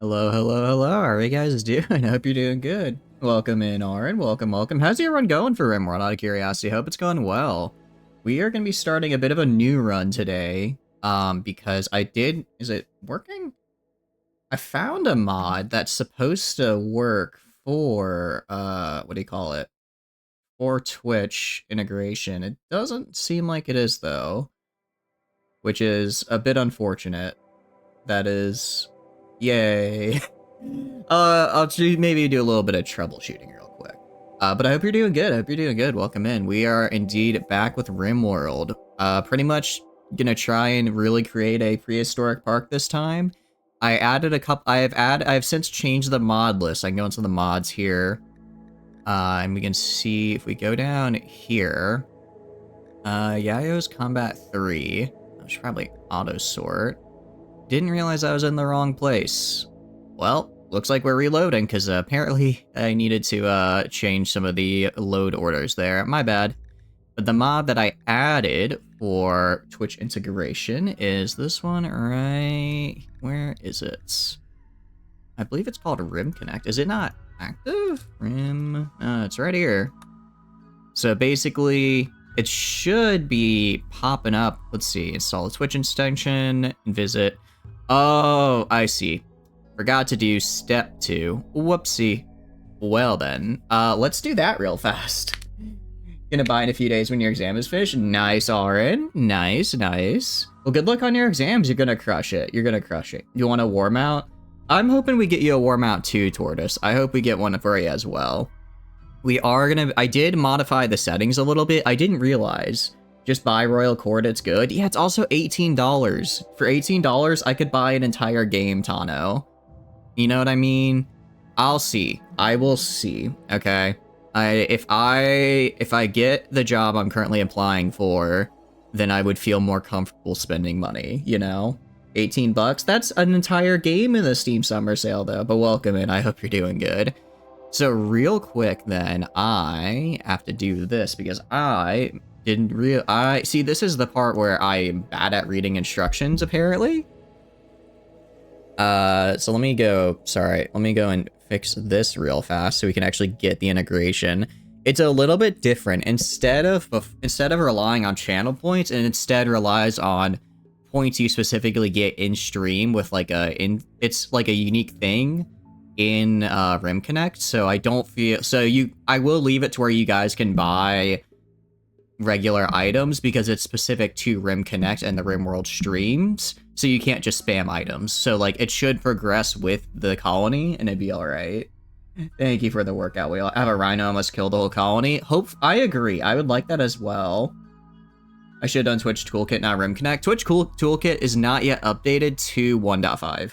Hello, hello, hello. How are you guys doing? I hope you're doing good. Welcome in, Aaron. Welcome, welcome. How's your run going for Rimworld? Out of curiosity, hope it's going well. We are going to be starting a bit of a new run today. Because is it working? I found a mod that's supposed to work for, what do you call it? For Twitch integration. It doesn't seem like it is, though, which is a bit unfortunate. That is, yay. Maybe do a little bit of troubleshooting real quick. But I hope you're doing good. I hope you're doing good. Welcome in. We are indeed back with Rimworld. Pretty much gonna try and really create a prehistoric park this time. I added a couple. I have since changed the mod list. I can go into the mods here, and we can see if we go down here. Yayo's Combat 3. I should probably auto sort. Didn't realize I was in the wrong place. Well, looks like we're reloading, because apparently I needed to change some of the load orders there. My bad. But the mod that I added for Twitch integration is this one right... Where is it? I believe it's called Rimconnect. Is it not active? It's right here. So basically, it should be popping up. Let's see. Install a Twitch extension and visit. Oh, I see. Forgot to do step 2. Whoopsie. Well then, let's do that real fast. Gonna buy in a few days when your exam is finished. Nice, Auron. Nice, nice. Well, good luck on your exams. You're gonna crush it. You're gonna crush it. You want a war mount? I'm hoping we get you a war mount too, Tortoise. I hope we get one for you as well. We are gonna... I did modify the settings a little bit. I didn't realize. Just buy Royal Court, it's good. Yeah, it's also $18. For $18, I could buy an entire game, Tano. You know what I mean? I'll see. I will see. Okay. If I get the job I'm currently applying for, then I would feel more comfortable spending money, you know? 18 bucks? That's an entire game in the Steam Summer Sale, though. But welcome in. I hope you're doing good. So real quick, then, I have to do this because I didn't see, this is the part where I'm bad at reading instructions, apparently. So let me go and fix this real fast so we can actually get the integration. It's a little bit different. Instead of relying on channel points, and instead relies on points you specifically get in stream with like it's like a unique thing in Rimconnect. So I will leave it to where you guys can buy regular items because it's specific to Rimconnect and the Rimworld streams, so you can't just spam items. So like it should progress with the colony and it'd be all right. Thank you for the workout. We have a rhino almost kill the whole colony. I agree. I would like that as well. I should have done Twitch Toolkit, not Rimconnect. Twitch Toolkit is not yet updated to 1.5.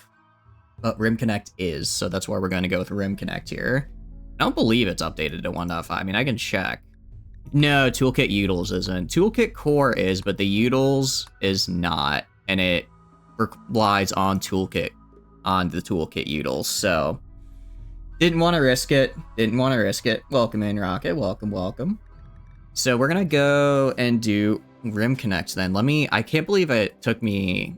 But Rimconnect is, so that's why we're going to go with Rimconnect here. I don't believe it's updated to 1.5. I mean, I can check. No, Toolkit Utils isn't. Toolkit Core is, but the Utils is not. And it relies on the Toolkit Utils, so... Didn't want to risk it. Welcome in, Rocket. Welcome, welcome. So we're gonna go and do Rimconnect then. I can't believe it took me...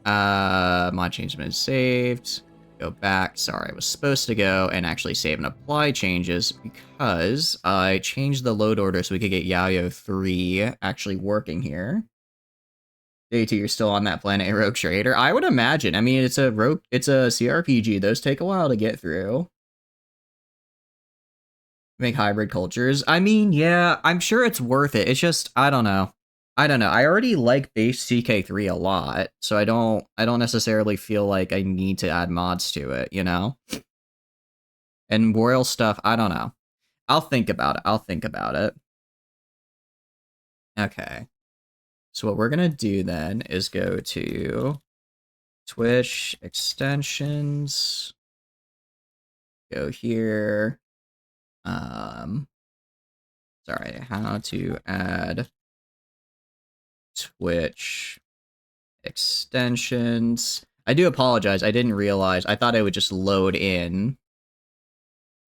mod change has been saved. Go back. Sorry, I was supposed to go and actually save and apply changes because I changed the load order so we could get Yayo 3 actually working here. Day 2, you're still on that planet, a Rogue Trader? I would imagine. I mean, it's a CRPG. Those take a while to get through. Make hybrid cultures. I mean, yeah, I'm sure it's worth it. It's just, I don't know. I already like base CK3 a lot, so I don't necessarily feel like I need to add mods to it, you know? And royal stuff, I don't know. I'll think about it. Okay. So what we're gonna do then is go to Twitch extensions. Go here. Sorry, how to add Twitch extensions. I do apologize. I didn't realize. I thought it would just load in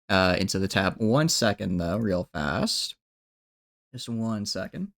into the tab. 1 second though, real fast. Just 1 second.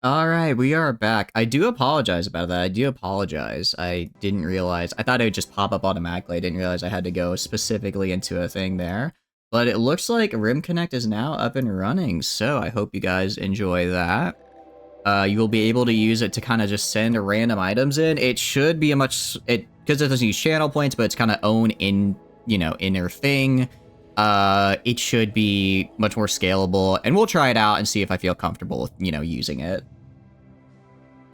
Alright, we are back. I do apologize about that. I do apologize. I didn't realize. I thought it would just pop up automatically. I didn't realize I had to go specifically into a thing there. But it looks like Rimconnect is now up and running, so I hope you guys enjoy that. You will be able to use it to kind of just send random items in. It should be a because it doesn't use channel points, but it's kind of own inner thing. It should be much more scalable, and we'll try it out and see if I feel comfortable with, using it.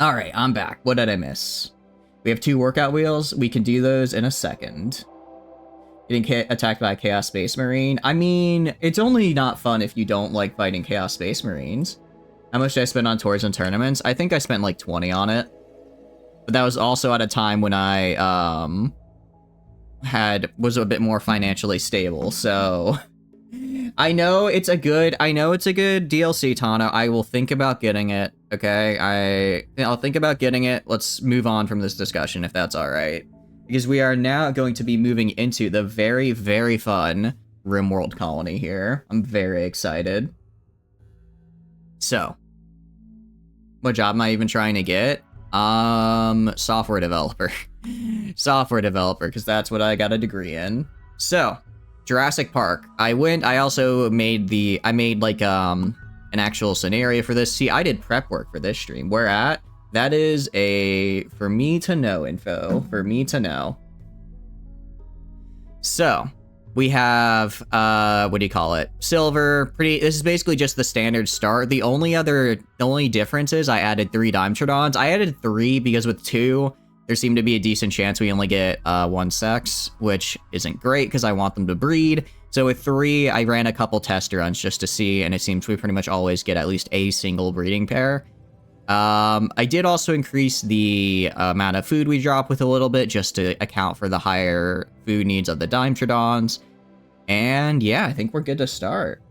Alright, I'm back. What did I miss? We have 2 workout wheels. We can do those in a second. Getting attacked by a Chaos Space Marine. I mean, it's only not fun if you don't like fighting Chaos Space Marines. How much did I spend on tours and tournaments? I think I spent like 20 on it. But that was also at a time when I, was a bit more financially stable, so... I know it's a good DLC, Tano. I will think about getting it, okay? I'll think about getting it. Let's move on from this discussion, if that's alright. Because we are now going to be moving into the very, very fun RimWorld colony here. I'm very excited. So, what job am I even trying to get? Software developer. Software developer, because that's what I got a degree in. So, Jurassic Park. I also made like, an actual scenario for this. See, I did prep work for this stream. Where at? That is a for me to know info. For me to know. So, we have, what do you call it? Silver, this is basically just the standard start. The only difference is I added 3 Dimetrodons. I added 3 because with 2, there seemed to be a decent chance we only get 1 sex, which isn't great because I want them to breed. So with 3, I ran a couple test runs just to see, and it seems we pretty much always get at least a single breeding pair. I did also increase the amount of food we drop with a little bit just to account for the higher food needs of the Dimetrodons. And yeah, I think we're good to start.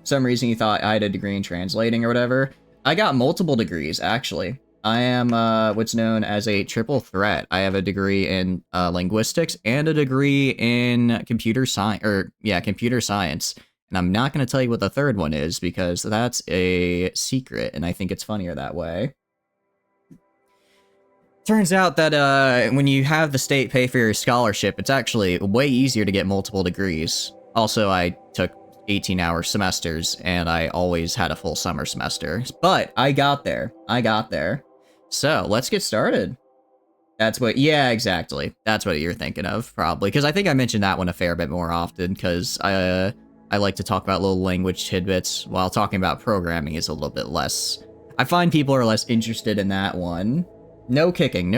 For some reason you thought I had a degree in translating or whatever. I got multiple degrees, actually. I am what's known as a triple threat. I have a degree in linguistics and a degree in computer science, And I'm not going to tell you what the third one is because that's a secret, and I think it's funnier that way. Turns out that when you have the state pay for your scholarship, it's actually way easier to get multiple degrees. Also, I took 18-hour semesters, and I always had a full summer semester. But I got there. So, let's get started. Yeah, exactly. That's what you're thinking of, probably. Because I think I mentioned that one a fair bit more often, because I like to talk about little language tidbits, while talking about programming is a little bit less. I find people are less interested in that one. No kicking.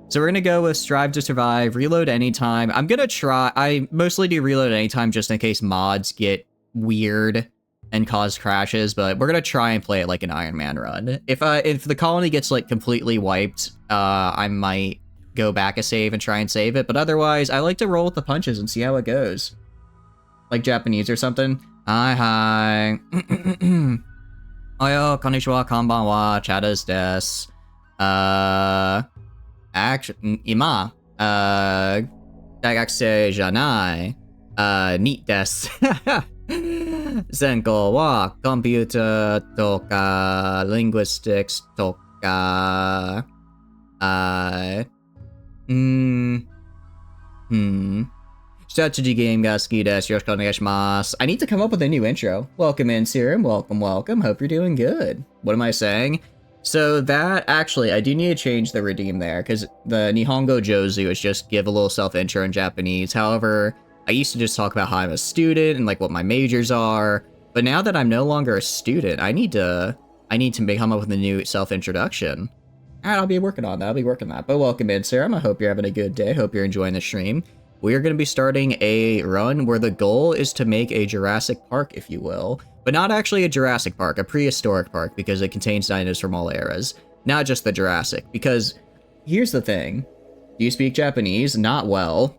So we're gonna go with strive to survive, reload anytime. I mostly do reload anytime just in case mods get weird and cause crashes, but we're gonna try and play it like an Iron Man run. If the colony gets like completely wiped, I might go back a save and try and save it, but otherwise, I like to roll with the punches and see how it goes. Like Japanese or something. Hi. Oyo, konnichiwa, konbanwa, chadas desu. Ima, 大学生じゃない。にです。専攻はコンピューターとか、linguistics とか、strategy game が好きです。よろしくお願いします。I need to come up with a new intro. Welcome in, Serum. Welcome. Hope you're doing good. What am I saying? So that, actually, I do need to change the redeem there, because the Nihongo Jozu is just give a little self-intro in Japanese. However, I used to just talk about how I'm a student and like what my majors are, but now that I'm no longer a student, I need to come up with a new self-introduction. Alright, I'll be working on that. But welcome in, Serum. I hope you're having a good day. Hope you're enjoying the stream. We are going to be starting a run where the goal is to make a Jurassic Park, if you will. But not actually a Jurassic Park, a prehistoric park, because it contains dinos from all eras. Not just the Jurassic, because here's the thing. Do you speak Japanese? Not well.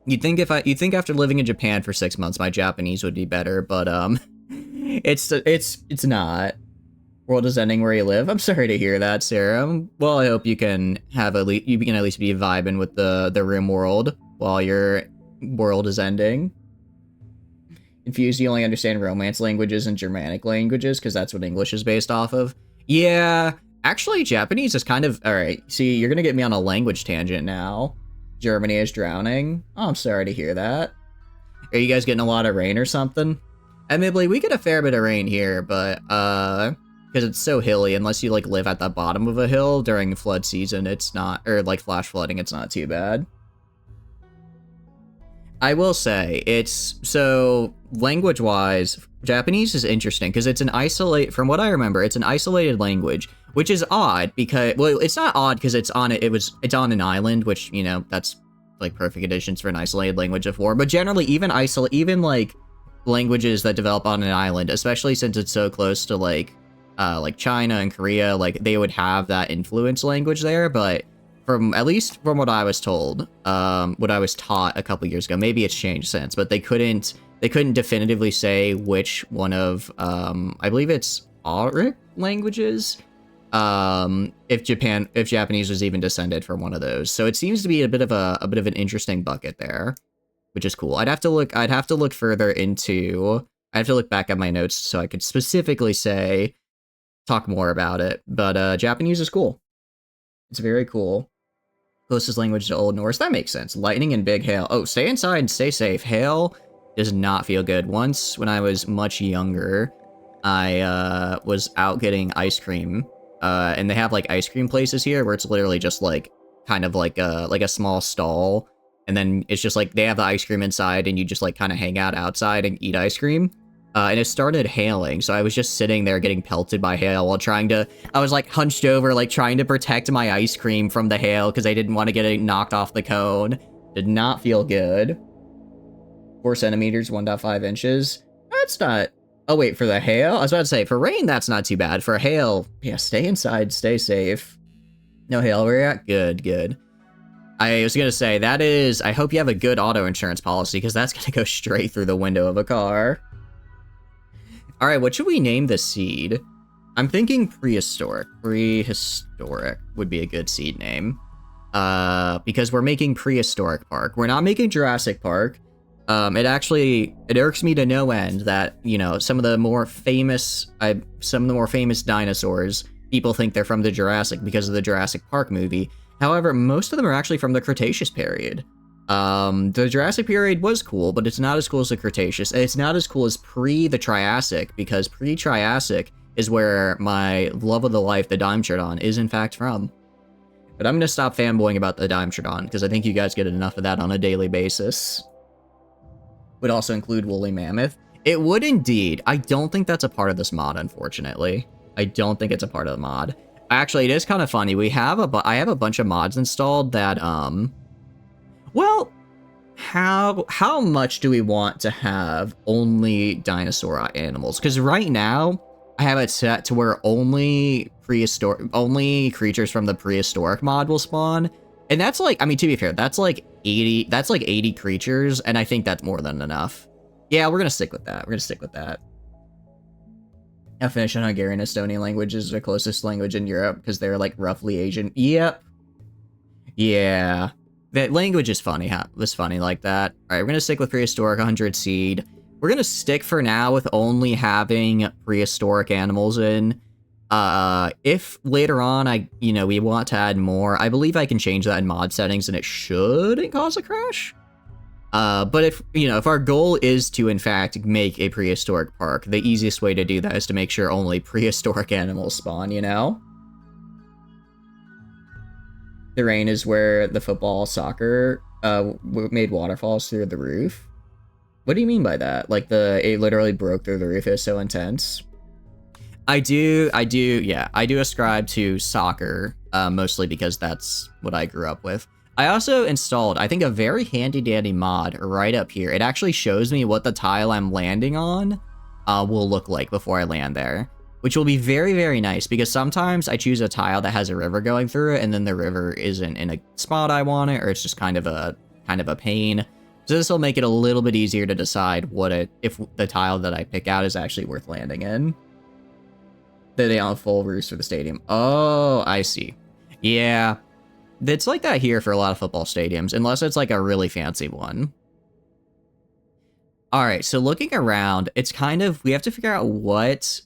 You'd think after living in Japan for 6 months, my Japanese would be better, but it's not. World is ending where you live. I'm sorry to hear that, Sarah. Well, I hope you can at least be vibing with the Rim world while your world is ending. Confused you only understand Romance languages and Germanic languages, because that's what English is based off of. Yeah, actually, Japanese is kind of... Alright, see, you're gonna get me on a language tangent now. Germany is drowning. Oh, I'm sorry to hear that. Are you guys getting a lot of rain or something? Admittedly, we get a fair bit of rain here, but, because it's so hilly, unless you, like, live at the bottom of a hill during flood season, it's not... Or, like, flash flooding, it's not too bad. I will say, it's... So, language-wise, Japanese is interesting, because it's an from what I remember, it's an isolated language, which is odd, because... Well, it's not odd, because it's on an island, which, you know, that's, like, perfect conditions for an isolated language of war, but generally, even, like, languages that develop on an island, especially since it's so close to, like China and Korea, like, they would have that influence language there, but at least from what I was told, what I was taught a couple years ago, maybe it's changed since, but they couldn't definitively say which one of, I believe it's Auric languages, if Japanese was even descended from one of those. So it seems to be a bit of an interesting bucket there, which is cool. I'd have to look further into, I have to look back at my notes so I could specifically talk more about it. But Japanese is cool. It's very cool. Closest language to Old Norse, that makes sense. Lightning and big hail. Oh, stay inside and stay safe. Hail does not feel good. Once, when I was much younger, I was out getting ice cream. And they have, like, ice cream places here where it's literally just, like, kind of like a small stall. And then it's just, like, they have the ice cream inside, and you just, like, kind of hang out outside and eat ice cream. And it started hailing, so I was just sitting there getting pelted by hail while I was, like, hunched over, like, trying to protect my ice cream from the hail because I didn't want to get it knocked off the cone. Did not feel good. 4 centimeters, 1.5 inches. That's not... Oh, wait, for the hail? I was about to say, for rain, that's not too bad. For hail, yeah, stay inside, stay safe. No hail where you're at? Good, good. I was gonna say, I hope you have a good auto insurance policy, because that's gonna go straight through the window of a car. Alright, what should we name this seed? I'm thinking Prehistoric. Prehistoric would be a good seed name. Because we're making Prehistoric Park. We're not making Jurassic Park. It irks me to no end that, you know, some of the more famous dinosaurs, people think they're from the Jurassic because of the Jurassic Park movie. However, most of them are actually from the Cretaceous period. The Jurassic period was cool, but it's not as cool as the Cretaceous. And it's not as cool as the Triassic, because pre-Triassic is where my love of the life, the Dimetrodon, is in fact from. But I'm gonna stop fanboying about the Dimetrodon, because I think you guys get enough of that on a daily basis. Would also include woolly mammoth. It would indeed. I don't think that's a part of this mod, unfortunately. I don't think it's a part of the mod. Actually, it is kind of funny. I have a bunch of mods installed that, well, how much do we want to have only dinosaur animals? Because right now, I have it set to where only creatures from the prehistoric mod will spawn. And that's like, I mean, to be fair, that's like 80 creatures, and I think that's more than enough. Yeah, we're gonna stick with that. Now Finnish and Hungarian Estonian language is the closest language in Europe, because they're like roughly Asian. Yep. Yeah. That language is funny, huh? It's funny like that. Alright, we're gonna stick with prehistoric 100 seed. We're gonna stick for now with only having prehistoric animals in. If later on we want to add more, I believe I can change that in mod settings and it shouldn't cause a crash. But if our goal is to in fact make a prehistoric park, the easiest way to do that is to make sure only prehistoric animals spawn, you know? The rain is where the soccer made waterfalls through the roof. What do you mean by that? Like it literally broke through the roof, it was so intense. I do ascribe to soccer, mostly because that's what I grew up with. I also installed, I think, a very handy-dandy mod right up here. It actually shows me what the tile I'm landing on will look like before I land there, which will be very, very nice, because sometimes I choose a tile that has a river going through it, and then the river isn't in a spot I want it, or it's just kind of a pain. So this will make it a little bit easier to decide if the tile that I pick out is actually worth landing in. They on full roofs for the stadium. Oh, I see. Yeah. It's like that here for a lot of football stadiums, unless it's like a really fancy one. Alright, so looking around, it's kind of, we have to figure out what,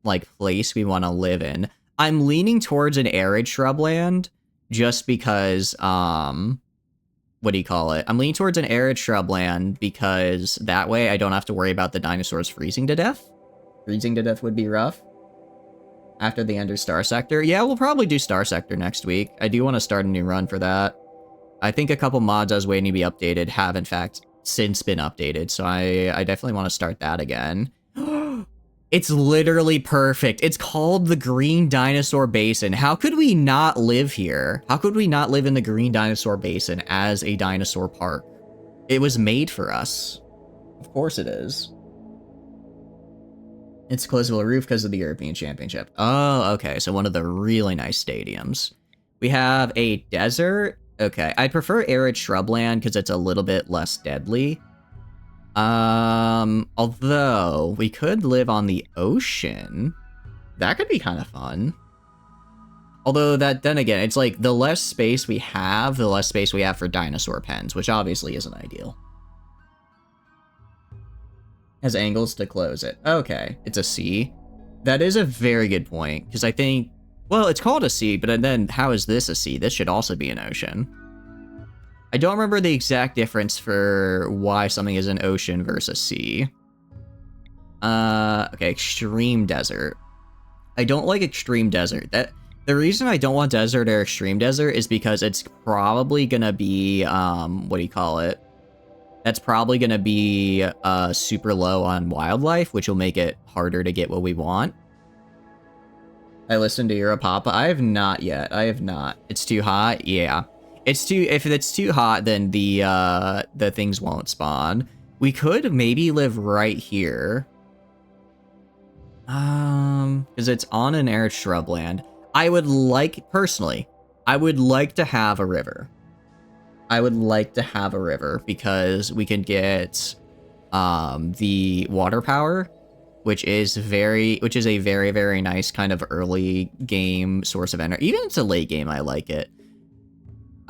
like, place we want to live in. I'm leaning towards an arid shrubland, just because, what do you call it? I'm leaning towards an arid shrubland, because that way I don't have to worry about the dinosaurs freezing to death. Freezing to death would be rough. After the end of Star Sector. Yeah, we'll probably do Star Sector next week. I do want to start a new run for that. I think a couple mods I was waiting to be updated have, in fact, since been updated, so I definitely want to start that again. It's literally perfect. It's called the Green Dinosaur Basin. How could we not live here? How could we not live in the Green Dinosaur Basin as a dinosaur park? It was made for us. Of course it is. It's close to a roof because of the European Championship. Oh, okay, so one of the really nice stadiums. We have a desert. Okay, I prefer arid shrubland because it's a little bit less deadly. Although we could live on the ocean. That could be kind of fun. Although then again, it's like the less space we have, the less space we have for dinosaur pens, which obviously isn't ideal. Has angles to close it. Okay, it's a sea. That is a very good point, because I think, well, it's called a sea, but then how is this a sea? This should also be an ocean. I don't remember the exact difference for why something is an ocean versus sea. Okay, extreme desert. I don't like extreme desert. The reason I don't want desert or extreme desert is because it's probably gonna be, what do you call it? That's probably gonna be super low on wildlife, which will make it harder to get what we want. I listened to Europapa. I have not yet. I have not. It's too hot? Yeah. It's too, if it's too hot, then the things won't spawn. We could maybe live right here. Because it's on an arid shrubland. I would like, personally, I would like to have a river. I would like to have a river because we can get the water power, which is a very, very nice kind of early game source of energy. Even if it's a late game, I like it.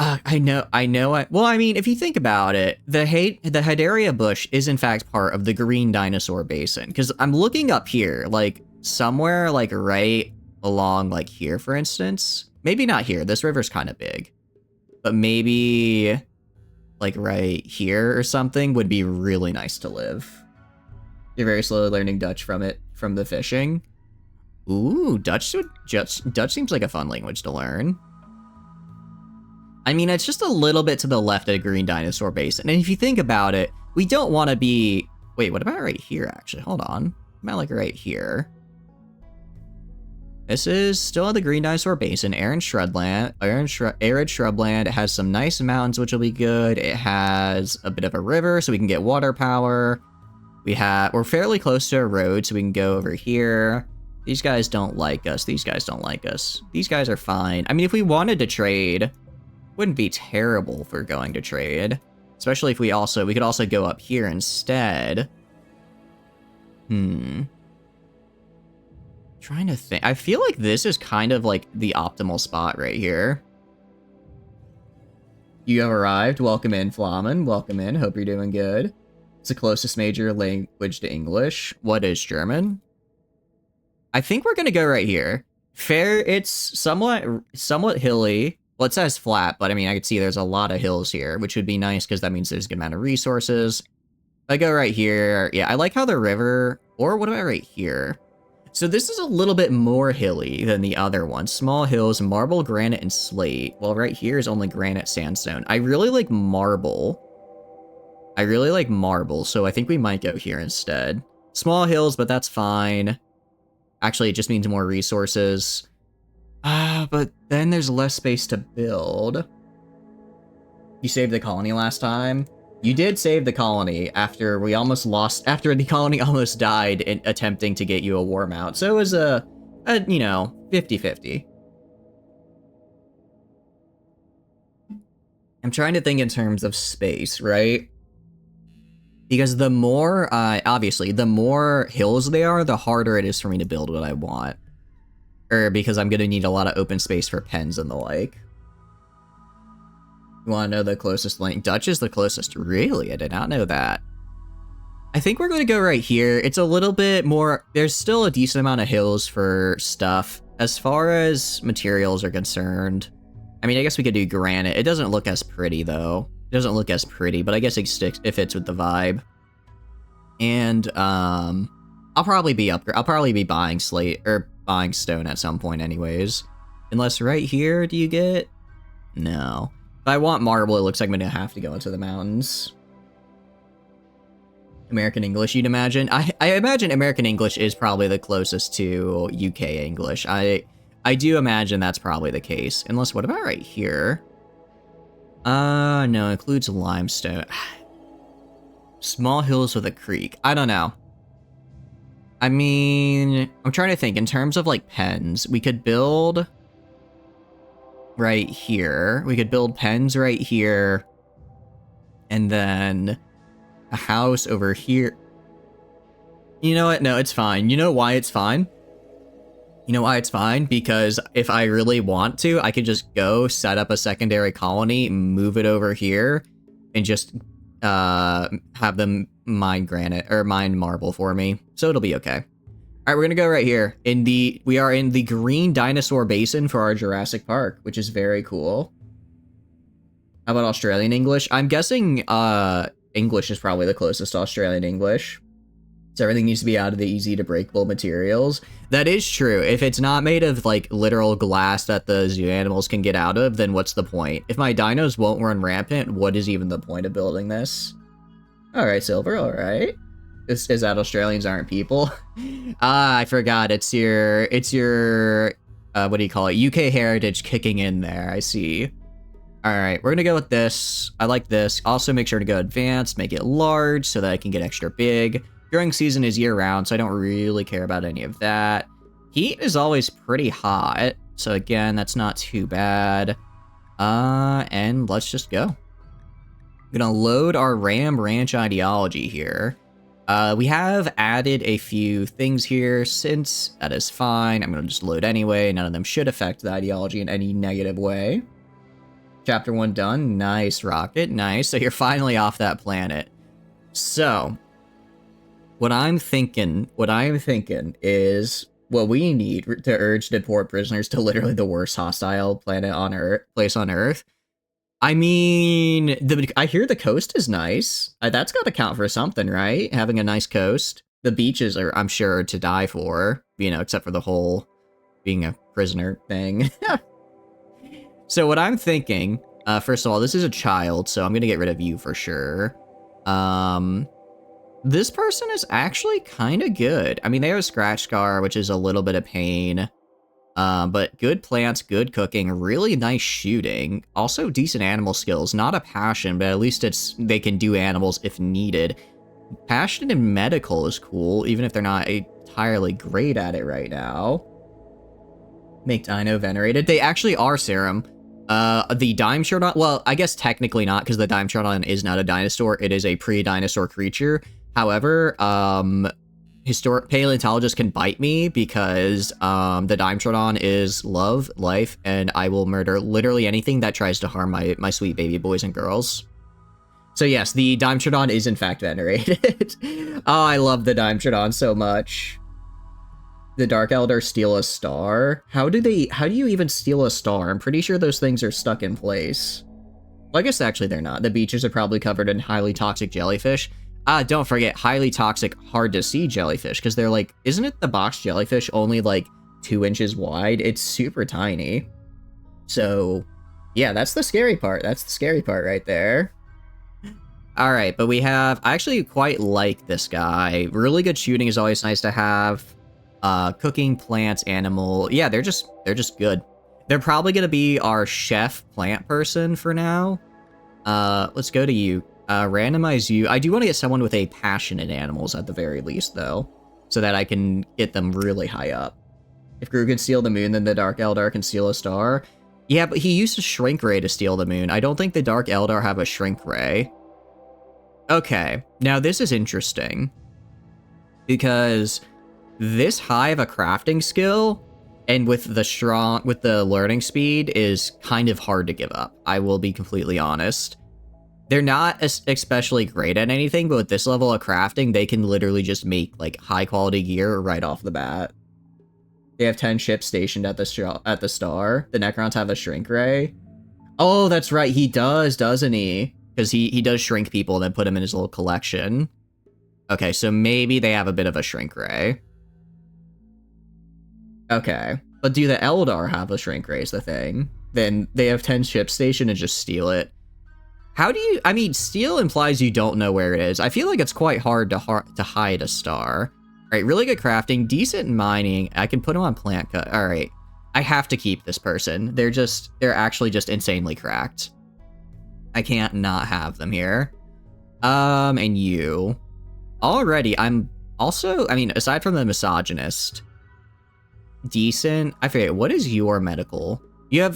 Well, I mean, if you think about it, the Hydaria bush is in fact part of the Green Dinosaur Basin. Because I'm looking up here, like, somewhere, like, right along, like, here, for instance. Maybe not here, this river's kind of big. But maybe, like, right here or something would be really nice to live. You're very slowly learning Dutch from the fishing. Ooh, Dutch seems like a fun language to learn. I mean, it's just a little bit to the left of the Green Dinosaur Basin. And if you think about it, we don't want to be... Wait, what about right here, actually? Hold on. What about, like, right here? This is still the Green Dinosaur Basin, arid shrubland. It has some nice mountains, which will be good. It has a bit of a river, so we can get water power. We're fairly close to a road, so we can go over here. These guys don't like us. These guys don't like us. These guys are fine. I mean, if we wanted to trade... wouldn't be terrible for going to trade. Especially if we could also go up here instead. Trying to think. I feel like this is kind of like the optimal spot right here. You have arrived. Welcome in, Flamen. Welcome in. Hope you're doing good. It's the closest major language to English. What is German? I think we're gonna go right here. It's somewhat hilly. Well, it says flat, but I mean, I can see there's a lot of hills here, which would be nice because that means there's a good amount of resources. If I go right here, yeah, I like how the river, or what about right here? So this is a little bit more hilly than the other one. Small hills, marble, granite, and slate. Well, right here is only granite, sandstone. I really like marble. So I think we might go here instead. Small hills, but that's fine. Actually, it just means more resources. But then there's less space to build. You saved the colony last time? You did save the colony after the colony almost died in attempting to get you a war mount. So it was a 50-50. I'm trying to think in terms of space, right? Because the more, obviously, the more hills they are, the harder it is for me to build what I want. Because I'm gonna need a lot of open space for pens and the like. You wanna know the closest link? Dutch is the closest. Really? I did not know that. I think we're going to go right here. It's a little bit more... There's still a decent amount of hills for stuff. As far as materials are concerned, I mean, I guess we could do granite. It doesn't look as pretty, though. It doesn't look as pretty, but I guess it sticks, it fits with the vibe. And, I'll probably be buying slate, or buying stone at some point anyways. Unless right here, do you get... No. If I want marble, it looks like I'm gonna have to go into the mountains. American English, you'd imagine? I imagine American English is probably the closest to UK English. I do imagine that's probably the case. Unless, what about right here? No, includes limestone. Small hills with a creek. I don't know. I mean, I'm trying to think. In terms of, like, pens, we could build right here. We could build pens right here. And then a house over here. You know what? No, it's fine. You know why it's fine? You know why it's fine? Because if I really want to, I could just go set up a secondary colony, move it over here, and just have them mine granite or mine marble for me. So it'll be okay. All right, we're gonna go right here. We are in the Green Dinosaur Basin for our Jurassic Park, which is very cool. How about Australian English? I'm guessing English is probably the closest to Australian English. So everything needs to be out of the easy to breakable materials. That is true. If it's not made of, like, literal glass that the zoo animals can get out of, then what's the point? If my dinos won't run rampant, what is even the point of building this? Alright, Silver, alright. Is that Australians aren't people? I forgot. It's your, what do you call it? UK heritage kicking in there, I see. Alright, we're gonna go with this. I like this. Also, make sure to go advanced, make it large so that I can get extra big. Growing season is year-round, so I don't really care about any of that. Heat is always pretty hot, so again, that's not too bad. And let's just go. I'm gonna load our Ram Ranch ideology here. We have added a few things here, since that is fine. I'm gonna just load anyway. None of them should affect the ideology in any negative way. Chapter 1 done. Nice, Rocket. Nice. So you're finally off that planet. So... What I'm thinking is what we need to urge deport prisoners to literally the worst hostile planet on Earth, place on Earth. I mean, I hear the coast is nice. That's got to count for something, right? Having a nice coast. The beaches are, I'm sure, to die for, you know, except for the whole being a prisoner thing. So what I'm thinking, first of all, this is a child, so I'm going to get rid of you for sure. This person is actually kind of good. I mean, they have a scratch scar, which is a little bit of pain. But good plants, good cooking, really nice shooting. Also decent animal skills. Not a passion, but at least they can do animals if needed. Passion in medical is cool, even if they're not entirely great at it right now. Make Dino venerated. They actually are serum. The Dimetrodon, well, I guess technically not, because the Dimetrodon is not a dinosaur. It is a pre-dinosaur creature. However, historic paleontologists can bite me because the Dimetrodon is love, life, and I will murder literally anything that tries to harm my sweet baby boys and girls. So yes, the Dimetrodon is in fact venerated. Oh, I love the Dimetrodon so much. The Dark Elder steal a star? How do you even steal a star? I'm pretty sure those things are stuck in place. Well, I guess actually they're not. The beaches are probably covered in highly toxic jellyfish. Don't forget, highly toxic, hard to see jellyfish, because they're like, isn't it the box jellyfish only like 2 inches wide? It's super tiny. So, yeah, that's the scary part. That's the scary part right there. All right, but we have, I actually quite like this guy. Really good shooting is always nice to have. Cooking, plants, animal. Yeah, they're just good. They're probably gonna be our chef plant person for now. Let's go to you. Randomize you. I do want to get someone with a passion in animals at the very least, though, so that I can get them really high up. If Gru can steal the moon, then the Dark Eldar can steal a star. Yeah, but he used a shrink ray to steal the moon. I don't think the Dark Eldar have a shrink ray. Okay, now this is interesting, because this high of a crafting skill, and with the learning speed, is kind of hard to give up. I will be completely honest. They're not especially great at anything, but with this level of crafting, they can literally just make, like, high-quality gear right off the bat. They have 10 ships stationed at the star. The Necrons have a shrink ray. Oh, that's right, he does, doesn't he? Because he does shrink people and then put them in his little collection. Okay, so maybe they have a bit of a shrink ray. Okay, but do the Eldar have a shrink ray is the thing? Then they have 10 ships stationed and just steal it. How do you... I mean, steal implies you don't know where it is. I feel like it's quite hard to hide a star. Alright, really good crafting, decent mining. I can put them on plant cut. Alright, I have to keep this person. They're actually just insanely cracked. I can't not have them here. And you. Already, I'm also... I mean, aside from the misogynist... Decent. I forget, what is your medical? You're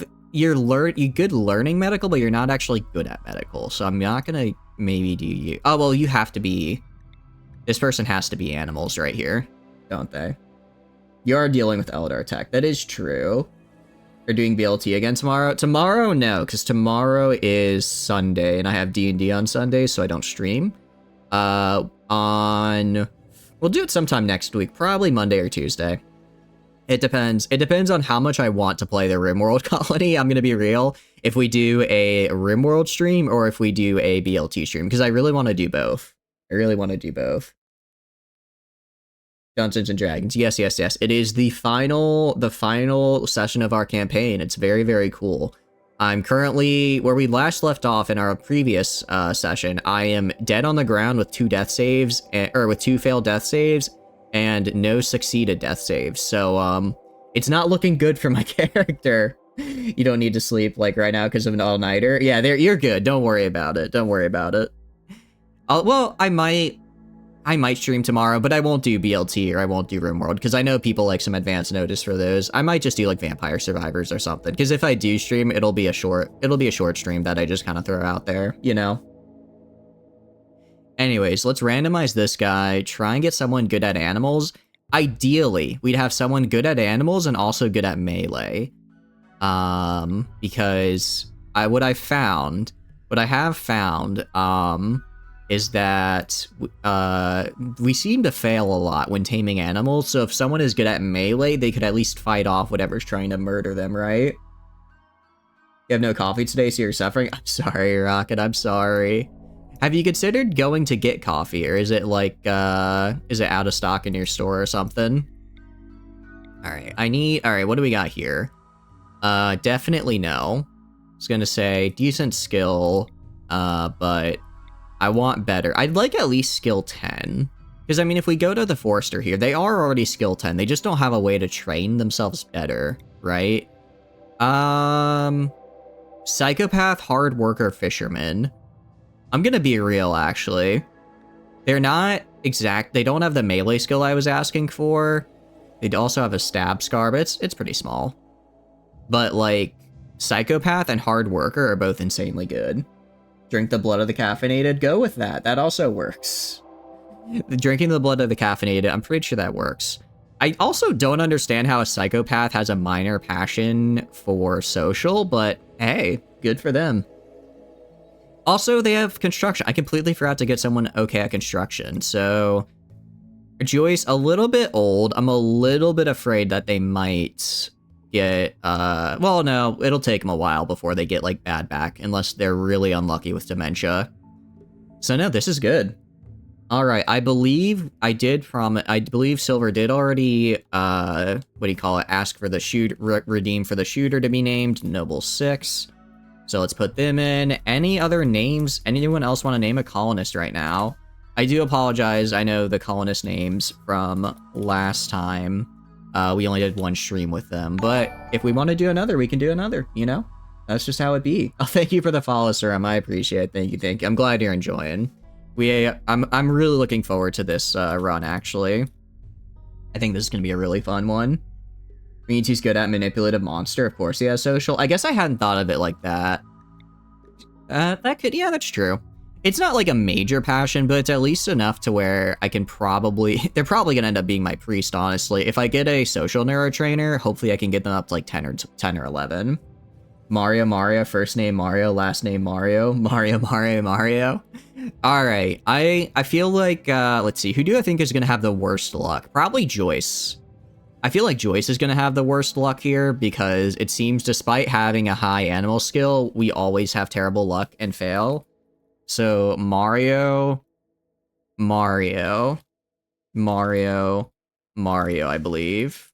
good learning medical, but you're not actually good at medical. So I'm not gonna maybe do you. Oh, well, you have to be. This person has to be animals right here, don't they? You are dealing with Eldar tech. That is true. They're doing BLT again tomorrow. Tomorrow, no, because tomorrow is Sunday, and I have D&D on Sunday, so I don't stream. We'll do it sometime next week, probably Monday or Tuesday. It depends. It depends on how much I want to play the Rimworld colony. I'm going to be real. If we do a Rimworld stream or if we do a BLT stream, because I really want to do both. I really want to do both. Dungeons and Dragons. Yes, yes, yes. It is the final session of our campaign. It's very, very cool. I'm currently where we last left off in our previous session. I am dead on the ground with 2 death saves, or with 2 failed death saves. And no succeeded death saves, so it's not looking good for my character. You don't need to sleep like right now because of an all-nighter. Yeah, you're good. Don't worry about it. Don't worry about it. Well, I might stream tomorrow, but I won't do BLT or I won't do Rimworld because I know people like some advance notice for those. I might just do like Vampire Survivors or something because if I do stream, it'll be a short stream that I just kind of throw out there, you know. Anyways, let's randomize this guy, try and get someone good at animals. Ideally, we'd have someone good at animals and also good at melee. Because what I have found, is that we seem to fail a lot when taming animals, so if someone is good at melee, they could at least fight off whatever's trying to murder them, right? You have no coffee today, so you're suffering? I'm sorry, Rocket, I'm sorry. Have you considered going to get coffee, or is it like, is it out of stock in your store or something? Alright, alright, what do we got here? Definitely no. I was gonna say, decent skill, but I want better. I'd like at least skill 10. Because, I mean, if we go to the Forester here, they are already skill 10, they just don't have a way to train themselves better, right? Psychopath, hard worker, fisherman. I'm gonna be real, actually. They're not exact. They don't have the melee skill I was asking for. They also have a stab scar, but it's pretty small. But, like, psychopath and hard worker are both insanely good. Drink the blood of the caffeinated? Go with that. That also works. Drinking the blood of the caffeinated, I'm pretty sure that works. I also don't understand how a psychopath has a minor passion for social, but hey, good for them. Also, they have construction. I completely forgot to get someone okay at construction. So, Joyce, a little bit old. I'm a little bit afraid that they might get, well, no, it'll take them a while before they get, like, bad back, unless they're really unlucky with dementia. So, no, this is good. All right, I believe Silver did already, what do you call it, ask for the redeem for the shooter to be named Noble 6. So let's put them in. Any other names? Anyone else want to name a colonist right now? I do apologize. I know the colonist names from last time. We only did 1 stream with them. But if we want to do another, we can do another, you know? That's just how it be. Oh, thank you for the follow, sir. I appreciate it. Thank you, thank you. I'm glad you're enjoying. I'm really looking forward to this run, actually. I think this is going to be a really fun one. Means he's good at manipulative monster. Of course he has social. I guess I hadn't thought of it like that. Yeah, that's true. It's not like a major passion, but it's at least enough to where I can they're probably gonna end up being my priest, honestly. If I get a social neurotrainer, hopefully I can get them up to like 10 or 11. Mario, first name Mario, last name Mario, Mario. All right, I feel like let's see, who do I think is gonna have the worst luck? Probably Joyce. I feel like Joyce is gonna have the worst luck here because it seems despite having a high animal skill, we always have terrible luck and fail. So Mario, Mario, I believe.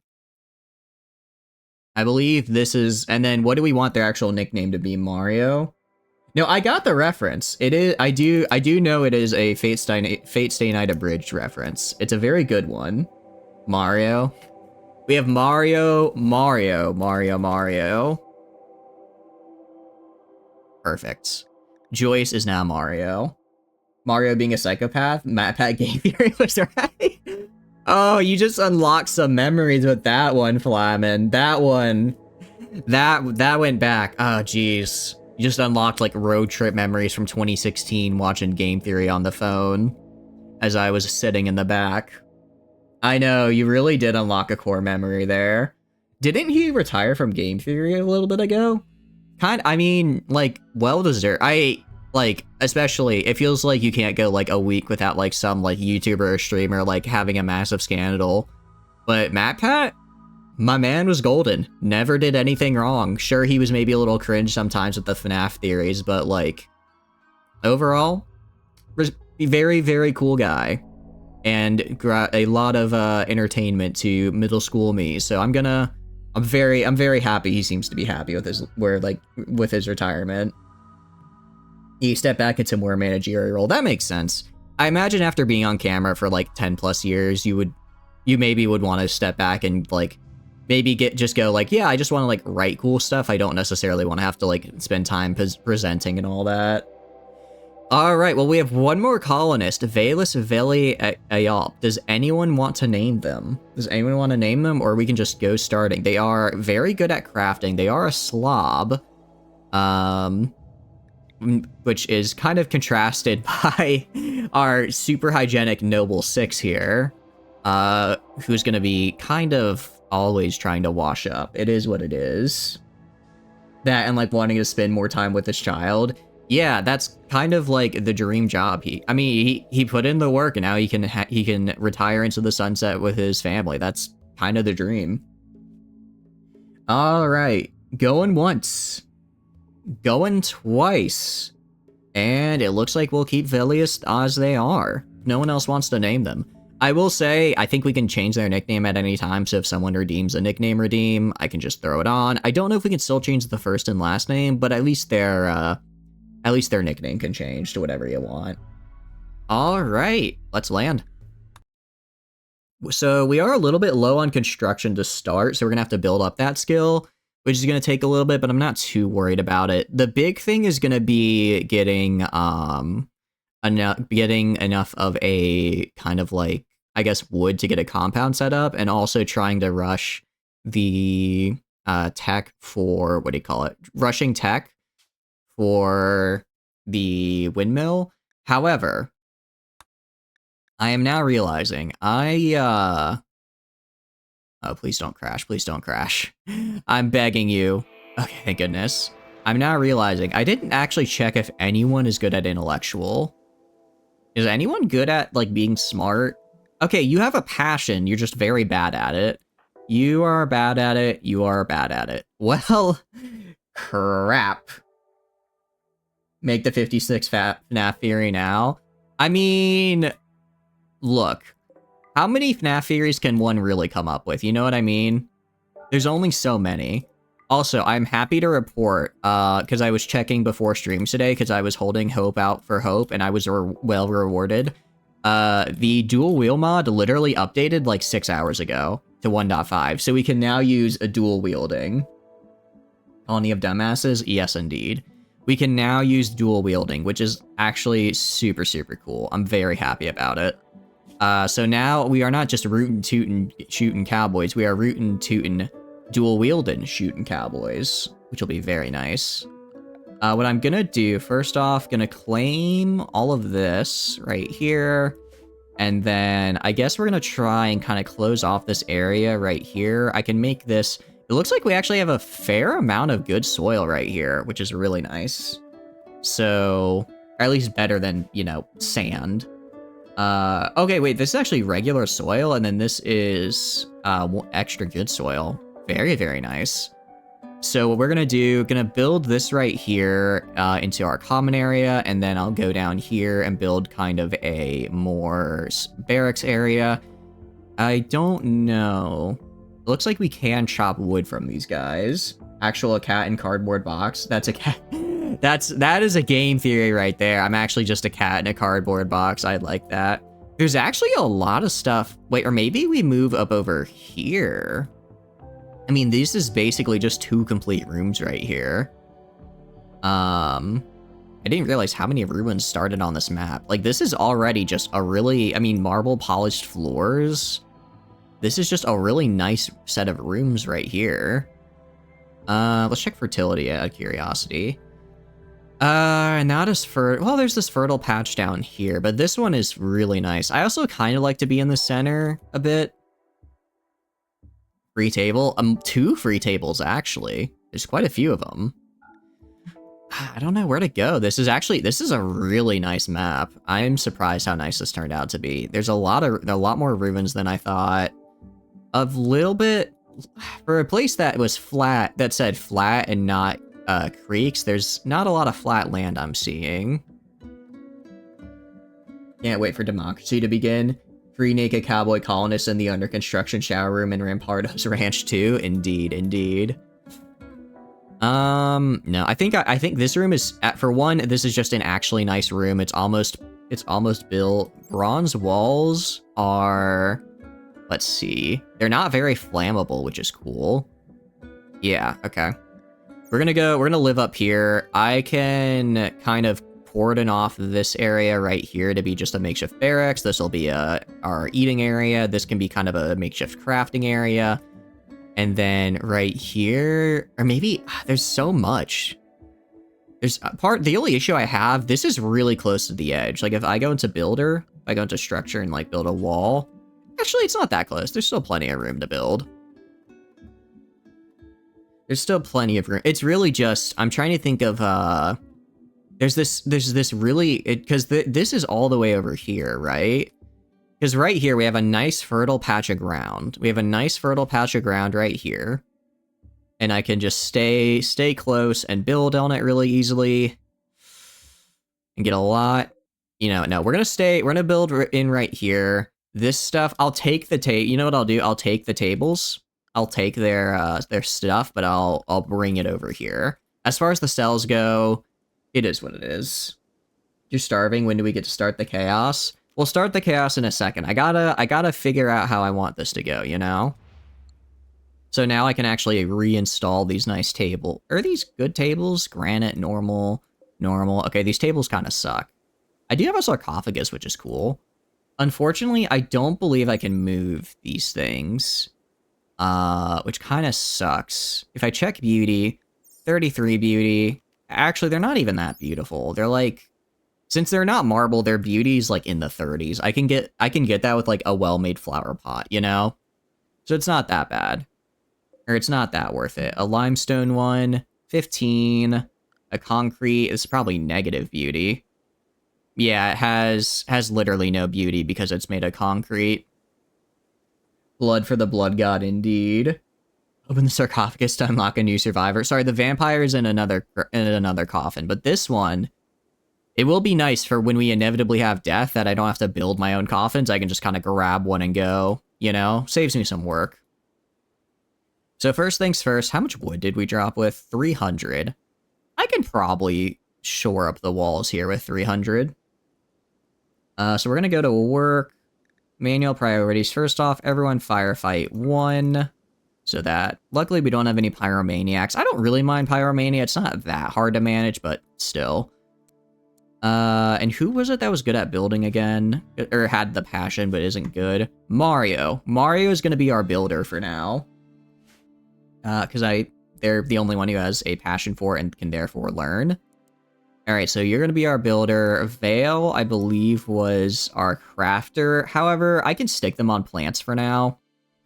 I believe this is, and then what do we want their actual nickname to be? Mario? No, I got the reference. It is, I do know it is a Fate Stay Night Abridged reference. It's a very good one. Mario. We have Mario. Perfect. Joyce is now Mario. Mario being a psychopath? MatPat Game Theory was right. Oh, you just unlocked some memories with that one, Flamin. That one. That went back. Oh, jeez. You just unlocked, like, road trip memories from 2016 watching Game Theory on the phone as I was sitting in the back. I know, you really did unlock a core memory there. Didn't he retire from Game Theory a little bit ago? I mean, like, well-deserved. Like, especially, it feels like you can't go, like, a week without, like, some, like, YouTuber or streamer, like, having a massive scandal. But MatPat? My man was golden. Never did anything wrong. Sure, he was maybe a little cringe sometimes with the FNAF theories, but, like, overall, very, very cool guy. And got a lot of entertainment to middle school me. So I'm very happy he seems to be happy with his retirement. He stepped back into more managerial role. That makes sense. I imagine after being on camera for like 10 plus years, you maybe would want to step back and like maybe just go like, yeah, I just want to like write cool stuff. I don't necessarily want to have to like spend time presenting and all that. All right, well, we have one more colonist, Valus Veli Ayop. Does anyone want to name them? Or we can just go starting. They are very good at crafting. They are a slob, which is kind of contrasted by our super hygienic Noble 6 here, who's going to be kind of always trying to wash up. It is what it is. That and like wanting to spend more time with his child. Yeah, that's kind of like the dream job. He put in the work and now he can retire into the sunset with his family. That's kind of the dream. All right, going once, going twice, and it looks like we'll keep Velius as they are. No one else wants to name them. I will say, I think we can change their nickname at any time, so if someone redeems a nickname redeem, I can just throw it on. I don't know if we can still change the first and last name, but at least their nickname can change to whatever you want. All right, let's land. So we are a little bit low on construction to start, so we're gonna have to build up that skill, which is gonna take a little bit, but I'm not too worried about it. The big thing is gonna be getting enough of a kind of like, I guess, wood to get a compound set up, and also trying to rush the tech for, what do you call it? Rushing tech for the windmill. However, I am now realizing oh, please don't crash. I'm begging you. Okay, thank goodness. I'm now realizing I didn't actually check if anyone is good at intellectual. Is anyone good at, like, being smart? Okay, you have a passion, you're just very bad at it. You are bad at it. Well, crap. Make the 56 FNAF theory now. I mean, look, how many FNAF theories can one really come up with? You know what I mean? There's only so many. Also, I'm happy to report, because I was checking before streams today, because I was holding hope out for hope, and I was well rewarded. The dual wheel mod literally updated like 6 hours ago to 1.5, so we can now use a dual wielding. Colony of Dumbasses? Yes, indeed. We can now use dual wielding, which is actually super, super cool. I'm very happy about it. So now we are not just rootin' tootin' shooting cowboys, we are rootin' tootin' dual wielding shooting cowboys, which will be very nice. What I'm gonna do, first off, gonna claim all of this right here, and then I guess we're gonna try and kind of close off this area right here. I can make this It looks like we actually have a fair amount of good soil right here, which is really nice. So, or at least better than, you know, sand. Okay, wait, this is actually regular soil, and then this is extra good soil. Very, very nice. So what we're gonna build this right here into our common area, and then I'll go down here and build kind of a more barracks area. I don't know. It looks like we can chop wood from these guys. Actual cat in cardboard box. That's a cat. That is a game theory right there. I'm actually just a cat in a cardboard box. I like that. There's actually a lot of stuff. Wait, or maybe we move up over here. I mean, this is basically just 2 complete rooms right here. I didn't realize how many ruins started on this map. Like, this is already just a really, I mean, marble polished floors. This is just a really nice set of rooms right here. Let's check fertility out of curiosity. Not as well, there's this fertile patch down here, but this one is really nice. I also kind of like to be in the center a bit. Free table? 2 free tables, actually. There's quite a few of them. I don't know where to go. This is a really nice map. I'm surprised how nice this turned out to be. There's a lot more ruins than I thought. A little bit, for a place that was flat, that said flat and not creeks, there's not a lot of flat land I'm seeing. Can't wait for democracy to begin. 3 naked cowboy colonists in the under construction shower room in Rampardo's ranch too. Indeed, indeed. No, I think this room is, for one, this is just an actually nice room. It's almost built. Bronze walls are, let's see, they're not very flammable, which is cool. Yeah, okay. We're gonna live up here. I can kind of cordon off this area right here to be just a makeshift barracks. This will be our eating area. This can be kind of a makeshift crafting area. And then right here, or maybe, there's so much. The only issue I have, this is really close to the edge. Like if I go into builder, if I go into structure and like build a wall, actually it's not that close. There's still plenty of room to build. There's still plenty of room. It's really just, I'm trying to think of, there's this really, because this is all the way over here, right? Because right here, we have a nice fertile patch of ground. We have a nice fertile patch of ground right here. And I can just stay close and build on it really easily. And get a lot. You know, no, we're gonna build in right here. This stuff, I'll take you know what I'll do? I'll take the tables. I'll take their stuff, but I'll bring it over here. As far as the cells go, it is what it is. You're starving. When do we get to start the chaos? We'll start the chaos in a second. I gotta figure out how I want this to go, you know? So now I can actually reinstall these nice tables. Are these good tables? Granite, normal. Okay, these tables kind of suck. I do have a sarcophagus, which is cool. Unfortunately, I don't believe I can move these things. Which kind of sucks. If I check beauty, 33 beauty. Actually, they're not even that beautiful. They're like, since they're not marble, their beauty's like in the 30s. I can get that with like a well-made flower pot, you know? So it's not that bad. Or it's not that worth it. A limestone one, 15. A concrete is probably negative beauty. Yeah, it has literally no beauty because it's made of concrete. Blood for the blood god, indeed. Open the sarcophagus to unlock a new survivor. Sorry, the vampire is in another coffin, but this one, it will be nice for when we inevitably have death that I don't have to build my own coffins. I can just kind of grab one and go, you know? Saves me some work. So first things first, how much wood did we drop with? 300. I can probably shore up the walls here with 300. So we're going to go to work. Manual priorities. First off, everyone firefight 1. So that, luckily we don't have any pyromaniacs. I don't really mind pyromania. It's not that hard to manage, but still. And who was it that was good at building again? Or had the passion, but isn't good? Mario. Mario is going to be our builder for now. Because they're the only one who has a passion for and can therefore learn. Alright, so you're going to be our builder. Vale, I believe, was our crafter. However, I can stick them on plants for now.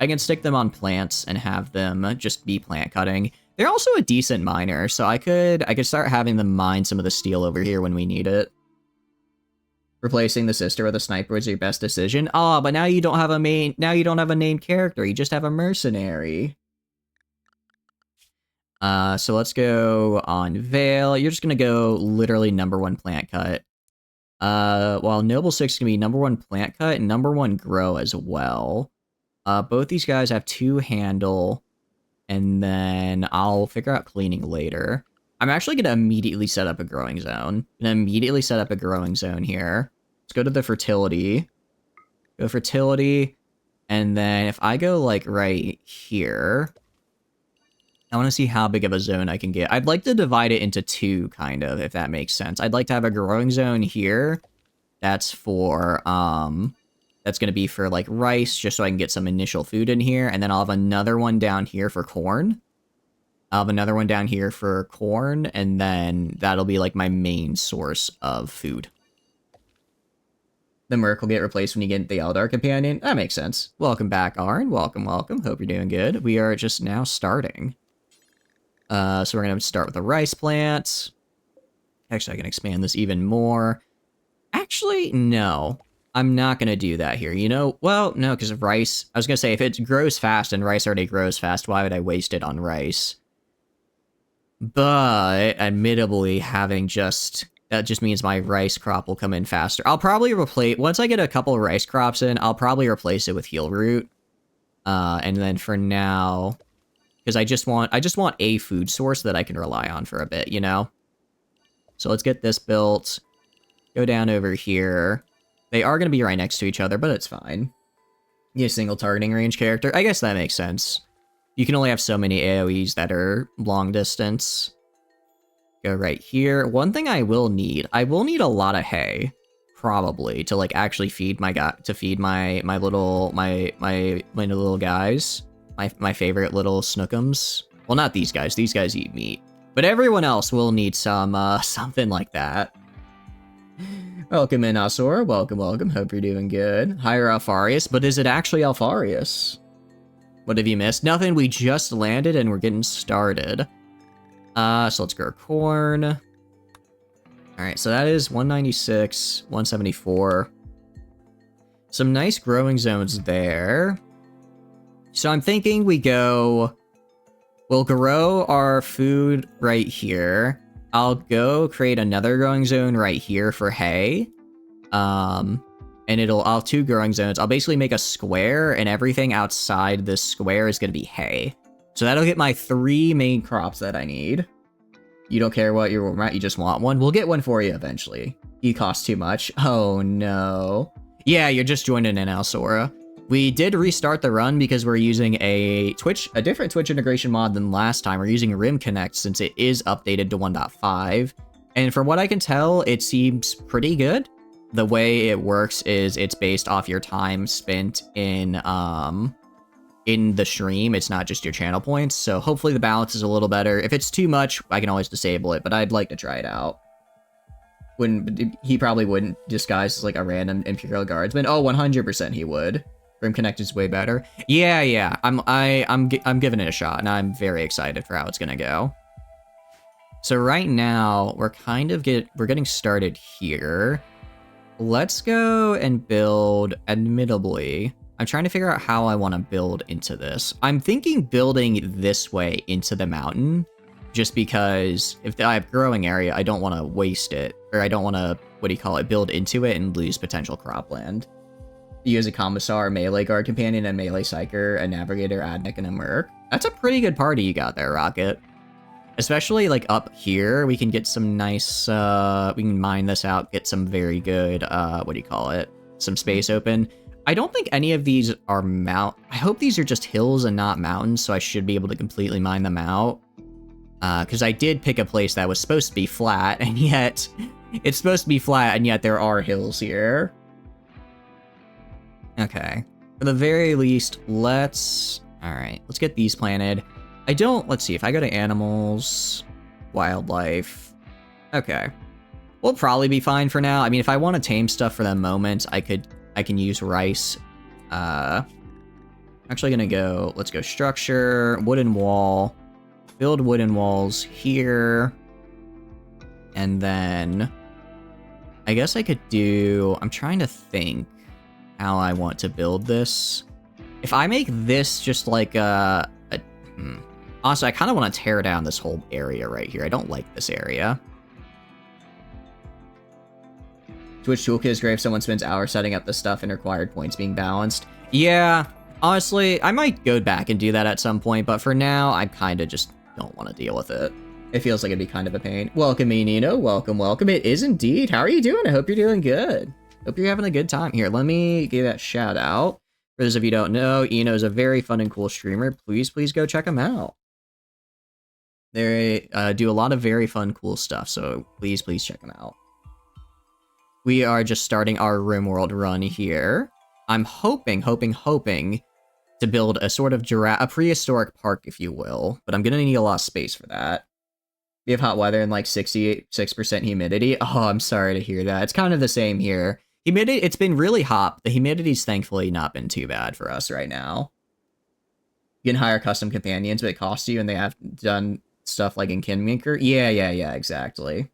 I can stick them on plants and have them just be plant cutting. They're also a decent miner, so I could start having them mine some of the steel over here when we need it. Replacing the sister with a sniper was your best decision. Oh, but now you don't have a named character. You just have a mercenary. So let's go on Vale. You're just gonna go literally #1 plant cut. While Noble 6 is gonna be #1 plant cut and #1 grow as well. Both these guys have 2 handle, and then I'll figure out cleaning later. I'm actually gonna immediately set up a growing zone. Here. Let's go to the fertility. Go fertility, and then if I go like right here, I want to see how big of a zone I can get. I'd like to divide it into 2, kind of, if that makes sense. I'd like to have a growing zone here. That's for, that's going to be for, like, rice, just so I can get some initial food in here. And then I'll have another one down here for corn. And then that'll be, like, my main source of food. The Merc will get replaced when you get the Eldar Companion. That makes sense. Welcome back, Arn. Welcome. Hope you're doing good. We are just now starting. So we're going to start with the rice plant. Actually, I can expand this even more. Actually, no. I'm not going to do that here. You know, well, no, because of rice. I was going to say, if it grows fast and rice already grows fast, why would I waste it on rice? But, admittably, that just means my rice crop will come in faster. I'll probably once I get a couple of rice crops in, I'll probably replace it with heel root. And then for now, because I just want a food source that I can rely on for a bit, you know? So let's get this built. Go down over here. They are going to be right next to each other, but it's fine. Get a single targeting range character. I guess that makes sense. You can only have so many AoEs that are long distance. Go right here. One thing I will need a lot of hay, probably, to like actually feed my little guys. My favorite little snookums. Well, not these guys. These guys eat meat. But everyone else will need some, something like that. Welcome in, Asura. Welcome. Hope you're doing good. Hire Alfarius, but is it actually Alfarius? What have you missed? Nothing. We just landed and we're getting started. So let's grow corn. Alright, so that is 196, 174. Some nice growing zones there. So I'm thinking we'll grow our food right here. I'll go create another growing zone right here for hay. And I'll have 2 growing zones. I'll basically make a square, and everything outside this square is going to be hay. So that'll get my 3 main crops that I need. You don't care what you just want one? We'll get one for you eventually. You cost too much. Oh no. Yeah, you're just joining in, Alsora. We did restart the run because we're using a different Twitch integration mod than last time. We're using Rimconnect since it is updated to 1.5. And from what I can tell, it seems pretty good. The way it works is it's based off your time spent in the stream. It's not just your channel points. So hopefully the balance is a little better. If it's too much, I can always disable it, but I'd like to try it out. He probably wouldn't disguise as like a random Imperial Guardsman. Oh, 100% he would. Rimconnect is way better. Yeah. I'm giving it a shot, and I'm very excited for how it's gonna go. So right now we're getting started here. Let's go and build. Admittably, I'm trying to figure out how I want to build into this. I'm thinking building this way into the mountain, just because if I have growing area, I don't want to waste it, or I don't want to build into it and lose potential cropland. You use a Commissar, a melee guard companion, a melee psyker, a navigator, adnic, and a merc. That's a pretty good party you got there, Rocket. Especially, like, up here, we can get some nice, we can mine this out, get some very good, some space open. I don't think any of these are I hope these are just hills and not mountains, so I should be able to completely mine them out. Because I did pick a place that was supposed to be flat, and yet, it's supposed to be flat, and yet there are hills here. Okay. For the very least, let's get these planted. Let's see, if I go to animals, wildlife, okay. We'll probably be fine for now. I mean, if I want to tame stuff for the moment, I can use rice. Actually gonna go, let's go structure, wooden wall, build wooden walls here. And then I guess I could do, I'm trying to think how I want to build this. If I make this just like honestly, I kind of want to tear down this whole area right here. I don't like this area. Twitch Toolkit is great if someone spends hours setting up the stuff and required points being balanced. Yeah, honestly, I might go back and do that at some point, but for now, I kind of just don't want to deal with it. It feels like it'd be kind of a pain. Welcome, Nino. Welcome, welcome. It is indeed. How are you doing? I hope you're doing good. Hope you're having a good time. Here, let me give that shout out. For those of you who don't know, Eno is a very fun and cool streamer. Please go check him out. They do a lot of very fun, cool stuff, so please check him out. We are just starting our RimWorld run here. I'm hoping to build a sort of a prehistoric park, if you will, but I'm gonna need a lot of space for that. We have hot weather and like 66% humidity. Oh, I'm sorry to hear that. It's kind of the same here. Humidity, it's been really hot. The humidity's thankfully not been too bad for us right now. You can hire custom companions, but it costs you, and they have done stuff like in Kinmaker. Yeah, exactly.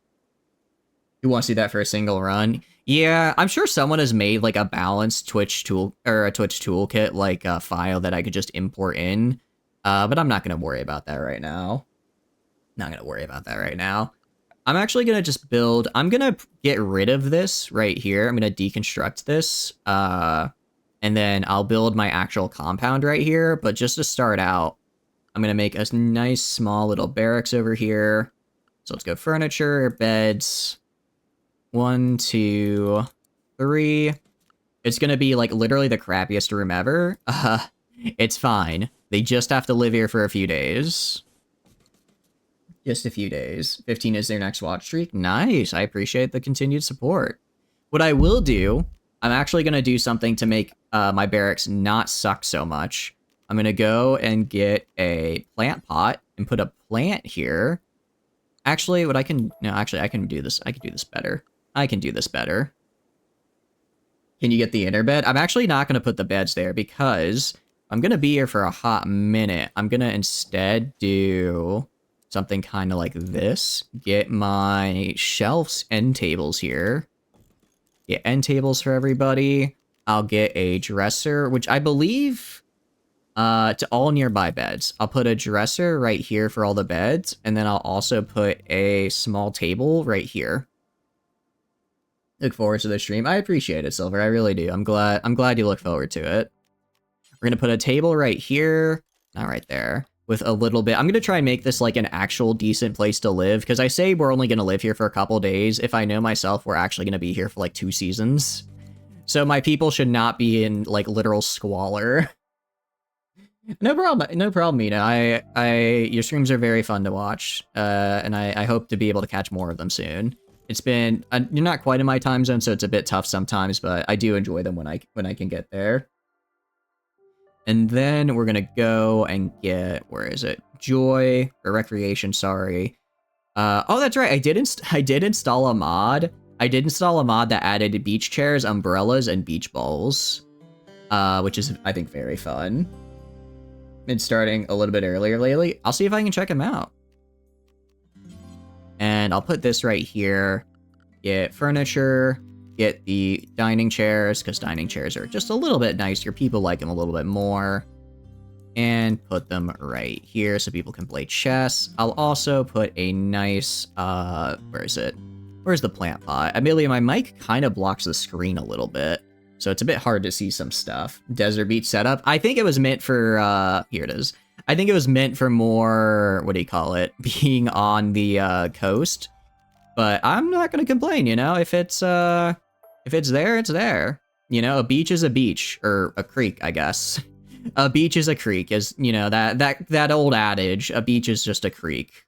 You want to see that for a single run? Yeah, I'm sure someone has made like a balanced Twitch tool or a Twitch toolkit like a file that I could just import in. But I'm not gonna worry about that right now. I'm actually gonna just build. I'm gonna get rid of this right here. I'm gonna deconstruct this. And then I'll build my actual compound right here. But just to start out, I'm gonna make a nice small little barracks over here. So let's go furniture, beds. 1, 2, 3. It's gonna be like literally the crappiest room ever. It's fine. They just have to live here for a few days. Just a few days. 15 is their next watch streak. Nice. I appreciate the continued support. What I will do, I'm actually gonna do something to make my barracks not suck so much. I'm gonna go and get a plant pot and put a plant here. Actually, I can do this. I can do this better. Can you get the inner bed? I'm actually not going to put the beds there because I'm going to be here for a hot minute. I'm going to instead do something kind of like this. Get my shelves, end tables here. Get end tables for everybody. I'll get a dresser, which I believe to all nearby beds. I'll put a dresser right here for all the beds, and then I'll also put a small table right here. Look forward to the stream. I appreciate it, Silver. I really do. I'm glad you look forward to it. We're gonna put a table right here, not right there, with a little bit. I'm gonna try and make this like an actual decent place to live, because I say we're only gonna live here for a couple days. If I know myself, we're actually gonna be here for like 2 seasons. So my people should not be in like literal squalor. No problem, Mina. Your streams are very fun to watch, and I hope to be able to catch more of them soon. It's been, you're not quite in my time zone, so it's a bit tough sometimes, but I do enjoy them when I can get there. And then we're gonna go and get, where is it? Joy, or Recreation, sorry. Oh, that's right, I did install a mod. I did install a mod that added beach chairs, umbrellas, and beach balls, which is, I think, very fun. Been starting a little bit earlier lately. I'll see if I can check them out. And I'll put this right here. Get furniture. Get the dining chairs, because dining chairs are just a little bit nicer. People like them a little bit more. And put them right here so people can play chess. I'll also put a nice, where is it? Where's the plant pot? Amelia, my mic kind of blocks the screen a little bit, so it's a bit hard to see some stuff. Desert Beach setup. I think it was meant for, here it is. I think it was meant for more, what do you call it, being on the coast. But I'm not gonna complain, you know, if it's there, it's there. You know, a beach is a beach, or a creek, I guess. A beach is a creek, is, you know, that old adage, a beach is just a creek.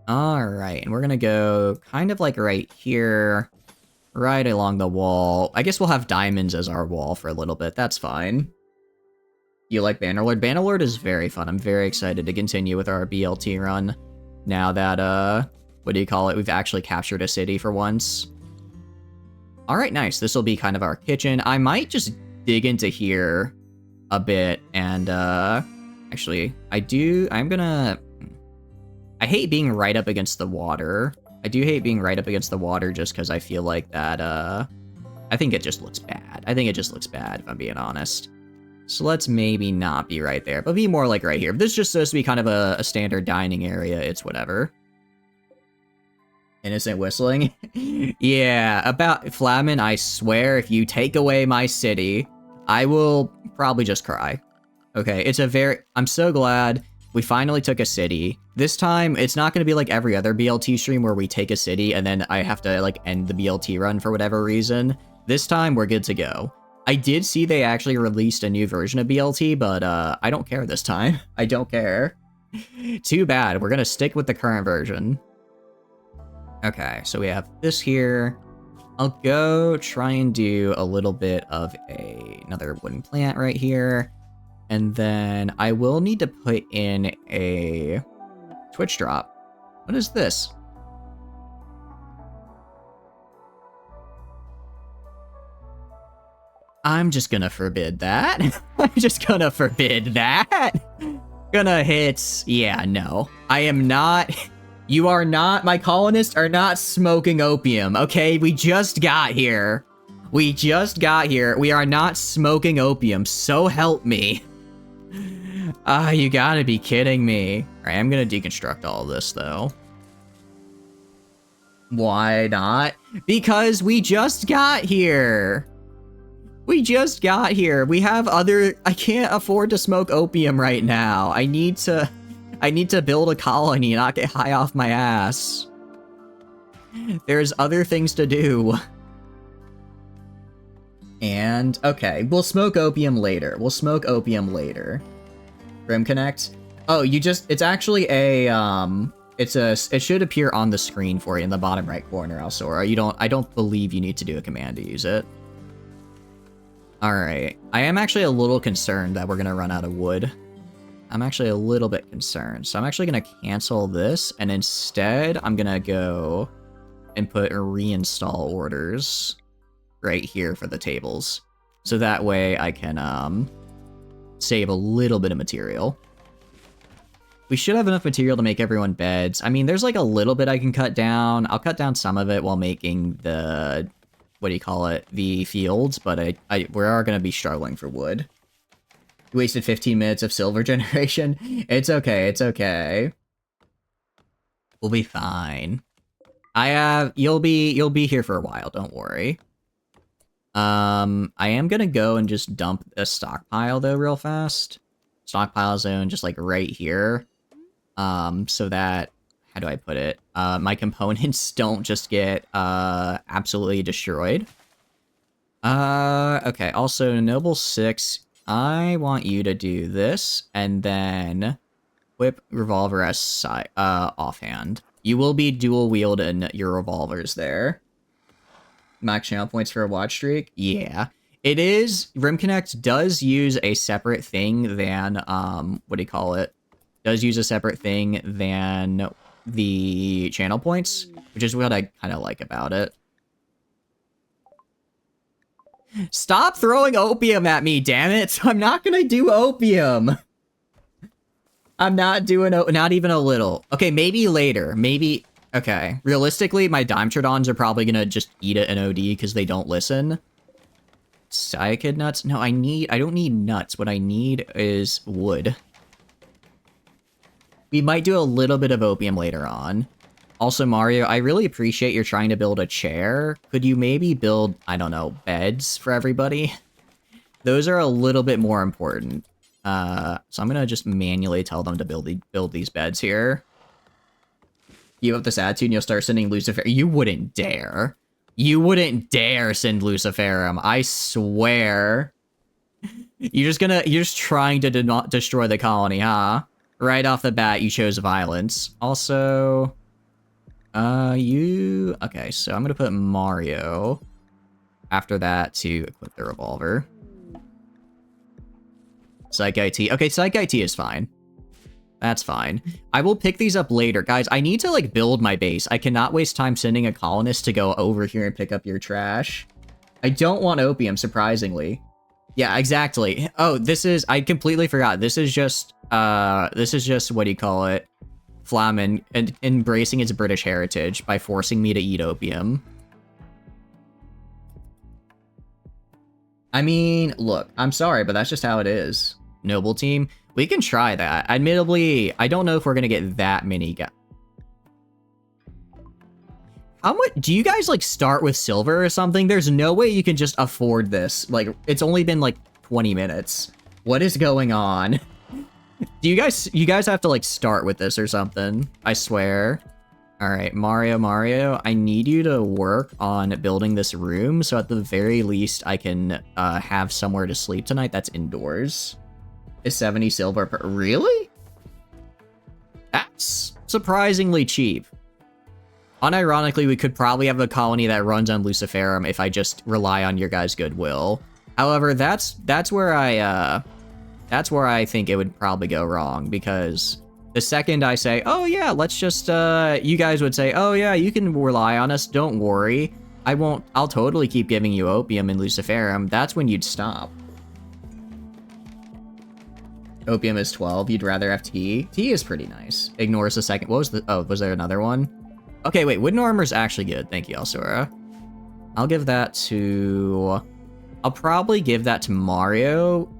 Alright, and we're gonna go kind of like right here. Right along the wall. I guess we'll have diamonds as our wall for a little bit. That's fine. You like Bannerlord? Bannerlord is very fun. I'm very excited to continue with our BLT run. Now that, what do you call it? We've actually captured a city for once. Alright, nice. This will be kind of our kitchen. I might just dig into here a bit, and actually, I hate being right up against the water. I do hate being right up against the water just because I feel like that, I think it just looks bad. I think it just looks bad, if I'm being honest. So let's maybe not be right there, but be more like right here. If this is just supposed to be kind of a standard dining area, it's whatever. Innocent whistling? Yeah, about Flamin, I swear, if you take away my city, I will probably just cry. Okay, I'm so glad we finally took a city. This time, it's not going to be like every other BLT stream where we take a city and then I have to like end the BLT run for whatever reason. This time, we're good to go. I did see they actually released a new version of BLT, but I don't care this time. I don't care. Too bad. We're going to stick with the current version. Okay, so we have this here. I'll go try and do a little bit of another wooden plant right here. And then I will need to put in a Twitch drop. What is this? I'm just gonna forbid that. I'm just gonna forbid that. Gonna hit... Yeah, no. I am not... You are not... My colonists are not smoking opium, okay? We just got here. We just got here. We are not smoking opium, so help me. You gotta be kidding me. Alright, I'm gonna deconstruct all this, though. Why not? Because we just got here. We just got here. We have other... I can't afford to smoke opium right now. I need to build a colony, not get high off my ass. There's other things to do. And, okay, we'll smoke opium later. We'll smoke opium later. Rimconnect? Oh, it's actually a, it should appear on the screen for you in the bottom right corner, Alsora. I don't believe you need to do a command to use it. Alright, I am actually a little concerned that we're gonna run out of wood. I'm actually a little bit concerned. So I'm actually gonna cancel this, and instead, I'm gonna go and put reinstall orders right here for the tables. So that way I can, save a little bit of material. We should have enough material to make everyone beds. I mean, there's like a little bit I can cut down. I'll cut down some of it while making the... What do you call it? The fields, but we are going to be struggling for wood. You wasted 15 minutes of silver generation. It's okay, it's okay. We'll be fine. You'll be here for a while, don't worry. I am gonna go and just dump a stockpile though real fast. Stockpile zone just like right here. So that, how do I put it? My components don't just get absolutely destroyed. Okay, also Noble 6, I want you to do this, and then whip revolver as offhand. You will be dual wielding your revolvers there. Max channel points for a watch streak? Yeah. It is, Rimconnect does use a separate thing than, what do you call it? Does use a separate thing than the channel points, which is what I kind of like about it. Stop throwing opium at me, damn it! I'm not gonna do opium! I'm not doing, not even a little. Okay, maybe later, maybe... Okay, realistically, my Dimetrodons are probably gonna just eat it in OD because they don't listen. Cycad nuts? No, I don't need nuts. What I need is wood. We might do a little bit of opium later on. Also, Mario, I really appreciate you're trying to build a chair. Could you maybe build, I don't know, beds for everybody? Those are a little bit more important. So I'm gonna just manually tell them to build these beds here. Give up this attitude and you'll start sending Lucifer. You wouldn't dare. You wouldn't dare send Luciferum. I swear. You're just trying to not destroy the colony, huh? Right off the bat, you chose violence. Also, okay, so I'm gonna put Mario after that to equip the revolver. Psych IT. Okay, Psych IT is fine. That's fine. I will pick these up later. Guys, I need to, like, build my base. I cannot waste time sending a colonist to go over here and pick up your trash. I don't want opium, surprisingly. Yeah, exactly. Oh, I completely forgot. This is just, what do you call it? Flamen and embracing its British heritage by forcing me to eat opium. I mean, look, I'm sorry, but that's just how it is. Noble team, we can try that. Admittedly, I don't know if we're gonna get that many guys. How much do you guys like start with silver or something? There's no way you can just afford this. Like, it's only been like 20 minutes. What is going on? Do you guys have to like start with this or something? I swear. All right, Mario, I need you to work on building this room so at the very least I can have somewhere to sleep tonight that's indoors. Is 70 silver per— Really? That's surprisingly cheap. Unironically, we could probably have a colony that runs on Luciferum if I just rely on your guys' goodwill. However, that's where I think it would probably go wrong, because the second I say, oh yeah, let's just, you guys would say, oh yeah, you can rely on us, don't worry. I'll totally keep giving you opium and Luciferum. That's when you'd stop. Opium is 12, you'd rather have tea? Tea is pretty nice. Ignores the second— what was the— oh, was there another one? Okay, wait, wooden armor's actually good. Thank you, Elsora. I'll give that to— I'll probably give that to Mario.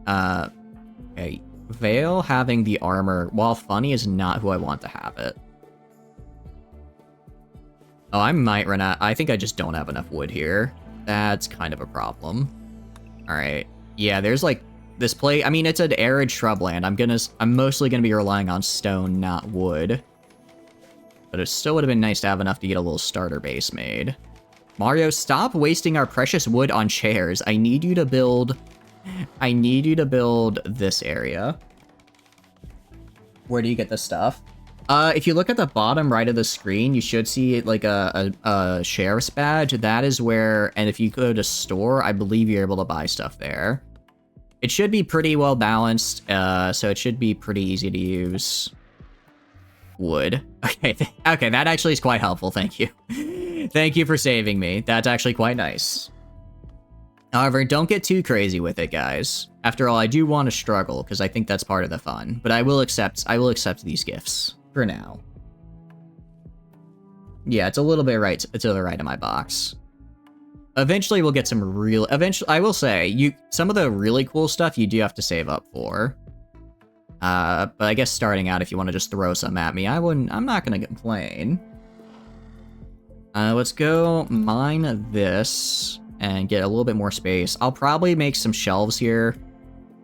Okay, Vale having the armor, while funny, is not who I want to have it. Oh, I might run out— I think I just don't have enough wood here. That's kind of a problem. Alright. Yeah, there's like this play— I mean, it's an arid shrubland. I'm mostly gonna be relying on stone, not wood. But it still would have been nice to have enough to get a little starter base made. Mario, stop wasting our precious wood on chairs. I need you to build this area. Where do you get the stuff? If you look at the bottom right of the screen, you should see like a sheriff's badge. That is where— and if you go to store, I believe you're able to buy stuff there. It should be pretty well balanced, so it should be pretty easy to use. Wood. Okay, okay, that actually is quite helpful, thank you. Thank you for saving me. That's actually quite nice. However, don't get too crazy with it, guys. After all, I do want to struggle, because I think that's part of the fun. But I will accept these gifts, for now. Yeah, it's a little bit right to the right of my box. Eventually, we'll get some real— eventually, I will say, some of the really cool stuff you do have to save up for. But I guess starting out, if you want to just throw some at me, I'm not gonna complain. Let's go mine this and get a little bit more space. I'll probably make some shelves here.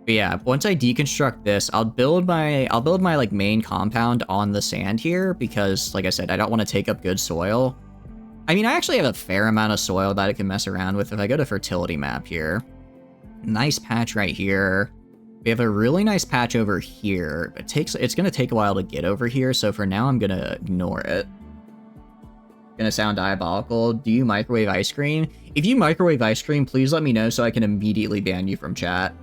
But yeah, once I deconstruct this, I'll build my like main compound on the sand here, because like I said, I don't want to take up good soil. I mean, I actually have a fair amount of soil that I can mess around with if I go to fertility map here. Nice patch right here. We have a really nice patch over here, but it's gonna take a while to get over here, so for now I'm gonna ignore it. Gonna sound diabolical. Do you microwave ice cream? If you microwave ice cream, please let me know so I can immediately ban you from chat.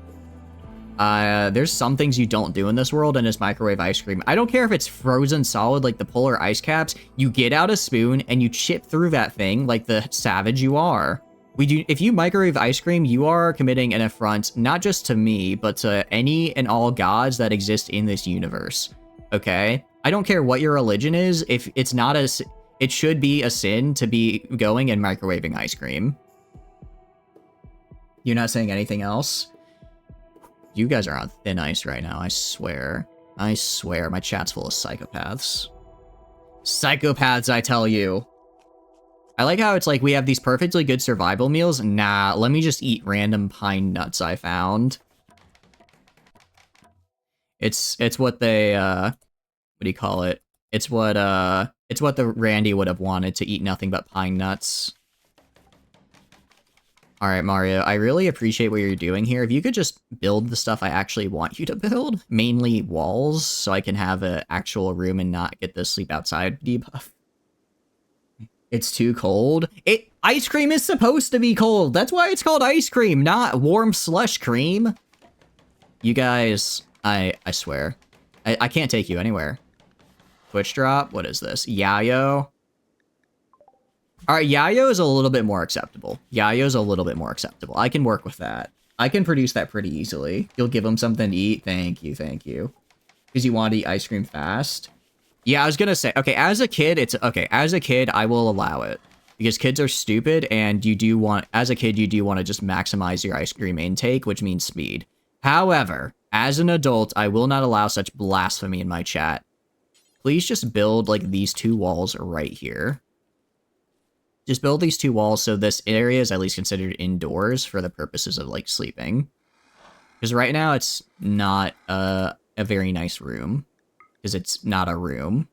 There's some things you don't do in this world, and it's microwave ice cream. I don't care if it's frozen solid like the polar ice caps, you get out a spoon and you chip through that thing like the savage you are. If you microwave ice cream, you are committing an affront, not just to me, but to any and all gods that exist in this universe. Okay? I don't care what your religion is, if it's not it should be a sin to be going and microwaving ice cream. You're not saying anything else? You guys are on thin ice right now, I swear. I swear, my chat's full of psychopaths. Psychopaths, I tell you. I like how it's like we have these perfectly good survival meals. Nah, let me just eat random pine nuts I found. It's what they, what do you call it? It's what the Randy would have wanted, to eat nothing but pine nuts. Alright, Mario, I really appreciate what you're doing here. If you could just build the stuff I actually want you to build, mainly walls, so I can have an actual room and not get the sleep outside debuff. It's too cold. Ice cream is supposed to be cold. That's why it's called ice cream, not warm slush cream. You guys, I swear. I can't take you anywhere. Twitch drop? What is this? Yayo? Alright, Yayo is a little bit more acceptable. Yayo's a little bit more acceptable. I can work with that. I can produce that pretty easily. You'll give them something to eat. Thank you, thank you. Because you want to eat ice cream fast. Yeah, I was gonna say, okay, as a kid, as a kid, I will allow it. Because kids are stupid, and as a kid, you do want to just maximize your ice cream intake, which means speed. However, as an adult, I will not allow such blasphemy in my chat. Please just build, like, these 2 walls right here. Just build these 2 walls so this area is at least considered indoors for the purposes of, like, sleeping. Because right now, it's not a very nice room. Because it's not a room.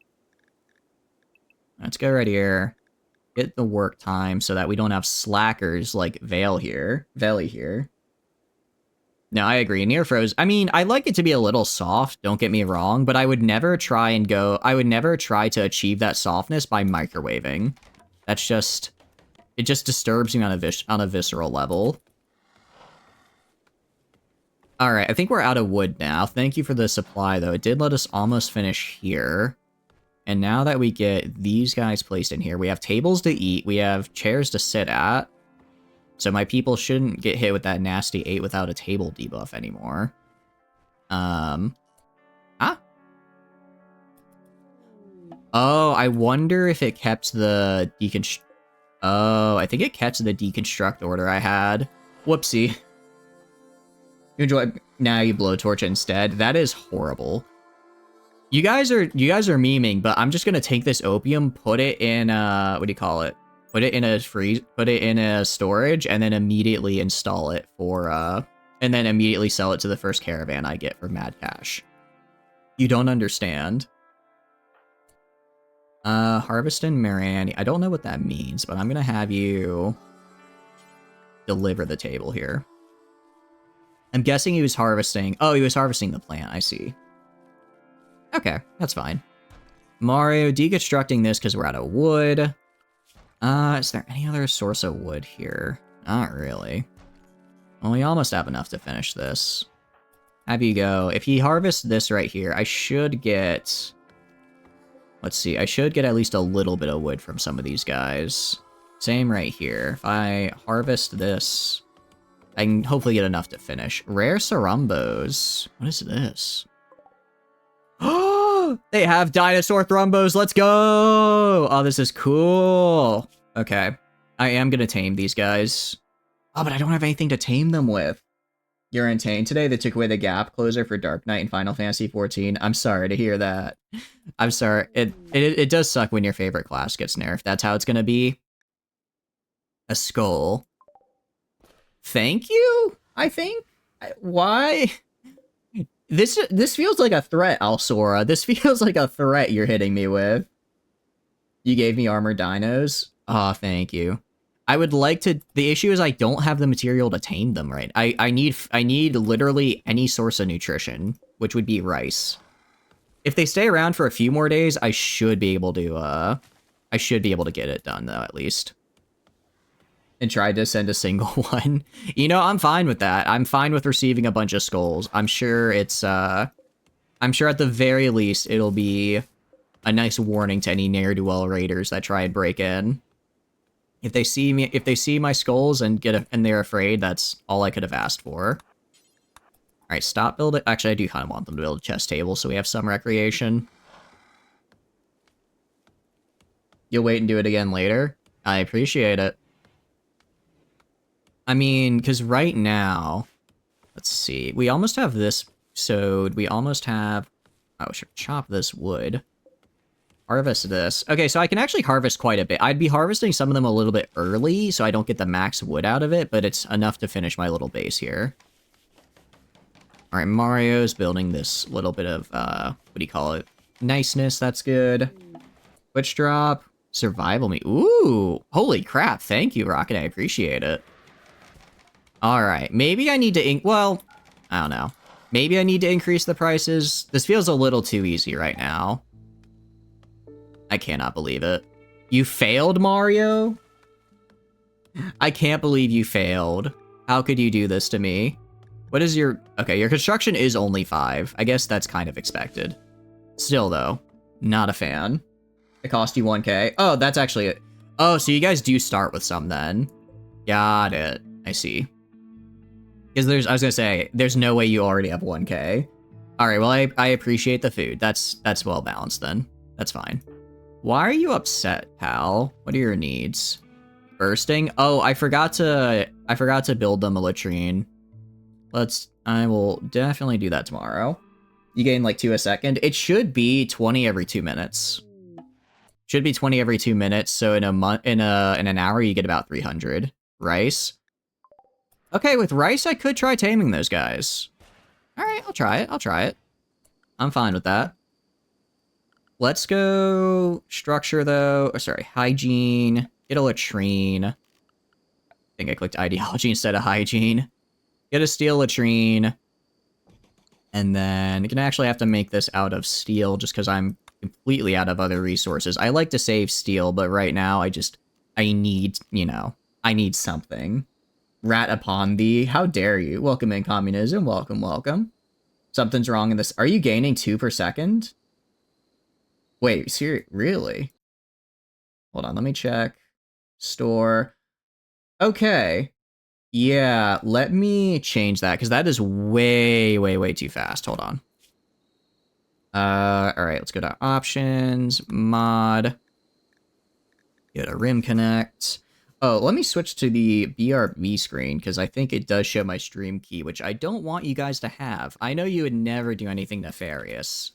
Let's go right here. Get the work time so that we don't have slackers like Valley here. No, I agree. Near froze. I mean, I like it to be a little soft, don't get me wrong, but I would never try to achieve that softness by microwaving. It just disturbs me on a visceral level. All right, I think we're out of wood now. Thank you for the supply, though. It did let us almost finish here. And now that we get these guys placed in here, we have tables to eat. We have chairs to sit at. So my people shouldn't get hit with that nasty 8 without a table debuff anymore. Oh, I wonder if it kept the Oh, I think it kept the deconstruct order I had. Whoopsie. You enjoy now you blowtorch instead. That is horrible. You guys are memeing, but I'm just gonna take this opium, put it in what do you call it? Put it in a storage, and then immediately install it for and then immediately sell it to the first caravan I get for mad cash. You don't understand. Harvesting Marani. I don't know what that means, but I'm gonna have you deliver the table here. I'm guessing he was harvesting. Oh, he was harvesting the plant. I see. Okay, that's fine. Mario, deconstructing this because we're out of wood. Is there any other source of wood here? Not really. Well, we almost have enough to finish this. Have you go. If he harvests this right here, I should get... Let's see, I should get at least a little bit of wood from some of these guys. Same right here. If I harvest this... I can hopefully get enough to finish. Rare Sarumbos. What is this? Oh, they have dinosaur thrumbos. Let's go. Oh, this is cool. Okay. I am going to tame these guys. Oh, but I don't have anything to tame them with. You're in tame today. They took away the gap closer for Dark Knight in Final Fantasy XIV. I'm sorry to hear that. I'm sorry. It does suck when your favorite class gets nerfed. That's how it's going to be. A skull. Thank you, I think. Why? This feels like a threat, Alsora. This feels like a threat you're hitting me with. You gave me armored dinos? Oh, thank you. I would like to... The issue is I don't have the material to tame them, right? I need literally any source of nutrition, which would be rice. If they stay around for a few more days, I should be able to get it done, though, at least. And tried to send a single one. You know, I'm fine with that. I'm fine with receiving a bunch of skulls. I'm sure it's, I'm sure at the very least it'll be a nice warning to any ne'er-do-well raiders that try and break in. If they see my skulls and they're afraid, that's all I could have asked for. Alright, stop building. Actually, I do kind of want them to build a chess table so we have some recreation. You'll wait and do it again later? I appreciate it. I mean, because right now, let's see, we almost have this sewed, we almost have, oh, sure, chop this wood, harvest this. Okay, so I can actually harvest quite a bit. I'd be harvesting some of them a little bit early, so I don't get the max wood out of it, but it's enough to finish my little base here. All right, Mario's building this little bit of, what do you call it? Niceness, that's good. Twitch drop, survival meat. Ooh, holy crap, thank you, Rocket, I appreciate it. Alright, maybe I need to well, I don't know. Maybe I need to increase the prices. This feels a little too easy right now. I cannot believe it. You failed, Mario? I can't believe you failed. How could you do this to me? What is your... Okay, your construction is only 5. I guess that's kind of expected. Still, though, not a fan. It cost you 1k. Oh, that's actually it. Oh, so you guys do start with some then. Got it. I see. Because I was gonna say, there's no way you already have 1K. All right, well, I appreciate the food. That's well balanced then. That's fine. Why are you upset, pal? What are your needs? Bursting? Oh, I forgot to build them a latrine. I will definitely do that tomorrow. You gain like 2 a second. It should be 20 every 2 minutes. Should be 20 every 2 minutes. So in an hour, you get about 300. Rice. Okay, with rice, I could try taming those guys. All right, I'll try it. I'm fine with that. Let's go structure, though. Or sorry, hygiene. Get a latrine. I think I clicked ideology instead of hygiene. Get a steel latrine. And then I'm going to actually have to make this out of steel just because I'm completely out of other resources. I like to save steel, but right now I need, I need something. Rat upon thee. How dare you? Welcome in, communism. Welcome. Something's wrong in this. Are you gaining 2 per second? Wait, really? Hold on, let me check. Store. Okay. Yeah, let me change that, because that is way too fast. Hold on. Alright, let's go to options, mod. Go to Rimconnect. Oh, let me switch to the BRB screen, because I think it does show my stream key, which I don't want you guys to have. I know you would never do anything nefarious.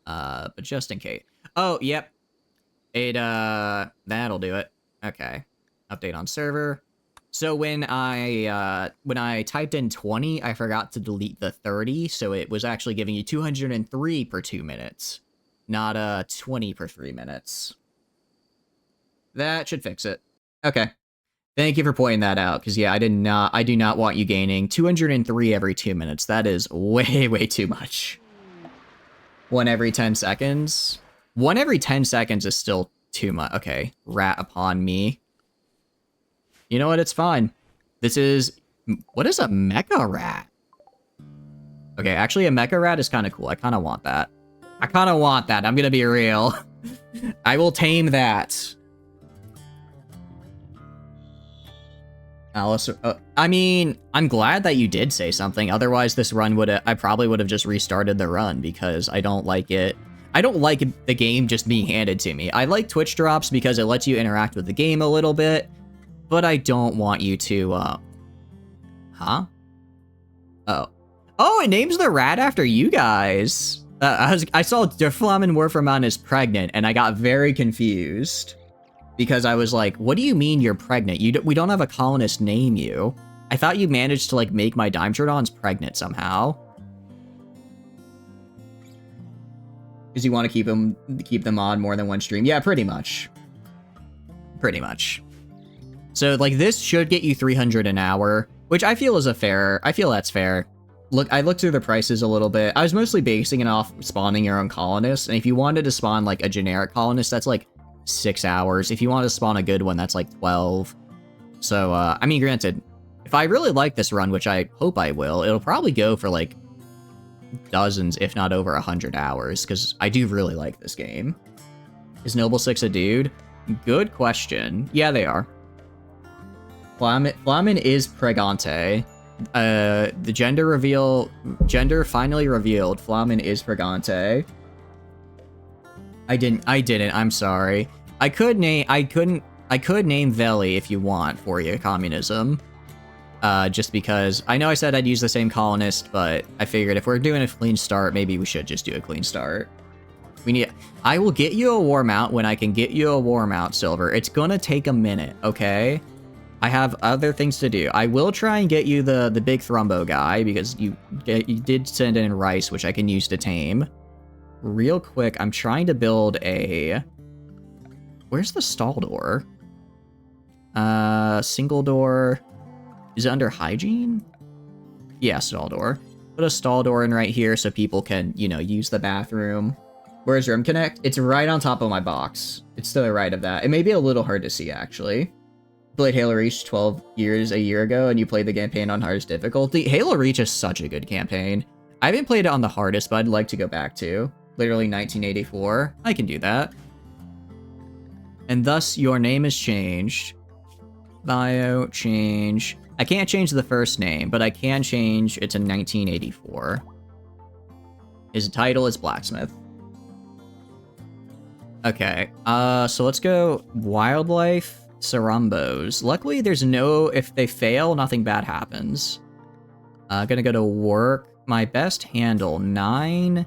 But just in case. Oh, yep. That'll do it. Okay. Update on server. So when I typed in 20, I forgot to delete the 30, so it was actually giving you 203 per 2 minutes, not 20 per 3 minutes. That should fix it. Okay. Thank you for pointing that out, because yeah, I do not want you gaining 203 every 2 minutes. That is way too much. 1 every 10 seconds? 1 every 10 seconds is still too much. Okay, rat upon me. You know what? It's fine. What is a mecha rat? Okay, actually a mecha rat is kind of cool. I kind of want that. I'm gonna be real. I will tame that. Alice, I mean, I'm glad that you did say something. Otherwise, this run I probably would have just restarted the run because I don't like it. I don't like the game just being handed to me. I like Twitch drops because it lets you interact with the game a little bit, but I don't want you to, huh? Oh, it names the rat after you guys. I saw Derflamen Werferman is pregnant, and I got very confused. Because I was like, what do you mean you're pregnant? We don't have a colonist name you. I thought you managed to, like, make my Daimtrodons pregnant somehow. Because you want to keep them on more than one stream? Yeah, pretty much. So, like, this should get you 300 an hour, which I feel that's fair. Look, I looked through the prices a little bit. I was mostly basing it off spawning your own colonists, and if you wanted to spawn, like, a generic colonist, that's, like, 6 hours. If you want to spawn a good one, that's like 12. So, I mean, granted, if I really like this run, which I hope I will, it'll probably go for like dozens, if not over 100 hours, because I do really like this game. Is Noble 6 a dude? Good question. Yeah, they are. Flamen is pregante. The gender finally revealed. Flamen is pregante. I didn't, I'm sorry. I could name Veli if you want for you, communism. Just because, I know I said I'd use the same colonist, but I figured if we're doing a clean start, maybe we should just do a clean start. I will get you a war mount when I can get you a war mount, Silver. It's gonna take a minute, okay? I have other things to do. I will try and get you the big Thrumbo guy, because you did send in rice, which I can use to tame. Real quick, I'm trying to build a... Where's the stall door? Single door... Is it under hygiene? Yeah, stall door. Put a stall door in right here so people can, use the bathroom. Where's Rimconnect? It's right on top of my box. It's to the right of that. It may be a little hard to see, actually. Played Halo Reach 12 years a year ago, and you played the campaign on hardest difficulty. Halo Reach is such a good campaign. I haven't played it on the hardest, but I'd like to go back to. Literally 1984. I can do that. And thus, your name is changed. Bio change. I can't change the first name, but I can change it to 1984. His title is blacksmith. Okay, so let's go wildlife Sarumbos. Luckily, there's no, if they fail, nothing bad happens. Gonna go to work. My best handle, 9,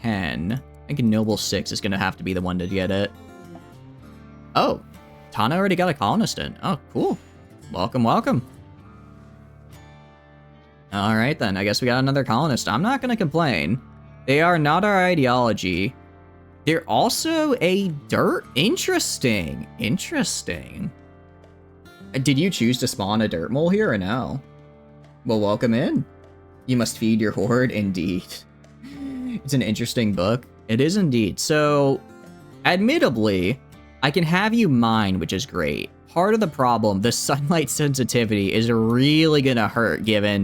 10. I think Noble 6 is gonna have to be the one to get it. Oh, Tana already got a colonist in. Oh, cool. Welcome, welcome. All right, then. I guess we got another colonist. I'm not gonna complain. They are not our ideology. They're also a dirt. Interesting. Interesting. Did you choose to spawn a dirt mole here or no? Well, welcome in. You must feed your horde, indeed. It's an interesting book. It is indeed. So, admittedly, I can have you mine, which is great. Part of the problem, the sunlight sensitivity is really gonna hurt given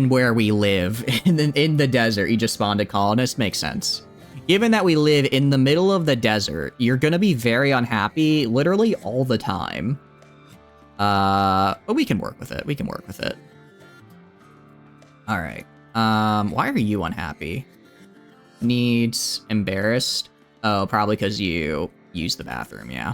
where we live in the desert. You just spawned a colonist, makes sense. Given that we live in the middle of the desert, you're gonna be very unhappy literally all the time. But we can work with it. We can work with it. All right. Why are you unhappy? Needs embarrassed. Oh, probably because you used the bathroom. Yeah.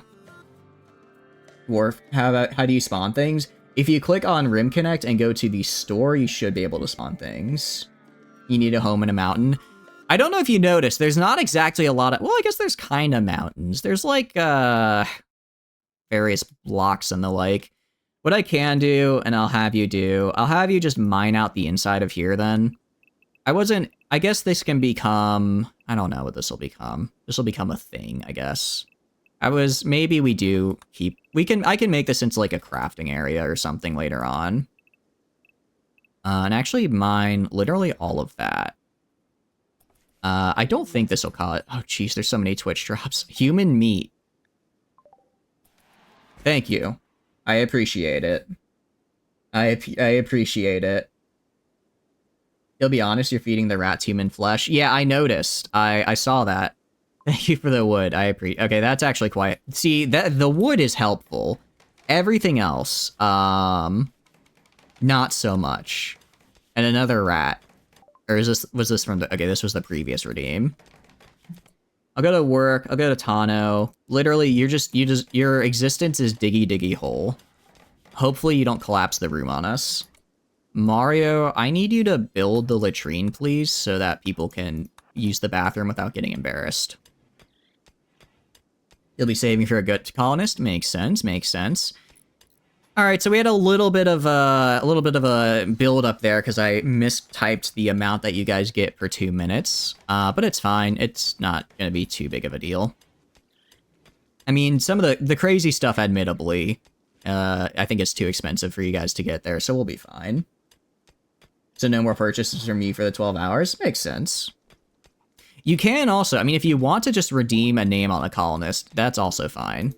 Dwarf, how do you spawn things? If you click on Rimconnect and go to the store, you should be able to spawn things. You need a home in a mountain. I don't know if you noticed, there's not exactly a lot of... Well, I guess there's kind of mountains. There's, like, various blocks and the like. What I can do, and I'll have you just mine out the inside of here, then. I guess this can become... I don't know what this will become. This will become a thing, I guess. Maybe we do keep... I can make this into, like, a crafting area or something later on. And actually mine literally all of that. I don't think this will call it... Oh, jeez, there's so many Twitch drops. Human meat. Thank you. I appreciate it. I appreciate it. You'll be honest, you're feeding the rats human flesh. Yeah, I noticed. I saw that. Thank you for the wood. I appreciate... Okay, that's actually quite... See, the wood is helpful. Everything else, not so much. And another rat. Or was this from the... Okay, this was the previous redeem. I'll go to work. I'll go to Tano. Literally, your existence is diggy hole. Hopefully you don't collapse the room on us. Mario, I need you to build the latrine, please, so that people can use the bathroom without getting embarrassed. You'll be saving for a good colonist. Makes sense. Makes sense. All right, so we had a little bit of a build up there because I mistyped the amount that you guys get per 2 minutes. But it's fine. It's not gonna be too big of a deal. I mean, some of the crazy stuff, admittedly, I think it's too expensive for you guys to get there, so we'll be fine. So no more purchases from me for the 12 hours. Makes sense. You can also, I mean, if you want to just redeem a name on a colonist, that's also fine.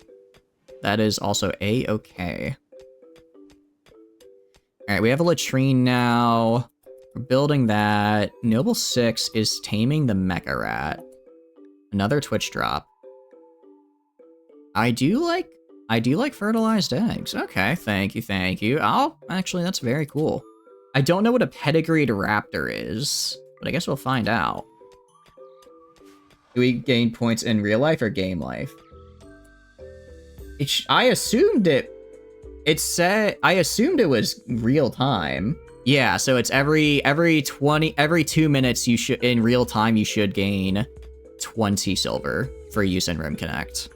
That is also a-okay. All right, we have a latrine now. We're building that. Noble 6 is taming the mecha rat. Another Twitch drop. I do like fertilized eggs. Okay, thank you. Oh, actually, that's very cool. I don't know what a pedigreed raptor is, but I guess we'll find out. Do we gain points in real life or game life? I assumed it was real time. Yeah, so it's every 2 minutes you should, in real time, you should gain 20 silver for use in Rimconnect.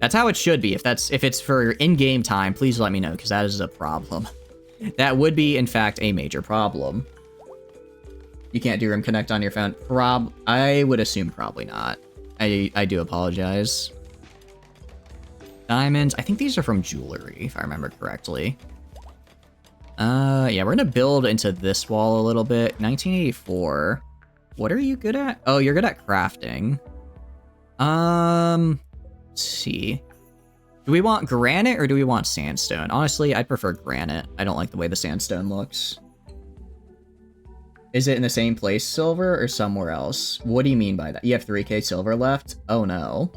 That's how it should be. If it's for in-game time, please let me know, because that is a problem. That would be, in fact, a major problem. You can't do Rimconnect on your phone? I would assume probably not. I do apologize. Diamonds. I think these are from jewelry, if I remember correctly. Yeah, we're gonna build into this wall a little bit. 1984. What are you good at? Oh, you're good at crafting. Let's see. Do we want granite or do we want sandstone? Honestly, I'd prefer granite. I don't like the way the sandstone looks. Is it in the same place, silver, or somewhere else? What do you mean by that? You have 3k silver left? Oh no.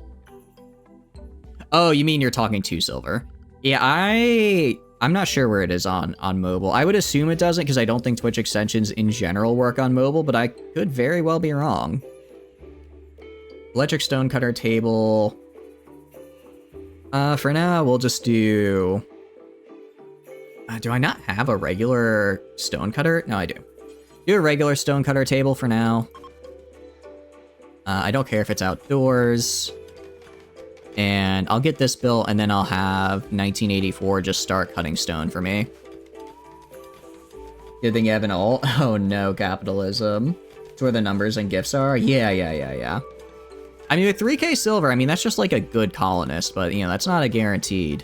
Oh, you mean you're talking 2 silver? Yeah, I'm not sure where it is on mobile. I would assume it doesn't because I don't think Twitch extensions in general work on mobile, but I could very well be wrong. Electric stonecutter table. For now, we'll just do... do I not have a regular stonecutter? No, I do. Do a regular stonecutter table for now. I don't care if it's outdoors. And I'll get this built, and then I'll have 1984 just start cutting stone for me. Good thing you have an ult? Oh no, capitalism. It's where the numbers and gifts are? Yeah. I mean, with 3k silver, I mean, that's just like a good colonist, but, you know, that's not a guaranteed.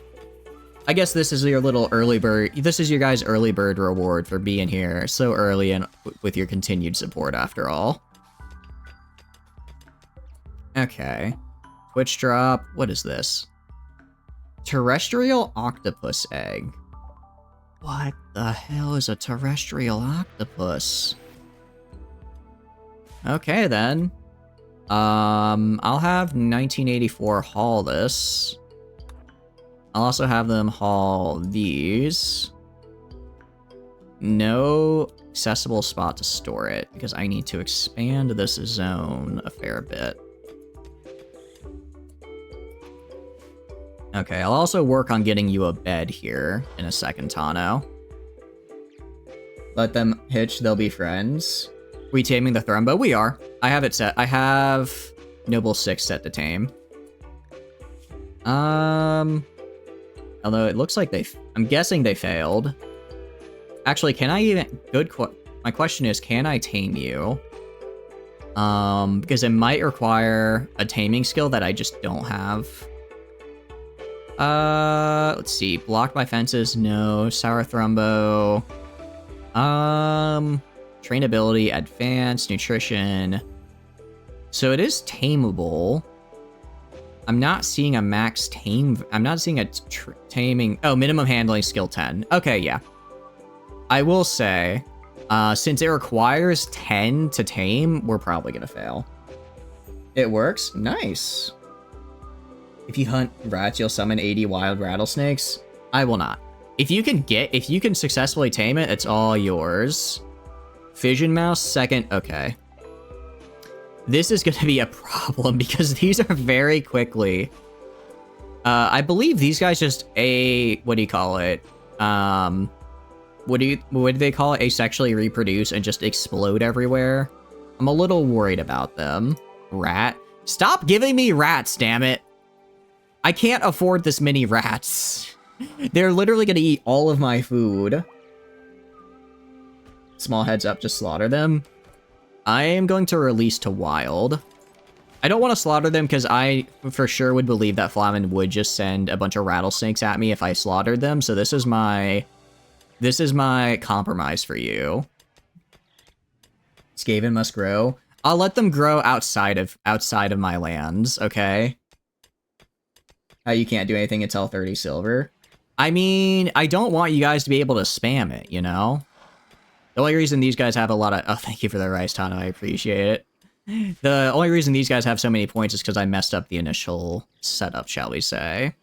I guess this is your little early bird, this is your guys' early bird reward for being here so early and with your continued support after all. Okay. Twitch drop, what is this? Terrestrial octopus egg. What the hell is a terrestrial octopus? Okay then. I'll have 1984 haul this. I'll also have them haul these. No accessible spot to store it because I need to expand this zone a fair bit. Okay, I'll also work on getting you a bed here in a second, Tano. Let them hitch, they'll be friends. We taming the Thrumbo? We are. I have it set. I have Noble 6 set to tame. Although it looks like I'm guessing they failed. Actually, can I even... My question is, can I tame you? Because it might require a taming skill that I just don't have. Let's see. Blocked by fences, no. Sour Thrumbo. Trainability, advanced, nutrition. So it is tameable. I'm not seeing a max tame. I'm not seeing a taming. Oh, minimum handling skill 10. Okay, yeah. I will say, since it requires 10 to tame, we're probably gonna fail. It works? Nice. If you hunt rats, you'll summon 80 wild rattlesnakes. I will not. If you can successfully tame it, it's all yours. Fission mouse, second, okay. This is gonna be a problem because these are very quickly. I believe these guys just what do you call it? What do they call it? Asexually reproduce and just explode everywhere. I'm a little worried about them. Rat. Stop giving me rats, damn it. I can't afford this many rats. They're literally gonna eat all of my food. Small heads up, just slaughter them. I am going to release to wild. I don't want to slaughter them because I for sure would believe that Flamin would just send a bunch of rattlesnakes at me if I slaughtered them. So this is my compromise for you. Skaven must grow. I'll let them grow outside of my lands, okay? You can't do anything until 30 silver. I mean, I don't want you guys to be able to spam it, you know? The only reason these guys have a lot of... Oh, thank you for the rice, Tano. I appreciate it. The only reason these guys have so many points is because I messed up the initial setup, shall we say.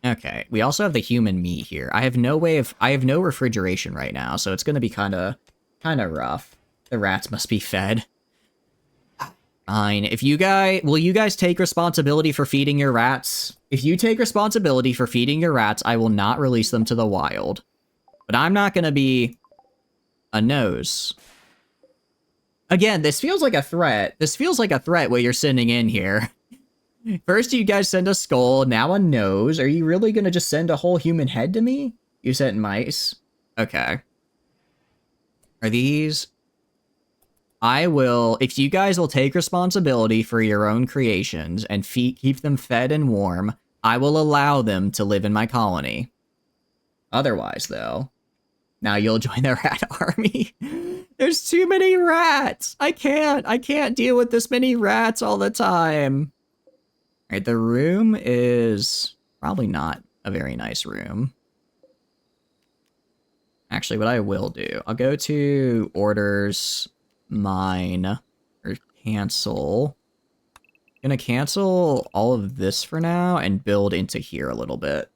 Okay, we also have the human meat here. I have no refrigeration right now, so it's gonna be kind of rough. The rats must be fed. Fine. Will you guys take responsibility for feeding your rats? If you take responsibility for feeding your rats, I will not release them to the wild. But I'm not gonna be a nose. Again, this feels like a threat. This feels like a threat what you're sending in here. First you guys send a skull, now a nose. Are you really gonna just send a whole human head to me? You sent mice. Okay. Are these... if you guys will take responsibility for your own creations and keep them fed and warm, I will allow them to live in my colony. Otherwise, though, now you'll join the rat army. There's too many rats. I can't deal with this many rats all the time. All right, the room is probably not a very nice room. Actually, what I will do, I'll go to orders, mine, or cancel. Gonna cancel all of this for now and build into here a little bit.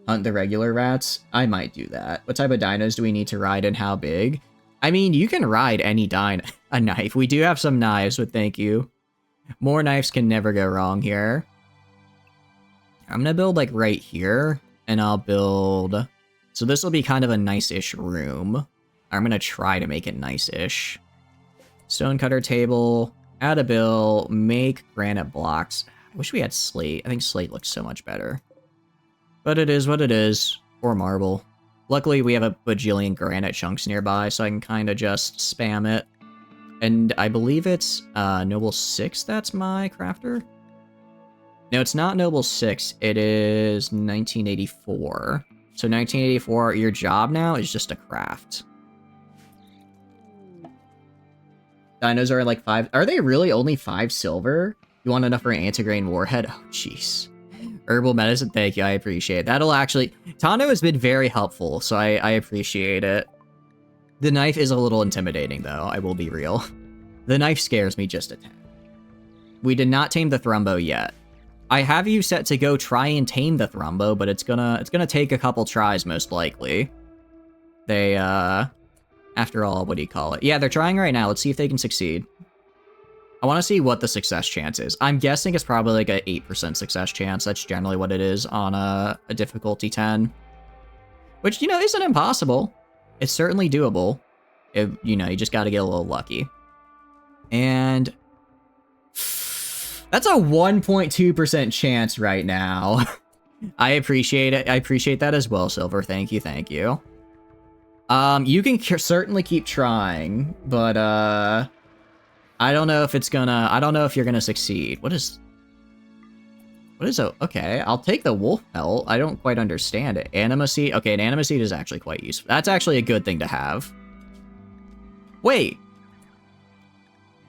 Hunt the regular rats? I might do that. What type of dinos do we need to ride and how big? I mean, you can ride any dino. A knife. We do have some knives, but thank you. More knives can never go wrong here. I'm gonna build like right here, and I'll build... So this will be kind of a nice-ish room. I'm gonna try to make it nice-ish. Stonecutter table, add a bill, make granite blocks. I wish we had slate. I think slate looks so much better. But it is what it is. Or marble. Luckily, we have a bajillion granite chunks nearby, so I can kind of just spam it. And I believe it's Noble 6 that's my crafter? No, it's not Noble 6. It is 1984. So 1984, your job now is just a craft. Dinos are like 5... Are they really only 5 silver? You want enough for an anti-grain warhead? Oh, jeez. Herbal medicine, thank you, I appreciate it. That'll actually... Tano has been very helpful, so I appreciate it. The knife is a little intimidating, though, I will be real. The knife scares me just a tad. We did not tame the Thrumbo yet. I have you set to go try and tame the Thrumbo, but it's gonna take a couple tries, most likely. They, after all, what do you call it? Yeah, they're trying right now. Let's see if they can succeed. I want to see what the success chance is. I'm guessing it's probably like an 8% success chance. That's generally what it is on a difficulty 10. Which, you know, isn't impossible. It's certainly doable. You know, you just got to get a little lucky. And that's a 1.2% chance right now. I appreciate it. I appreciate that as well, Silver. Thank you, thank you. You can certainly keep trying, but, I don't know if it's gonna... I don't know if you're gonna succeed. What is a... Okay, I'll take the wolf pelt. I don't quite understand it. Anima seed? Okay, an anima seed is actually quite useful. That's actually a good thing to have. Wait.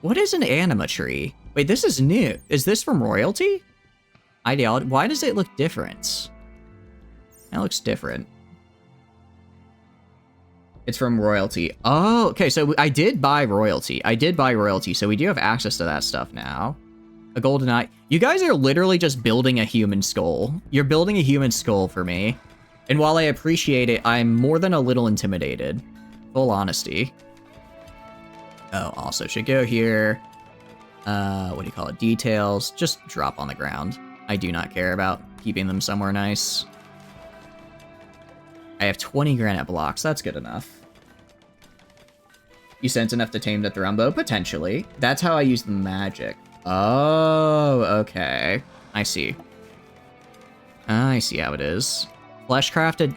What is an anima tree? Wait, this is new. Is this from royalty? Ideology? Why does it look different? That looks different. It's from royalty. Oh, okay, so I did buy royalty. So we do have access to that stuff now. A golden eye. You guys are literally just building a human skull. You're building a human skull for me. And while I appreciate it, I'm more than a little intimidated. Full honesty. Oh, also should go here. What do you call it? Details. Just drop on the ground. I do not care about keeping them somewhere nice. I have 20 granite blocks. That's good enough. You sense enough to tame the Thrumbo? Potentially. That's how I use the magic. Oh, okay. I see. I see how it is. Flesh crafted.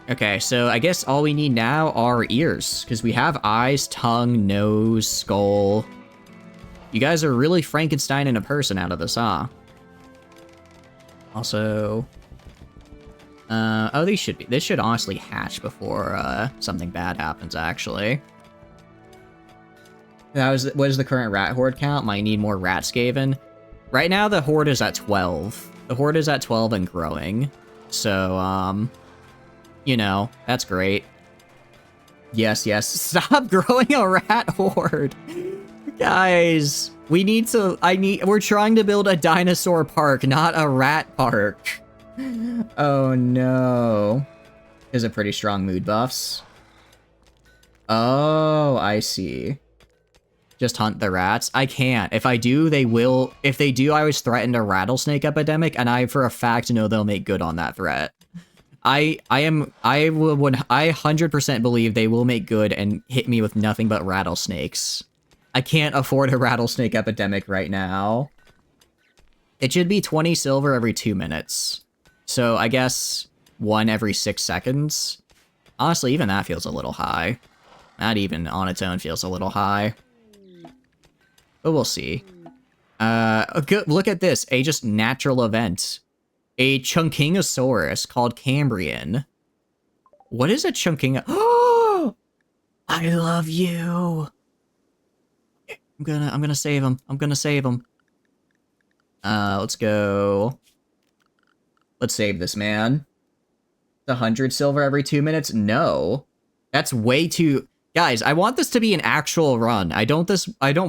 Okay, so I guess all we need now are ears, because we have eyes, tongue, nose, skull. You guys are really Frankenstein a person out of this, huh? Also, oh, this should honestly hatch before, something bad happens, actually. What is the current rat horde count? Might need more rat skaven. Right now, the horde is at 12. The horde is at 12 and growing. So, you know, that's great. Yes, yes, stop growing a rat horde. Guys, we need to, we're trying to build a dinosaur park, not a rat park. Oh no. Is it pretty strong mood buffs? Oh, I see. Just hunt the rats? I can't. If I do, they will. If they do, I was threatened a rattlesnake epidemic, and I for a fact know they'll make good on that threat. I 100% believe they will make good and hit me with nothing but rattlesnakes. I can't afford a rattlesnake epidemic right now. It should be 20 silver every 2 minutes. So I guess 1 every 6 seconds. Honestly, even that feels a little high. That even on its own feels a little high. But we'll see. Look at this. A just natural event. A Chunkingosaurus called Cambrian. What is a Chunking? Oh! I love you. I'm gonna save him. I'm gonna save him. Let's go. Let's save this man. 100 silver every 2 minutes? No. That's way too... Guys, I want this to be an actual run. I don't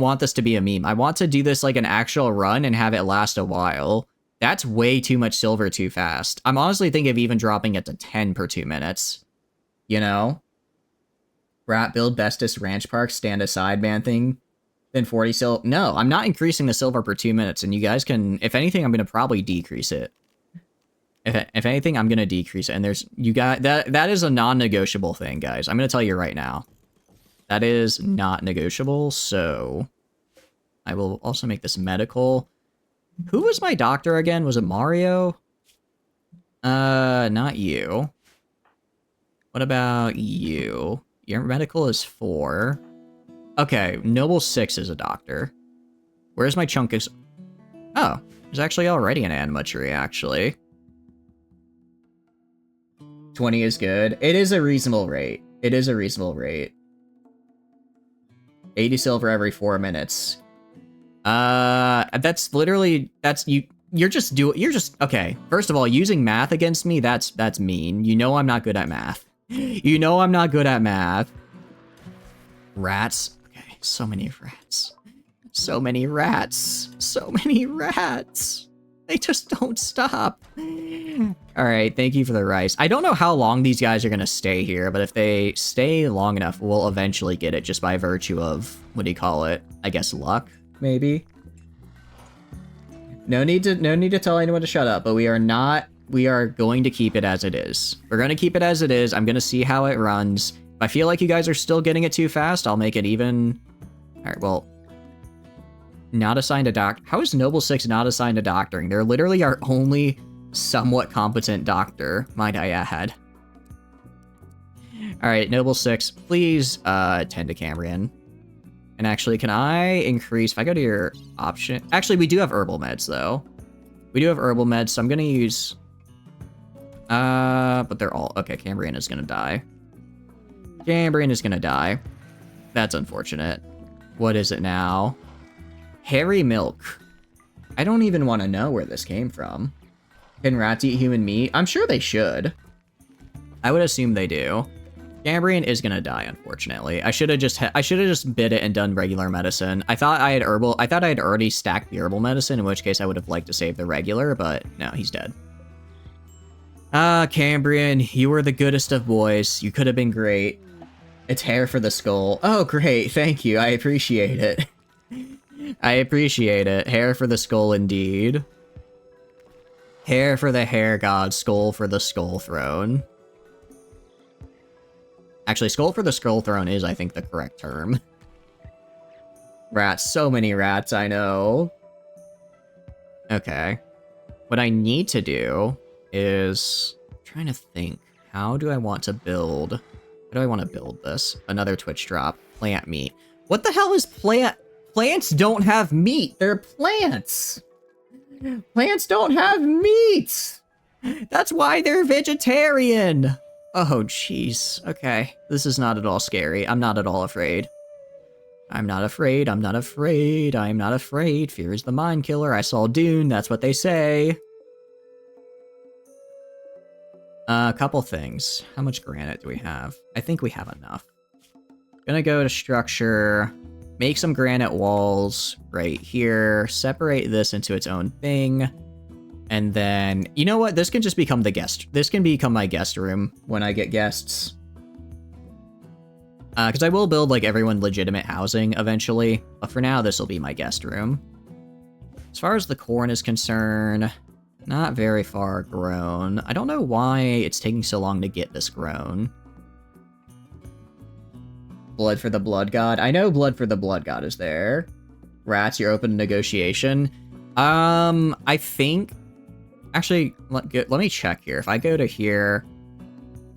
want this to be a meme. I want to do this like an actual run and have it last a while. That's way too much silver too fast. I'm honestly thinking of even dropping it to 10 per 2 minutes. You know? Rat build bestest ranch park, stand aside man thing. Then 40 silver. No, I'm not increasing the silver per 2 minutes, and you guys can, if anything, I'm going to probably decrease it. If anything, I'm going to decrease it. And there's, you got, that is a non-negotiable thing, guys. I'm going to tell you right now. That is not negotiable, so I will also make this medical. Who was my doctor again? Was it Mario? Not you. What about you? Your medical is 4. Okay, Noble 6 is a doctor. Where's my chunk is... Oh, there's actually already an anima tree, actually. 20 is good. It is a reasonable rate. It is a reasonable rate. 80 silver every 4 minutes. That's literally, you're just, okay. First of all, using math against me, that's mean. You know I'm not good at math. You know I'm not good at math. Rats. Okay, so many rats. So many rats. So many rats. They just don't stop. Alright, thank you for the rice. I don't know how long these guys are gonna stay here, but if they stay long enough, we'll eventually get it just by virtue of, what do you call it? I guess luck, maybe? No need to tell anyone to shut up, but we are going to keep it as it is. We're gonna keep it as it is. I'm gonna see how it runs. If I feel like you guys are still getting it too fast, I'll make it even. Alright, well. Not assigned to doc. How is Noble 6 not assigned to doctoring? They're literally our only somewhat competent doctor, might I add. Alright, Noble 6, please tend to Cambrian. And actually, can I increase, if I go to your option... Actually, we do have herbal meds, though. We do have herbal meds, so I'm gonna use... but they're all... Okay, Cambrian is gonna die. Cambrian is gonna die. That's unfortunate. What is it now? Hairy milk. I don't even want to know where this came from. Can rats eat human meat? I'm sure they should. I would assume they do. Cambrian is gonna die, unfortunately. I should have just bid it and done regular medicine. I thought I had already stacked the herbal medicine, in which case I would have liked to save the regular, but no, he's dead. Ah, Cambrian, you were the goodest of boys. You could have been great. It's hair for the skull. Oh, great. Thank you. I appreciate it. I appreciate it. Hair for the skull, indeed. Hair for the hair god, skull for the skull throne. Actually, skull for the skull throne is, I think, the correct term. Rats. So many rats, I know. Okay. What I need to do is... I'm trying to think. How do I want to build... How do I want to build this? Another Twitch drop. Plant meat. What the hell is plant... Plants don't have meat. They're plants. Plants don't have meat. That's why they're vegetarian. Oh, jeez. Okay. This is not at all scary. I'm not at all afraid. I'm not afraid. I'm not afraid. I'm not afraid. Fear is the mind killer. I saw Dune. That's what they say. A couple things. How much granite do we have? I think we have enough. Gonna go to structure... Make some granite walls right here. Separate this into its own thing. And then, you know what? This can just become the guest. This can become my guest room when I get guests. Because I will build, like, everyone legitimate housing eventually. But for now, this will be my guest room. As far as the corn is concerned, not very far grown. I don't know why it's taking so long to get this grown. Blood for the Blood God. I know Blood for the Blood God is there. Rats, you're open to negotiation. I think... Actually, let me check here. If I go to here...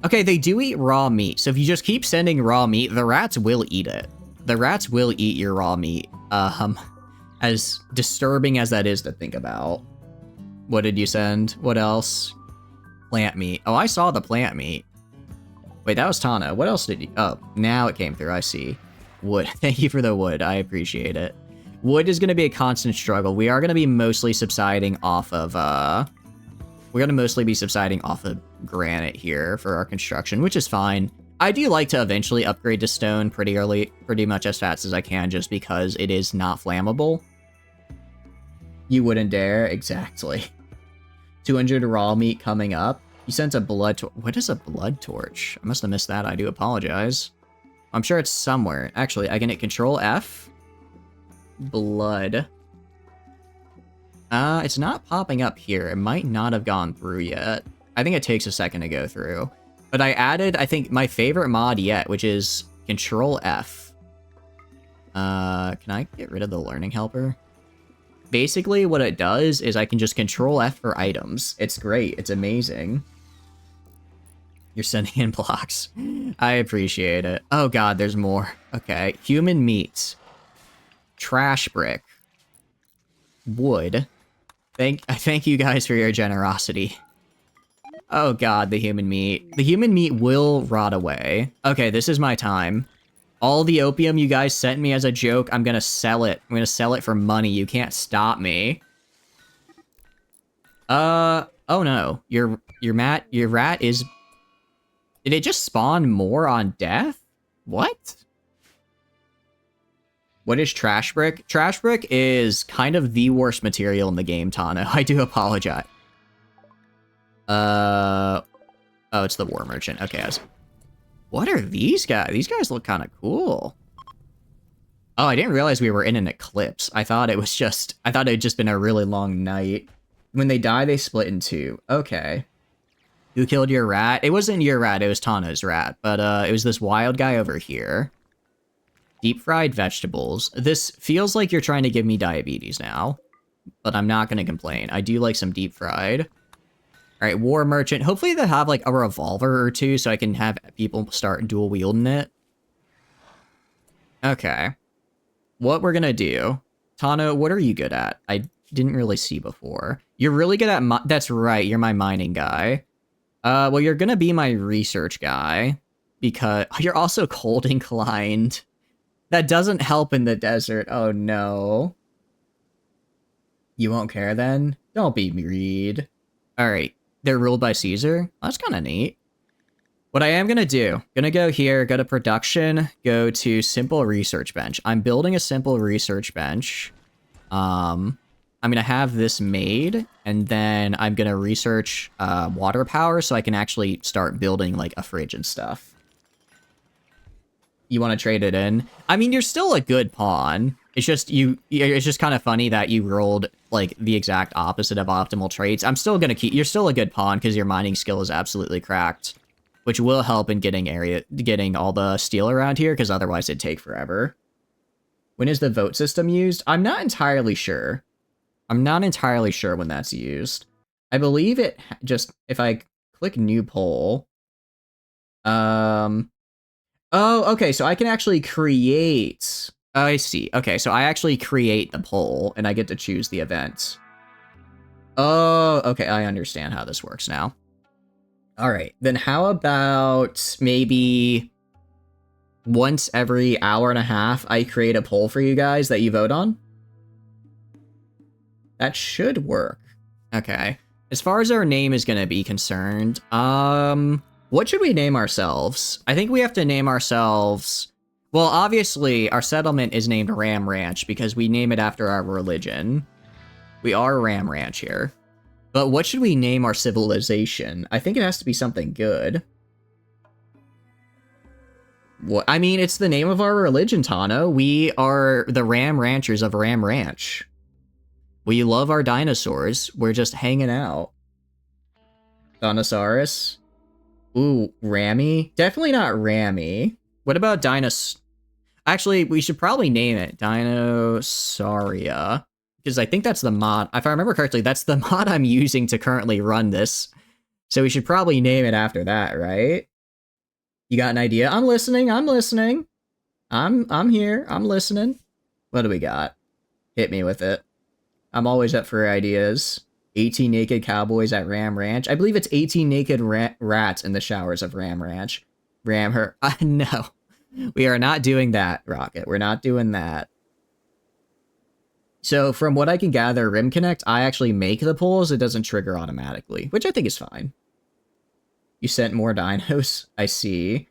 Okay, they do eat raw meat. So if you just keep sending raw meat, the rats will eat it. The rats will eat your raw meat. As disturbing as that is to think about. What did you send? What else? Plant meat. Oh, I saw the plant meat. Wait, that was Tana. What else did you... Oh, now it came through. I see. Wood. Thank you for the wood. I appreciate it. Wood is going to be a constant struggle. We are going to be mostly subsiding off of... We're going to mostly be subsiding off of granite here for our construction, which is fine. I do like to eventually upgrade to stone pretty early, pretty much as fast as I can, just because it is not flammable. You wouldn't dare? Exactly. 200 raw meat coming up. You sent a blood torch. What is a blood torch? I must have missed that. I do apologize. I'm sure it's somewhere. Actually, I can hit Control F. Blood. It's not popping up here. It might not have gone through yet. I think it takes a second to go through. But I added, I think, my favorite mod yet, which is Control F. Can I get rid of the learning helper? Basically, what it does is I can just Control F for items. It's great. It's amazing. You're sending in blocks. I appreciate it. Oh god, there's more. Okay. Human meat. Trash brick. Wood. Thank you guys for your generosity. Oh god, the human meat. The human meat will rot away. Okay, this is my time. All the opium you guys sent me as a joke, I'm gonna sell it. I'm gonna sell it for money. You can't stop me. Oh no. Your rat is... Did it just spawn more on death? What? What is trash brick? Trash brick is kind of the worst material in the game, Tano. I do apologize. Oh, it's the war merchant. Okay, what are these guys? These guys look kind of cool. Oh, I didn't realize we were in an eclipse. I thought it had just been a really long night. When they die, they split in two. Okay. Who killed your rat? It wasn't your rat, it was Tana's rat. But, it was this wild guy over here. Deep fried vegetables. This feels like you're trying to give me diabetes now. But I'm not gonna complain. I do like some deep fried. Alright, war merchant. Hopefully they'll have, like, a revolver or two so I can have people start dual wielding it. Okay. What we're gonna do... Tano, what are you good at? I didn't really see before. You're really good at... That's right, you're my mining guy. Well, you're gonna be my research guy. Because... You're also cold inclined. That doesn't help in the desert. Oh, no. You won't care then? Don't be greed. Alright. They're ruled by Caesar? That's kind of neat. What I am going to do, gonna go here, go to production, go to simple research bench. I'm building a simple research bench. I'm going to have this made, and then I'm going to research water power so I can actually start building like a fridge and stuff. You want to trade it in? I mean, you're still a good pawn. It's just it's just kind of funny that you rolled like the exact opposite of optimal traits. I'm still gonna keep. You're still a good pawn because your mining skill is absolutely cracked, which will help in getting all the steel around here. Because otherwise it'd take forever. When is the vote system used? I'm not entirely sure. I'm not entirely sure when that's used. I believe it just if I click new poll. Oh, okay. So I can actually create. I see. Okay, so I actually create the poll, and I get to choose the event. Oh, okay, I understand how this works now. Alright, then how about maybe once every hour and a half, I create a poll for you guys that you vote on? That should work. Okay. As far as our name is going to be concerned, what should we name ourselves? I think we have to name ourselves... Well, obviously, our settlement is named Ram Ranch because we name it after our religion. We are Ram Ranch here. But what should we name our civilization? I think it has to be something good. What? I mean, it's the name of our religion, Tano. We are the Ram Ranchers of Ram Ranch. We love our dinosaurs. We're just hanging out. Dinosaurus? Ooh, Rammy? Definitely not Rammy. What about Dinos... Actually, we should probably name it Dinosauria. Because I think that's the mod... If I remember correctly, that's the mod I'm using to currently run this. So we should probably name it after that, right? You got an idea? I'm listening, I'm listening. I'm here, I'm listening. What do we got? Hit me with it. I'm always up for ideas. 18 naked cowboys at Ram Ranch. I believe it's 18 naked rats in the showers of Ram Ranch. Ram her. No. We are not doing that, Rocket. We're not doing that. So from what I can gather, Rimconnect, I actually make the polls. It doesn't trigger automatically, which I think is fine. You sent more dinos. I see.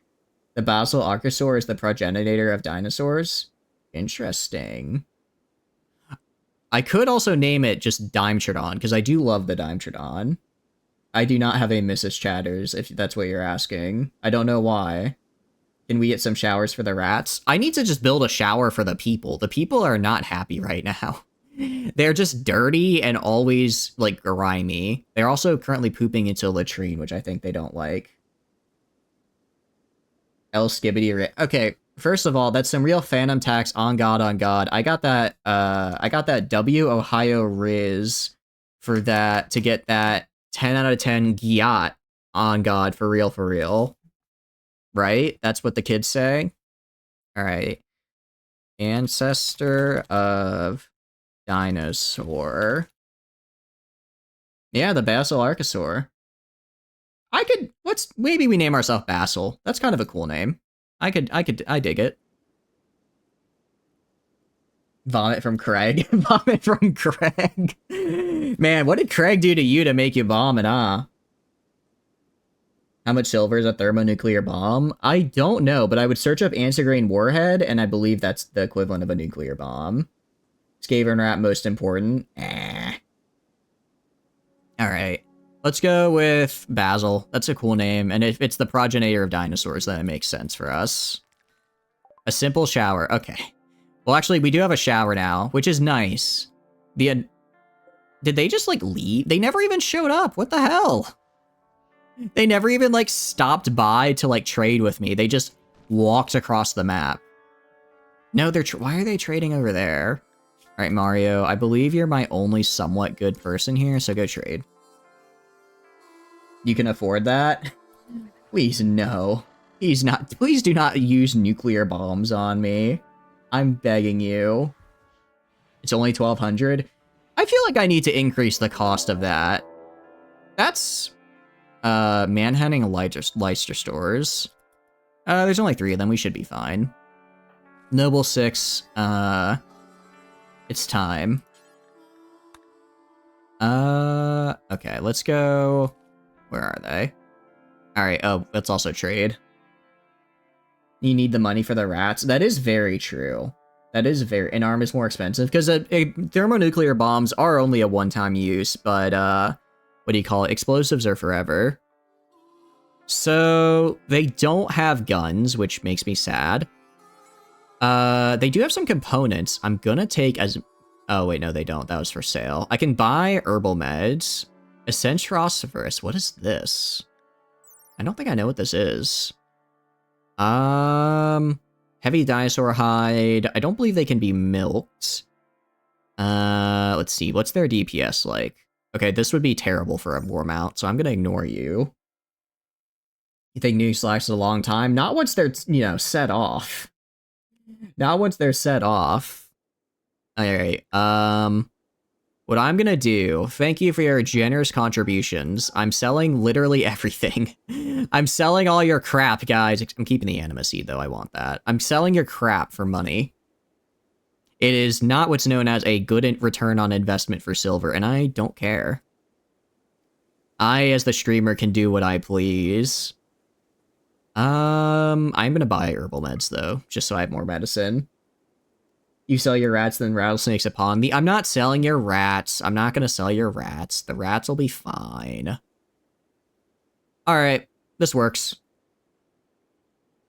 The basal archosaur is the progenitor of dinosaurs? Interesting. I could also name it just Dimetrodon, because I do love the Dimetrodon. I do not have a Mrs. Chatters, if that's what you're asking. I don't know why. Can we get some showers for the rats? I need to just build a shower for the people. The people are not happy right now. They're just dirty and always, like, grimy. They're also currently pooping into a latrine, which I think they don't like. El Skibbity. Okay, first of all, that's some real phantom tax on God, on God. I got that W Ohio Riz for that, to get that 10 out of 10 Giat on God, for real, for real. Right? That's what the kids say? Alright. Ancestor of dinosaur. Yeah, the Basal Archosaur. Maybe we name ourselves Basil. That's kind of a cool name. I dig it. Vomit from Craig. Vomit from Craig. Man, what did Craig do to you to make you vomit, huh? How much silver is a thermonuclear bomb? I don't know, but I would search up Antigrain Warhead, and I believe that's the equivalent of a nuclear bomb. Skaven Rat, most important. Alright. Let's go with Basil. That's a cool name, and if it's the progenitor of dinosaurs, then it makes sense for us. A simple shower. Okay. Well, actually, we do have a shower now, which is nice. Did they just, like, leave? They never even showed up. What the hell? They never even, like, stopped by to, like, trade with me. They just walked across the map. No, why are they trading over there? All right, Mario, I believe you're my only somewhat good person here, so go trade. You can afford that? Please, no. Please do not use nuclear bombs on me. I'm begging you. It's only 1,200? I feel like I need to increase the cost of that. That's... Manhunting Leicester stores. There's only 3 of them. We should be fine. Noble 6. It's time. Okay, let's go. Where are they? Alright, oh, let's also trade. You need the money for the rats. That is very true. That is very... An arm is more expensive, because thermonuclear bombs are only a one-time use, but, what do you call it? Explosives are forever. So, they don't have guns, which makes me sad. They do have some components. I'm gonna take as... Oh, wait, no, they don't. That was for sale. I can buy herbal meds. Essentirosaurus. What is this? I don't think I know what this is. Heavy dinosaur hide. I don't believe they can be milked. Let's see. What's their DPS like? Okay, this would be terrible for a war mount, so I'm gonna ignore you. You think New lasted a long time? Not once they're, you know, set off. Not once they're set off. Alright, what I'm gonna do, thank you for your generous contributions. I'm selling literally everything. I'm selling all your crap, guys. I'm keeping the anima seed, though. I want that. I'm selling your crap for money. It is not what's known as a good return on investment for silver, and I don't care. I, as the streamer, can do what I please. I'm gonna buy herbal meds, though, just so I have more medicine. You sell your rats, then rattlesnakes upon thee. I'm not selling your rats. I'm not gonna sell your rats. The rats will be fine. Alright, this works.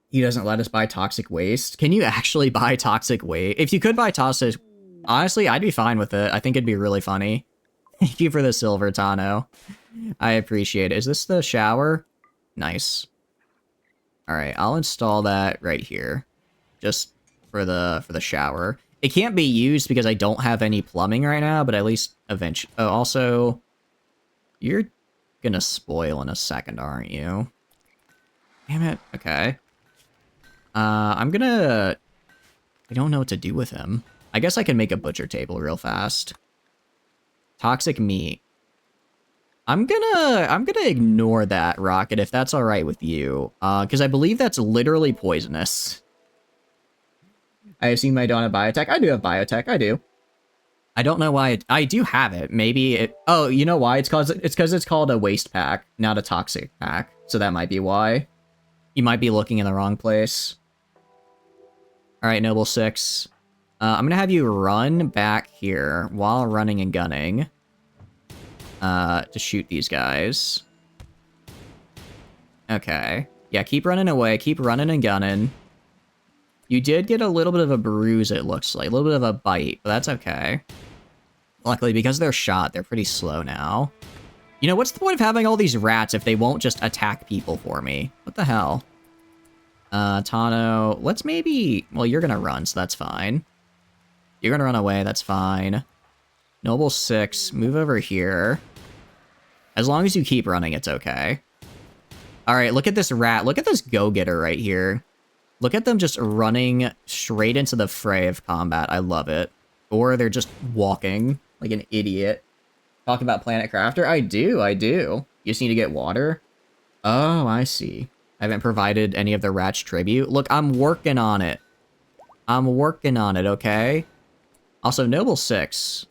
He doesn't let us buy toxic waste. Can you actually buy toxic waste? If you could buy toxic... Honestly, I'd be fine with it. I think it'd be really funny. Thank you for the silver, Tano. I appreciate it. Is this the shower? Nice. Alright, I'll install that right here. Just for the shower. It can't be used because I don't have any plumbing right now, but at least eventually... Oh, also... You're gonna spoil in a second, aren't you? Damn it. Okay. I'm gonna... I don't know what to do with him. I guess I can make a butcher table real fast. Toxic meat. I'm gonna ignore that, Rocket, if that's alright with you. Because I believe that's literally poisonous. I assume I don't have biotech. I do have biotech. I do. I don't know why I do have it. Maybe it... Oh, you know why? It's because it's called a waste pack, not a toxic pack. So that might be why. You might be looking in the wrong place. Alright, Noble 6. I'm gonna have you run back here while running and gunning. To shoot these guys. Okay. Yeah, keep running away. Keep running and gunning. You did get a little bit of a bruise, it looks like. A little bit of a bite, but that's okay. Luckily, because they're shot, they're pretty slow now. You know, what's the point of having all these rats if they won't just attack people for me? What the hell? Tano, let's maybe... Well, you're gonna run, so that's fine. You're gonna run away, that's fine. Noble 6, move over here. As long as you keep running, it's okay. Alright, look at this rat. Look at this go-getter right here. Look at them just running straight into the fray of combat. I love it. Or they're just walking like an idiot. Talk about Planet Crafter? I do. You just need to get water? Oh, I see. I haven't provided any of the rats tribute. Look, I'm working on it. Okay? Also, Noble 6.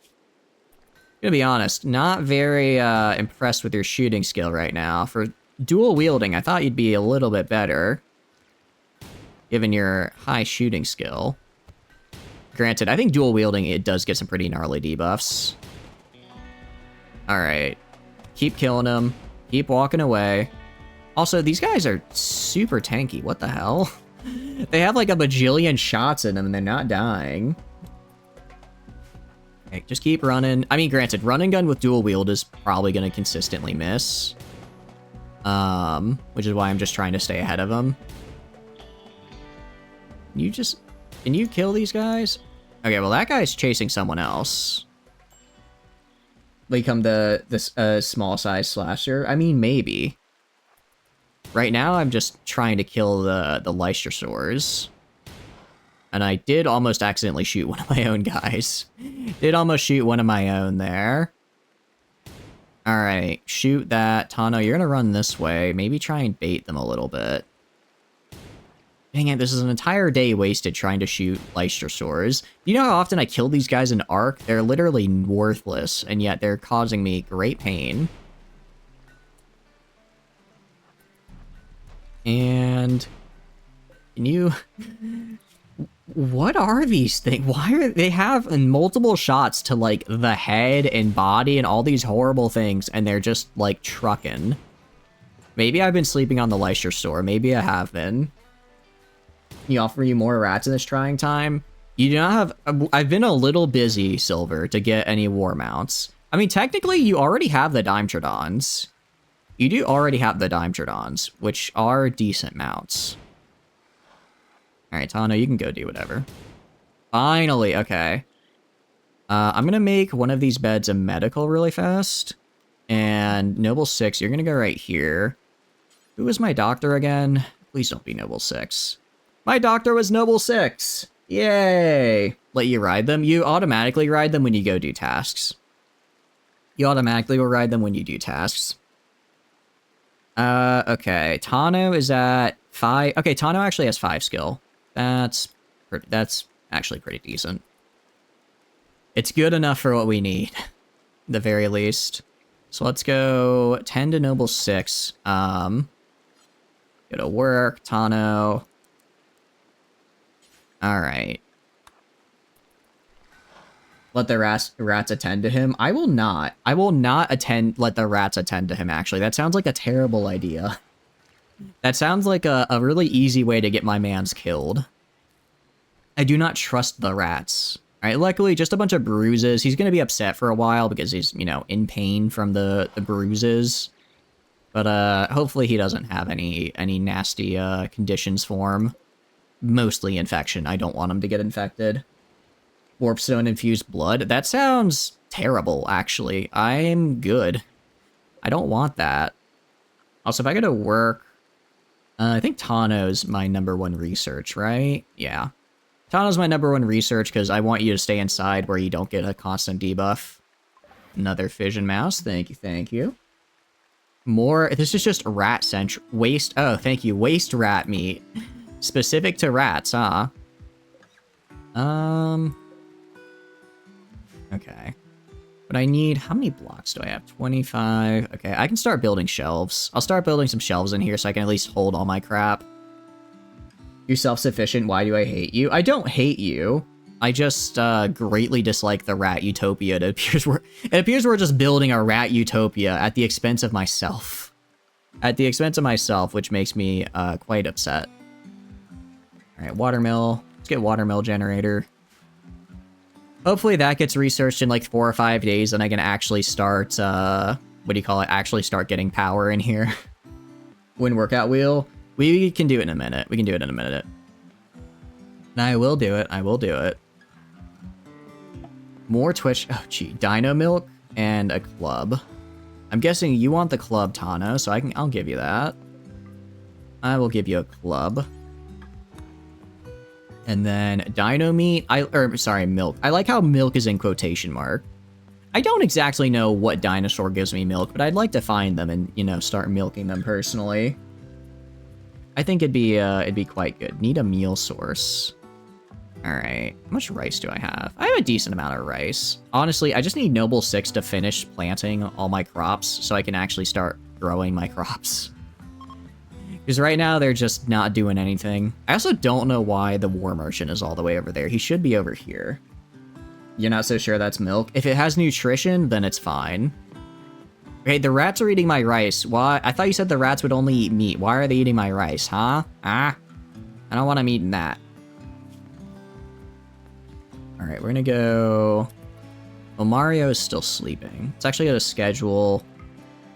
Gonna be honest, not very impressed with your shooting skill right now. For dual wielding, I thought you'd be a little bit better, given your high shooting skill. Granted, I think dual wielding, it does get some pretty gnarly debuffs. Alright. Keep killing them. Keep walking away. Also, these guys are super tanky. What the hell? They have like a bajillion shots in them and they're not dying. Okay, just keep running. I mean, granted, run and gun with dual wield is probably going to consistently miss. Which is why I'm just trying to stay ahead of them. Can you kill these guys? Okay, well, that guy's chasing someone else. Become the small size slasher? I mean, maybe. Right now, I'm just trying to kill the Leicestersors. And I did almost accidentally shoot one of my own guys. Did almost shoot one of my own there. Alright, shoot that. Tano, you're gonna run this way. Maybe try and bait them a little bit. Dang it, this is an entire day wasted trying to shoot Leicestersors. You know how often I kill these guys in Arc? They're literally worthless, and yet they're causing me great pain. And... Can you... What are these things? Why are they have multiple shots to like the head and body and all these horrible things, and they're just like trucking? Maybe I've been sleeping on the Leicester. Maybe I have been. Can you offer you more rats in this trying time? You do not have... I've been a little busy, Silver, to get any war mounts. I mean, technically, you already have the Dimetrodons. You do already have the Dimetrodons, which are decent mounts. Alright, Tano, you can go do whatever. Finally, okay. I'm gonna make one of these beds a medical really fast. And Noble 6, you're gonna go right here. Who was my doctor again? Please don't be Noble 6. My doctor was Noble 6! Yay! Let you ride them? You automatically ride them when you go do tasks. You automatically will ride them when you do tasks. Okay. Tano is at 5. Okay, Tano actually has 5 skill. That's actually pretty decent. It's good enough for what we need, the very least. So let's go 10 to Noble 6. Go to work, Tano. Alright. Let the rats attend to him. I will not. I will not let the rats attend to him, actually. That sounds like a terrible idea. That sounds like a really easy way to get my mans killed. I do not trust the rats. Alright, luckily, just a bunch of bruises. He's gonna be upset for a while because he's, you know, in pain from the bruises. But, hopefully he doesn't have any nasty, conditions for him. Mostly infection. I don't want him to get infected. Warpstone-infused blood? That sounds terrible, actually. I'm good. I don't want that. Also, if I go to work... I think Tano's my #1 research, right? Yeah. Tano's my #1 research because I want you to stay inside where you don't get a constant debuff. Another fission mouse. Thank you, thank you. More... This is just rat-centric... Waste... Oh, thank you. Waste rat meat. Specific to rats, huh? Okay. But I need... How many blocks do I have? 25. Okay, I can start building shelves. I'll start building some shelves in here so I can at least hold all my crap. You're self-sufficient, why do I hate you? I don't hate you. I just greatly dislike the rat utopia. It appears we're just building a rat utopia at the expense of myself. At the expense of myself, which makes me quite upset. Alright, watermill. Let's get watermill generator. Hopefully that gets researched in like 4 or 5 days and I can actually start, what do you call it? Actually start getting power in here. Wind workout wheel. We can do it in a minute. We can do it in a minute. And I will do it. I will do it. More Twitch. Oh, gee. Dino milk and a club. I'm guessing you want the club, Tano, so I'll give you that. I will give you a club. And then dino meat. Sorry, milk. I like how milk is in quotation mark. I don't exactly know what dinosaur gives me milk, but I'd like to find them and, you know, start milking them personally. I think it'd be quite good. Need a meal source. All right. How much rice do I have? I have a decent amount of rice. Honestly, I just need Noble 6 to finish planting all my crops so I can actually start growing my crops. Because right now, they're just not doing anything. I also don't know why the war merchant is all the way over there. He should be over here. You're not so sure that's milk? If it has nutrition, then it's fine. Okay, the rats are eating my rice. Why? I thought you said the rats would only eat meat. Why are they eating my rice, huh? Ah? I don't want them eating that. Alright, we're gonna go... Well, Mario is still sleeping. Let's actually go to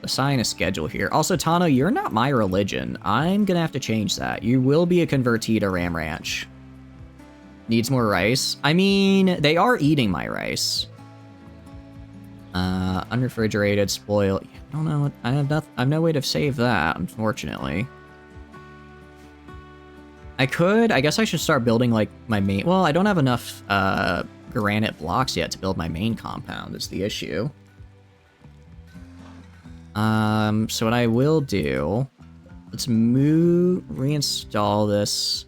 assign a schedule here. Also, Tano, you're not my religion. I'm gonna have to change that. You will be a convertee to Ram Ranch. Needs more rice? I mean, they are eating my rice. Unrefrigerated, spoiled. I don't know. I have no way to save that, unfortunately. I guess I should start building, like, my main... Well, I don't have enough, granite blocks yet to build my main compound, is the issue. So what I will do... Let's reinstall this.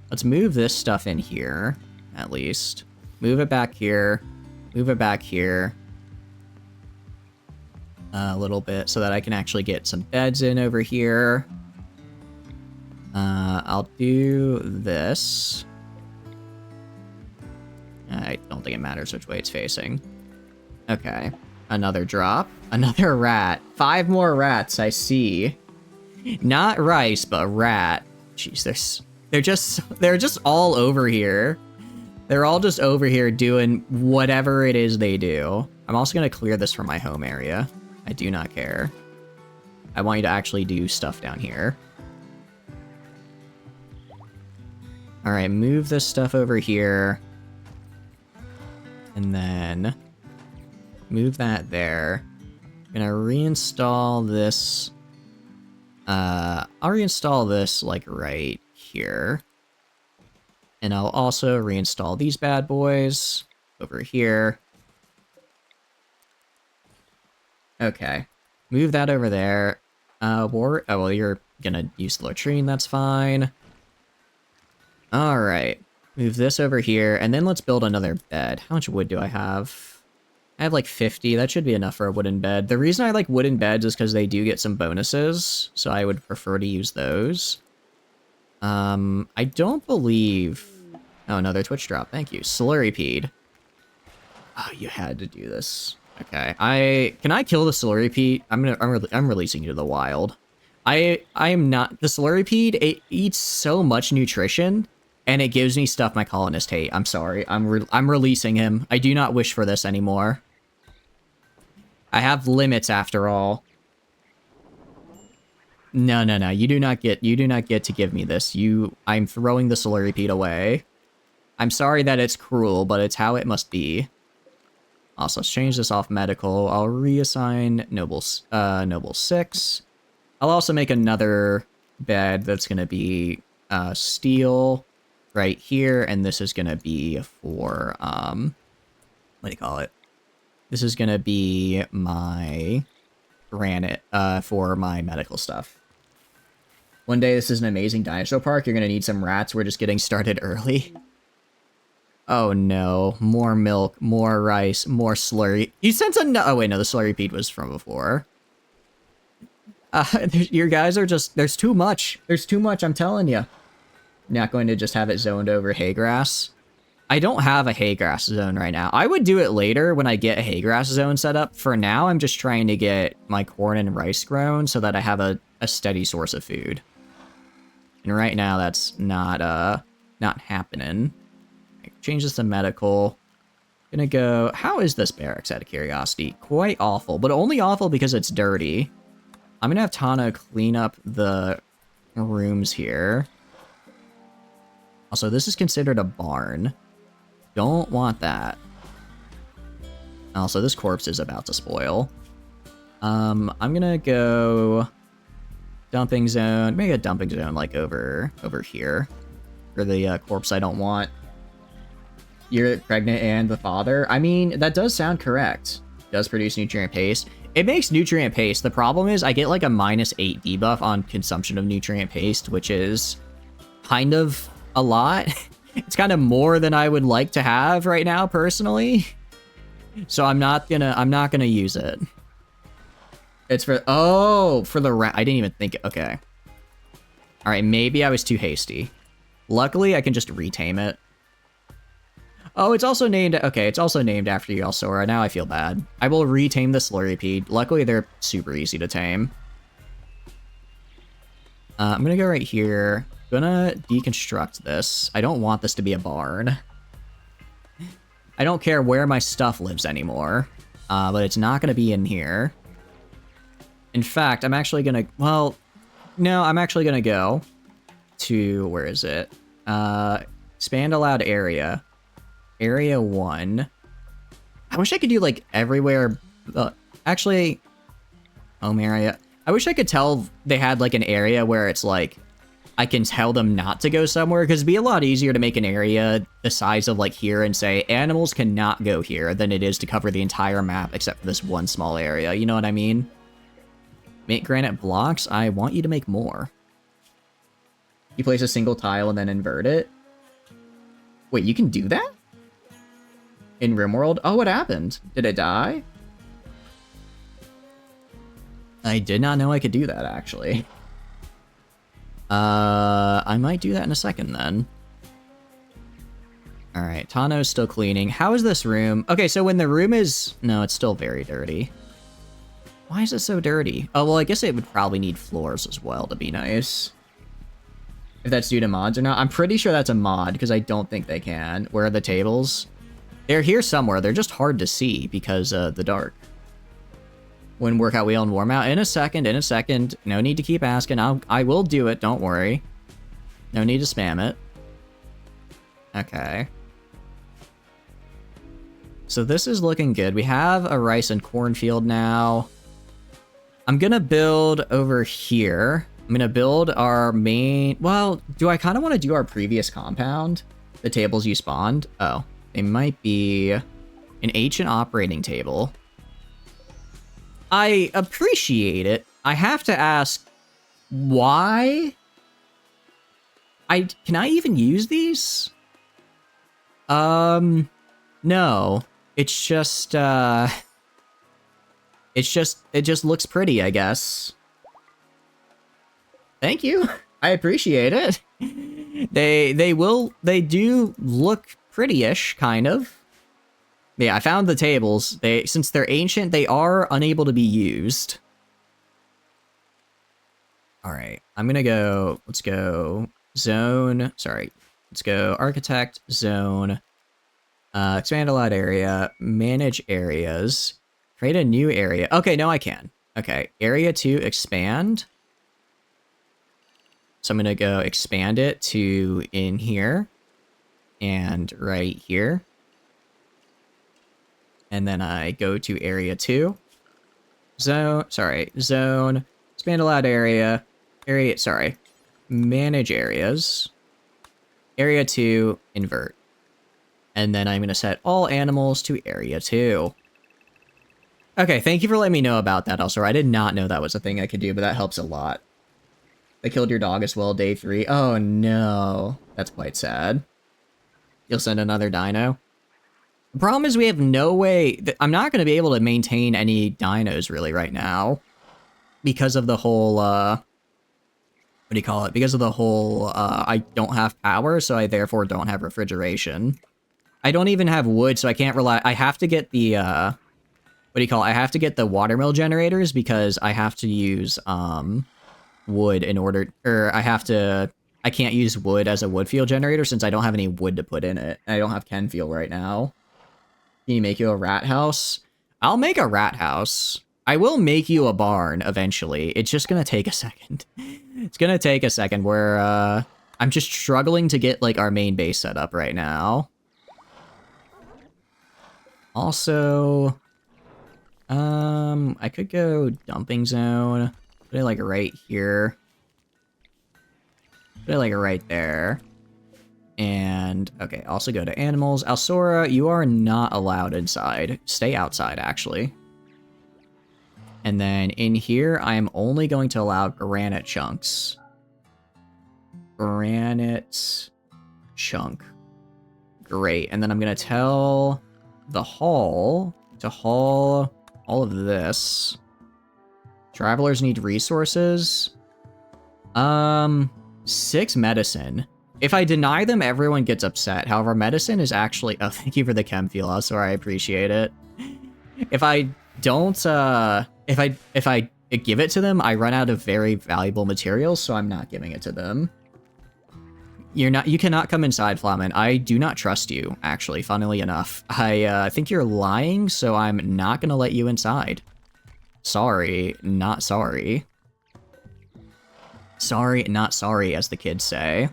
Let's move this stuff in here, at least. Move it back here. Move it back here. A little bit so that I can actually get some beds in over here. I'll do this. I don't think it matters which way it's facing. Okay. Another drop. Another rat. 5 more rats, I see. Not rice, but rat. Jeez, they're just all over here. They're all just over here doing whatever it is they do. I'm also gonna clear this from my home area. I do not care. I want you to actually do stuff down here. Alright, move this stuff over here. And then move that there. I'm gonna reinstall this. I'll reinstall this, like, right here. And I'll also reinstall these bad boys over here. Okay. Move that over there. Oh, well, you're gonna use the latrine, that's fine. Alright. Move this over here, and then let's build another bed. How much wood do I have? I have like 50. That should be enough for a wooden bed. The reason I like wooden beds is because they do get some bonuses, so I would prefer to use those. I don't believe... Oh, another Twitch drop. Thank you. Slurrypede. Oh, you had to do this. Okay. Can I kill the Slurrypede? I'm releasing you to the wild. I am not... The Slurrypede, it eats so much nutrition, and it gives me stuff my colonists hate. I'm sorry. I'm releasing him. I do not wish for this anymore. I have limits after all. No. You do not get to give me this. I'm throwing the Slurrypede away. I'm sorry that it's cruel, but it's how it must be. Also, let's change this off medical. I'll reassign Noble 6. I'll also make another bed that's going to be steel right here, and this is going to be for, what do you call it? This is going to be my granite for my medical stuff. One day, this is an amazing dinosaur park. You're going to need some rats. We're just getting started early. Oh no, more milk, more rice, more slurry. You sense oh wait, no, the Slurrypede was from before. Your guys are just, there's too much. There's too much, I'm telling you. Not going to just have it zoned over hay grass. I don't have a hay grass zone right now. I would do it later when I get a hay grass zone set up. For now, I'm just trying to get my corn and rice grown so that I have a steady source of food. And right now, that's not happening. Change this to medical. Gonna go... How is this barracks, out of curiosity? Quite awful, but only awful because it's dirty. I'm gonna have Tana clean up the rooms here. Also, this is considered a barn. Don't want that. Also, this corpse is about to spoil. I'm gonna go... Dumping zone. Maybe a dumping zone, like, over here. For the corpse I don't want. You're pregnant and the father? I mean, that does sound correct. Does produce nutrient paste. It makes nutrient paste. The problem is I get like a -8 debuff on consumption of nutrient paste, which is kind of a lot. It's kind of more than I would like to have right now, personally. So I'm not gonna use it. It's for, oh, for the I didn't even think, okay. All right, maybe I was too hasty. Luckily, I can just retame it. Oh, it's also named, okay, it's also named after Yalsora. Now I feel bad. I will retame the Slurrypede. Luckily, they're super easy to tame. I'm gonna go right here. Gonna deconstruct this. I don't want this to be a barn. I don't care where my stuff lives anymore, but it's not gonna be in here. In fact, I'm actually gonna, well, no, I'm actually gonna go to, where is it? Expand allowed area. Area 1. I wish I could do, like, everywhere. Actually, home area. I wish I could tell they had, like, an area where it's, like, I can tell them not to go somewhere, because it'd be a lot easier to make an area the size of, like, here and say, animals cannot go here, than it is to cover the entire map except for this one small area. You know what I mean? Make granite blocks. I want you to make more. You place a single tile and then invert it. Wait, you can do that? In RimWorld? Oh, what happened? Did it die? I did not know I could do that, actually. I might do that in a second, then. Alright, Tano's still cleaning. How is this room? Okay, so when the room is... No, it's still very dirty. Why is it so dirty? Oh, well, I guess it would probably need floors as well to be nice. If that's due to mods or not. I'm pretty sure that's a mod, because I don't think they can. Where are the tables? They're here somewhere. They're just hard to see because of the dark. When workout wheel and warm out. In a second. No need to keep asking. I will do it. Don't worry. No need to spam it. Okay. So this is looking good. We have a rice and cornfield now. I'm gonna build over here. I'm gonna build our main... Well, do I kind of want to do our previous compound? The tables you spawned? Oh. They might be an ancient operating table. I appreciate it. I have to ask, why? Can I even use these? No. It's just, it just looks pretty, I guess. Thank you. I appreciate it. They do look pretty-ish, kind of. Yeah, I found the tables. Since they're ancient, they are unable to be used. Alright, I'm gonna go, let's go zone, sorry. Let's go architect, zone, expand allowed area, manage areas, create a new area. Okay, no, I can. Okay, area 2, expand. So I'm gonna go expand it to in here and right here. And then I go to area 2. Zone, expand allowed area, manage areas, area 2, invert. And then I'm going to set all animals to area 2. Okay, thank you for letting me know about that, also. I did not know that was a thing I could do, but that helps a lot. They killed your dog as well, day 3. Oh no, that's quite sad. You'll send another dino? The problem is we have no way... I'm not going to be able to maintain any dinos really right now. Because of the whole what do you call it? Because of the whole, I don't have power, so I therefore don't have refrigeration. I don't even have wood, so I can't rely, I have to get the, what do you call it? I have to get the watermill generators because I have to use, wood in order, or I can't use wood as a wood fuel generator since I don't have any wood to put in it. I don't have Ken fuel right now. Can you make you a rat house? I'll make a rat house. I will make you a barn eventually. It's just gonna take a second. It's gonna take a second where, I'm just struggling to get, like, our main base set up right now. Also, I could go dumping zone. Put it, like, right here. Put it, like, right there. And, okay, also go to animals. Alsora, you are not allowed inside. Stay outside, actually. And then in here, I am only going to allow granite chunks. Granite chunk. Great. And then I'm going to tell the hall to haul all of this. Travelers need resources. 6 medicine. If I deny them, everyone gets upset. However, medicine is actually... Oh, thank you for the chem fuel. Sorry, I appreciate it. If I don't, if I give it to them, I run out of very valuable materials, so I'm not giving it to them. You cannot come inside, Flamen. I do not trust you, actually, funnily enough. I think you're lying, so I'm not gonna let you inside. Sorry, not sorry. Sorry, not sorry, as the kids say.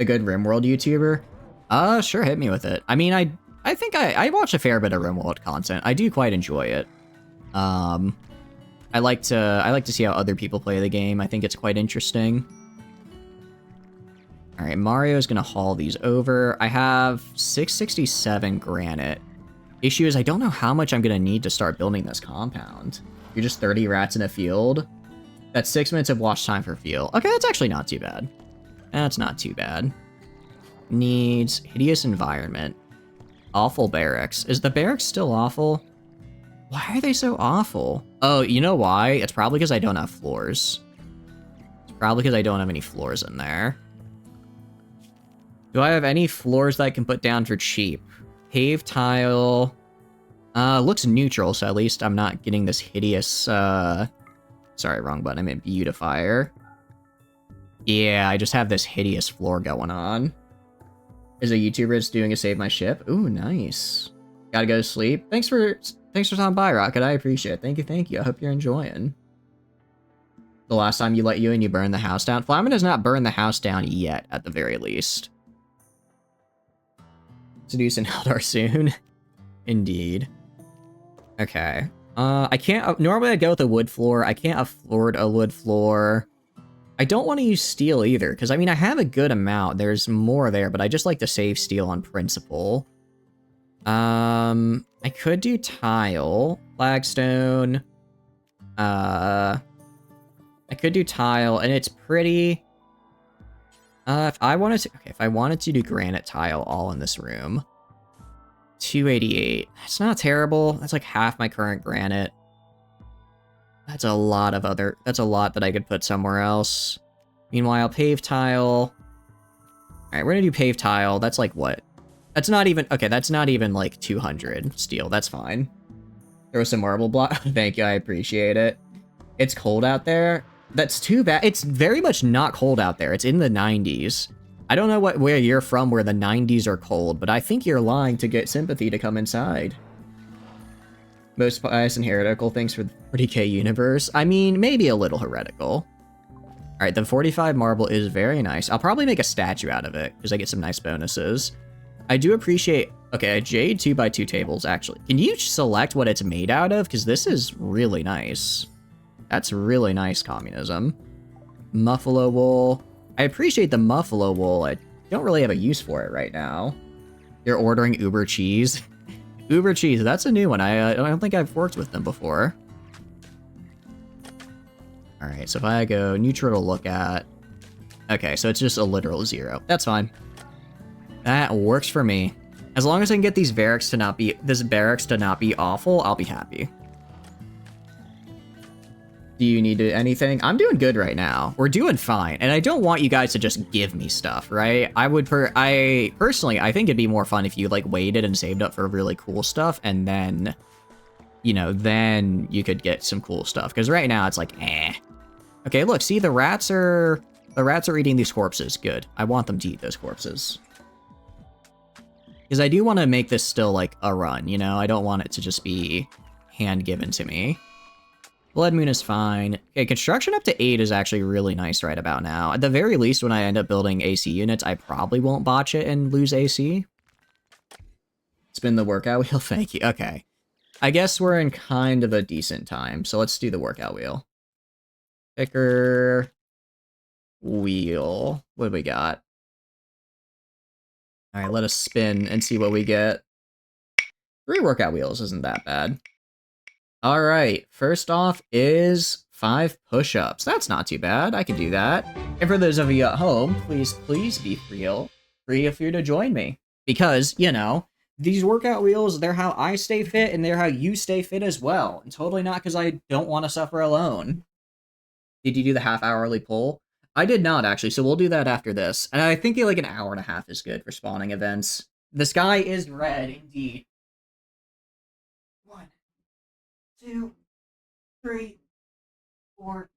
A good RimWorld YouTuber? Sure, hit me with it. I mean, I think I watch a fair bit of RimWorld content. I do quite enjoy it. I like to see how other people play the game. I think it's quite interesting. All right, Mario's gonna haul these over. I have 667 granite. Issue is I don't know how much I'm gonna need to start building this compound. You're just 30 rats in a field. That's 6 minutes of watch time per field. Okay, that's actually not too bad. That's not too bad. Needs hideous environment. Awful barracks. Is the barracks still awful? Why are they so awful? Oh, you know why? It's probably because I don't have floors. It's probably because I don't have any floors in there. Do I have any floors that I can put down for cheap? Paved tile. Looks neutral, so at least I'm not getting this hideous, sorry, wrong button. I meant beautifier. Yeah, I just have this hideous floor going on. Is a YouTuber that's doing a save my ship? Ooh, nice. Gotta go to sleep. Thanks for stopping by, Rocket. I appreciate it. Thank you. I hope you're enjoying. The last time you let you in, you burned the house down. Flamin has not burned the house down yet, at the very least. Seduce and Eldar soon. Indeed. Okay. I can't... Normally I'd go with a wood floor. I can't afford a wood floor. I don't want to use steel either, because, I mean, I have a good amount. There's more there, but I just like to save steel on principle. I could do tile. Flagstone. I could do tile, and it's pretty... if I wanted to do granite tile all in this room. 288. That's not terrible. That's like half my current granite. That's a lot that I could put somewhere else. Meanwhile, pave tile. Alright, we're gonna do pave tile. That's like what? That's not even, okay, that's not even like 200 steel. That's fine. Throw some marble block. Thank you, I appreciate it. It's cold out there. That's too bad. It's very much not cold out there. It's in the 90s. I don't know where you're from where the 90s are cold, but I think you're lying to get sympathy to come inside. Most pious and heretical, thanks for the 40k universe. I mean, maybe a little heretical. Alright, the 45 marble is very nice. I'll probably make a statue out of it, because I get some nice bonuses. I do appreciate... Okay, a jade 2x2 tables, actually. Can you select what it's made out of? Because this is really nice. That's really nice, communism. Muffalo wool. I appreciate the muffalo wool. I don't really have a use for it right now. You're ordering Uber cheese. Uber cheese, that's a new one. I don't think I've worked with them before. Alright, so if I go neutral to look at... Okay, so it's just a literal 0. That's fine. That works for me. As long as I can get these barracks to not be... This barracks to not be awful, I'll be happy. Do you need anything? I'm doing good right now. We're doing fine. And I don't want you guys to just give me stuff, right? I personally, I think it'd be more fun if you like waited and saved up for really cool stuff and then, you know, then you could get some cool stuff. Because right now it's like, eh. Okay, look, see the rats are eating these corpses. Good. I want them to eat those corpses. Because I do want to make this still like a run, you know? I don't want it to just be hand given to me. Blood Moon is fine. Okay, construction up to 8 is actually really nice right about now. At the very least, when I end up building AC units, I probably won't botch it and lose AC. Spin the workout wheel, thank you. Okay. I guess we're in kind of a decent time, so let's do the workout wheel. Picker. Wheel. What do we got? Alright, let us spin and see what we get. 3 workout wheels isn't that bad. Alright, first off is 5 push-ups. That's not too bad. I can do that. And for those of you at home, please be free to join me. Because, you know, these workout wheels, they're how I stay fit, and they're how you stay fit as well. And totally not because I don't want to suffer alone. Did you do the half-hourly pull? I did not, actually, so we'll do that after this. And I think like an hour and a half is good for spawning events. The sky is red, indeed. 1, 2, 3, 4.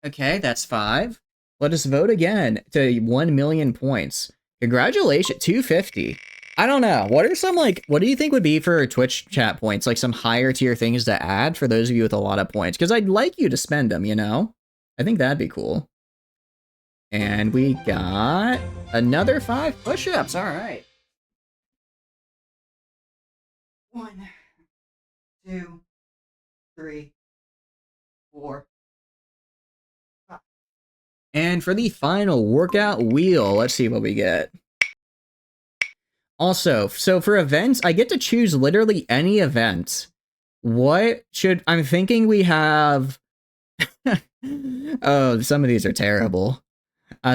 Okay, that's 5. Let us vote again to 1 million points. Congratulations, 250. I don't know. What are some, like, what do you think would be for Twitch chat points? Like some higher tier things to add for those of you with a lot of points? Because I'd like you to spend them, you know? I think that'd be cool. And we got another 5 push-ups. All right. 1, 2, 3, 4, 5. And for the final workout wheel, let's see what we get. Also, so for events, I get to choose literally any event. I'm thinking we have... Oh, some of these are terrible.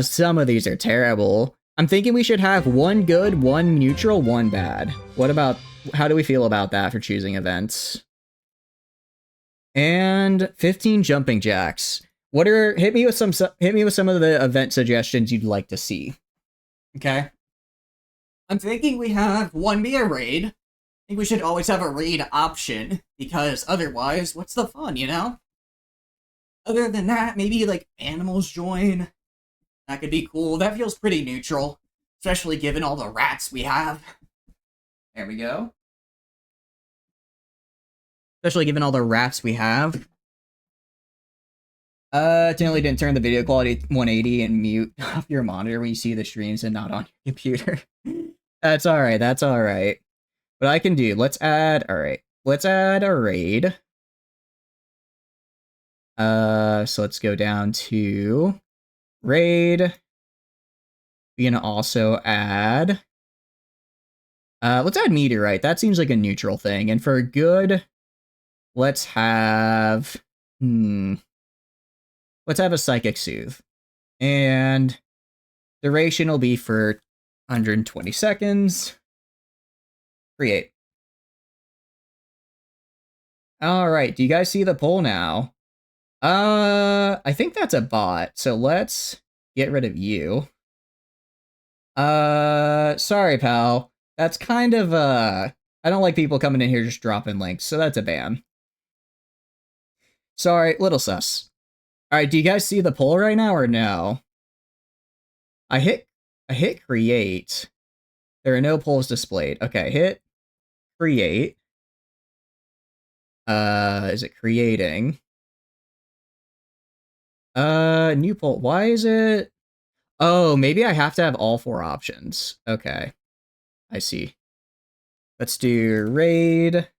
Some of these are terrible. I'm thinking we should have 1 good, 1 neutral, 1 bad. How do we feel about that for choosing events? And 15 jumping jacks. Hit me with some of the event suggestions you'd like to see. Okay. I'm thinking we have 1 be a raid. I think we should always have a raid option, because otherwise, what's the fun, you know? Other than that, maybe like animals join. That could be cool. That feels pretty neutral, especially given all the rats we have. There we go. Especially given all the rats we have. Generally didn't turn the video quality to 180 and mute off your monitor when you see the streams and not on your computer. That's alright, that's alright. But I can do, let's add a raid. So let's go down to raid. We're gonna also add, let's add meteorite. That seems like a neutral thing. And for good, let's have, let's have a psychic soothe. And duration will be for 120 seconds. Create. Alright, do you guys see the poll now? I think that's a bot, so let's get rid of you. Sorry, pal. That's kind of, I don't like people coming in here just dropping links, so that's a ban. Sorry, little sus. Alright, do you guys see the poll right now, or no? I hit create. There are no polls displayed. Okay, hit create. Is it creating? New poll. Why is it? Oh, maybe I have to have all 4 options. Okay. I see. Let's do raid.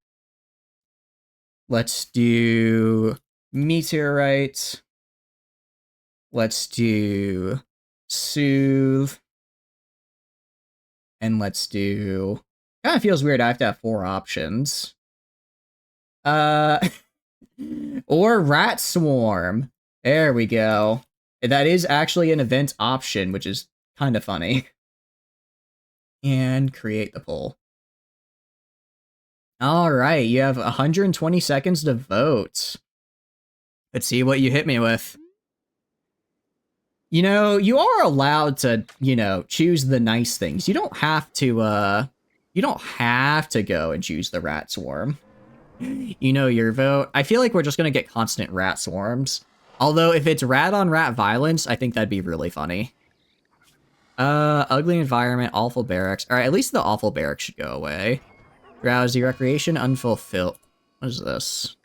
Let's do meteorite. Let's do soothe. And let's do... Kind of feels weird I have to have 4 options. Or rat swarm. There we go. That is actually an event option, which is kind of funny. And create the poll. Alright, you have 120 seconds to vote. Let's see what you hit me with. You know, you are allowed to, you know, choose the nice things. You don't have to go and choose the rat swarm. You know your vote. I feel like we're just gonna get constant rat swarms. Although if it's rat on rat violence, I think that'd be really funny. Ugly environment, awful barracks. Alright, at least the awful barracks should go away. Drowsy recreation, unfulfilled. What is this?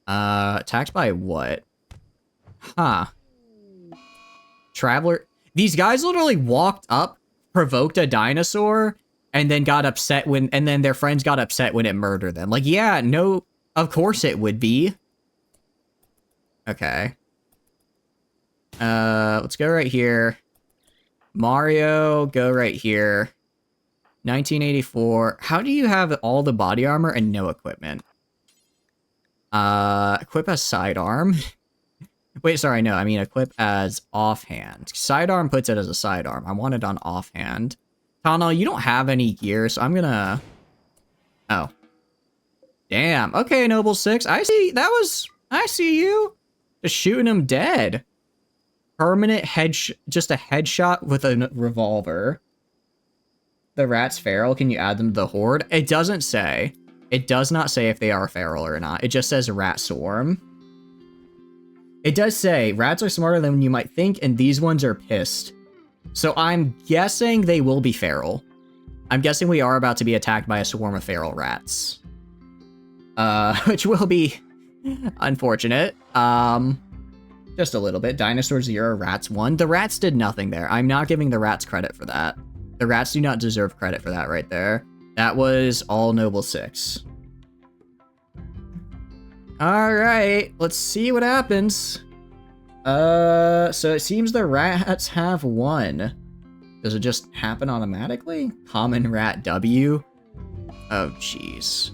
Attacked by what? Huh. Traveler. These guys literally walked up, provoked a dinosaur, and then got upset and then their friends got upset when it murdered them. Like, yeah, no, of course it would be. Okay. Let's go right here. Mario, go right here. 1984. How do you have all the body armor and no equipment? Equip as sidearm. Wait, sorry, no, I mean equip as offhand. Sidearm puts it as a sidearm. I want it on offhand. Tano, you don't have any gear, so I'm gonna... Oh. Damn. Okay, Noble 6. I see. I see you. Just shooting him dead. Permanent just a headshot with a revolver. The rat's feral. Can you add them to the horde? It doesn't say. It does not say if they are feral or not. It just says rat swarm. It does say rats are smarter than you might think, and these ones are pissed. So I'm guessing they will be feral. I'm guessing we are about to be attacked by a swarm of feral rats. Which will be unfortunate. Just a little bit. Dinosaurs 0, rats 1. The rats did nothing there. I'm not giving the rats credit for that. The rats do not deserve credit for that right there. That was all Noble 6. Alright, let's see what happens. So it seems the rats have won. Does it just happen automatically? Common rat W? Oh, jeez.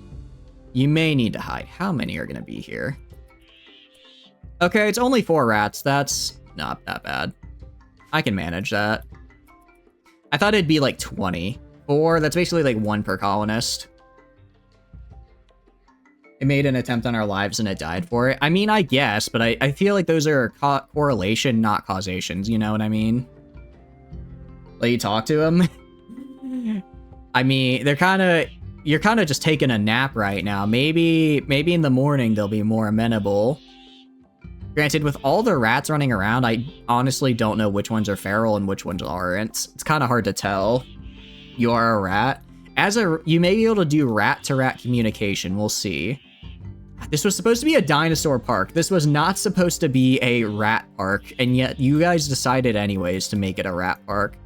You may need to hide. How many are gonna be here? Okay, it's only 4 rats. That's not that bad. I can manage that. I thought it'd be like 20. 4, that's basically like 1 per colonist. It made an attempt on our lives and it died for it. I mean, I guess, but I feel like those are correlation, not causations, you know what I mean? Let you talk to them? I mean, you're kind of just taking a nap right now. Maybe in the morning they'll be more amenable. Granted, with all the rats running around, I honestly don't know which ones are feral and which ones aren't. It's kind of hard to tell. You are a rat. You may be able to do rat-to-rat communication. We'll see. This was supposed to be a dinosaur park. This was not supposed to be a rat park, and yet you guys decided anyways to make it a rat park.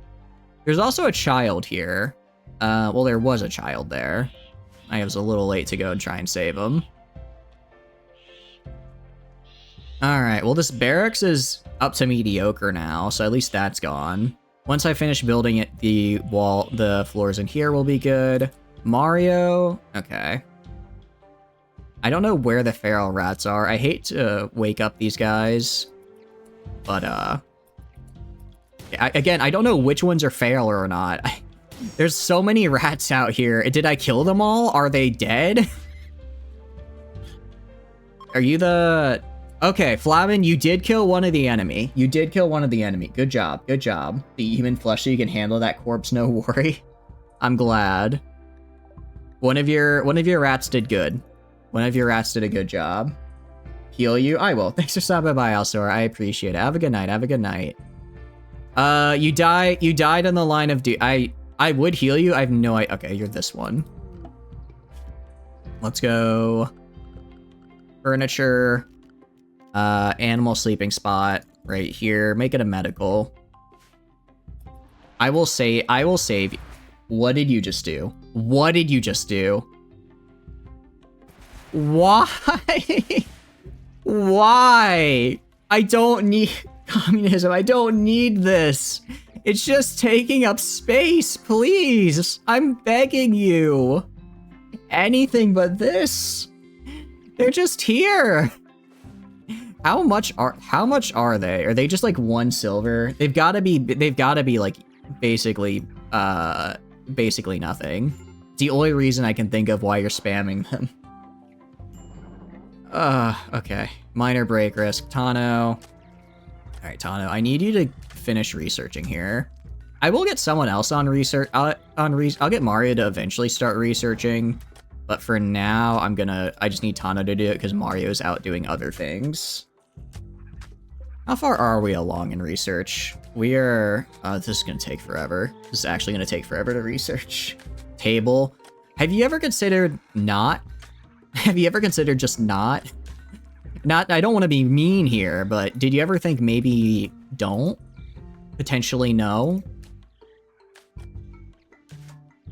There's also a child here. Well, there was a child there. I was a little late to go and try and save him. Alright, well this barracks is up to mediocre now, so at least that's gone. Once I finish building it, the floors in here will be good. Mario, okay. I don't know where the feral rats are. I hate to wake up these guys, but again, I don't know which ones are feral or not. There's so many rats out here. Did I kill them all? Are they dead? Are you the... Okay, Flavin, you did kill one of the enemy. You did kill one of the enemy. Good job. Good job. The human flesh, so you can handle that corpse, no worry. I'm glad. One of your rats did good. One of your rats did a good job. Heal you? I will. Thanks for stopping by, Alsor. I appreciate it. Have a good night. Have a good night. You died on the line of duty. I would heal you. I have no idea. Okay, you're this one. Let's go. Furniture. Animal sleeping spot right here. Make it a medical. I will save you. What did you just do? What did you just do? Why? Why? I don't need communism. I don't need this. It's just taking up space, please. I'm begging you. Anything but this. They're just here. How much are they? Are they just like 1 silver? They've got to be like basically nothing. It's the only reason I can think of why you're spamming them. Okay. Minor break risk. Tano. Alright, Tano, I need you to finish researching here. I will get someone else on research. I'll get Mario to eventually start researching. But for now, I just need Tano to do it because Mario's out doing other things. How far are we along in research? We are... this is going to take forever. This is actually going to take forever to research. Table. Have you ever considered not? Have you ever considered just not? Not, I don't want to be mean here, but did you ever think maybe don't? Potentially no?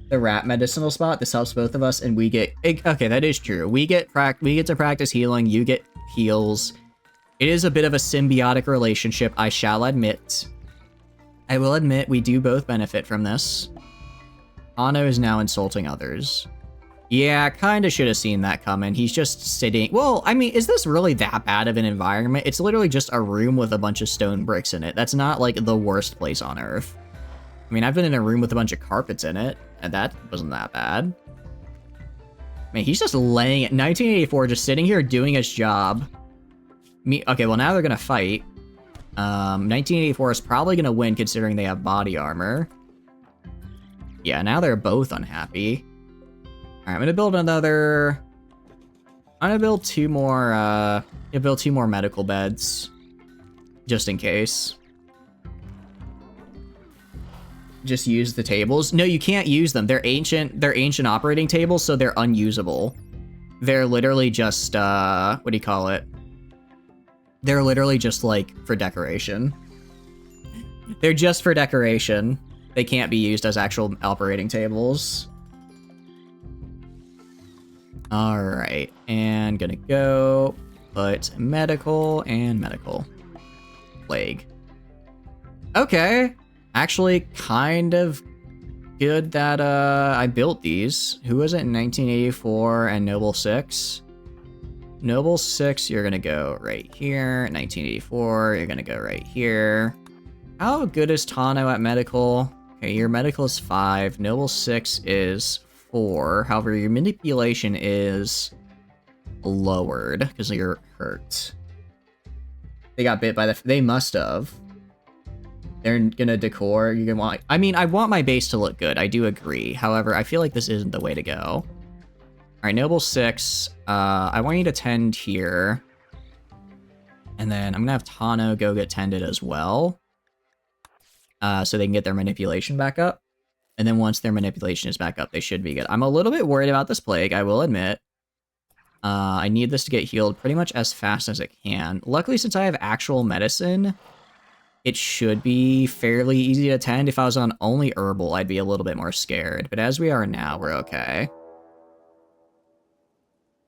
The rat medicinal spot, this helps both of us, and we get... Okay, that is true. We get to practice healing, you get heals. It is a bit of a symbiotic relationship, I shall admit. I will admit we do both benefit from this. Ano is now insulting others. Yeah, kinda should have seen that coming. He's just sitting... Well, I mean, is this really that bad of an environment? It's literally just a room with a bunch of stone bricks in it. That's not, like, the worst place on Earth. I mean, I've been in a room with a bunch of carpets in it, and that wasn't that bad. I mean, he's just laying it... 1984, just sitting here doing his job. Okay, well, now they're gonna fight. 1984 is probably gonna win, considering they have body armor. Yeah, now they're both unhappy. Alright, I'm gonna build another... I'm gonna build two more, medical beds. Just in case. Just use the tables. No, you can't use them. They're ancient operating tables, so they're unusable. They're literally just, what do you call it? They're literally just, like, for decoration. They're just for decoration. They can't be used as actual operating tables. Alright, and gonna go put medical and medical. Plague. Okay. Actually, kind of good that I built these. Who was it in 1984 and Noble 6? Noble 6, you're gonna go right here. 1984, you're gonna go right here. How good is Tano at medical? Okay, your medical is 5. Noble 6 is 4. However, your manipulation is lowered because you're hurt. They got bit by the... They must have. They're gonna decor. You're gonna want... I mean, I want my base to look good. I do agree. However, I feel like this isn't the way to go. Alright, Noble 6. I want you to tend here. And then I'm gonna have Tano go get tended as well. So they can get their manipulation back up. And then once their manipulation is back up, they should be good. I'm a little bit worried about this plague, I will admit. I need this to get healed pretty much as fast as it can. Luckily, since I have actual medicine, it should be fairly easy to tend. If I was on only herbal, I'd be a little bit more scared. But as we are now, we're okay.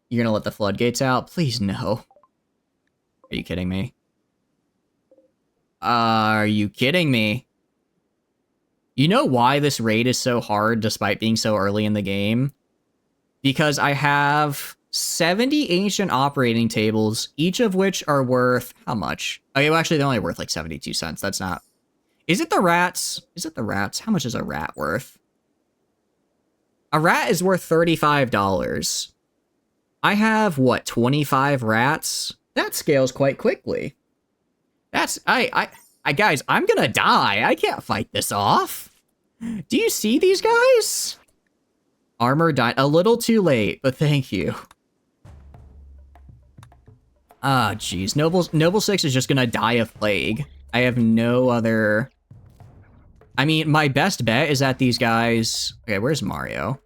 You're gonna let the floodgates out? Please, no. Are you kidding me? Are you kidding me? You know why this raid is so hard despite being so early in the game? Because I have 70 ancient operating tables, each of which are worth... How much? Okay, well, actually, they're only worth like 72 cents. That's not... Is it the rats? Is it the rats? How much is a rat worth? A rat is worth $35. I have, what, 25 rats? That scales quite quickly. That's... Guys, I'm gonna die. I can't fight this off. Do you see these guys? Armor died a little too late, but thank you. Ah, jeez. Noble 6 is just gonna die of plague. I have no other... I mean, my best bet is that these guys... Okay, where's Mario?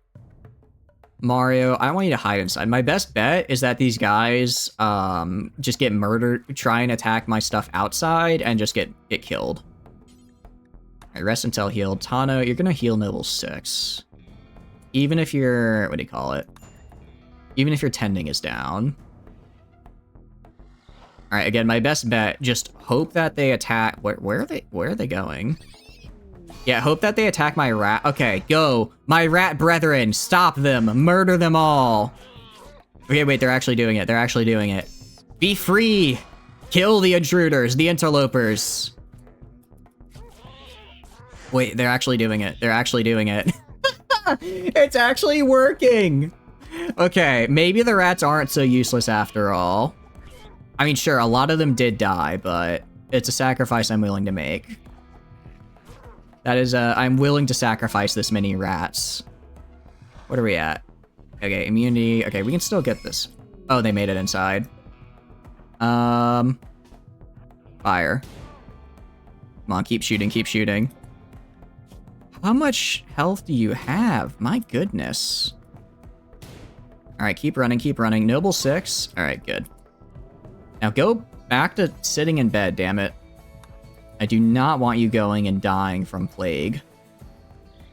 Mario, I want you to hide inside. My best bet is that these guys just get murdered, try and attack my stuff outside, and just get killed. Alright, rest until healed. Tano, you're gonna heal Noble 6. Even if you're... What do you call it? Even if your tending is down. Alright, again, my best bet, just hope that they attack... Where are they going? Yeah, hope that they attack my rat... Okay, go! My rat brethren! Stop them! Murder them all! Okay, wait, they're actually doing it. They're actually doing it. Be free! Kill the intruders, the interlopers! Wait, they're actually doing it. They're actually doing it. It's actually working! Okay, maybe the rats aren't so useless after all. I mean, sure, a lot of them did die, but it's a sacrifice I'm willing to make. That is, I'm willing to sacrifice this many rats. What are we at? Okay, immunity. Okay, we can still get this. Oh, they made it inside. Fire. Come on, keep shooting, keep shooting. How much health do you have? My goodness. Alright, keep running, keep running. Noble 6. Alright, good. Now go back to sitting in bed, damn it. I do not want you going and dying from plague.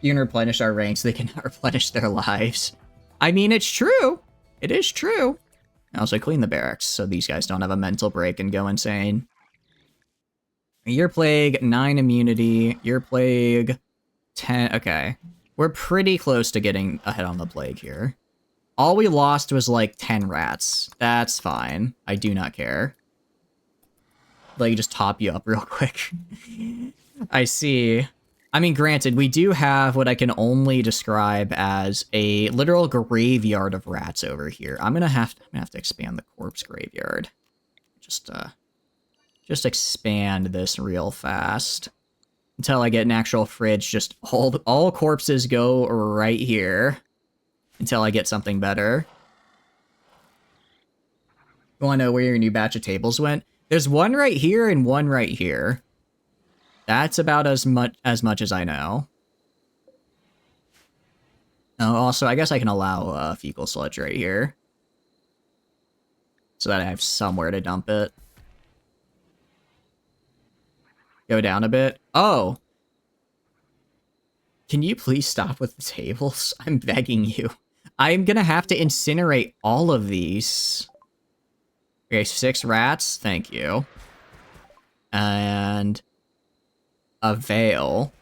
You can replenish our ranks, they cannot replenish their lives. I mean, it's true. It is true. Also, clean the barracks so these guys don't have a mental break and go insane. Your plague, 9 immunity. Your plague, 10. Okay. We're pretty close to getting ahead on the plague here. All we lost was like 10 rats. That's fine. I do not care. Like, just top you up real quick. I see. I mean, granted, we do have what I can only describe as a literal graveyard of rats over here. I'm gonna have to expand the corpse graveyard. Just expand this real fast. Until I get an actual fridge, just all corpses go right here. Until I get something better. You wanna know where your new batch of tables went? There's one right here and one right here. That's about as much as I know. Oh, also, I guess I can allow fecal sludge right here. So that I have somewhere to dump it. Go down a bit. Oh! Can you please stop with the tables? I'm begging you. I'm gonna have to incinerate all of these. Okay, 6 rats. Thank you. And a veil.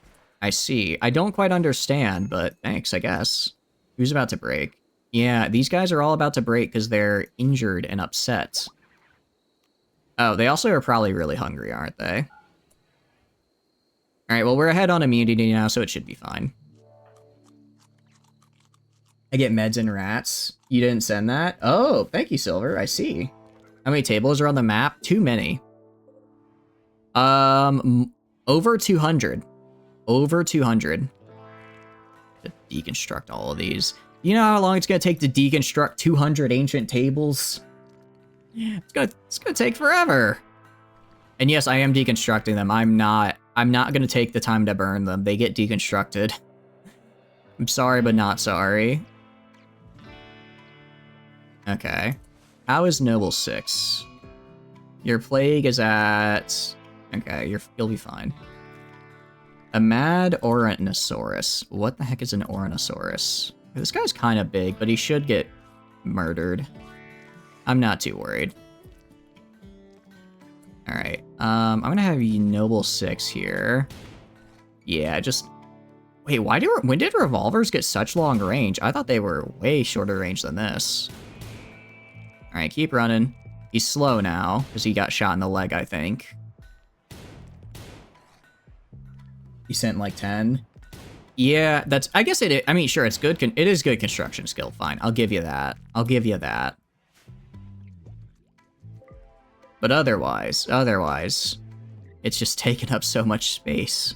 I see. I don't quite understand, but thanks, I guess. Who's about to break? Yeah, these guys are all about to break because they're injured and upset. Oh, they also are probably really hungry, aren't they? Alright, well, we're ahead on immunity now, so it should be fine. I get meds and rats. You didn't send that? Oh, thank you, Silver. I see. How many tables are on the map? Too many. Over 200. Over 200. To deconstruct all of these. You know how long it's gonna take to deconstruct 200 ancient tables? It's gonna take forever. And yes, I am deconstructing them. I'm not gonna take the time to burn them. They get deconstructed. I'm sorry, but not sorry. Okay. How is Noble 6? Your plague is at... Okay, you'll be fine. A mad Oranosaurus. What the heck is an Oranosaurus? This guy's kind of big, but he should get murdered. I'm not too worried. Alright, I'm gonna have you Noble 6 here. Yeah, just... Wait, when did revolvers get such long range? I thought they were way shorter range than this. Alright, keep running. He's slow now, because he got shot in the leg, I think. You sent like 10? Yeah, that's... I guess it is... I mean, sure, it's good... It is good construction skill, fine. I'll give you that. I'll give you that. But otherwise, it's just taking up so much space.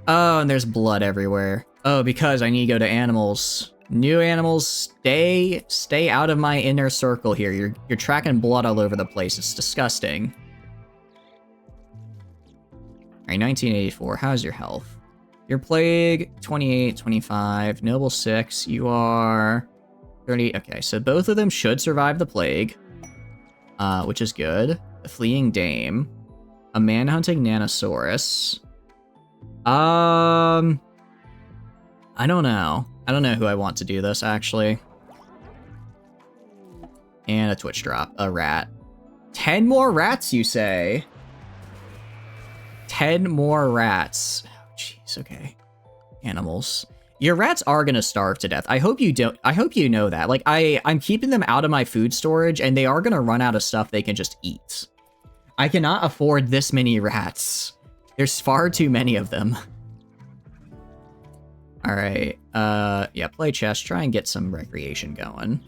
Oh, and there's blood everywhere. Oh, because I need to go to animals. New animals, stay out of my inner circle here. You're tracking blood all over the place. It's disgusting. Alright, 1984. How's your health? Your plague, 28, 25. Noble 6. You are 30. Okay, so both of them should survive the plague. Which is good. A fleeing dame. A man-hunting Nanosaurus. I don't know. I don't know who I want to do this, actually. And a Twitch drop. A rat. 10 more rats, you say? 10 more rats. Oh, jeez, okay. Animals. Your rats are gonna starve to death. I hope you don't. I hope you know that. Like, I'm keeping them out of my food storage, and they are gonna run out of stuff they can just eat. I cannot afford this many rats. There's far too many of them. Alright, yeah, play chess, try and get some recreation going.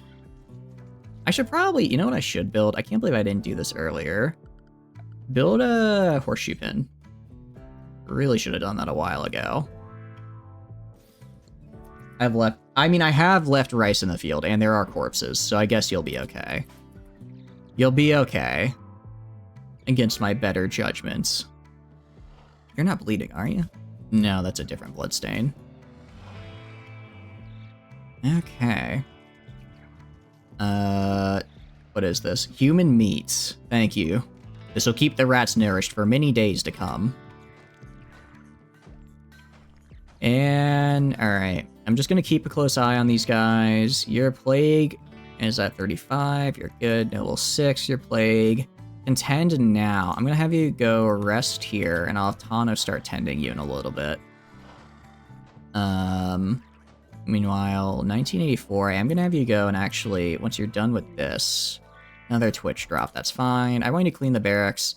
I should probably, you know what I should build? I can't believe I didn't do this earlier. Build a horseshoe pin. Really should have done that a while ago. I have left rice in the field, and there are corpses, so I guess you'll be okay. You'll be okay. Against my better judgments. You're not bleeding, are you? No, that's a different bloodstain. Okay. What is this? Human meats. Thank you. This will keep the rats nourished for many days to come. And, alright. I'm just gonna keep a close eye on these guys. Your plague is at 35. You're good. Level 6, your plague. Contend now. I'm gonna have you go rest here, and I'll have Tano start tending you in a little bit. Meanwhile, 1984, I am gonna have you go and actually, once you're done with this, another Twitch drop, that's fine. I want you to clean the barracks.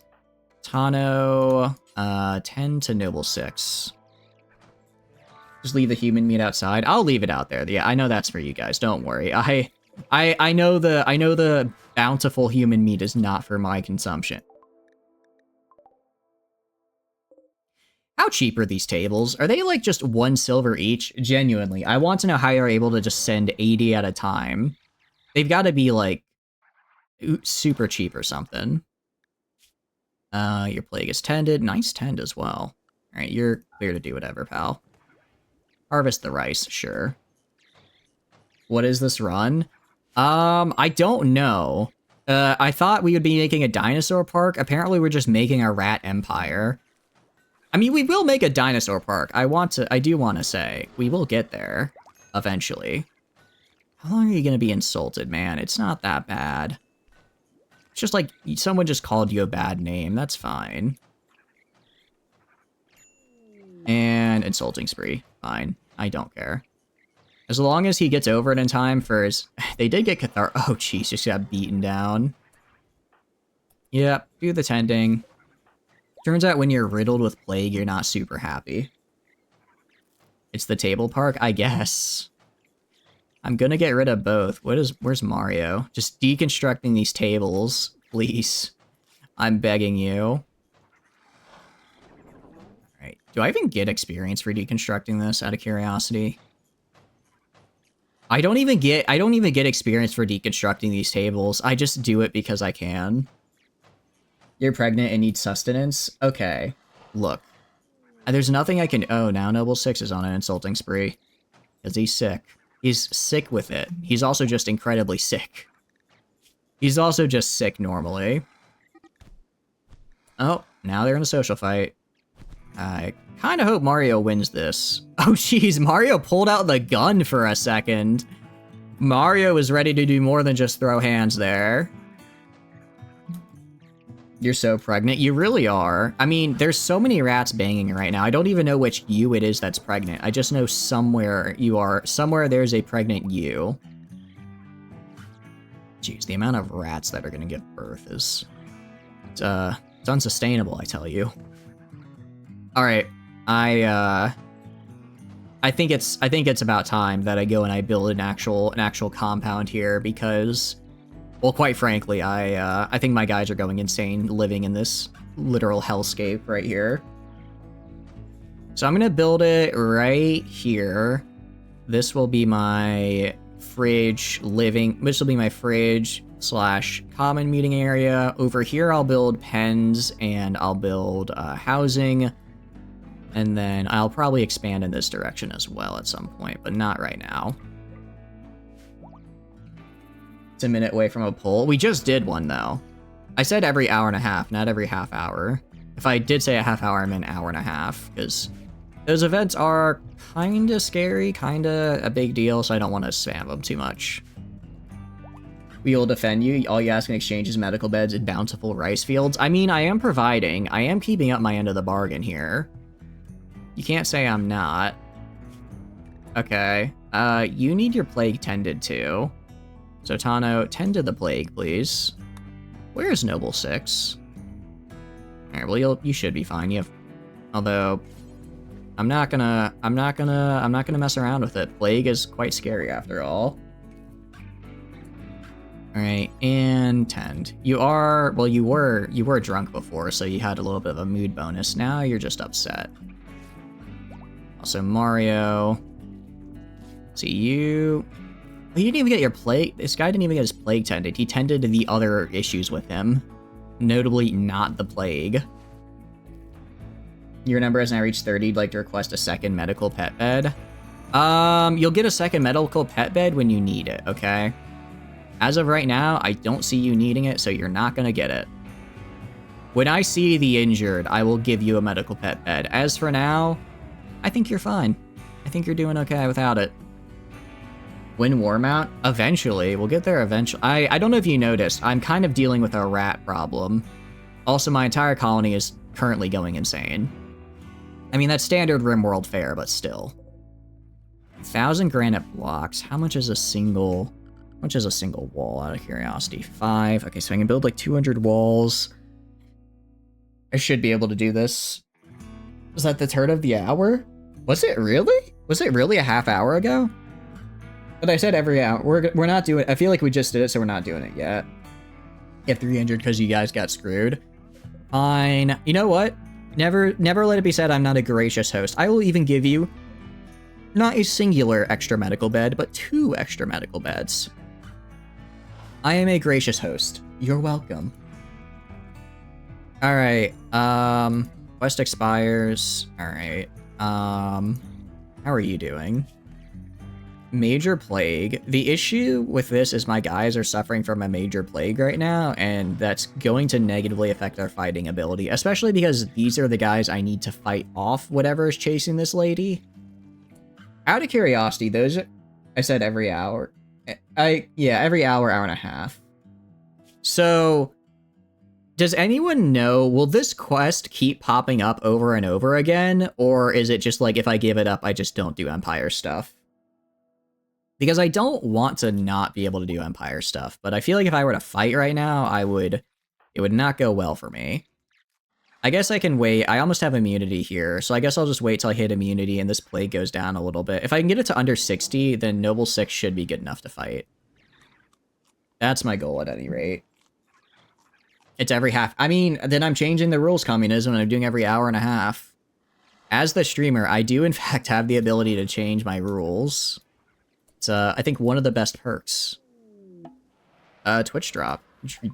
Tano, 10 to Noble 6. Just leave the human meat outside. I'll leave it out there. Yeah, I know that's for you guys. Don't worry. I know the bountiful human meat is not for my consumption. How cheap are these tables? Are they like just 1 silver each? Genuinely, I want to know how you're able to just send 80 at a time. They've got to be like super cheap or something. Your plague is tended. Nice tend as well. All right, you're clear to do whatever, pal. Harvest the rice, sure. What is this run? I don't know. I thought we would be making a dinosaur park. Apparently we're just making a rat empire. I mean, we will make a dinosaur park. I do want to say, we will get there eventually. How long are you going to be insulted, man? It's not that bad. It's just like someone just called you a bad name. That's fine. And insulting spree. Fine. I don't care. As long as he gets over it in time for his... They did get Cathar... Oh, jeez, just got beaten down. Yep, do the tending. Turns out when you're riddled with plague, you're not super happy. It's the table park, I guess. I'm gonna get rid of both. Where's Mario? Just deconstructing these tables, please. I'm begging you. Alright, do I even get experience for deconstructing this, out of curiosity? I don't even get experience for deconstructing these tables. I just do it because I can. You're pregnant and need sustenance? Okay. Look. There's nothing I can... Oh, now Noble 6 is on an insulting spree. Because he's sick. He's sick with it. He's also just incredibly sick. He's also just sick normally. Oh, now they're in a social fight. I kind of hope Mario wins this. Oh, jeez, Mario pulled out the gun for a second. Mario is ready to do more than just throw hands there. You're so pregnant. You really are. I mean, there's so many rats banging right now. I don't even know which you it is that's pregnant. I just know somewhere you are. Somewhere there's a pregnant you. Jeez, the amount of rats that are going to give birth is... It's unsustainable, I tell you. All right, I think it's about time that I go and I build an actual compound here because, well, quite frankly, I think my guys are going insane living in this literal hellscape right here. So I'm gonna build it right here. This will be my fridge This will be my fridge / common meeting area. Over here, I'll build pens and I'll build housing. And then I'll probably expand in this direction as well at some point, but not right now. It's a minute away from a poll. We just did one, though. I said every hour and a half, not every half hour. If I did say a half hour, I meant hour and a half, because those events are kind of scary, kind of a big deal, so I don't want to spam them too much. We will defend you. All you ask in exchange is medical beds and bountiful rice fields. I mean, I am providing. I am keeping up my end of the bargain here. You can't say I'm not. Okay. You need your plague tended to. So Tano, tend to the plague, please. Where's Noble 6? Alright, well, you should be fine. You have... Although... I'm not gonna mess around with it. Plague is quite scary after all. Alright, and tend. You are, well, you were drunk before, so you had a little bit of a mood bonus. Now you're just upset. Also, Mario. See, you didn't even get your plague. This guy didn't even get his plague tended. He tended to the other issues with him. Notably, not the plague. Your number has now reached 30. You'd like to request a second medical pet bed. You'll get a second medical pet bed when you need it, okay? As of right now, I don't see you needing it, so you're not gonna get it. When I see the injured, I will give you a medical pet bed. As for now, I think you're fine. I think you're doing okay without it. Win war mount? Eventually. We'll get there eventually. I don't know if you noticed, I'm kind of dealing with a rat problem. Also, my entire colony is currently going insane. I mean, that's standard RimWorld fare, but still. 1,000 granite blocks. How much is a single wall, out of curiosity? 5. Okay, so I can build like 200 walls. I should be able to do this. Was that the turn of the hour? Was it really? Was it really a half hour ago? But I said every hour. We're not doing. I feel like we just did it, so we're not doing it yet. Get 300 because you guys got screwed. Fine. You know what? Never let it be said I'm not a gracious host. I will even give you not a singular extra medical bed, but 2 extra medical beds. I am a gracious host. You're welcome. All right. Quest expires. All right. How are you doing? Major plague. The issue with this is my guys are suffering from a major plague right now, and that's going to negatively affect our fighting ability, especially because these are the guys I need to fight off whatever is chasing this lady. Out of curiosity, those are, I said every hour. Yeah, every hour and a half. So, does anyone know, will this quest keep popping up over and over again, or is it just like if I give it up, I just don't do Empire stuff? Because I don't want to not be able to do Empire stuff, but I feel like if I were to fight right now, it would not go well for me. I guess I can wait. I almost have immunity here, so I guess I'll just wait till I hit immunity and this plague goes down a little bit. If I can get it to under 60, then Noble 6 should be good enough to fight. That's my goal at any rate. It's every half. I mean, then I'm changing the rules, communism, and I'm doing every hour and a half. As the streamer, I do in fact have the ability to change my rules. It's, I think, one of the best perks. Twitch drop.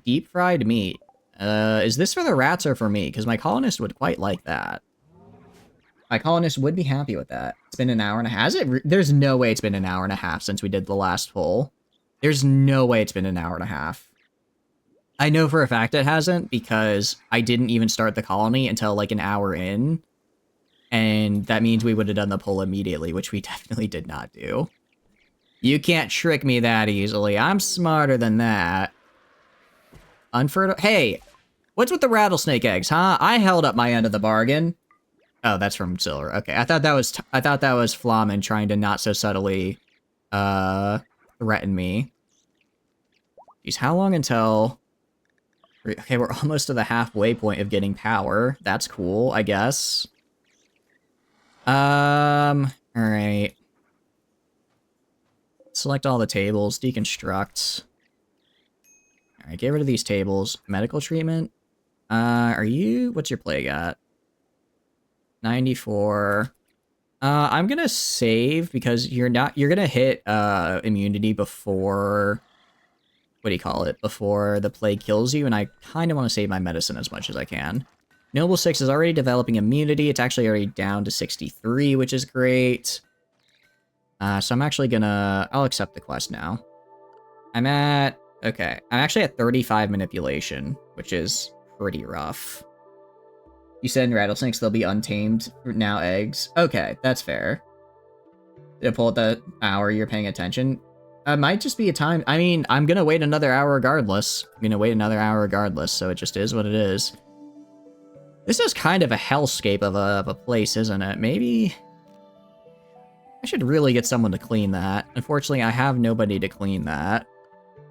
Deep fried meat. Is this for the rats or for me? Because my colonist would quite like that. My colonist would be happy with that. It's been an hour and a half. There's no way it's been an hour and a half since we did the last poll. There's no way it's been an hour and a half. I know for a fact it hasn't, because I didn't even start the colony until like an hour in. And that means we would have done the poll immediately, which we definitely did not do. You can't trick me that easily. I'm smarter than that. Unfertile. Hey, what's with the rattlesnake eggs, huh? I held up my end of the bargain. Oh, that's from Silver. Okay, I thought that was Flamen trying to not so subtly threaten me. Jeez, how long until? Okay, we're almost to the halfway point of getting power. That's cool, I guess. All right. Select all the tables, deconstruct. Alright, get rid of these tables. Medical treatment. What's your plague at? 94. I'm gonna save because you're gonna hit immunity before, what do you call it? Before the plague kills you, and I kind of want to save my medicine as much as I can. Noble 6 is already developing immunity. It's actually already down to 63, which is great. So I'm actually I'll accept the quest now. Okay, I'm actually at 35 manipulation, which is pretty rough. You said in rattlesnakes they'll be untamed, now eggs. Okay, that's fair. Did I pull at the hour you're paying attention? Might just be a time. I mean, I'm gonna wait another hour regardless. So it just is what it is. This is kind of a hellscape of a place, isn't it? Maybe I should really get someone to clean that. Unfortunately, I have nobody to clean that.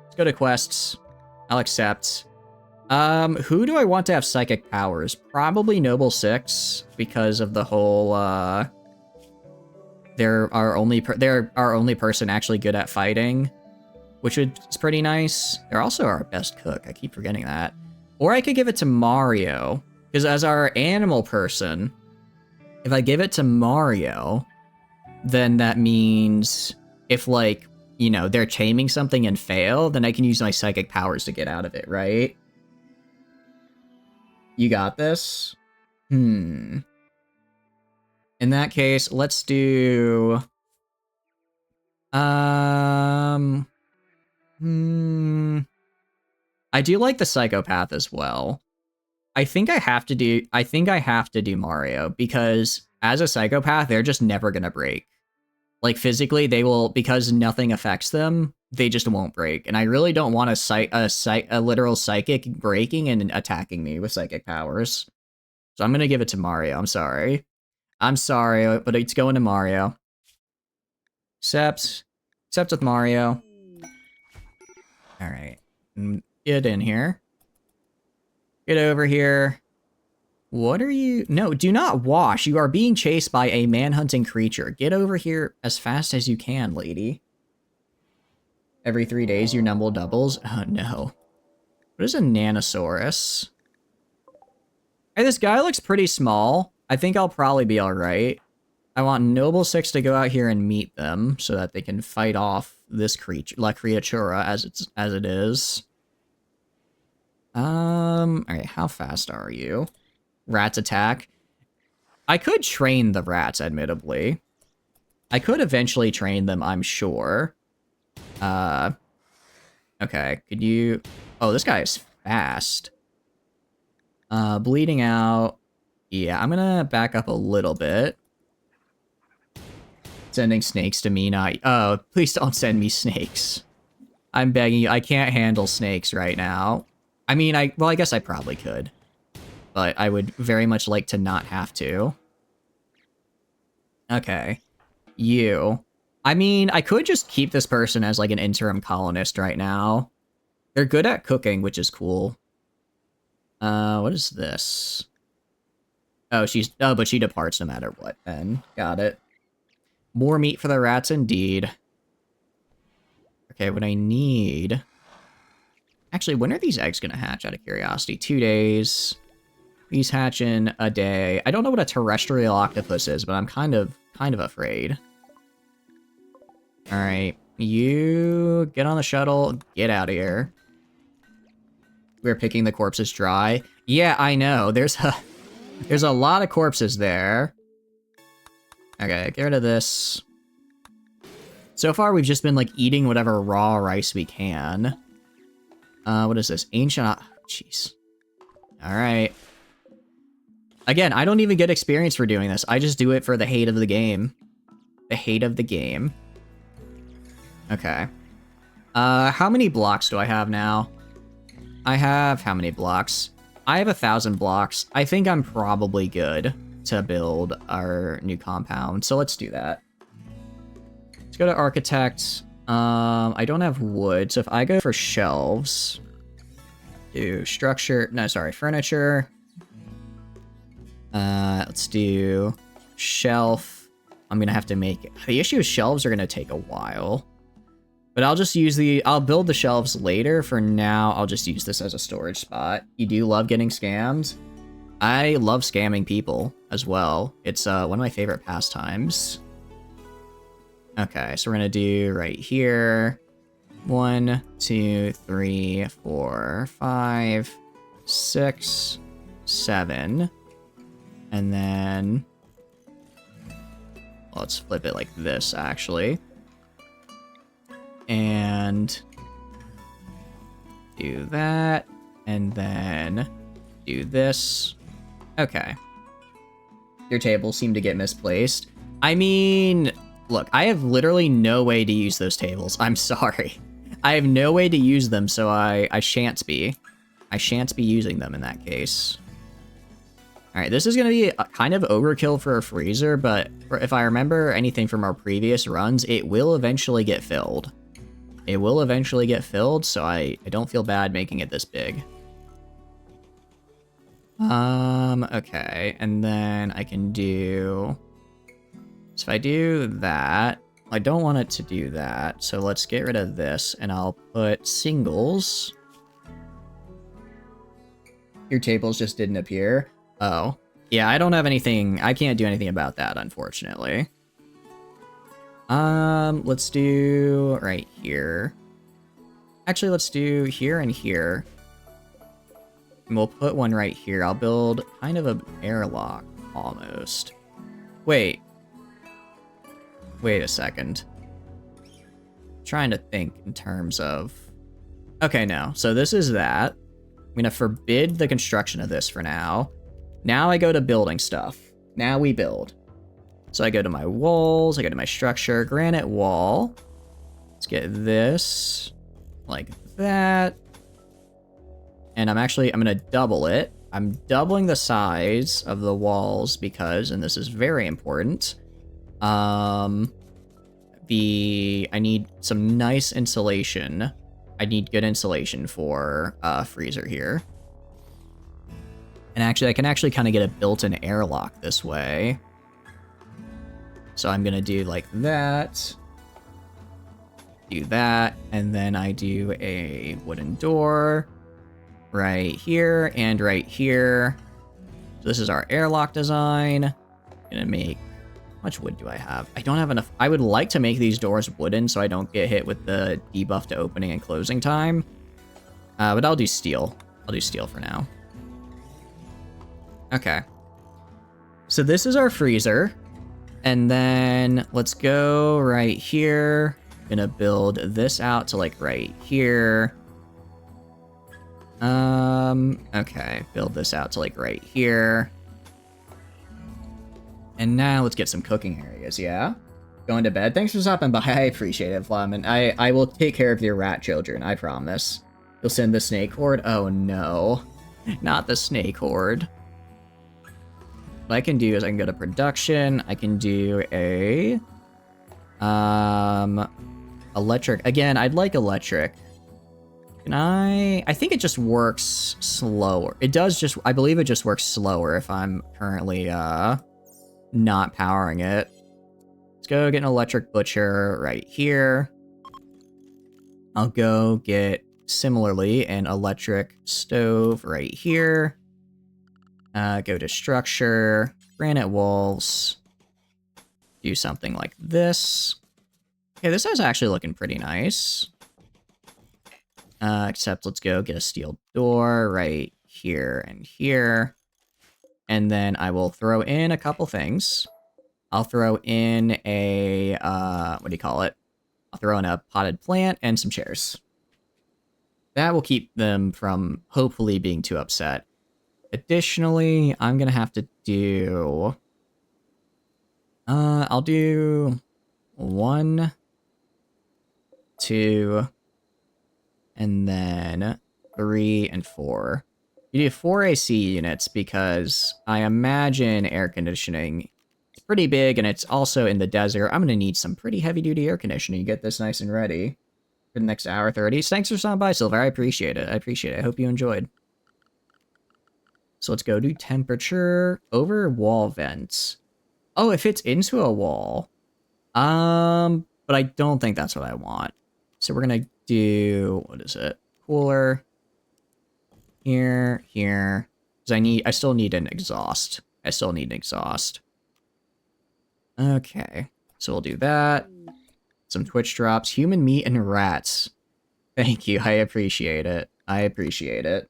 Let's go to quests. I'll accept. Who do I want to have psychic powers? Probably Noble 6, because of the whole, They're our only person actually good at fighting, which is pretty nice. They're also our best cook. I keep forgetting that. Or I could give it to Mario, because as our animal person, if I give it to Mario, then that means if, like, you know, they're taming something and fail, then I can use my psychic powers to get out of it, right? You got this? In that case, let's do... I do like the psychopath as well. I think I have to do Mario, because as a psychopath, they're just never gonna break. Like, physically, they will, because nothing affects them, they just won't break. And I really don't want a literal psychic breaking and attacking me with psychic powers. So I'm gonna give it to Mario. I'm sorry, but it's going to Mario. Except with Mario. All right, get in here. Get over here. What are you? No, do not wash. You are being chased by a man-hunting creature. Get over here as fast as you can, lady. Every 3 days, your number doubles. Oh, no. What is a Nanosaurus? Hey, this guy looks pretty small. I think I'll probably be all right. I want Noble 6 to go out here and meet them so that they can fight off this creature, La Criatura, as it is. Alright, how fast are you? Rats attack. I could train the rats, admittedly. I could eventually train them, I'm sure. Okay, could you... Oh, this guy is fast. Bleeding out. Yeah, I'm gonna back up a little bit. Sending snakes to me, not... Oh, please don't send me snakes. I'm begging you, I can't handle snakes right now. I mean, well, I guess I probably could. But I would very much like to not have to. Okay. You. I mean, I could just keep this person as, like, an interim colonist right now. They're good at cooking, which is cool. What is this? Oh, but she departs no matter what, then. Got it. More meat for the rats, indeed. Okay, what I need... Actually, when are these eggs gonna hatch, out of curiosity? 2 days. These hatch in a day. I don't know what a terrestrial octopus is, but I'm kind of afraid. Alright, you get on the shuttle, get out of here. We're picking the corpses dry. Yeah, I know. There's a lot of corpses there. Okay, get rid of this. So far, we've just been, like, eating whatever raw rice we can. What is this? Ancient... Jeez. Alright. Again, I don't even get experience for doing this. I just do it for the hate of the game. The hate of the game. Okay. How many blocks do I have now? I have... How many blocks? I have 1,000 blocks. I think I'm probably good to build our new compound. So let's do that. Let's go to Architect. I don't have wood, so if I go for shelves, do structure, no, sorry, furniture. Let's do shelf. I'm gonna have to make it. The issue is shelves are gonna take a while, but I'll just use I'll build the shelves later. For now, I'll just use this as a storage spot. You do love getting scammed? I love scamming people as well. It's one of my favorite pastimes. Okay, so we're gonna do right here. 1, 2, 3, 4, 5, 6, 7. And then... Let's flip it like this, actually. And... do that. And then... do this. Okay. Your tables seem to get misplaced. I mean... Look, I have literally no way to use those tables. I'm sorry. I have no way to use them, so I shan't be. I shan't be using them in that case. Alright, this is going to be a kind of overkill for a freezer, but if I remember anything from our previous runs, it will eventually get filled. It will eventually get filled, so I don't feel bad making it this big. Okay, and then I can do... So if I do that, I don't want it to do that. So let's get rid of this and I'll put singles. Your tables just didn't appear. Oh. Yeah, I don't have anything. I can't do anything about that, unfortunately. Let's do right here. Actually, let's do here and here. And we'll put one right here. I'll build kind of an airlock, almost. Wait. Wait a second. I'm trying to think in terms of... Okay, no. So this is that. I'm gonna forbid the construction of this for now. Now I go to building stuff. Now we build. So I go to my walls, I go to my structure, granite wall. Let's get this like that. And I'm gonna double it. I'm doubling the size of the walls because, and this is very important, I need some nice insulation. I need good insulation for freezer here. And actually, I can actually kind of get a built-in airlock this way. So I'm gonna do like that. Do that, and then I do a wooden door right here and right here. So this is our airlock design. Gonna make... How much wood do I have? I don't have enough. I would like to make these doors wooden so I don't get hit with the debuff to opening and closing time. But I'll do steel. I'll do steel for now. Okay. So this is our freezer. And then let's go right here. Gonna build this out to like right here. Okay. Build this out to like right here. And now let's get some cooking areas, yeah? Going to bed? Thanks for stopping by. I appreciate it, Flamin. I will take care of your rat children, I promise. You'll send the snake horde? Oh no. Not the snake horde. What I can do is I can go to production. I can do a... electric. Again, I'd like electric. Can I think it just works slower. It does just... I believe it just works slower if I'm currently, not powering it. Let's go get an electric butcher right here. I'll go get, similarly, an electric stove right here. Go to structure, granite walls, do something like this. Okay, this is actually looking pretty nice. Except let's go get a steel door right here and here. And then I will throw in a couple things. I'll throw in a, what do you call it? I'll throw in a potted plant and some chairs. That will keep them from hopefully being too upset. Additionally, I'm gonna have to do... I'll do 1, 2, and then 3 and 4. You do 4 AC units because I imagine air conditioning is pretty big and it's also in the desert. I'm gonna need some pretty heavy-duty air conditioning to get this nice and ready for the next hour 30. Thanks for stopping by, Silver. I appreciate it. I appreciate it. I hope you enjoyed. So let's go to temperature over wall vents. Oh, it fits into a wall. But I don't think that's what I want. So we're gonna do, what is it? Cooler. Here, here. Because I still need an exhaust. I still need an exhaust. Okay. So we'll do that. Some Twitch drops. Human meat and rats. Thank you. I appreciate it. I appreciate it.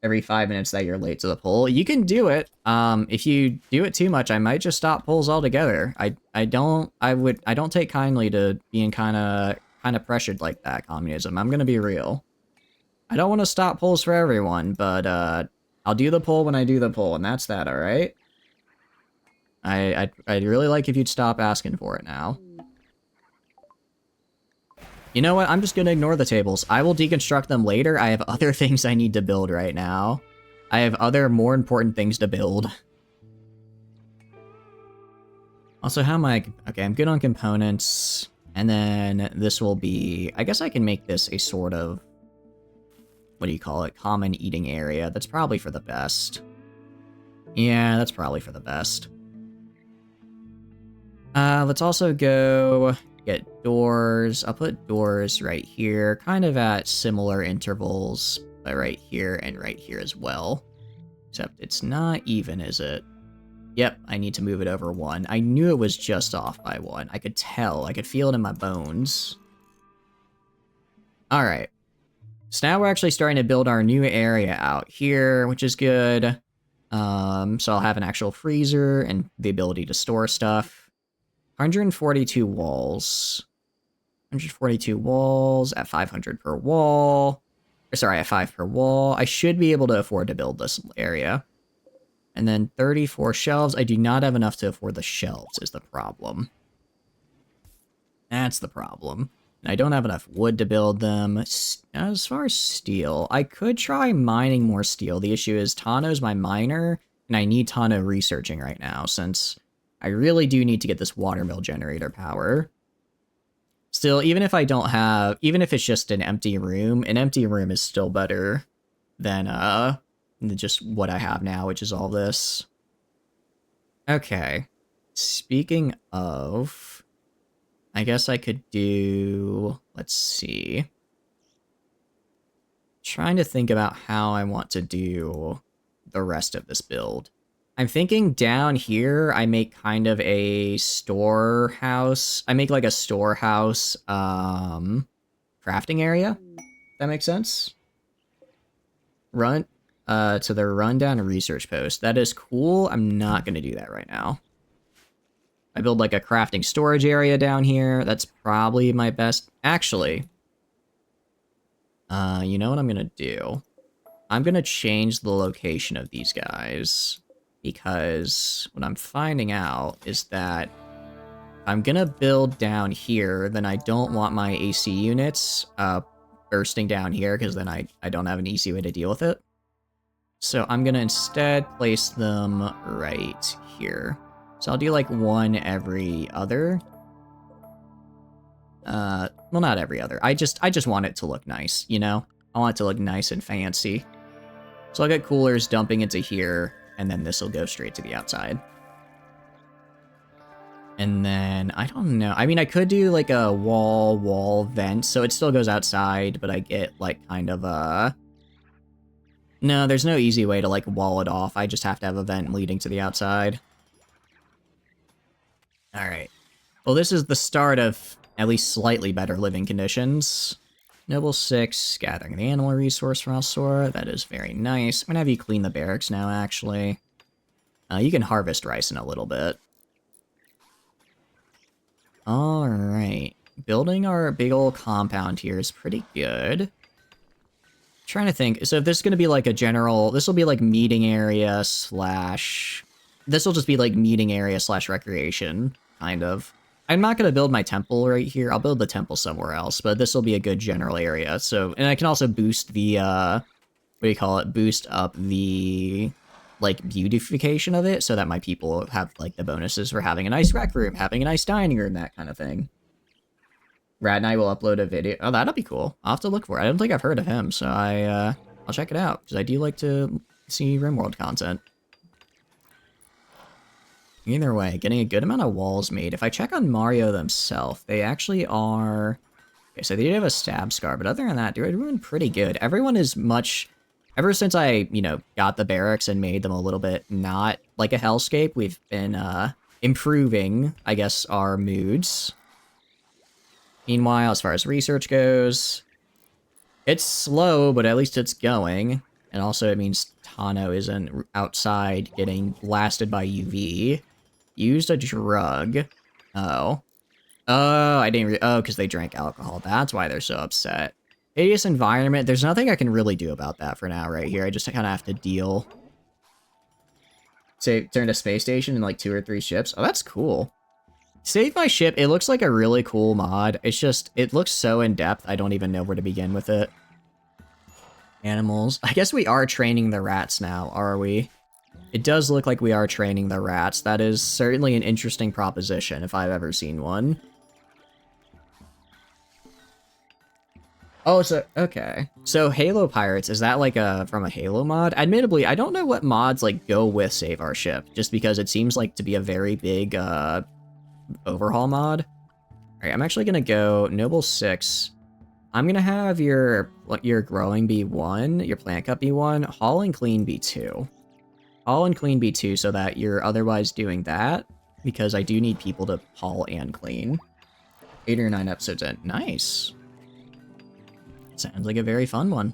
Every 5 minutes that you're late to the poll. You can do it. If you do it too much, I might just stop polls altogether. I don't take kindly to being kind of pressured like that, communism. I'm gonna be real. I don't want to stop polls for everyone, but I'll do the poll when I do the poll, and that's that, alright? I'd really like if you'd stop asking for it now. You know what? I'm just gonna ignore the tables. I will deconstruct them later. I have other things I need to build right now. I have other, more important things to build. Also, how am I... Okay, I'm good on components. And then this will be... I guess I can make this a sort of... What do you call it? Common eating area. That's probably for the best. Yeah, that's probably for the best. Let's also go get doors. I'll put doors right here, kind of at similar intervals, but right here and right here as well. Except it's not even, is it? Yep, I need to move it over 1. I knew it was just off by 1. I could tell. I could feel it in my bones. Alright. So now we're actually starting to build our new area out here, which is good. So I'll have an actual freezer and the ability to store stuff. 142 walls. 142 walls at 500 per wall. Or sorry, at 5 per wall. I should be able to afford to build this area. And then 34 shelves. I do not have enough to afford the shelves is the problem. That's the problem. And I don't have enough wood to build them. As far as steel, I could try mining more steel. The issue is Tano's my miner, and I need Tano researching right now, since I really do need to get this watermill generator power. Still, even if I don't have, even if it's just an empty room is still better than just what I have now, which is all this. Okay. Speaking of, I guess I could do, let's see. Trying to think about how I want to do the rest of this build. I'm thinking down here, I make kind of a storehouse. I make like a storehouse crafting area. That makes sense? To the rundown research post. That is cool. I'm not going to do that right now. I build like a crafting storage area down here. That's probably my best. Actually, you know what I'm going to do? I'm going to change the location of these guys. Because what I'm finding out is that I'm gonna build down here, then I don't want my AC units bursting down here, because then I don't have an easy way to deal with it. So I'm gonna instead place them right here. So I'll do like one every other. Well, not every other. I just want it to look nice, you know? I want it to look nice and fancy. So I'll get coolers dumping into here, and then this will go straight to the outside. And then, I don't know. I mean, I could do like a wall vent, so it still goes outside, but I get like kind of a... No, there's no easy way to like wall it off. I just have to have a vent leading to the outside. Alright. Well, this is the start of at least slightly better living conditions. Noble 6, gathering the animal resource from elsewhere. That is very nice. I'm gonna have you clean the barracks now, actually. You can harvest rice in a little bit. Alright. Building our big old compound here is pretty good. Trying to think. So if this is gonna be like a general... This will be like meeting area slash... This will just be like meeting area slash recreation, kind of. I'm not going to build my temple right here. I'll build the temple somewhere else, but this will be a good general area. So, and I can also boost the, what do you call it? Boost up the, like, beautification of it so that my people have, like, the bonuses for having a nice rec room, having a nice dining room, that kind of thing. Rad and I will upload a video. Oh, that'll be cool. I'll have to look for it. I don't think I've heard of him, so I'll check it out, because I do like to see RimWorld content. Either way, getting a good amount of walls made. If I check on Mario themselves, they actually are... Okay, so they do have a stab scar, but other than that, they're doing pretty good. Everyone is much... Ever since I, you know, got the barracks and made them a little bit not like a hellscape, we've been improving, I guess, our moods. Meanwhile, as far as research goes, it's slow, but at least it's going. And also it means Tano isn't outside getting blasted by UV. Used a drug. Oh. Oh, I didn't oh, because they drank alcohol. That's why they're so upset. Hideous environment. There's nothing I can really do about that for now right here. I just kind of have to deal. Say, turn to space station in like 2 or 3 ships. Oh, that's cool. Save my ship. It looks like a really cool mod. It's just, it looks so in-depth, I don't even know where to begin with it. Animals. I guess we are training the rats now, are we? It does look like we are training the rats. That is certainly an interesting proposition, if I've ever seen one. Oh, so, okay. So Halo Pirates, is that like from a Halo mod? Admittedly, I don't know what mods like go with Save Our Ship, just because it seems like to be a very big overhaul mod. Alright, I'm actually gonna go Noble 6. I'm gonna have your growing be 1, your plant cut be 1, haul and clean be 2. Haul and clean be 2 so that you're otherwise doing that, because I do need people to haul and clean. 8 or 9 episodes in. Nice. Sounds like a very fun one.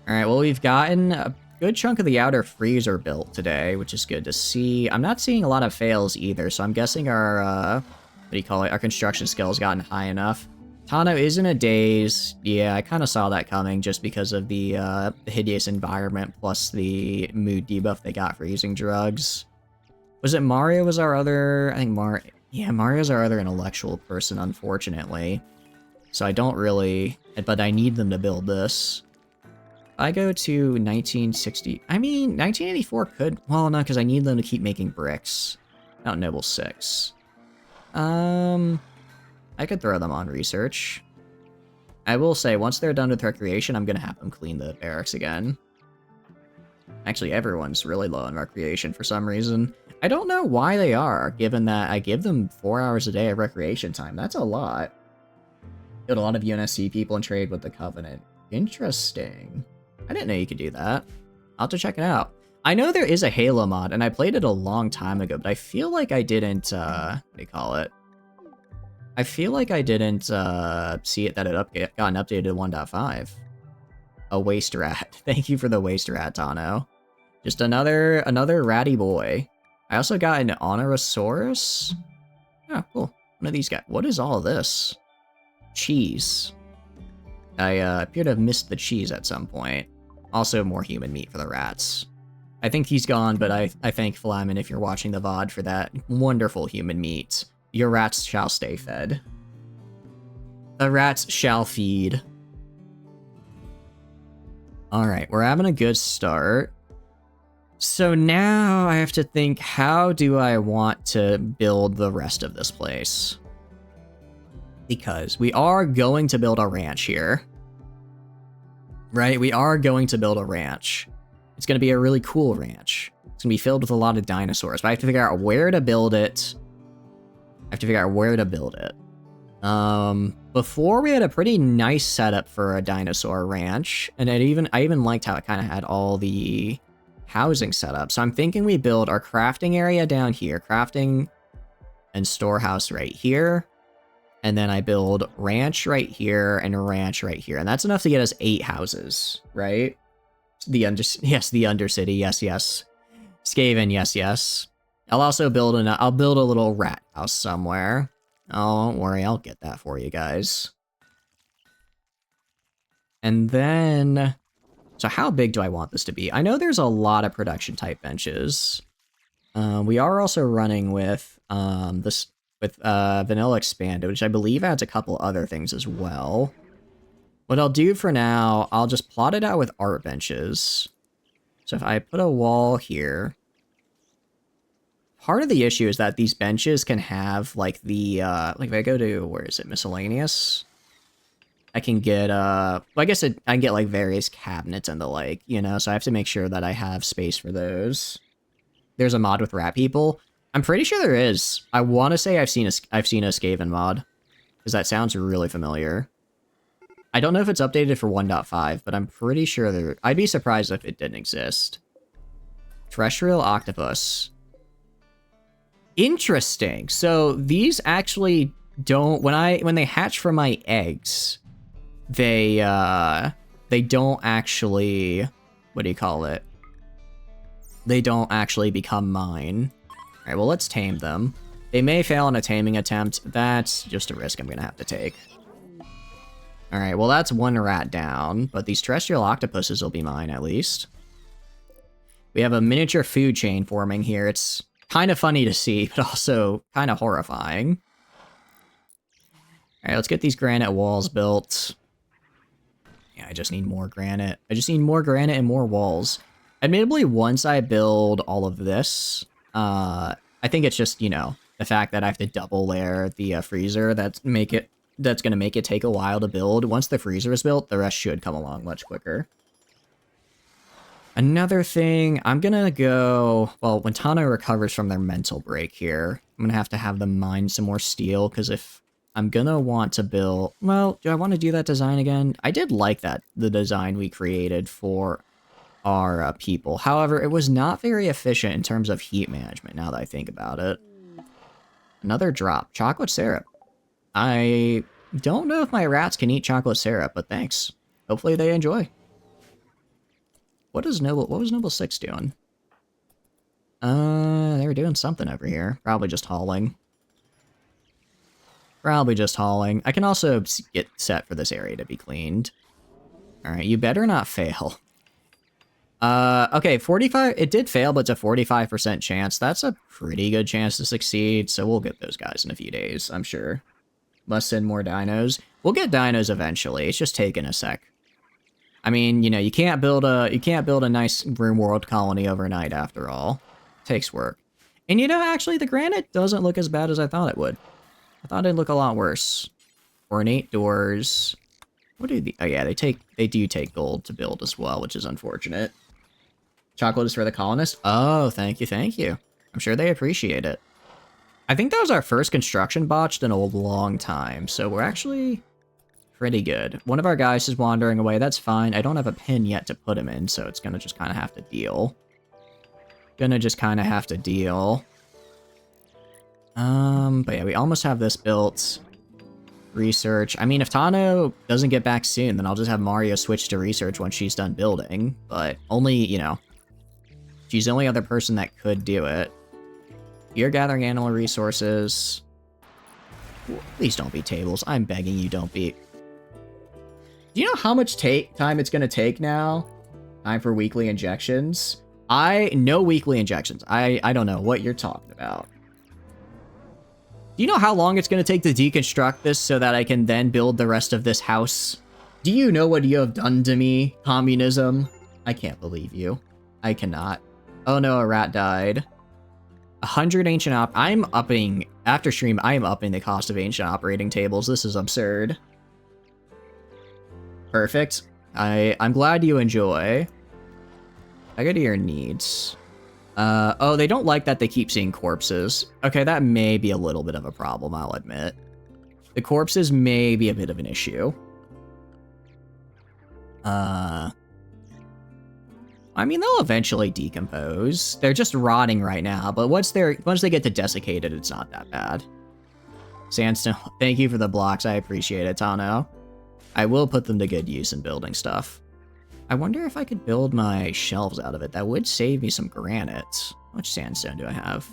Alright, well, we've gotten a good chunk of the outer freezer built today, which is good to see. I'm not seeing a lot of fails either, so I'm guessing our, what do you call it, our construction skill has gotten high enough. Tano is in a daze. Yeah, I kind of saw that coming just because of the hideous environment plus the mood debuff they got for using drugs. Was it Mario was our other... I think yeah, Mario's our other intellectual person, unfortunately. So I don't really... But I need them to build this. I go to 1960... I mean, 1984 could... Well, no, because I need them to keep making bricks. Not Noble 6. I could throw them on research. I will say, once they're done with recreation, I'm going to have them clean the barracks again. Actually, everyone's really low on recreation for some reason. I don't know why they are, given that I give them 4 hours a day of recreation time. That's a lot. Killed a lot of UNSC people and trade with the Covenant. Interesting. I didn't know you could do that. I'll have to check it out. I know there is a Halo mod, and I played it a long time ago, but I feel like I didn't, what do you call it? I feel like I didn't see it that it got updated to 1.5. A waste rat. Thank you for the waste rat, Tano. Just another ratty boy. I also got an Honorosaurus. Oh, cool. One of these guys. What is all this? Cheese. I appear to have missed the cheese at some point. Also, more human meat for the rats. I think he's gone, but I thank Flamin if you're watching the VOD for that wonderful human meat. Your rats shall stay fed. The rats shall feed. Alright, we're having a good start. So now I have to think, how do I want to build the rest of this place? Because we are going to build a ranch here. Right? We are going to build a ranch. It's going to be a really cool ranch. It's going to be filled with a lot of dinosaurs, but I have to figure out where to build it. Before we had a pretty nice setup for a dinosaur ranch, and I even liked how it kind of had all the housing set up. So I'm thinking we build our crafting area down here, crafting and storehouse right here, and then I build ranch right here and ranch right here, and that's enough to get us 8 houses, right? The Undercity, yes. Skaven, yes. I'll also build a little rat house somewhere. Oh, don't worry, I'll get that for you guys. And then, so how big do I want this to be? I know there's a lot of production type benches. We are also running with Vanilla Expanded, which I believe adds a couple other things as well. What I'll do for now, I'll just plot it out with art benches. So if I put a wall here, part of the issue is that these benches can have, like, the, like, if I go to, where is it, miscellaneous? I can get, well, I guess I can get, like, various cabinets and the like, you know, so I have to make sure that I have space for those. There's a mod with rat people. I'm pretty sure there is. I want to say I've seen a Skaven mod, because that sounds really familiar. I don't know if it's updated for 1.5, but I'm pretty sure I'd be surprised if it didn't exist. Terrestrial octopus. Interesting. So these actually don't, when they hatch from my eggs, they don't actually, what do you call it? They don't actually become mine. All right, well, let's tame them. They may fail in a taming attempt. That's just a risk I'm gonna have to take. All right, well, that's one rat down, but these terrestrial octopuses will be mine at least. We have a miniature food chain forming here. It's kind of funny to see, but also kind of horrifying. All right, let's get these granite walls built. Yeah, I just need more granite. I just need more granite and more walls. Admittedly, once I build all of this, I think it's just, you know, the fact that I have to double layer the freezer that's going to make it take a while to build. Once the freezer is built, the rest should come along much quicker. Another thing, I'm gonna go... Well, when Tano recovers from their mental break here, I'm gonna have to have them mine some more steel, because if I'm gonna want to build... Well, do I want to do that design again? I did like that, the design we created for our people. However, it was not very efficient in terms of heat management, now that I think about it. Another drop. Chocolate syrup. I don't know if my rats can eat chocolate syrup, but thanks. Hopefully they enjoy. What was Noble 6 doing? They were doing something over here. Probably just hauling. Probably just hauling. I can also get set for this area to be cleaned. Alright, you better not fail. Okay, 45... It did fail, but it's a 45% chance. That's a pretty good chance to succeed, so we'll get those guys in a few days, I'm sure. Must send more dinos. We'll get dinos eventually. It's just taking a sec. I mean, you know, you can't build a nice room world colony overnight after all. It takes work. And you know, actually, the granite doesn't look as bad as I thought it would. I thought it'd look a lot worse. Ornate doors. What do the... Oh yeah, they do take gold to build as well, which is unfortunate. Chocolate is for the colonists? Oh, thank you, thank you. I'm sure they appreciate it. I think that was our first construction botched in a long time, so we're actually pretty good. One of our guys is wandering away, that's fine. I don't have a pin yet to put him in, so it's gonna just kind of have to deal. But yeah, we almost have this built. Research. I mean, if Tano doesn't get back soon, then I'll just have Mario switch to research once she's done building. But only, you know, she's the only other person that could do it. You're gathering animal resources. Please don't be tables. I'm begging you, don't be. Do you know how much time it's going to take now? Time for weekly injections? No weekly injections. I don't know what you're talking about. Do you know how long it's going to take to deconstruct this so that I can then build the rest of this house? Do you know what you have done to me, communism? I can't believe you. I cannot. Oh no, a rat died. 100 ancient after stream, I am upping the cost of ancient operating tables. This is absurd. Perfect. I'm glad you enjoy. I go to your needs. Oh, they don't like that they keep seeing corpses. Okay, that may be a little bit of a problem, I'll admit. The corpses may be a bit of an issue. I mean, they'll eventually decompose. They're just rotting right now, but once they get to desiccated, it's not that bad. Sandstone, thank you for the blocks. I appreciate it, Tano. I will put them to good use in building stuff. I wonder if I could build my shelves out of it. That would save me some granite. How much sandstone do I have?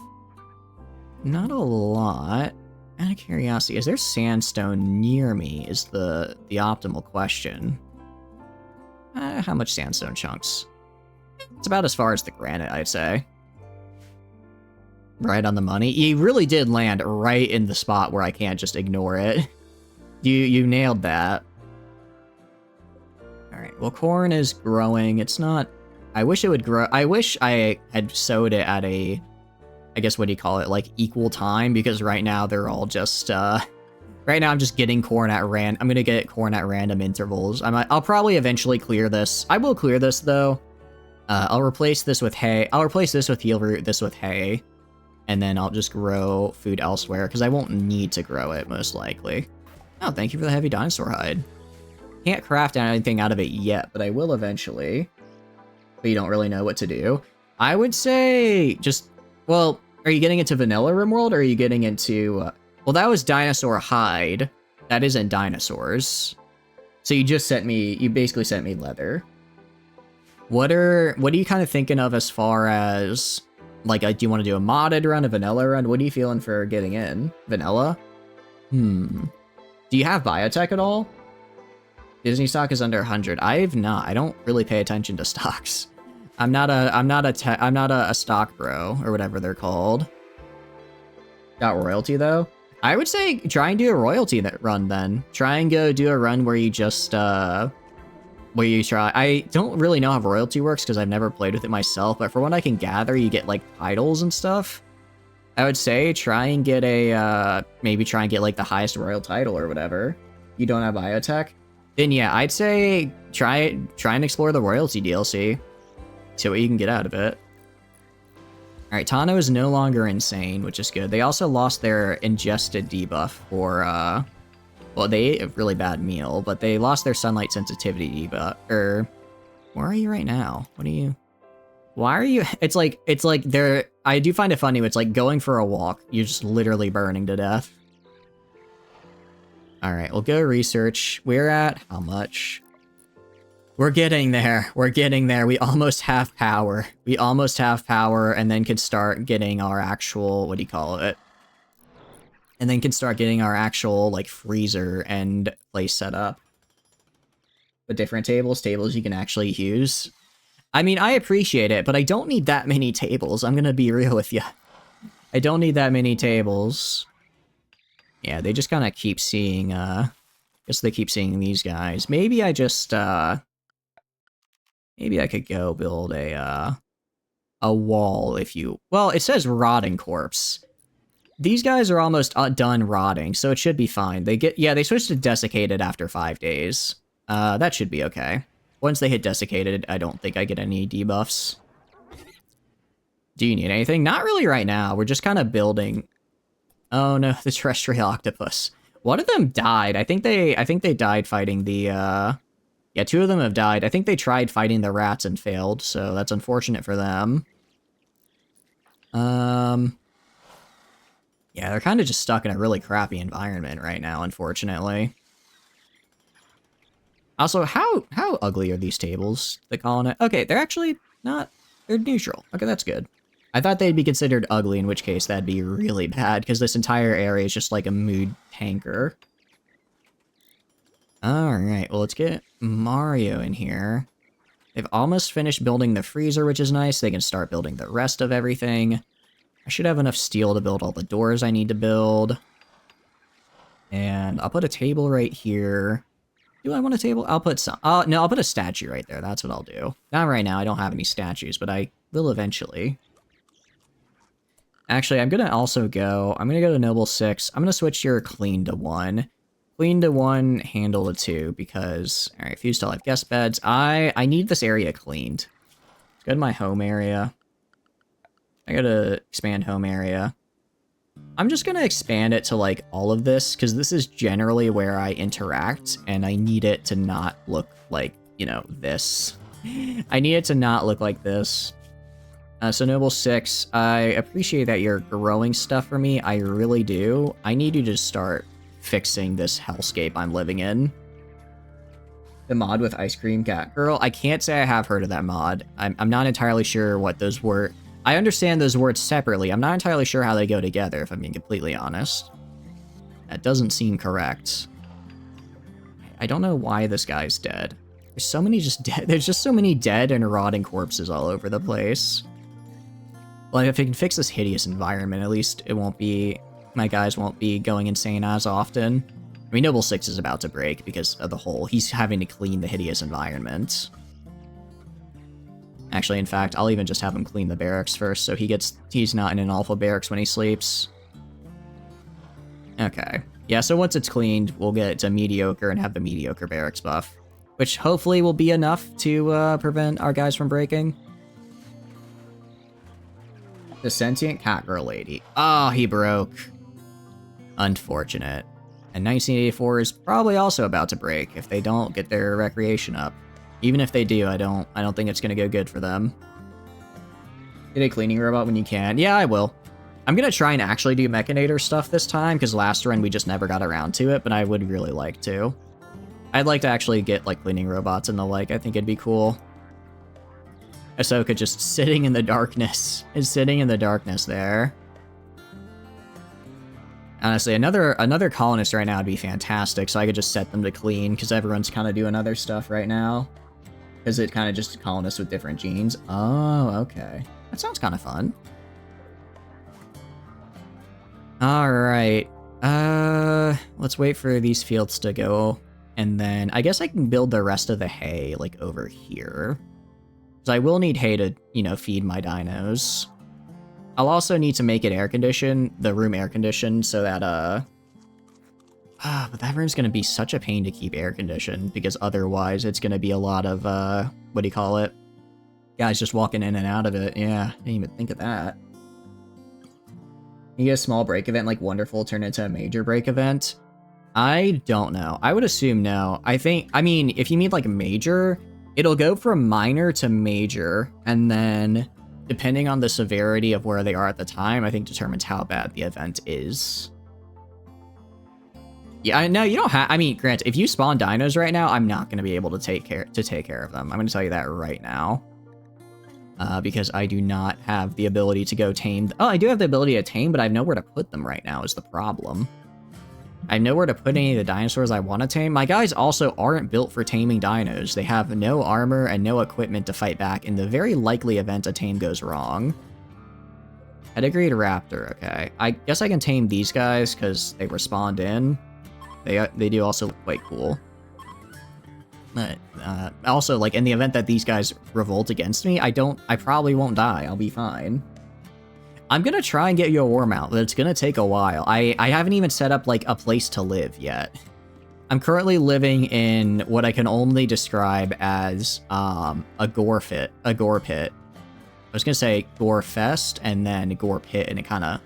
Not a lot. Out of curiosity, is there sandstone near me is the optimal question. How much sandstone chunks? It's about as far as the granite, I'd say. Right on the money. You really did land right in the spot where I can't just ignore it. You nailed that. Alright, well, corn is growing. It's not... I wish it would grow... I wish I had sowed it at a... I guess, what do you call it? Like, equal time, because right now they're all just, right now I'm just getting corn at I'm gonna get corn at random intervals. I'll probably eventually clear this. I will clear this, though. I'll replace this with hay. I'll replace this with heel root, this with hay. And then I'll just grow food elsewhere, because I won't need to grow it, most likely. Oh, thank you for the heavy dinosaur hide. Can't craft anything out of it yet, but I will eventually. But you don't really know what to do. I would say just... Well, are you getting into Vanilla Rimworld, or are you getting into... well, that was dinosaur hide. That isn't dinosaurs. So you just sent me... You basically sent me leather. What are you kind of thinking of as far as... Like, do you want to do a modded run, a vanilla run? What are you feeling for getting in? Vanilla? Do you have biotech at all? Disney stock is under 100. I've not. I don't really pay attention to stocks. I'm not a stock bro, or whatever they're called. Got royalty, though? I would say try and do a royalty run, then. Try and go do a run where you just, where you try... I don't really know how royalty works, because I've never played with it myself, but from what I can gather, you get, like, titles and stuff. I would say try and get a, maybe try and get, like, the highest royal title or whatever. You don't have biotech? Then yeah, I'd say try and explore the royalty DLC. See what you can get out of it. Alright, Tano is no longer insane, which is good. They also lost their ingested debuff for, well, they ate a really bad meal, but they lost their sunlight sensitivity debuff. Where are you right now? What are you... Why are you... It's like they're... I do find it funny, it's like going for a walk. You're just literally burning to death. Alright, we'll go research. We're at... How much? We're getting there. We're getting there. We almost have power. We almost have power, and then can start getting our actual... What do you call it? And then can start getting our actual, like, freezer and place set up. With different tables you can actually use. I mean, I appreciate it, but I don't need that many tables. I'm gonna be real with you. I don't need that many tables. Yeah, they just kind of keep seeing, guess they keep seeing these guys. Maybe I just, maybe I could go build a wall if you... Well, it says rotting corpse. These guys are almost done rotting, so it should be fine. They switched to desiccated after 5 days. That should be okay. Once they hit desiccated, I don't think I get any debuffs. Do you need anything? Not really right now. We're just kind of building... Oh no, the terrestrial octopus. One of them died. I think they died fighting the, Yeah, 2 of them have died. I think they tried fighting the rats and failed, so that's unfortunate for them. Yeah, they're kind of just stuck in a really crappy environment right now, unfortunately. Also, how ugly are these tables? They calling it? Okay, they're actually not... They're neutral. Okay, that's good. I thought they'd be considered ugly, in which case that'd be really bad, because this entire area is just like a mood tanker. Alright, well, let's get Mario in here. They've almost finished building the freezer, which is nice. They can start building the rest of everything. I should have enough steel to build all the doors I need to build. And I'll put a table right here. Do I want a table? I'll put some... no, I'll put a statue right there. That's what I'll do. Not right now. I don't have any statues, but I will eventually. Actually, I'm going to also go... I'm going to go to Noble 6. I'm going to switch your Clean to 1. Clean to 1, Handle to 2, because... Alright, if you still have guest beds, I need this area cleaned. Let's go to my home area. I gotta expand home area. I'm just gonna expand it to, like, all of this, because this is generally where I interact, and I need it to not look like, you know, this. I need it to not look like this. So Noble 6, I appreciate that you're growing stuff for me. I really do. I need you to start fixing this hellscape I'm living in. The mod with Ice Cream Cat Girl. I can't say I have heard of that mod. I'm not entirely sure what those were. I understand those words separately. I'm not entirely sure how they go together, if I'm being completely honest. That doesn't seem correct. I don't know why this guy's dead. There's so many just dead. There's just so many dead and rotting corpses all over the place. Well, if I can fix this hideous environment, at least it won't be... My guys won't be going insane as often. I mean, Noble 6 is about to break because of the whole... He's having to clean the hideous environment. Actually, in fact, I'll even just have him clean the barracks first, so he's not in an awful barracks when he sleeps. Okay. Yeah, so once it's cleaned, we'll get it to mediocre and have the mediocre barracks buff. Which hopefully will be enough to prevent our guys from breaking. The sentient cat girl lady. Oh, he broke. Unfortunate. And 1984 is probably also about to break if they don't get their recreation up. Even if they do, I don't think it's gonna go good for them. Get a cleaning robot when you can. Yeah, I will. I'm gonna try and actually do Mechanator stuff this time, because last run we just never got around to it, but I would really like to. I'd like to actually get, like, cleaning robots and the like. I think it'd be cool. Ahsoka just sitting in the darkness. Is sitting in the darkness there. Honestly, another colonist right now would be fantastic, so I could just set them to clean, because everyone's kind of doing other stuff right now. Because it kind of just colonists with different genes. Oh, okay. That sounds kind of fun. Alright. Let's wait for these fields to go. And then I guess I can build the rest of the hay, like, over here. Because I will need hay to, you know, feed my dinos. I'll also need to make it air-conditioned, the room air-conditioned, so that, but that room's gonna be such a pain to keep air-conditioned, because otherwise it's gonna be a lot of, what do you call it? Guys just walking in and out of it. Yeah, didn't even think of that. You get a small break event like Wonderful turn into a major break event? I don't know. I would assume no. I mean, if you mean like major, it'll go from minor to major, and then depending on the severity of where they are at the time, I think determines how bad the event is. Yeah, no, you don't have. I mean, granted, if you spawn dinos right now, I'm not going to be able to take care of them. I'm going to tell you that right now, because I do not have the ability to go tame. Oh, I do have the ability to tame, but I have nowhere to put them right now. Is the problem? I have nowhere to put any of the dinosaurs I want to tame. My guys also aren't built for taming dinos. They have no armor and no equipment to fight back in the very likely event a tame goes wrong. Pedigreed raptor. Okay, I guess I can tame these guys because they respawned in. They do also look quite cool. But also, like, in the event that these guys revolt against me, I probably won't die. I'll be fine. I'm gonna try and get you a war mount, but it's gonna take a while. I haven't even set up, like, a place to live yet. I'm currently living in what I can only describe as, a gore pit. I was gonna say gore fest and then gore pit, and it kinda,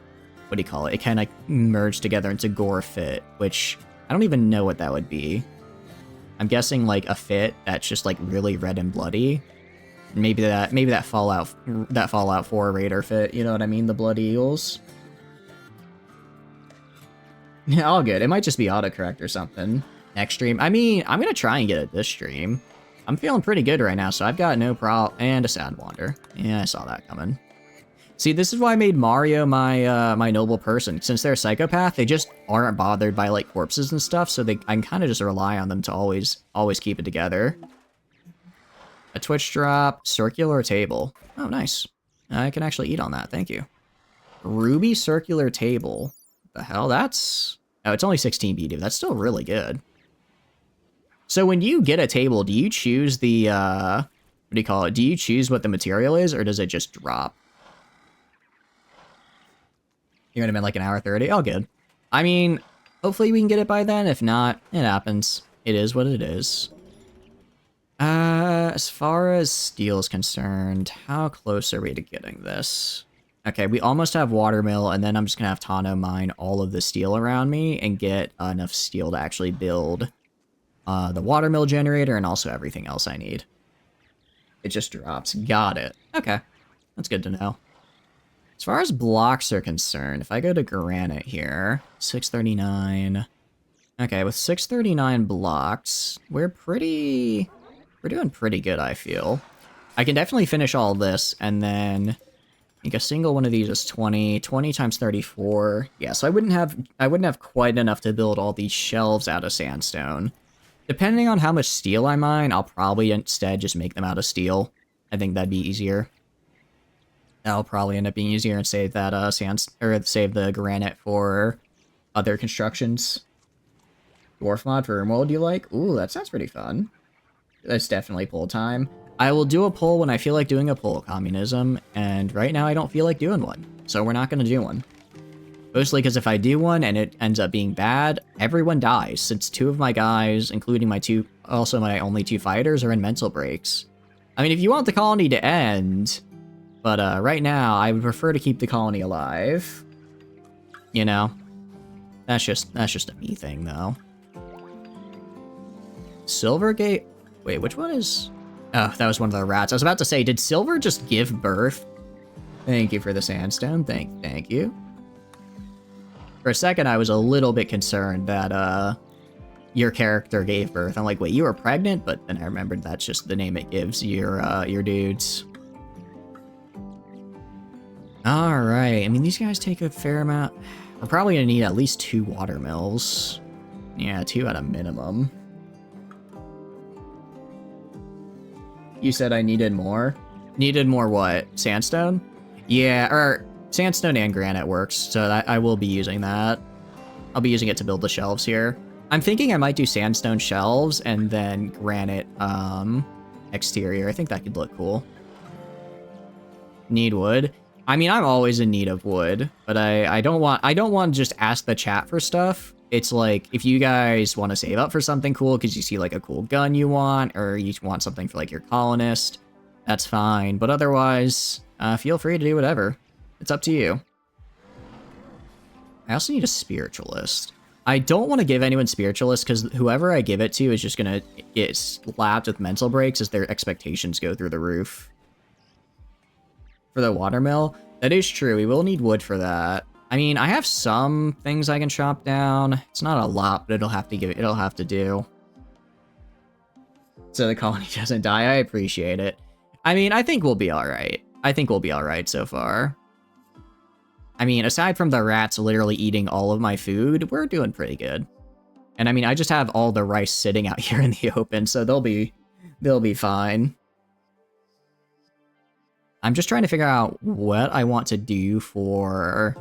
what do you call it? It kinda merged together into gore fit, which I don't even know what that would be. I'm guessing like a fit that's just like really red and bloody. Maybe that Fallout 4 Raider fit, you know what I mean? The Blood Eagles. Yeah, all good. It might just be autocorrect or something. Next stream. I mean, I'm gonna try and get it this stream. I'm feeling pretty good right now, so I've got no problem. And a Sad Wander. Yeah, I saw that coming. See, this is why I made Mario my my noble person. Since they're a psychopath, they just aren't bothered by like corpses and stuff, so I can kind of just rely on them to always keep it together. A Twitch drop, circular table. Oh, nice. I can actually eat on that. Thank you. Ruby circular table. What the hell? That's... Oh, it's only 16 BD. That's still really good. So when you get a table, do you choose the what do you call it? Do you choose what the material is, or does it just drop? You're gonna be like an hour 30? Oh, good. I mean, hopefully we can get it by then. If not, it happens. It is what it is. As far as steel is concerned, how close are we to getting this? Okay, we almost have watermill, and then I'm just gonna have Tano mine all of the steel around me and get enough steel to actually build the watermill generator and also everything else I need. It just drops. Got it. Okay, that's good to know. As far as blocks are concerned, if I go to granite here, 639. Okay, with 639 blocks, we're doing pretty good, I feel. I can definitely finish all this, and then I think a single one of these is 20 times 34. Yeah, so I wouldn't have quite enough to build all these shelves out of sandstone. Depending on how much steel I mine, I'll probably instead just make them out of steel. I think that'd be easier. That'll probably end up being easier and save that save the granite for other constructions. Dwarf mod for Rimworld you like? Ooh, that sounds pretty fun. That's definitely poll time. I will do a poll when I feel like doing a poll, communism, and right now I don't feel like doing one, so we're not going to do one. Mostly because if I do one and it ends up being bad, everyone dies, since two of my guys, including my only two fighters, are in mental breaks. I mean, if you want the colony to end, but right now I would prefer to keep the colony alive. You know? That's just a me thing, though. Silvergate? Wait, which one is... Oh, that was one of the rats. I was about to say, did Silver just give birth? Thank you for the sandstone. Thank you. For a second, I was a little bit concerned that, your character gave birth. I'm like, wait, you were pregnant? But then I remembered that's just the name it gives your dudes. Alright, I mean, these guys take a fair amount. We're probably gonna need at least 2 water mills. Yeah, 2 at a minimum. You said I needed more? Needed more what? Sandstone? Yeah, or sandstone and granite works, so I will be using that. I'll be using it to build the shelves here. I'm thinking I might do sandstone shelves and then granite exterior. I think that could look cool. Need wood? I mean, I'm always in need of wood, but I don't want to just ask the chat for stuff. It's like, if you guys want to save up for something cool because you see like a cool gun you want, or you want something for like your colonist, that's fine. But otherwise, feel free to do whatever. It's up to you. I also need a spiritualist. I don't want to give anyone spiritualist because whoever I give it to is just going to get slapped with mental breaks as their expectations go through the roof. For the watermill, that is true. We will need wood for that. I mean, I have some things I can chop down. It's not a lot, but it'll have to do. So the colony doesn't die. I appreciate it. I mean, I think we'll be all right. I think we'll be all right so far. I mean, aside from the rats literally eating all of my food, we're doing pretty good. And I mean, I just have all the rice sitting out here in the open, so they'll be fine. I'm just trying to figure out what I want to do for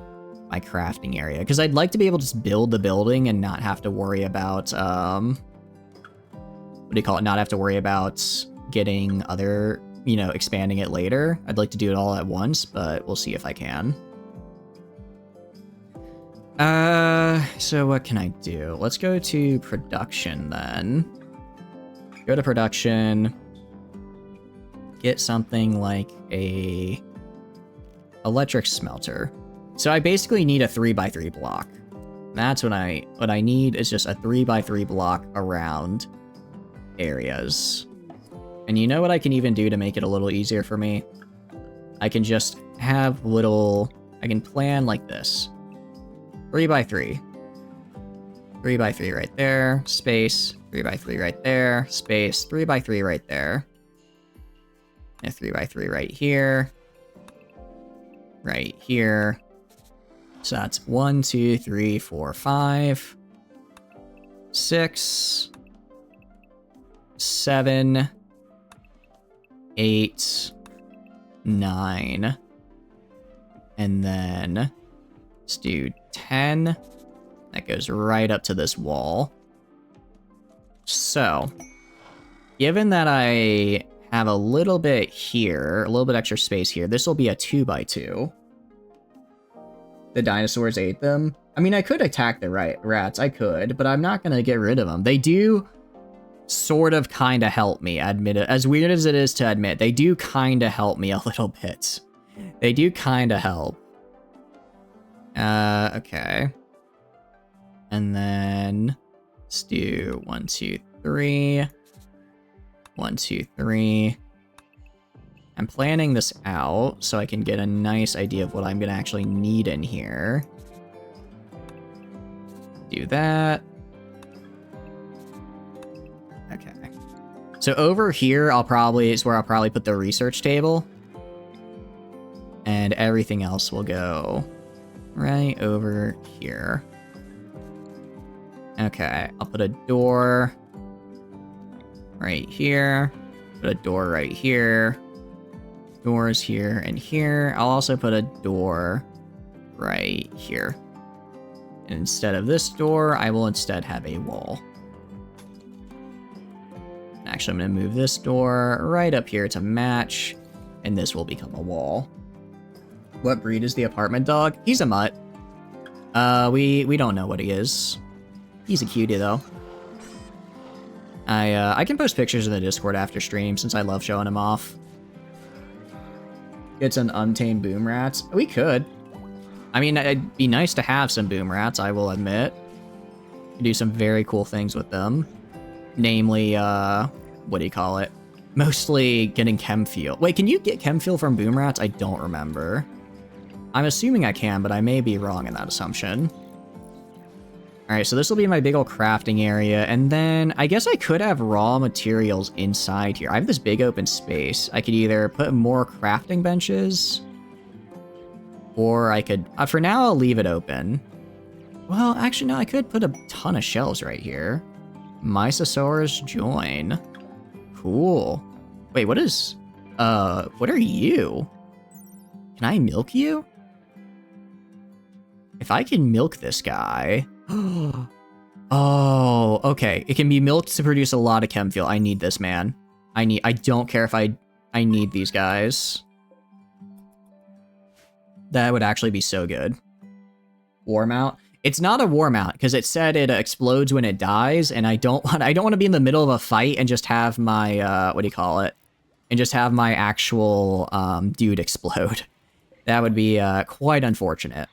my crafting area, because I'd like to be able to just build the building and not have to worry about, what do you call it? Not have to worry about getting other, you know, expanding it later. I'd like to do it all at once, but we'll see if I can. So what can I do? Let's go to production then. Go to production. Get something like a electric smelter. So I basically need a 3x3 block. That's what I need is just a 3x3 block around areas. And you know what I can even do to make it a little easier for me? I can just have I can plan like this. 3x3. 3x3 right there, space, 3x3 right there, space, 3x3 right there. And 3x3 right here. Right here. So that's 1, 2, 3, 4, 5, 6, 7, 8, 9. And then let's do 10. That goes right up to this wall. So, given that I have a little bit here, a little bit extra space here, this will be a 2x2. The dinosaurs ate them. I mean, I could attack the rats, I could, but I'm not gonna get rid of them. They do sort of kind of help me, admit it. As weird as it is to admit, they do kind of help me a little bit. They do kind of help. Okay. And then let's do 1, 2, 3. 1, 2, 3. I'm planning this out so I can get a nice idea of what I'm gonna actually need in here. Do that. Okay. So over here, is where I'll probably put the research table. And everything else will go right over here. Okay, I'll put a door right here. Put a door right here. Doors here and here. I'll also put a door right here. And instead of this door, I will instead have a wall. Actually, I'm going to move this door right up here to match, and this will become a wall. What breed is the apartment dog? He's a mutt. We don't know what he is. He's a cutie, though. I can post pictures in the Discord after stream, since I love showing him off. It's an untamed boom rats. We could. I mean, it'd be nice to have some boom rats, I will admit. Do some very cool things with them. Namely, what do you call it? Mostly getting chem fuel. Wait, can you get chem fuel from boom rats? I don't remember. I'm assuming I can, but I may be wrong in that assumption. Alright, so this will be my big old crafting area, and then I guess I could have raw materials inside here. I have this big open space. I could either put more crafting benches, or I could... for now, I'll leave it open. Well, actually, no, I could put a ton of shelves right here. Mysosaurus join. Cool. Wait, what are you? Can I milk you? If I can milk this guy... Oh, okay. It can be milked to produce a lot of chem fuel. I need this, man. I don't care if I need these guys. That would actually be so good. War mount. It's not a war mount because it said it explodes when it dies, and I don't want to be in the middle of a fight and just have my what do you call it? and just have my actual dude explode. That would be quite unfortunate.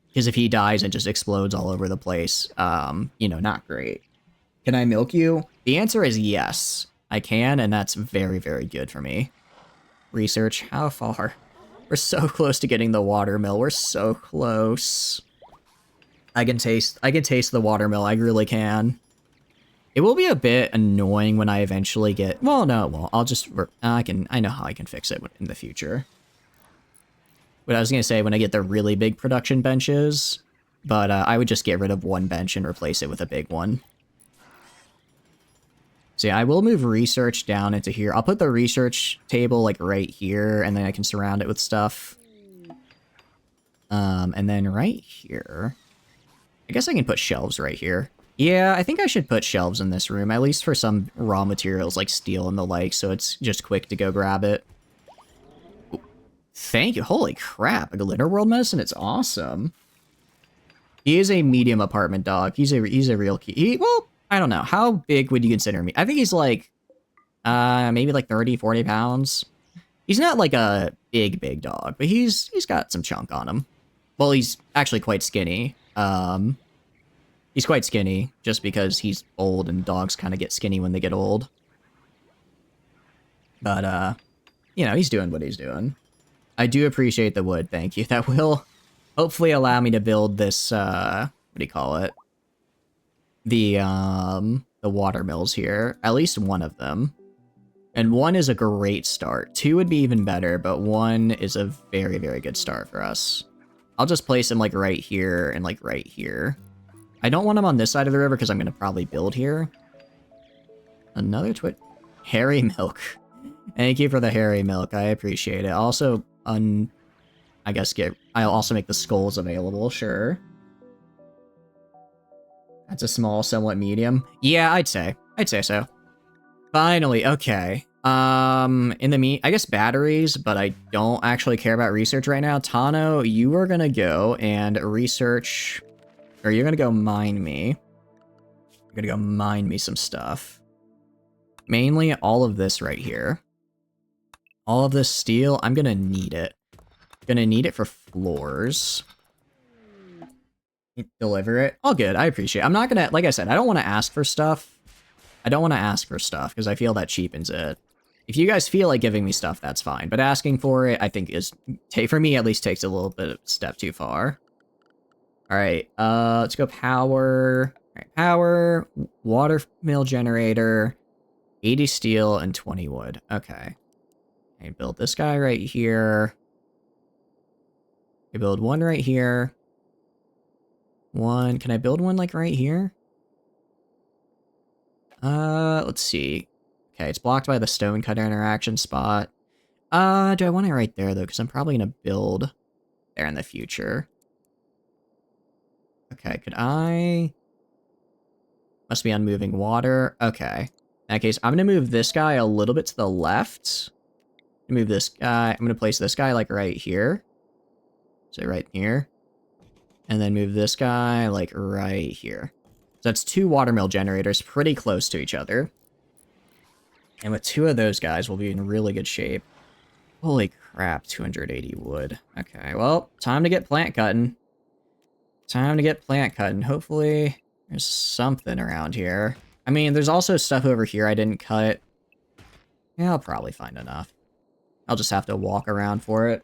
Because if he dies and just explodes all over the place, you know, not great. Can I milk you? The answer is yes, I can, and that's very, very good for me. Research, how far? We're so close to getting the watermill. We're so close. I can taste the watermill. I really can. It will be a bit annoying when I eventually get... Well, no, well, I'll just... I know how I can fix it in the future. But I was going to say when I get the really big production benches, but I would just get rid of one bench and replace it with a big one. So yeah, I will move research down into here. I'll put the research table like right here, and then I can surround it with stuff. And then right here, I guess I can put shelves right here. Yeah, I think I should put shelves in this room, at least for some raw materials like steel and the like, so it's just quick to go grab it. Ooh, thank you. Holy crap, a glitter world medicine, it's awesome. He is a medium apartment dog. He's a real key. Well, I don't know. How big would you consider me? I think he's like, maybe like 30, 40 pounds. He's not like a big dog, but he's got some chunk on him. Well, he's actually quite skinny. He's quite skinny just because he's old and dogs kind of get skinny when they get old. But, you know, he's doing what he's doing. I do appreciate the wood, thank you. That will hopefully allow me to build this, what do you call it? The water mills here. At least one of them. And one is a great start. Two would be even better, but one is a very, very good start for us. I'll just place him like right here and like right here. I don't want him on this side of the river because I'm going to probably build here. Another hairy milk. Thank you for the hairy milk. I appreciate it. Also, I guess I'll also make the skulls available, sure. That's a small, somewhat medium. Yeah, I'd say so. Finally, okay. I guess batteries, but I don't actually care about research right now. Tano, you are gonna go and research, or you're gonna go mine me. You're gonna go mine me some stuff. Mainly all of this right here. All of this steel, I'm gonna need it. Gonna need it for floors. Deliver it. All good, I appreciate it. I'm not gonna, like I said, I don't want to ask for stuff. I don't want to ask for stuff because I feel that cheapens it. If you guys feel like giving me stuff, that's fine. But asking for it, I think for me at least, takes a little bit of a step too far. All right, let's go power. All right, power, water mill generator, 80 steel, and 20 wood. Okay. I build this guy right here. I build one right here. One, can I build one like right here? Let's see. Okay, it's blocked by the stonecutter interaction spot. Do I want it right there though? Because I'm probably gonna build there in the future. Okay, could I? Must be on moving water. Okay. In that case, I'm gonna move this guy a little bit to the left. Move this guy. I'm gonna place this guy like right here. So right here. And then move this guy like right here. So that's two watermill generators pretty close to each other. And with two of those guys, we'll be in really good shape. Holy crap, 280 wood. Okay, well, time to get plant cutting. Time to get plant cutting. Hopefully, there's something around here. I mean, there's also stuff over here I didn't cut. Yeah, I'll probably find enough. I'll just have to walk around for it.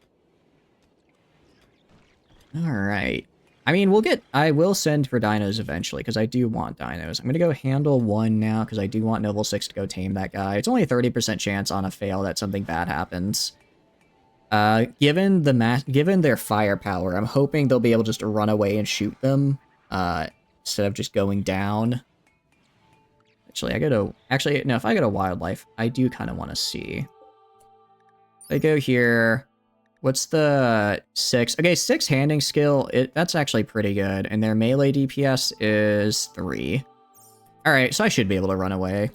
Alright. I mean, I will send for dinos eventually, because I do want dinos. I'm going to go handle one now, because I do want Noble 6 to go tame that guy. It's only a 30% chance on a fail that something bad happens. Given their firepower, I'm hoping they'll be able just to run away and shoot them, instead of just going down. Actually, no, if I go to wildlife, I do kind of want to see. If I go here... What's the 6? Okay, 6 handing skill, that's actually pretty good. And their melee DPS is 3. Alright, so I should be able to run away.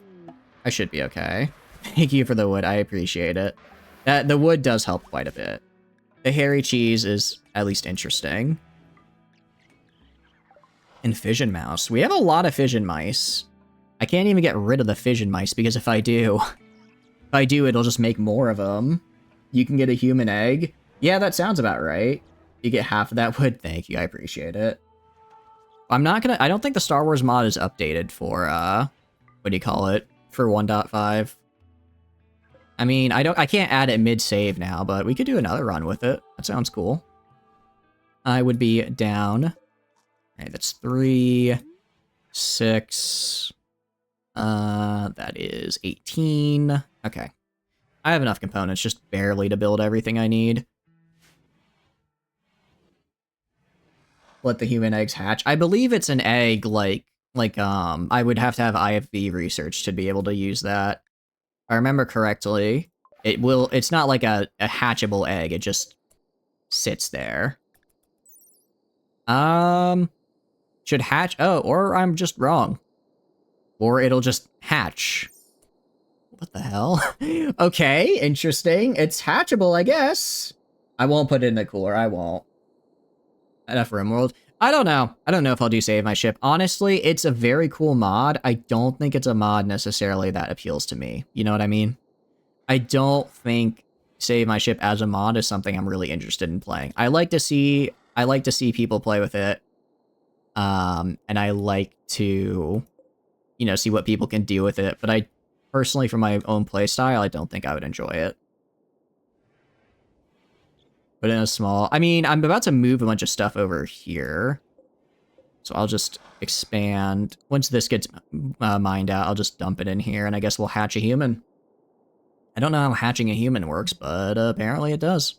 I should be okay. Thank you for the wood, I appreciate it. The wood does help quite a bit. The hairy cheese is at least interesting. And fission mouse. We have a lot of fission mice. I can't even get rid of the fission mice, because if I do... If I do, it'll just make more of them. You can get a human egg. Yeah, that sounds about right. You get half of that wood. Thank you, I appreciate it. I'm not gonna... I don't think the Star Wars mod is updated for, what do you call it? For 1.5. I mean, I can't add it mid-save now, but we could do another run with it. That sounds cool. I would be down. Alright, that's 3, 6... that is 18. Okay. I have enough components, just barely to build everything I need. Let the human eggs hatch. I believe it's an egg, I would have to have IFV research to be able to use that. If I remember correctly, it's not like a hatchable egg, it just sits there. Should hatch, oh, or I'm just wrong. Or it'll just hatch. What the hell? Okay, interesting. It's hatchable, I guess. I won't put it in the cooler, I won't. Enough RimWorld. I don't know. I don't know if I'll do Save My Ship. Honestly, it's a very cool mod. I don't think it's a mod necessarily that appeals to me. You know what I mean? I don't think Save My Ship as a mod is something I'm really interested in playing. I like to see people play with it. And I like to, you know, see what people can do with it. But I personally, for my own playstyle, I don't think I would enjoy it. But in a small... I mean, I'm about to move a bunch of stuff over here. So I'll just expand. Once this gets mined out, I'll just dump it in here, and I guess we'll hatch a human. I don't know how hatching a human works, but apparently it does.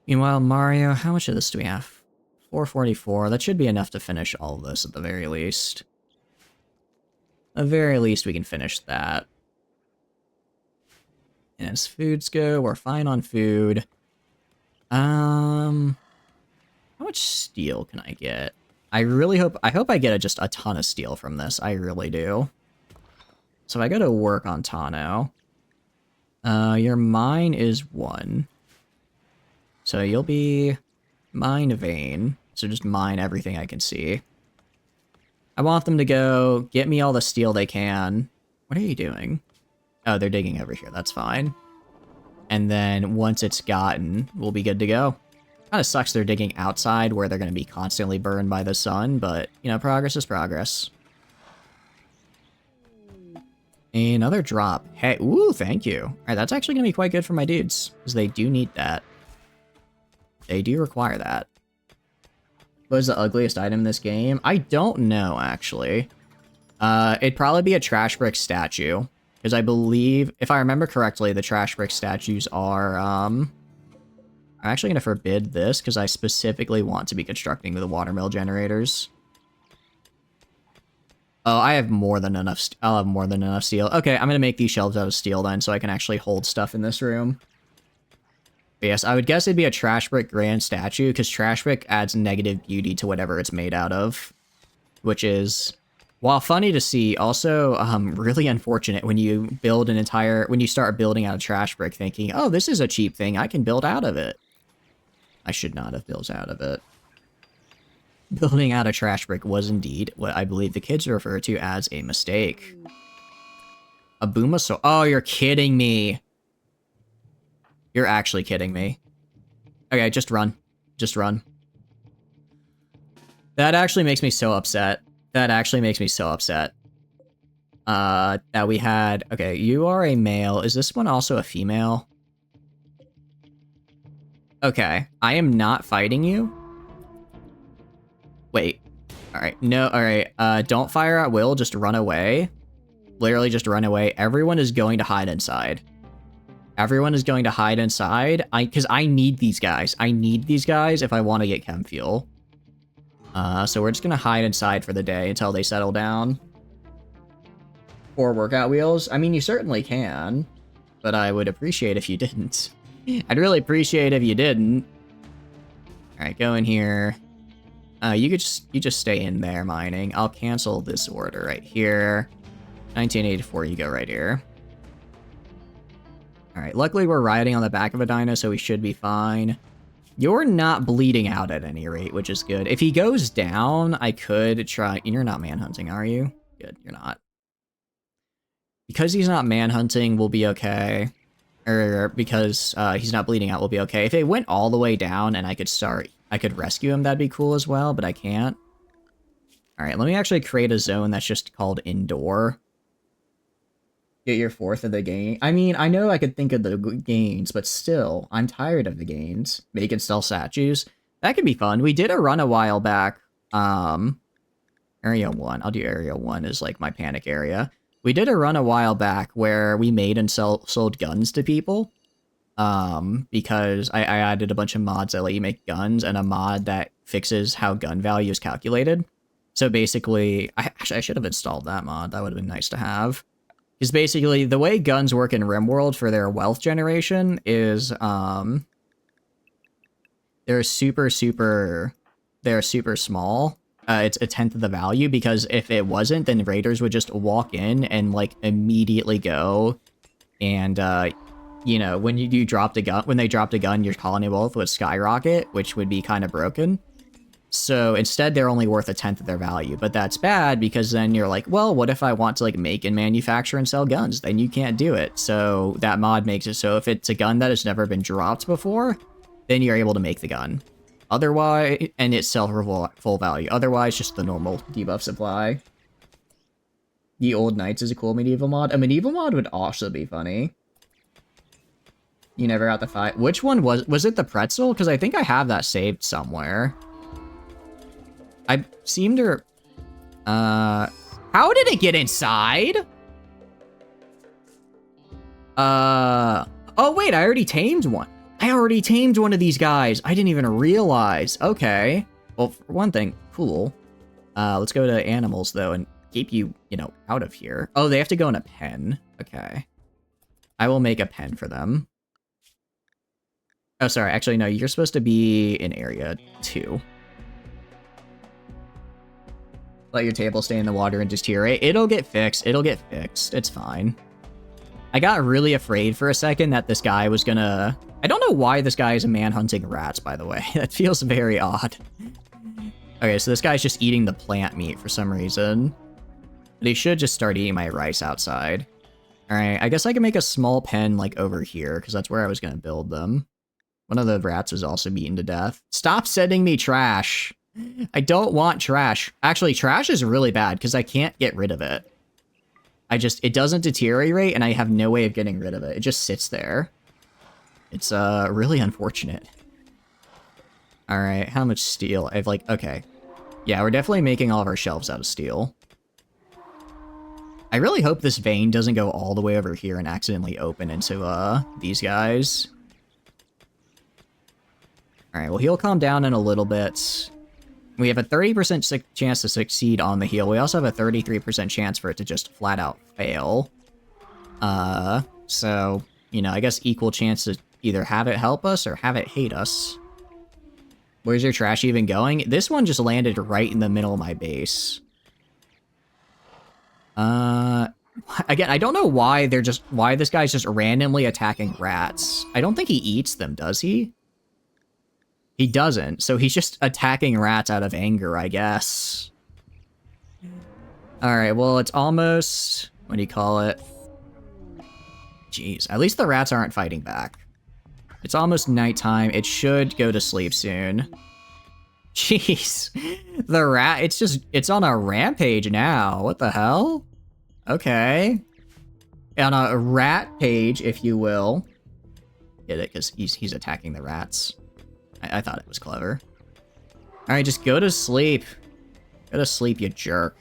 Meanwhile, Mario, how much of this do we have? 444. That should be enough to finish all of this at the very least. At the very least, we can finish that. And as foods go, we're fine on food. How much steel can I get? I hope I get just a ton of steel from this. I really do. So I go to work on Tano. Your mine is 1. So you'll be mine vein. So just mine everything I can see. I want them to go get me all the steel they can. What are you doing? Oh, they're digging over here. That's fine. And then once it's gotten, we'll be good to go. Kind of sucks they're digging outside where they're going to be constantly burned by the sun, but, you know, progress is progress. Another drop. Hey, ooh, thank you. All right, that's actually going to be quite good for my dudes, because they do need that. They do require that. What is the ugliest item in this game? I don't know, actually. It'd probably be a trash brick statue. Because I believe, if I remember correctly, the trash brick statues are, I'm actually going to forbid this, because I specifically want to be constructing the watermill generators. Oh, I have more than enough, I'll have more than enough steel. Okay, I'm going to make these shelves out of steel then, so I can actually hold stuff in this room. But yes, I would guess it'd be a trash brick grand statue, because trash brick adds negative beauty to whatever it's made out of. Which is... while funny to see, also really unfortunate when you build when you start building out a trash brick thinking, oh, this is a cheap thing, I can build out of it. I should not have built out of it. Building out a trash brick was indeed what I believe the kids refer to as a mistake. A boomasaur. Oh, you're kidding me. You're actually kidding me. Okay, just run. Just run. That actually makes me so upset. That actually makes me so upset. That we had... okay, you are a male. Is this one also a female? Okay, I am not fighting you. Wait. Alright, no, alright. Don't fire at will, just run away. Literally just run away. Everyone is going to hide inside. Everyone is going to hide inside. Because I need these guys. I need these guys if I want to get chem fuel. So we're just gonna hide inside for the day until they settle down. Or workout wheels. I mean, you certainly can. But I would appreciate if you didn't. I'd really appreciate if you didn't. Alright, go in here. You just stay in there mining. I'll cancel this order right here. 1984, you go right here. Alright, luckily we're riding on the back of a dino, so we should be fine. You're not bleeding out at any rate, which is good. If he goes down, I could try... you're not manhunting, are you? Good, you're not. Because he's not manhunting, we'll be okay. Or because he's not bleeding out, we'll be okay. If it went all the way down and I could rescue him, that'd be cool as well, but I can't. Alright, let me actually create a zone that's just called indoor. Get your 4th of the gain. I mean, I know I could think of the gains, but still, I'm tired of the gains. Make and sell statues. That could be fun. We did a run a while back. Area 1. I'll do Area 1 as like my panic area. We did a run a while back where we made and sold guns to people. Because I added a bunch of mods that let you make guns and a mod that fixes how gun value is calculated. So basically, I should have installed that mod. That would have been nice to have. Because basically, the way guns work in RimWorld for their wealth generation is, they're super small. It's a 10th of the value, because if it wasn't, then raiders would just walk in and, like, immediately go. And, you know, when they dropped a gun, your colony wealth would skyrocket, which would be kind of broken. So instead, they're only worth a 10th of their value. But that's bad, because then you're like, well, what if I want to, like, make and manufacture and sell guns? Then you can't do it. So that mod makes it so if it's a gun that has never been dropped before, then you're able to make the gun. Otherwise, and it's sell for full value. Otherwise, just the normal debuff supply. The Old Knights is a cool medieval mod. A medieval mod would also be funny. You never got the fight. Which one was it the pretzel? Because I think I have that saved somewhere. I seem to... how did it get inside? Oh wait, I already tamed one. I already tamed one of these guys. I didn't even realize. Okay. Well, for one thing, cool. Let's go to animals, though, and keep you, out of here. Oh, they have to go in a pen. Okay. I will make a pen for them. Oh, sorry. Actually, no, you're supposed to be in area 2. Let your table stay in the water and deteriorate. It'll get fixed. It'll get fixed. It's fine. I got really afraid for a second that this guy was gonna... I don't know why this guy is man-hunting rats, by the way. That feels very odd. Okay, so this guy's just eating the plant meat for some reason. But he should just start eating my rice outside. Alright, I guess I can make a small pen, like, over here, because that's where I was gonna build them. One of the rats was also beaten to death. Stop sending me trash! I don't want trash. Actually, trash is really bad, because I can't get rid of it. It doesn't deteriorate, and I have no way of getting rid of it. It just sits there. It's, really unfortunate. Alright, how much steel? Okay. Yeah, we're definitely making all of our shelves out of steel. I really hope this vein doesn't go all the way over here and accidentally open into, these guys. Alright, well, he'll calm down in a little bit. We have a 30% chance to succeed on the heal. We also have a 33% chance for it to just flat out fail. So, I guess equal chance to either have it help us or have it hate us. Where's your trash even going? This one just landed right in the middle of my base. Again, I don't know why this guy's just randomly attacking rats. I don't think he eats them, does he? He doesn't, so he's just attacking rats out of anger, I guess. Alright, well, it's almost... What do you call it? Jeez, at least the rats aren't fighting back. It's almost nighttime. It should go to sleep soon. Jeez. The rat, it's on a rampage now. What the hell? Okay. On a rat page, if you will. Get it, because he's attacking the rats. I thought it was clever. Alright, just go to sleep. Go to sleep, you jerk.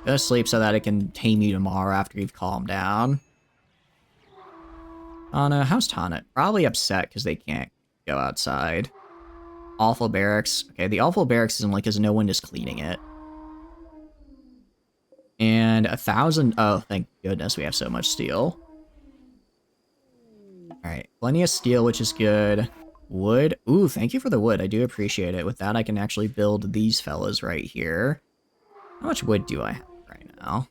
Go to sleep so that it can tame you tomorrow after you've calmed down. Tana, how's Tana? Probably upset because they can't go outside. Awful barracks. Okay, the awful barracks is only because no one is cleaning it. And 1,000... Oh, thank goodness we have so much steel. Alright, plenty of steel, which is good. Wood. Ooh, thank you for the wood. I do appreciate it. With that, I can actually build these fellas right here. How much wood do I have right now?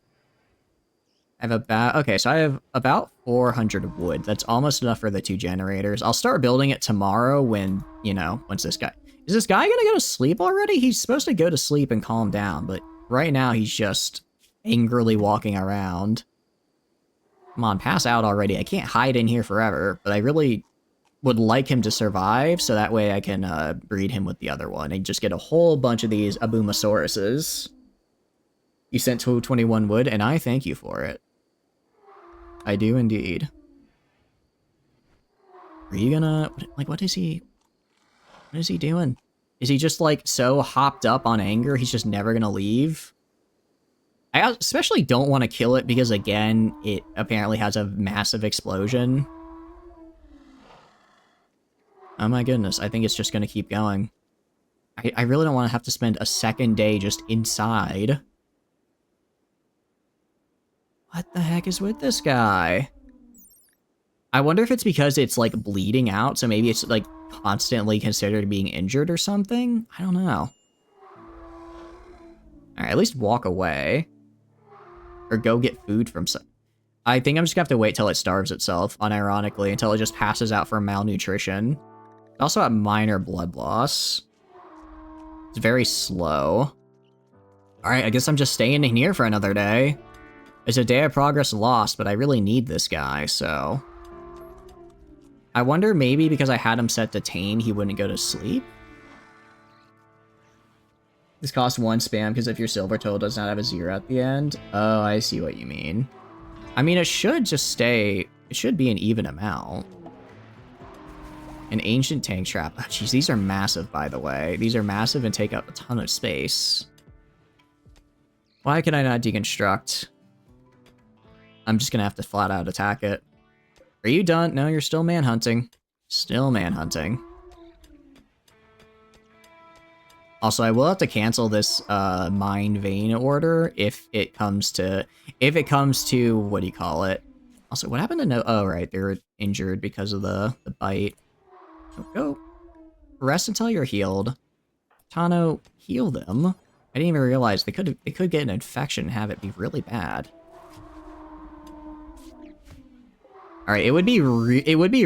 I have about... Okay, so I have about 400 wood. That's almost enough for the 2 generators. I'll start building it tomorrow when, once this guy... Is this guy gonna go to sleep already? He's supposed to go to sleep and calm down, but right now he's just angrily walking around. Come on, pass out already. I can't hide in here forever, but I really would like him to survive, so that way I can breed him with the other one and just get a whole bunch of these Abumosauruses. You sent 221 wood, and I thank you for it. I do indeed. Are you gonna... Like, what is he... What is he doing? Is he just, like, so hopped up on anger he's just never gonna leave? I especially don't want to kill it because, again, it apparently has a massive explosion. Oh my goodness, I think it's just gonna keep going. I really don't want to have to spend a second day just inside. What the heck is with this guy? I wonder if it's because it's, like, bleeding out, so maybe it's, like, constantly considered being injured or something? I don't know. Alright, at least walk away. Or go get food from some... I think I'm just gonna have to wait till it starves itself, unironically, until it just passes out from malnutrition. Also have minor blood loss. It's very slow. Alright, I guess I'm just staying in here for another day. It's a day of progress lost, but I really need this guy, so... I wonder maybe because I had him set to tame, he wouldn't go to sleep? This costs 1 spam because if your silver total does not have a 0 at the end. Oh, I see what you mean. I mean, it should just stay... It should be an even amount. An ancient tank trap. Oh, jeez, these are massive, by the way. These are massive and take up a ton of space. Why can I not deconstruct? I'm just gonna have to flat out attack it. Are you done? No, you're still manhunting. Still manhunting. Also, I will have to cancel this mine vein order if it comes to what do you call it? Also, what happened to no? Oh, right, they were injured because of the bite. Go. Rest until you're healed. Tano, heal them. I didn't even realize they could get an infection and have it be really bad. All right, it would be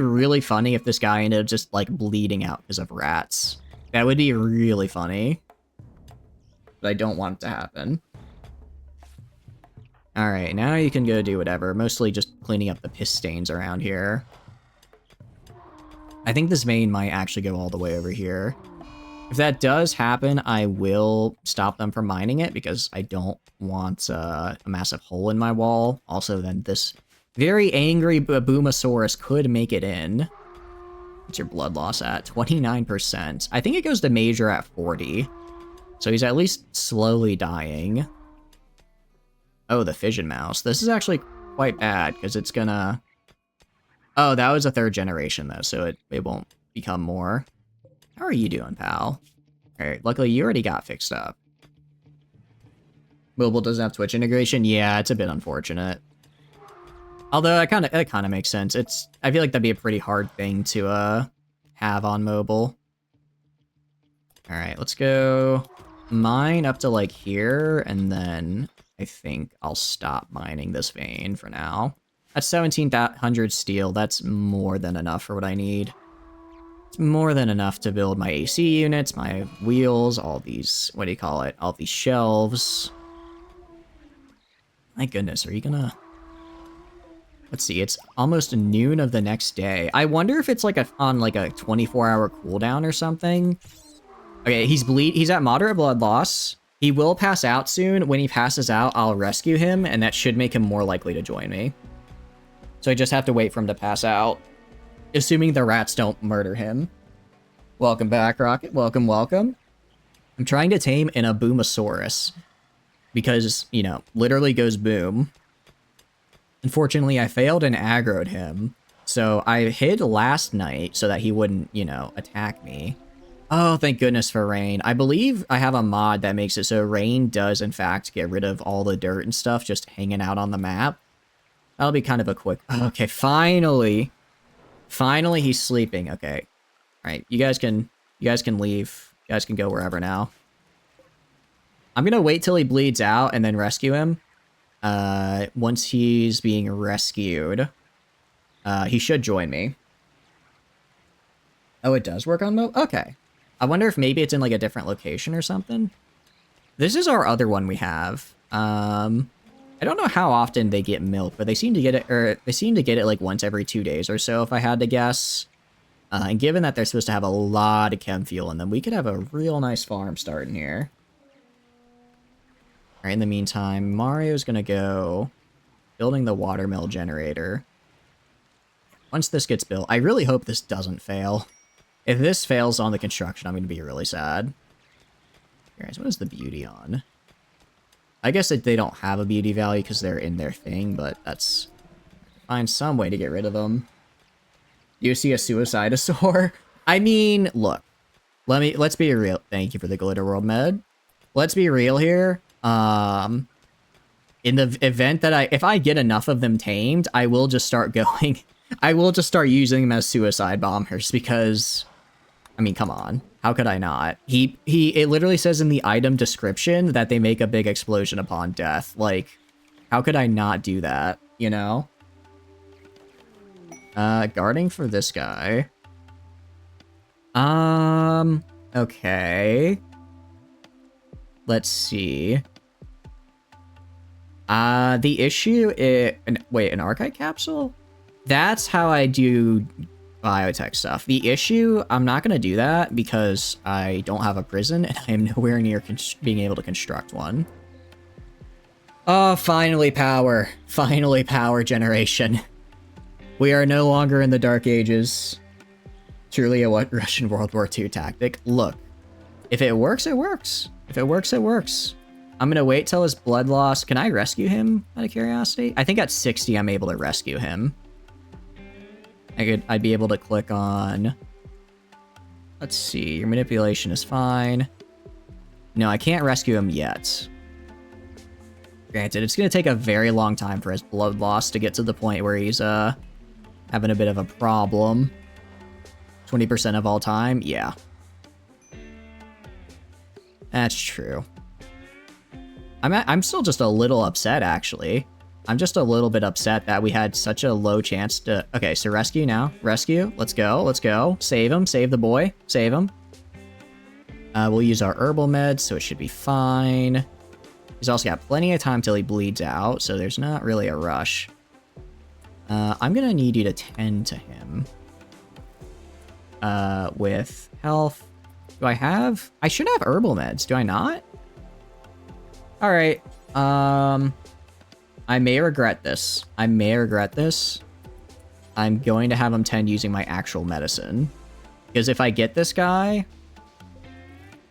really funny if this guy ended up just like bleeding out because of rats. That would be really funny. But I don't want it to happen. All right, now you can go do whatever. Mostly just cleaning up the piss stains around here. I think this vein might actually go all the way over here. If that does happen, I will stop them from mining it because I don't want a massive hole in my wall. Also, then this very angry Babumosaurus could make it in. What's your blood loss at? 29%. I think it goes to major at 40. So he's at least slowly dying. Oh, the fission mouse. This is actually quite bad because it's gonna... Oh, that was a 3rd generation though, so it won't become more. How are you doing, pal? Alright, luckily you already got fixed up. Mobile doesn't have Twitch integration? Yeah, it's a bit unfortunate. Although it kind of makes sense. I feel like that'd be a pretty hard thing to have on mobile. All right, let's go mine up to like here, and then I think I'll stop mining this vein for now. That's 1,700 steel. That's more than enough for what I need. It's more than enough to build my AC units, my wheels, all these, what do you call it? All these shelves. My goodness, are you gonna... Let's see, it's almost noon of the next day. I wonder if it's like on like a 24-hour cooldown or something. Okay, he's at moderate blood loss. He will pass out soon. When he passes out, I'll rescue him, and that should make him more likely to join me. So I just have to wait for him to pass out, assuming the rats don't murder him. Welcome back, Rocket. Welcome, welcome. I'm trying to tame an Abumosaurus because, you know, literally goes boom. Unfortunately, I failed and aggroed him, so I hid last night so that he wouldn't, you know, attack me. Oh, thank goodness for rain. I believe I have a mod that makes it so rain does, in fact, get rid of all the dirt and stuff just hanging out on the map. That'll be kind of a quick... Okay, finally. Finally, he's sleeping. Okay. All right, you guys can leave. You guys can go wherever now. I'm gonna wait till he bleeds out and then rescue him. Once he's being rescued, he should join me. Oh, it does work on mobile? Okay. I wonder if maybe it's in like a different location or something. This is our other one we have. I don't know how often they get milk, but they seem to get it, or they seem to get it like once every 2 days or so, if I had to guess. And given that they're supposed to have a lot of chem fuel in them, we could have a real nice farm starting here. Alright, in the meantime, Mario's gonna go building the watermill generator. Once this gets built, I really hope this doesn't fail. If this fails on the construction, I'm gonna be really sad. Guys, what is the beauty on? I guess that they don't have a beauty value because they're in their thing, but that's... Find some way to get rid of them. Do you see a suicidosaur? I mean, look. Let's be real. Thank you for the Glitter World med. Let's be real here. In the event that if I get enough of them tamed, I will just start going... I will just start using them as suicide bombers because... I mean, come on. How could I not? It literally says in the item description that they make a big explosion upon death. Like, how could I not do that, you know? Guarding for this guy. Okay. Let's see. The issue is... Wait, an Archite capsule? That's how I do biotech stuff. The issue, I'm not going to do that because I don't have a prison and I am nowhere near being able to construct one. Oh, finally power. Finally power generation. We are no longer in the Dark Ages. Truly a Russian World War II tactic. Look, if it works, it works. If it works, it works. I'm going to wait till his blood loss. Can I rescue him out of curiosity? I think at 60, I'm able to rescue him. I'd be able to click on... Let's see, your manipulation is fine. No, I can't rescue him yet. Granted, it's going to take a very long time for his blood loss to get to the point where he's having a bit of a problem. 20% of all time? Yeah. That's true. I'm still just a little upset, actually. I'm just a little bit upset that we had such a low chance to... Okay, so rescue now. Rescue. Let's go. Let's go. Save him. Save the boy. Save him. We'll use our herbal meds, so it should be fine. He's also got plenty of time till he bleeds out, so there's not really a rush. I'm gonna need you to tend to him. With health. Do I have... I should have herbal meds. Do I not? Alright. I may regret this. I may regret this. I'm going to have him tend using my actual medicine. Because if I get this guy...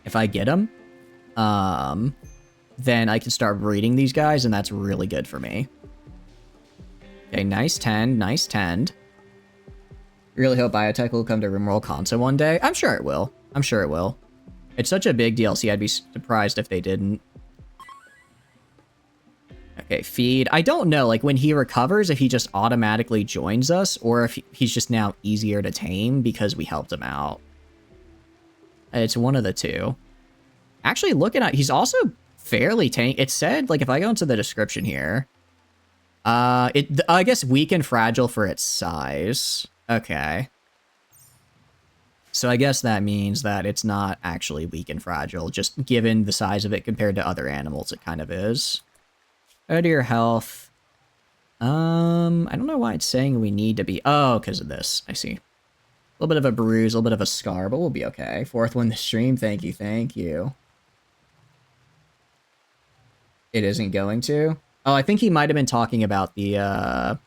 If I get him... then I can start breeding these guys, and that's really good for me. Okay, nice tend. Nice tend. Really hope biotech will come to Rimworld console one day. I'm sure it will. I'm sure it will. It's such a big DLC, I'd be surprised if they didn't. Okay, feed. I don't know, like, when he recovers, if he just automatically joins us, or if he's just now easier to tame because we helped him out. It's one of the two. Actually, looking at... He's also fairly tame. It said, like, if I go into the description here... I guess weak and fragile for its size. Okay. So I guess that means that it's not actually weak and fragile, just given the size of it compared to other animals, it kind of is. Go to your health. I don't know why it's saying we need to be... Oh, because of this. I see. A little bit of a bruise, a little bit of a scar, but we'll be okay. Fourth one to stream. Thank you, thank you. It isn't going to? Oh, I think he might have been talking about the, what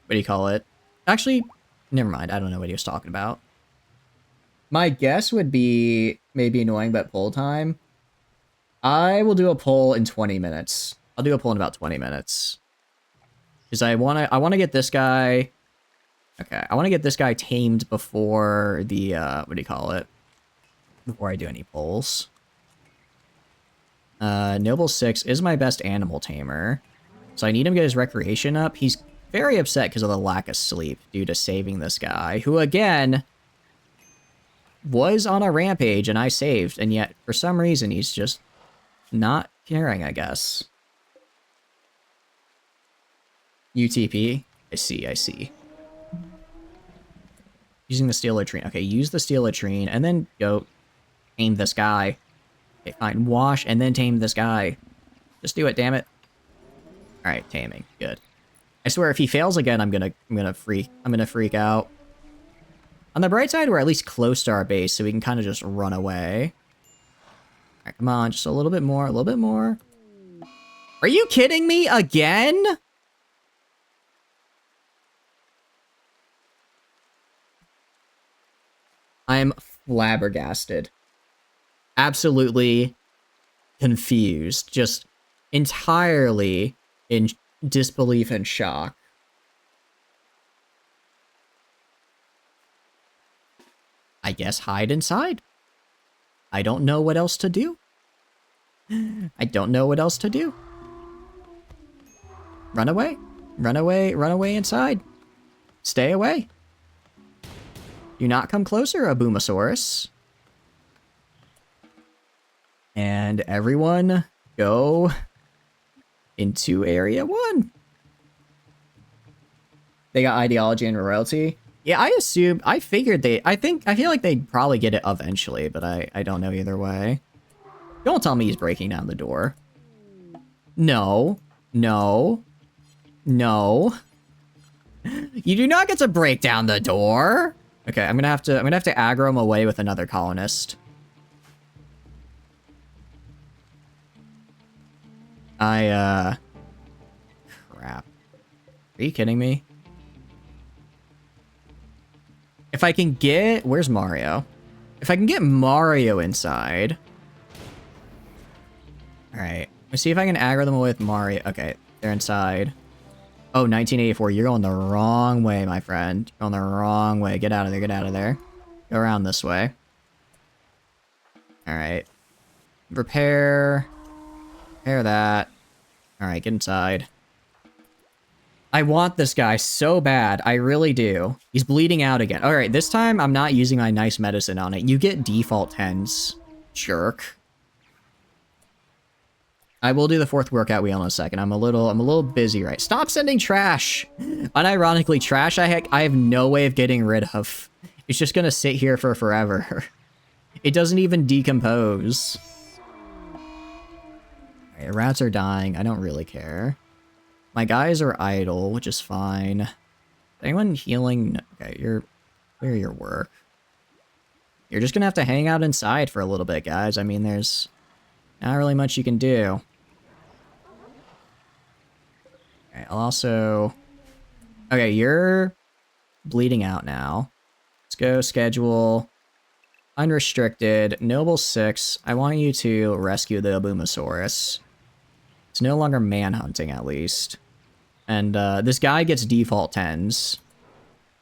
do you call it? Actually, never mind. I don't know what he was talking about. My guess would be maybe annoying, but poll time. I will do a poll in 20 minutes. I'll do a poll in about 20 minutes. Because I want to get this guy... Okay, I want to get this guy tamed before the, what do you call it? Before I do any polls. Noble 6 is my best animal tamer. So I need him to get his recreation up. He's very upset because of the lack of sleep due to saving this guy, who, again, was on a rampage and I saved, and yet, for some reason, he's just not caring, I guess. UTP? I see, I see. Using the steel latrine. Okay, use the steel latrine, and then go tame this guy. Okay, fine. Wash, and then tame this guy. Just do it, damn it. Alright, taming. Good. I swear, if he fails again, I'm gonna freak out. On the bright side, we're at least close to our base, so we can kind of just run away. Alright, come on, just a little bit more, a little bit more. Are you kidding me again? I'm flabbergasted. Absolutely confused. Just entirely in disbelief and shock. I guess hide inside. I don't know what else to do. I don't know what else to do. Run away. Run away. Run away inside. Stay away. Do not come closer, Aboomosaurus. And everyone go into Area 1. They got ideology and royalty. Yeah, I figured I feel like they'd probably get it eventually, but I don't know either way. Don't tell me he's breaking down the door. No. No. No. You do not get to break down the door. Okay, I'm gonna have to aggro him away with another colonist. Crap. Are you kidding me? If I can get... Where's Mario? If I can get Mario inside... Alright. Let's see if I can aggro them away with Mario. Okay, they're inside. Oh, 1984. You're going the wrong way, my friend. You're going the wrong way. Get out of there. Get out of there. Go around this way. Alright. Repair. Repair that. Alright, get inside. I want this guy so bad. I really do. He's bleeding out again. Alright, this time I'm not using my nice medicine on it. You get default 10s. Jerk. I will do the 4th workout wheel in a second. I'm a little busy, right? Stop sending trash! Unironically, trash I have no way of getting rid of. It's just gonna sit here for forever. It doesn't even decompose. Alright, rats are dying. I don't really care. My guys are idle, which is fine. Anyone healing? Okay, clear your work. You're just gonna have to hang out inside for a little bit, guys. I mean, there's not really much you can do. Okay, I'll also... Okay, you're bleeding out now. Let's go schedule unrestricted, Noble 6. I want you to rescue the Aboomosaurus. It's no longer manhunting, at least. And this guy gets default 10s.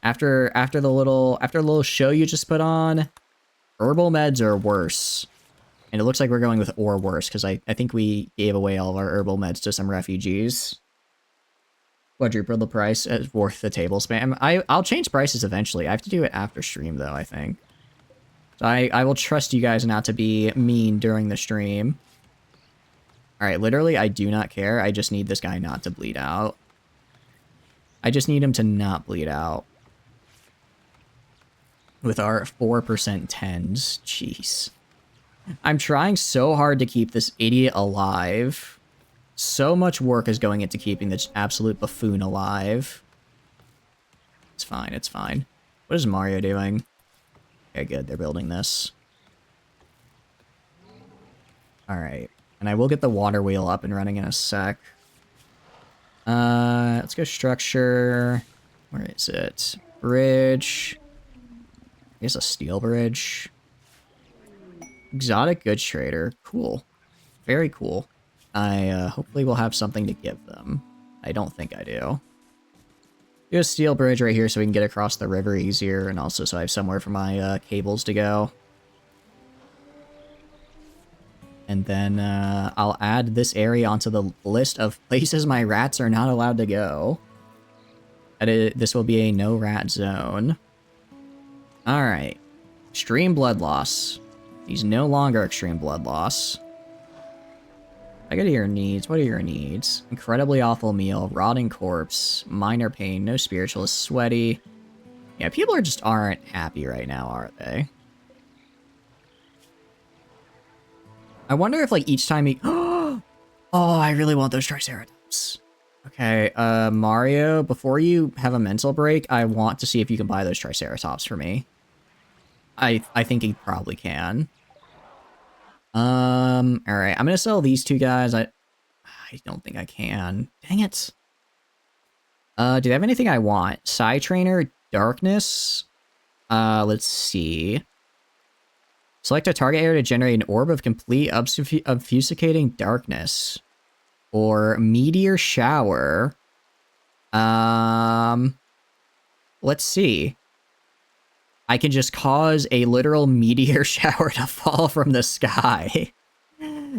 After the little show you just put on, herbal meds are worse. And it looks like we're going with or worse, because I think we gave away all of our herbal meds to some refugees. Quadruple the price is worth the table spam. I'll change prices eventually. I have to do it after stream, though, I think. So I will trust you guys not to be mean during the stream. Alright, literally, I do not care. I just need this guy not to bleed out. I just need him to not bleed out. With our 4% 10s. Jeez. I'm trying so hard to keep this idiot alive. So much work is going into keeping this absolute buffoon alive. It's fine, it's fine. What is Mario doing? Okay, good, they're building this. Alright. And I will get the water wheel up and running in a sec. Let's go structure. Where is it? Bridge. I guess a steel bridge. Exotic goods trader. Cool. Very cool. I hopefully will have something to give them. I don't think I do. Do a steel bridge right here so we can get across the river easier, and also so I have somewhere for my cables to go. And then I'll add this area onto the list of places my rats are not allowed to go. This will be a no rat zone. Alright. Extreme blood loss. He's no longer extreme blood loss. I go to your needs. What are your needs? Incredibly awful meal, rotting corpse, minor pain, no spiritualist, sweaty. Yeah, people aren't happy right now, are they? I wonder if, like, each time he... Oh, I really want those Triceratops. Okay, Mario, before you have a mental break, I want to see if you can buy those Triceratops for me. I think you probably can. Alright, I'm gonna sell these two guys. I don't think I can. Dang it. Do they have anything I want? Psy Trainer, Darkness. Let's see. Select a target area to generate an orb of complete obfuscating darkness. Or Meteor Shower. Let's see. I can just cause a literal meteor shower to fall from the sky.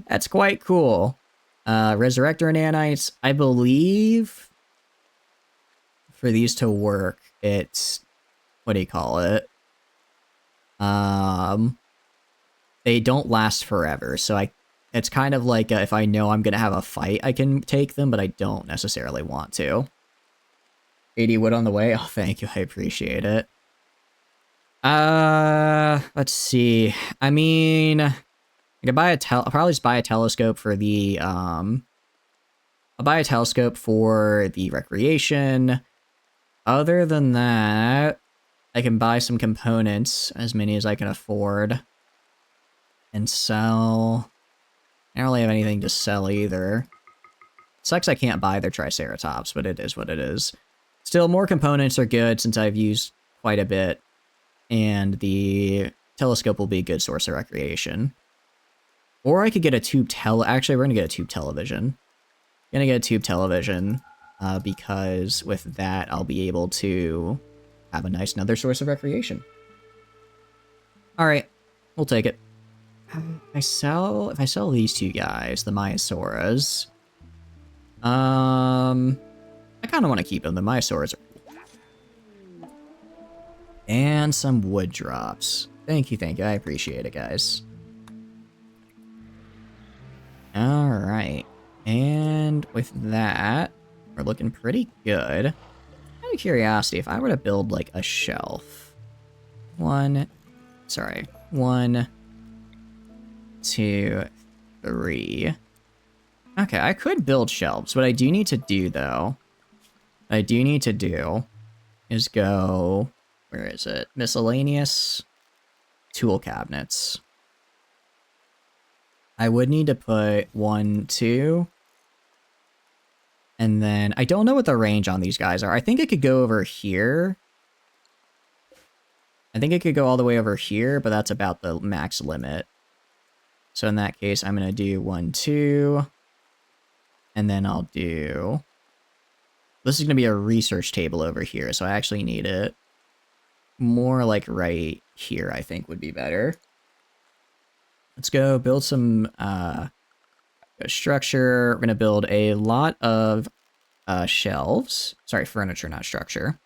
That's quite cool. Resurrector nanites. I believe for these to work, it's, what do you call it? They don't last forever, so it's kind of like if I know I'm gonna have a fight, I can take them, but I don't necessarily want to. 80 wood on the way. Oh, thank you. I appreciate it. Let's see. I mean, I could buy I'll probably just buy a telescope for the, I'll buy a telescope for the recreation. Other than that, I can buy some components, as many as I can afford, and sell. I don't really have anything to sell either. Sucks I can't buy their Triceratops, but it is what it is. Still, more components are good since I've used quite a bit, and the telescope will be a good source of recreation. Or I could get a tube actually, we're gonna get a tube television. Gonna get a tube television, because with that, I'll be able to have a nice another source of recreation. Alright, we'll take it. If I sell these two guys, the Myosauras, I kind of want to keep them. The Myosauras are cool. And some wood drops. Thank you, thank you. I appreciate it, guys. Alright. And with that, we're looking pretty good. Out of curiosity, if I were to build, like, a shelf. 1, 2, 3. Okay, I could build shelves. What I do need to do, though, is go, where is it? Miscellaneous tool cabinets. I would need to put 1, 2. And then, I don't know what the range on these guys are. I think it could go over here. I think it could go all the way over here, but that's about the max limit. So in that case, I'm going to do 1, 2. And then I'll do... This is going to be a research table over here, so I actually need it more like right here, I think would be better. Let's go build some structure. We're going to build a lot of shelves. Sorry, furniture, not structure.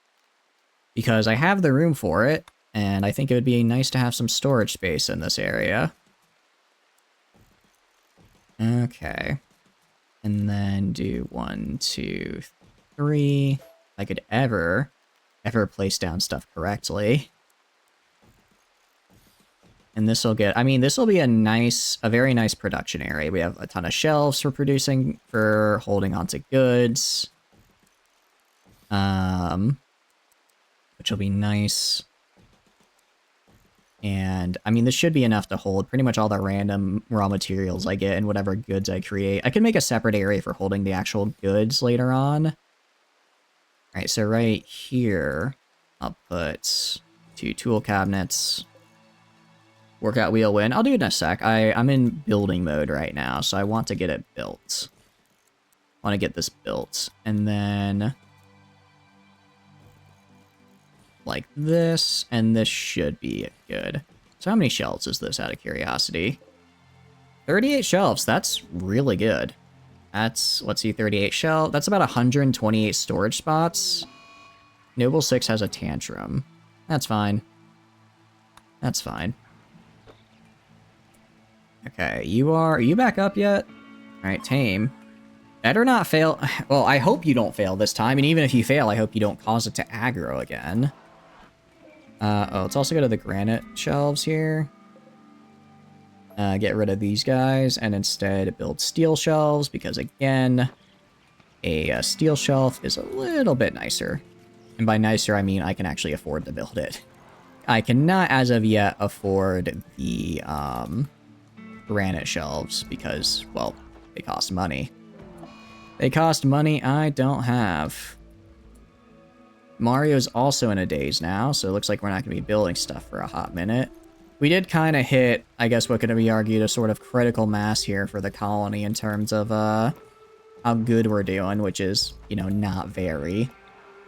Because I have the room for it, and I think it would be nice to have some storage space in this area. Okay. And then do 1, 2, 3. I could ever place down stuff correctly. And this will get, I mean, this will be a very nice production area. We have a ton of shelves for holding onto goods. Which will be nice. And, I mean, this should be enough to hold pretty much all the random raw materials I get and whatever goods I create. I can make a separate area for holding the actual goods later on. Alright, so right here, I'll put 2 tool cabinets. Workout wheel win. I'll do it in a sec. I'm in building mode right now, so I want to get it built. I want to get this built. And then... like this, and this should be good. So how many shelves is this, out of curiosity? 38 shelves, that's really good. That's, let's see, 38 shelves. That's about 128 storage spots. Noble 6 has a tantrum. That's fine. That's fine. Okay, are you back up yet? Alright, tame. Better not fail. Well, I hope you don't fail this time, and even if you fail, I hope you don't cause it to aggro again. Let's also go to the granite shelves here. Get rid of these guys, and instead build steel shelves, because again, A steel shelf is a little bit nicer. And by nicer, I mean I can actually afford to build it. I cannot, as of yet, afford the granite shelves because, well, they cost money. They cost money I don't have. Mario's also in a daze now, so it looks like we're not going to be building stuff for a hot minute. We did kind of hit, I guess what could be argued, a sort of critical mass here for the colony in terms of how good we're doing, which is, you know, not very.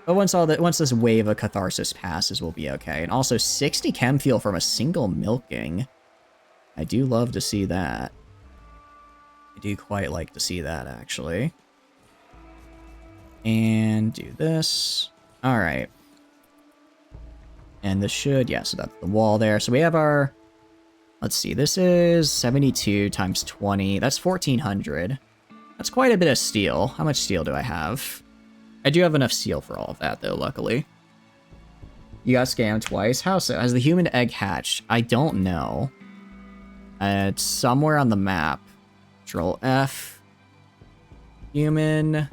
But once this wave of catharsis passes, we'll be okay. And also 60 chem fuel from a single milking. I do love to see that. I do quite like to see that, actually. And do this. All right. And this should, yeah, so that's the wall there. So we have our, let's see, this is 72 times 20. That's 1,400. That's quite a bit of steel. How much steel do I have? I do have enough steel for all of that, though, luckily. You got scammed twice? How so? Has the human egg hatched? I don't know. It's somewhere on the map. Control F. Human. I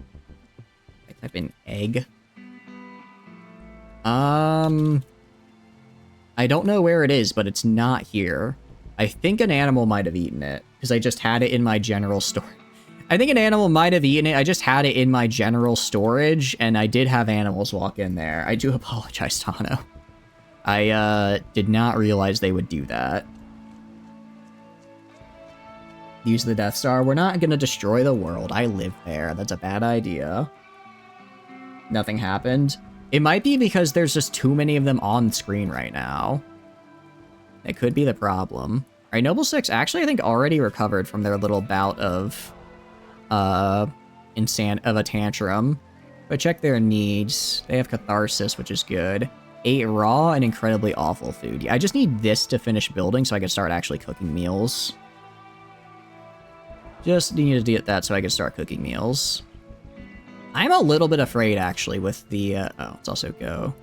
type in egg. I don't know where it is, but it's not here. I think an animal might have eaten it, because I just had it in my general store. I think an animal might have eaten it. I just had it in my general storage, and I did have animals walk in there. I do apologize, Tano. I did not realize they would do that. Use the Death Star. We're not going to destroy the world. I live there. That's a bad idea. Nothing happened. It might be because there's just too many of them on screen right now. It could be the problem. All right, Noble 6 actually, I think, already recovered from their little bout of a tantrum. But check their needs. They have catharsis, which is good. 8 raw and incredibly awful food. I just need this to finish building so I can start actually cooking meals. Just needed to get that so I can start cooking meals. I'm a little bit afraid, actually, with the... oh, let's also go...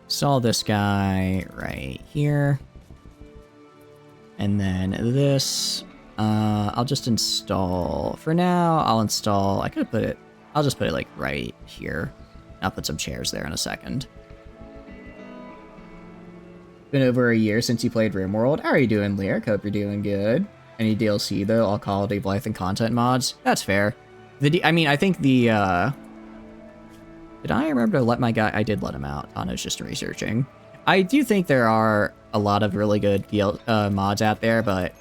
Install this guy right here. And then this... I'll just install... For now, I'll install... I could put it... I'll just put it, like, right here. I'll put some chairs there in a second. Been over a year since you played RimWorld. How are you doing, Lyric? Hope you're doing good. Any DLC, though? All quality of life and content mods? That's fair. I mean, I think the, Did I remember to let my guy... I did let him out. Tano's just researching. I do think there are a lot of really good mods out there, but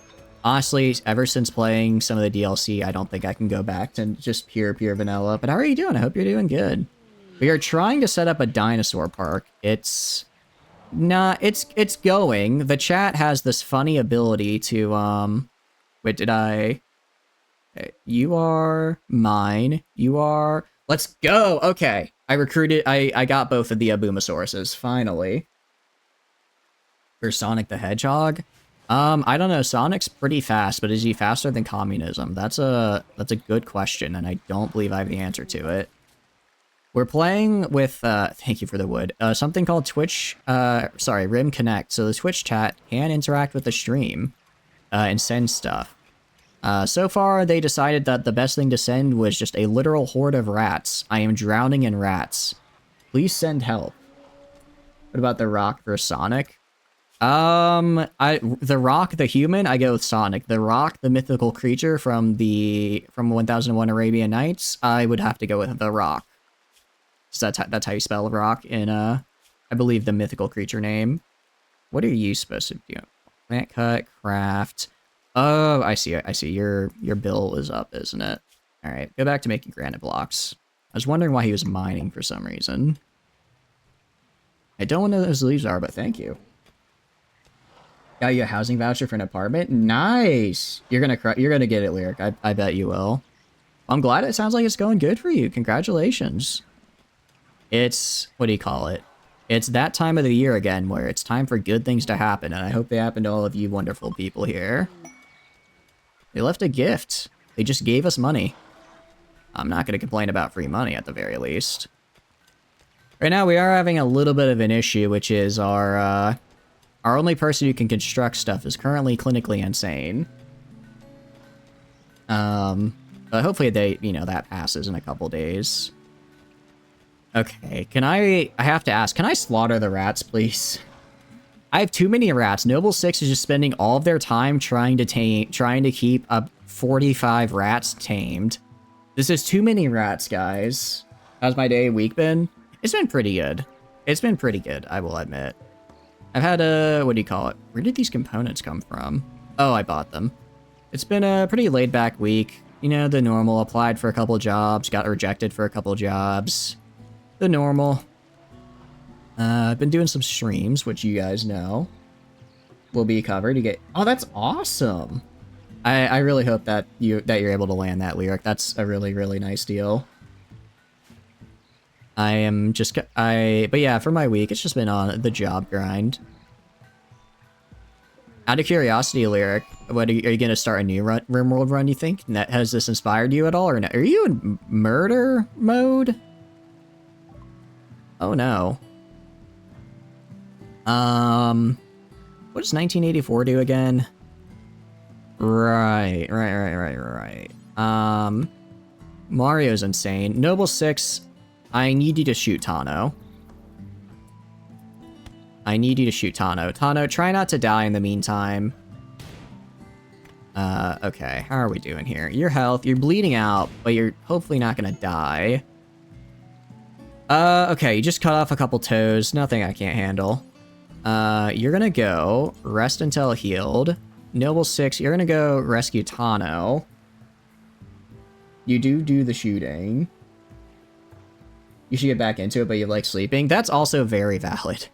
honestly, ever since playing some of the DLC, I don't think I can go back to just pure vanilla. But how are you doing? I hope you're doing good. We are trying to set up a dinosaur park. It's not... It's going. The chat has this funny ability to, Wait, did I... You are mine. You are... Let's go! Okay. I got both of the Abumosauruses, finally. For Sonic the Hedgehog? I don't know. Sonic's pretty fast, but is he faster than communism? That's a good question, and I don't believe I have the answer to it. We're playing with, thank you for the wood, something called Rimconnect. So the Twitch chat can interact with the stream, and send stuff. So far, they decided that the best thing to send was just a literal horde of rats. I am drowning in rats. Please send help. What about The Rock versus Sonic? The Rock, the human, I go with Sonic. The Rock, the mythical creature from 1001 Arabian Nights, I would have to go with The Rock. So that's how you spell Rock in, I believe, the mythical creature name. What are you supposed to do? Plant cut, craft... Oh, I see. Your bill is up, isn't it? All right, go back to making granite blocks. I was wondering why he was mining for some reason. I don't know what those leaves are, but thank you. Got you a housing voucher for an apartment? Nice! You're gonna get it, Lyric. I bet you will. I'm glad it sounds like it's going good for you. Congratulations. It's... what do you call it? It's that time of the year again where it's time for good things to happen, and I hope they happen to all of you wonderful people here. They left a gift. They just gave us money. I'm not going to complain about free money at the very least. Right now, we are having a little bit of an issue, which is our only person who can construct stuff is currently clinically insane. But But hopefully they, that passes in a couple days. Okay, I have to ask, can I slaughter the rats, please? I have too many rats. Noble 6 is just spending all of their time trying to keep up 45 rats tamed. This is too many rats, guys. How's my week been? It's been pretty good. It's been pretty good, I will admit. I've had what do you call it? Where did these components come from? Oh, I bought them. It's been a pretty laid-back week. The normal. Applied for a couple jobs, got rejected for a couple jobs. The normal. I've been doing some streams, which you guys know will be covered. You get... Oh, that's awesome. I really hope that you're able to land that lyric. That's a really, really nice deal. But yeah, for my week, it's just been on the job grind. Out of curiosity, Lyric, are you going to start a new RimWorld run, you think? Has this inspired you at all, or not? Are you in murder mode? Oh, no. What does 1984 do again? Right. Mario's insane. Noble 6, I need you to shoot Tano. Tano, try not to die in the meantime. Okay, how are we doing here? Your health, you're bleeding out, but you're hopefully not gonna die. Okay, you just cut off a couple toes, nothing I can't handle. You're gonna go rest until healed. Noble 6, you're gonna go rescue Tano. You do the shooting. You should get back into it, but you like sleeping. That's also very valid.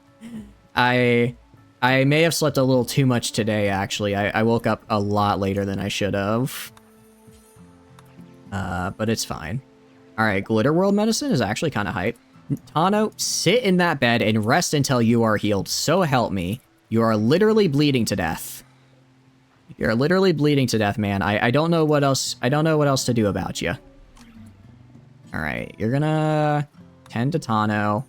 I may have slept a little too much today, actually. I woke up a lot later than I should have. But it's fine. Alright, Glitter World Medicine is actually kind of hype. Tano, sit in that bed and rest until you are healed. So help me. You are literally bleeding to death. You're literally bleeding to death, man. I don't know what else. I don't know what else to do about you. Alright, you're gonna tend to Tano.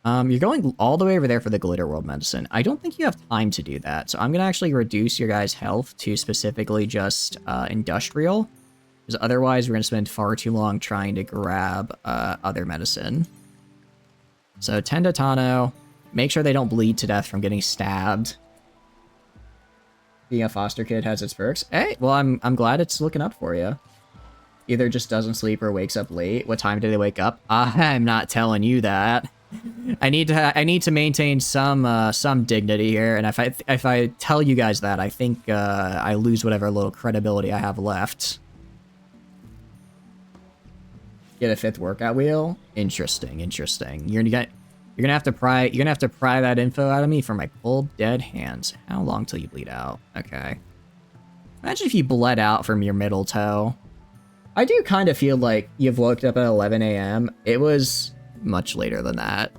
You're going all the way over there for the Glitter World Medicine. I don't think you have time to do that, so I'm gonna actually reduce your guys' health to specifically just Industrial, because otherwise we're gonna spend far too long trying to grab other medicine. So tend to Tano. Make sure they don't bleed to death from getting stabbed. Being a foster kid has its perks. Hey, well, I'm glad it's looking up for you. Either just doesn't sleep or wakes up late. What time do they wake up? I'm not telling you that. I need to maintain some dignity here, and if I tell you guys that, I think I lose whatever little credibility I have left. Get a 5th workout wheel. Interesting. You're gonna have to pry that info out of me from my cold dead hands. How long till you bleed out? Okay. Imagine if you bled out from your middle toe. I do kind of feel like you've woke up at 11 a.m. It was much later than that.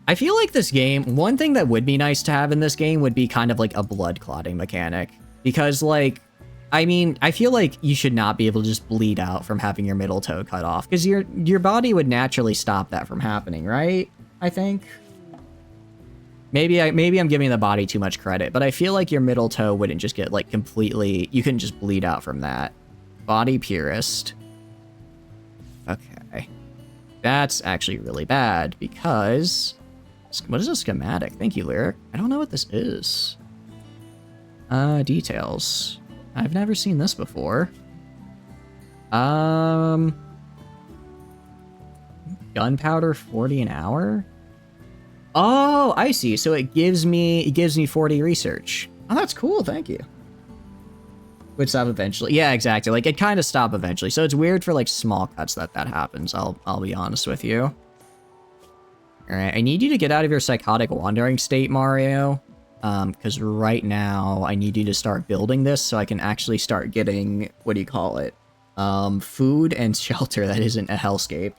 I feel like this game, one thing that would be nice to have in this game would be kind of like a blood clotting mechanic. Because, like, I mean, I feel like you should not be able to just bleed out from having your middle toe cut off. Because your body would naturally stop that from happening, right? I think. Maybe I'm giving the body too much credit, but I feel like your middle toe wouldn't just get, like, completely... You couldn't just bleed out from that. Body purist. Okay. That's actually really bad, because... What is a schematic? Thank you, Lyric. I don't know what this is. Details. I've never seen this before. Gunpowder 40 an hour? Oh, I see. So it gives me 40 research. Oh, that's cool. Thank you. Would stop eventually. Yeah, exactly. Like, it kind of stop eventually. So it's weird for, like, small cuts that happens. I'll be honest with you. Alright, I need you to get out of your psychotic wandering state, Mario. Because right now, I need you to start building this so I can actually start getting, what do you call it? Food and shelter that isn't a hellscape.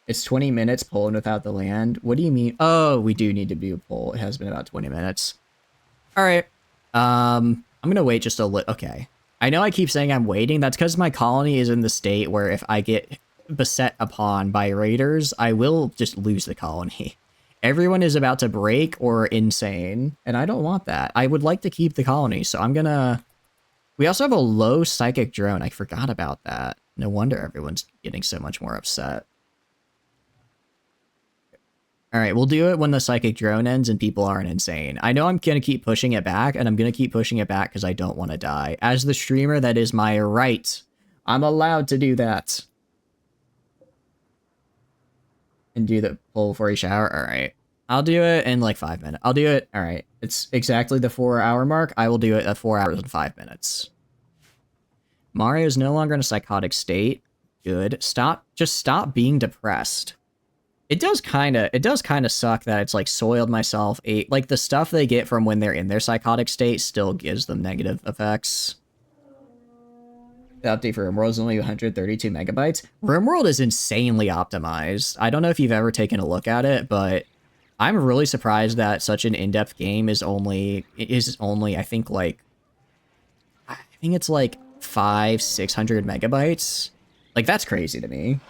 It's 20 minutes pulling without the land. What do you mean? Oh, we do need to do a pull. It has been about 20 minutes. Alright. I'm gonna wait just a little. Okay. I know I keep saying I'm waiting. That's because my colony is in the state where if I get beset upon by raiders, I will just lose the colony. Everyone is about to break or insane, and I don't want that. I would like to keep the colony, so I'm gonna We also have a low psychic drone. I forgot about that. No wonder everyone's getting so much more upset. All right, we'll do it when the psychic drone ends and people aren't insane. I know I'm going to keep pushing it back, and I'm going to keep pushing it back because I don't want to die. As the streamer, that is my right. I'm allowed to do that. And do the pull before you shower? All right. I'll do it in like 5 minutes. I'll do it. All right. It's exactly the 4-hour mark. I will do it at 4 hours and 5 minutes. Mario is no longer in a psychotic state. Good. Just stop being depressed. It does kind of suck that it's like soiled myself. Like the stuff they get from when they're in their psychotic state still gives them negative effects. The update for RimWorld is only 132 megabytes. RimWorld is insanely optimized. I don't know if you've ever taken a look at it, but I'm really surprised that such an in-depth game is only I think it's like 500-600 megabytes. Like that's crazy to me.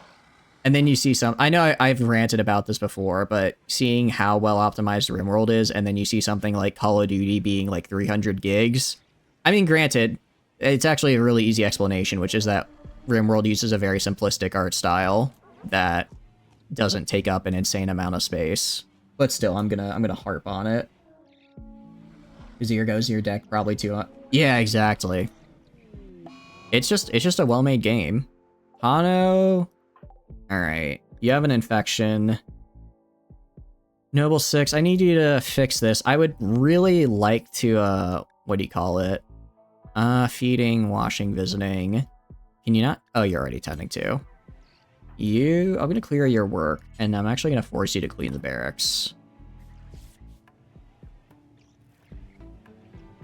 And then you see some, I know I've ranted about this before, but seeing how well optimized RimWorld is, and then you see something like Call of Duty being like 300 gigs. I mean, granted, it's actually a really easy explanation, which is that RimWorld uses a very simplistic art style that doesn't take up an insane amount of space. But still, I'm gonna harp on it. Here goes your deck, probably too. Yeah, exactly. It's just a well-made game. Hano. Alright, you have an infection. Noble 6, I need you to fix this. I would really like to, what do you call it? Feeding, washing, visiting. Can you not? Oh, you're already tending to. I'm gonna clear your work, and I'm actually gonna force you to clean the barracks.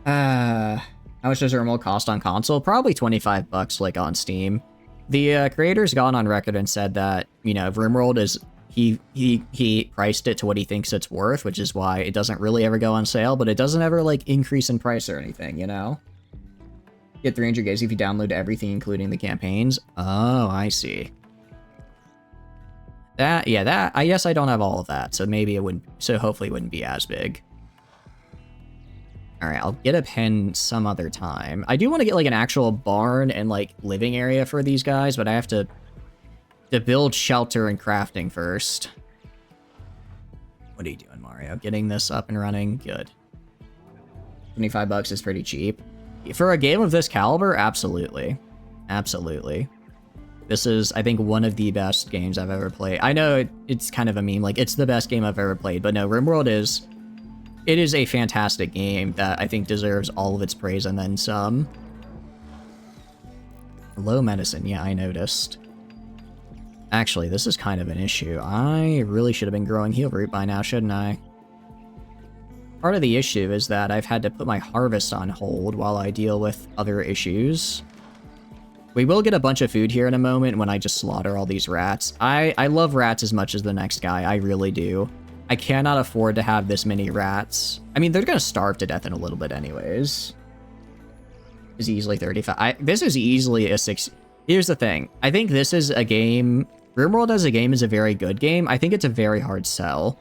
How much does Rimworld cost on console? Probably 25 bucks, like, on Steam. The creator's gone on record and said that, you know, Rimworld is, he priced it to what he thinks it's worth, which is why it doesn't really ever go on sale, but it doesn't ever, like, increase in price or anything, you know? Get 300 gigs if you download everything, including the campaigns. Oh, I see. I guess I don't have all of that, so maybe it wouldn't, so hopefully it wouldn't be as big. Alright, I'll get a pen some other time. I do want to get, like, an actual barn and, like, living area for these guys, but I have to build shelter and crafting first. What are you doing, Mario? Getting this up and running? Good. 25 bucks is pretty cheap. For a game of this caliber, absolutely. Absolutely. This is, I think, one of the best games I've ever played. I know it's kind of a meme, like, it's the best game I've ever played, but no, Rimworld is... It is a fantastic game that I think deserves all of its praise and then some. Low medicine, yeah, I noticed. Actually, this is kind of an issue. I really should have been growing heal root by now, shouldn't I? Part of the issue is that I've had to put my harvest on hold while I deal with other issues. We will get a bunch of food here in a moment when I just slaughter all these rats. I love rats as much as the next guy, I really do. I cannot afford to have this many rats. I mean, they're gonna starve to death in a little bit anyways. Is easily 35. This is easily a 6. Here's the thing. I think this is a game... Rimworld as a game is a very good game. I think it's a very hard sell.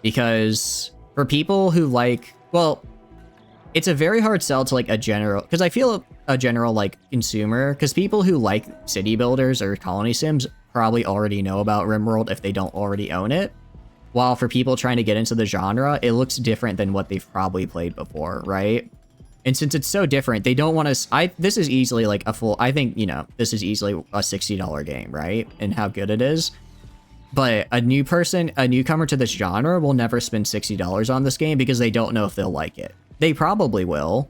Because for people who like... Well, it's a very hard sell to like a general... Because I feel a general like consumer... Because people who like city builders or colony sims probably already know about Rimworld if they don't already own it. While for people trying to get into the genre, it looks different than what they've probably played before, right? And since it's so different, they don't want to... This is easily like a full... I think, you know, this is easily a $60 game, right? And how good it is. But a newcomer to this genre will never spend $60 on this game because they don't know if they'll like it. They probably will.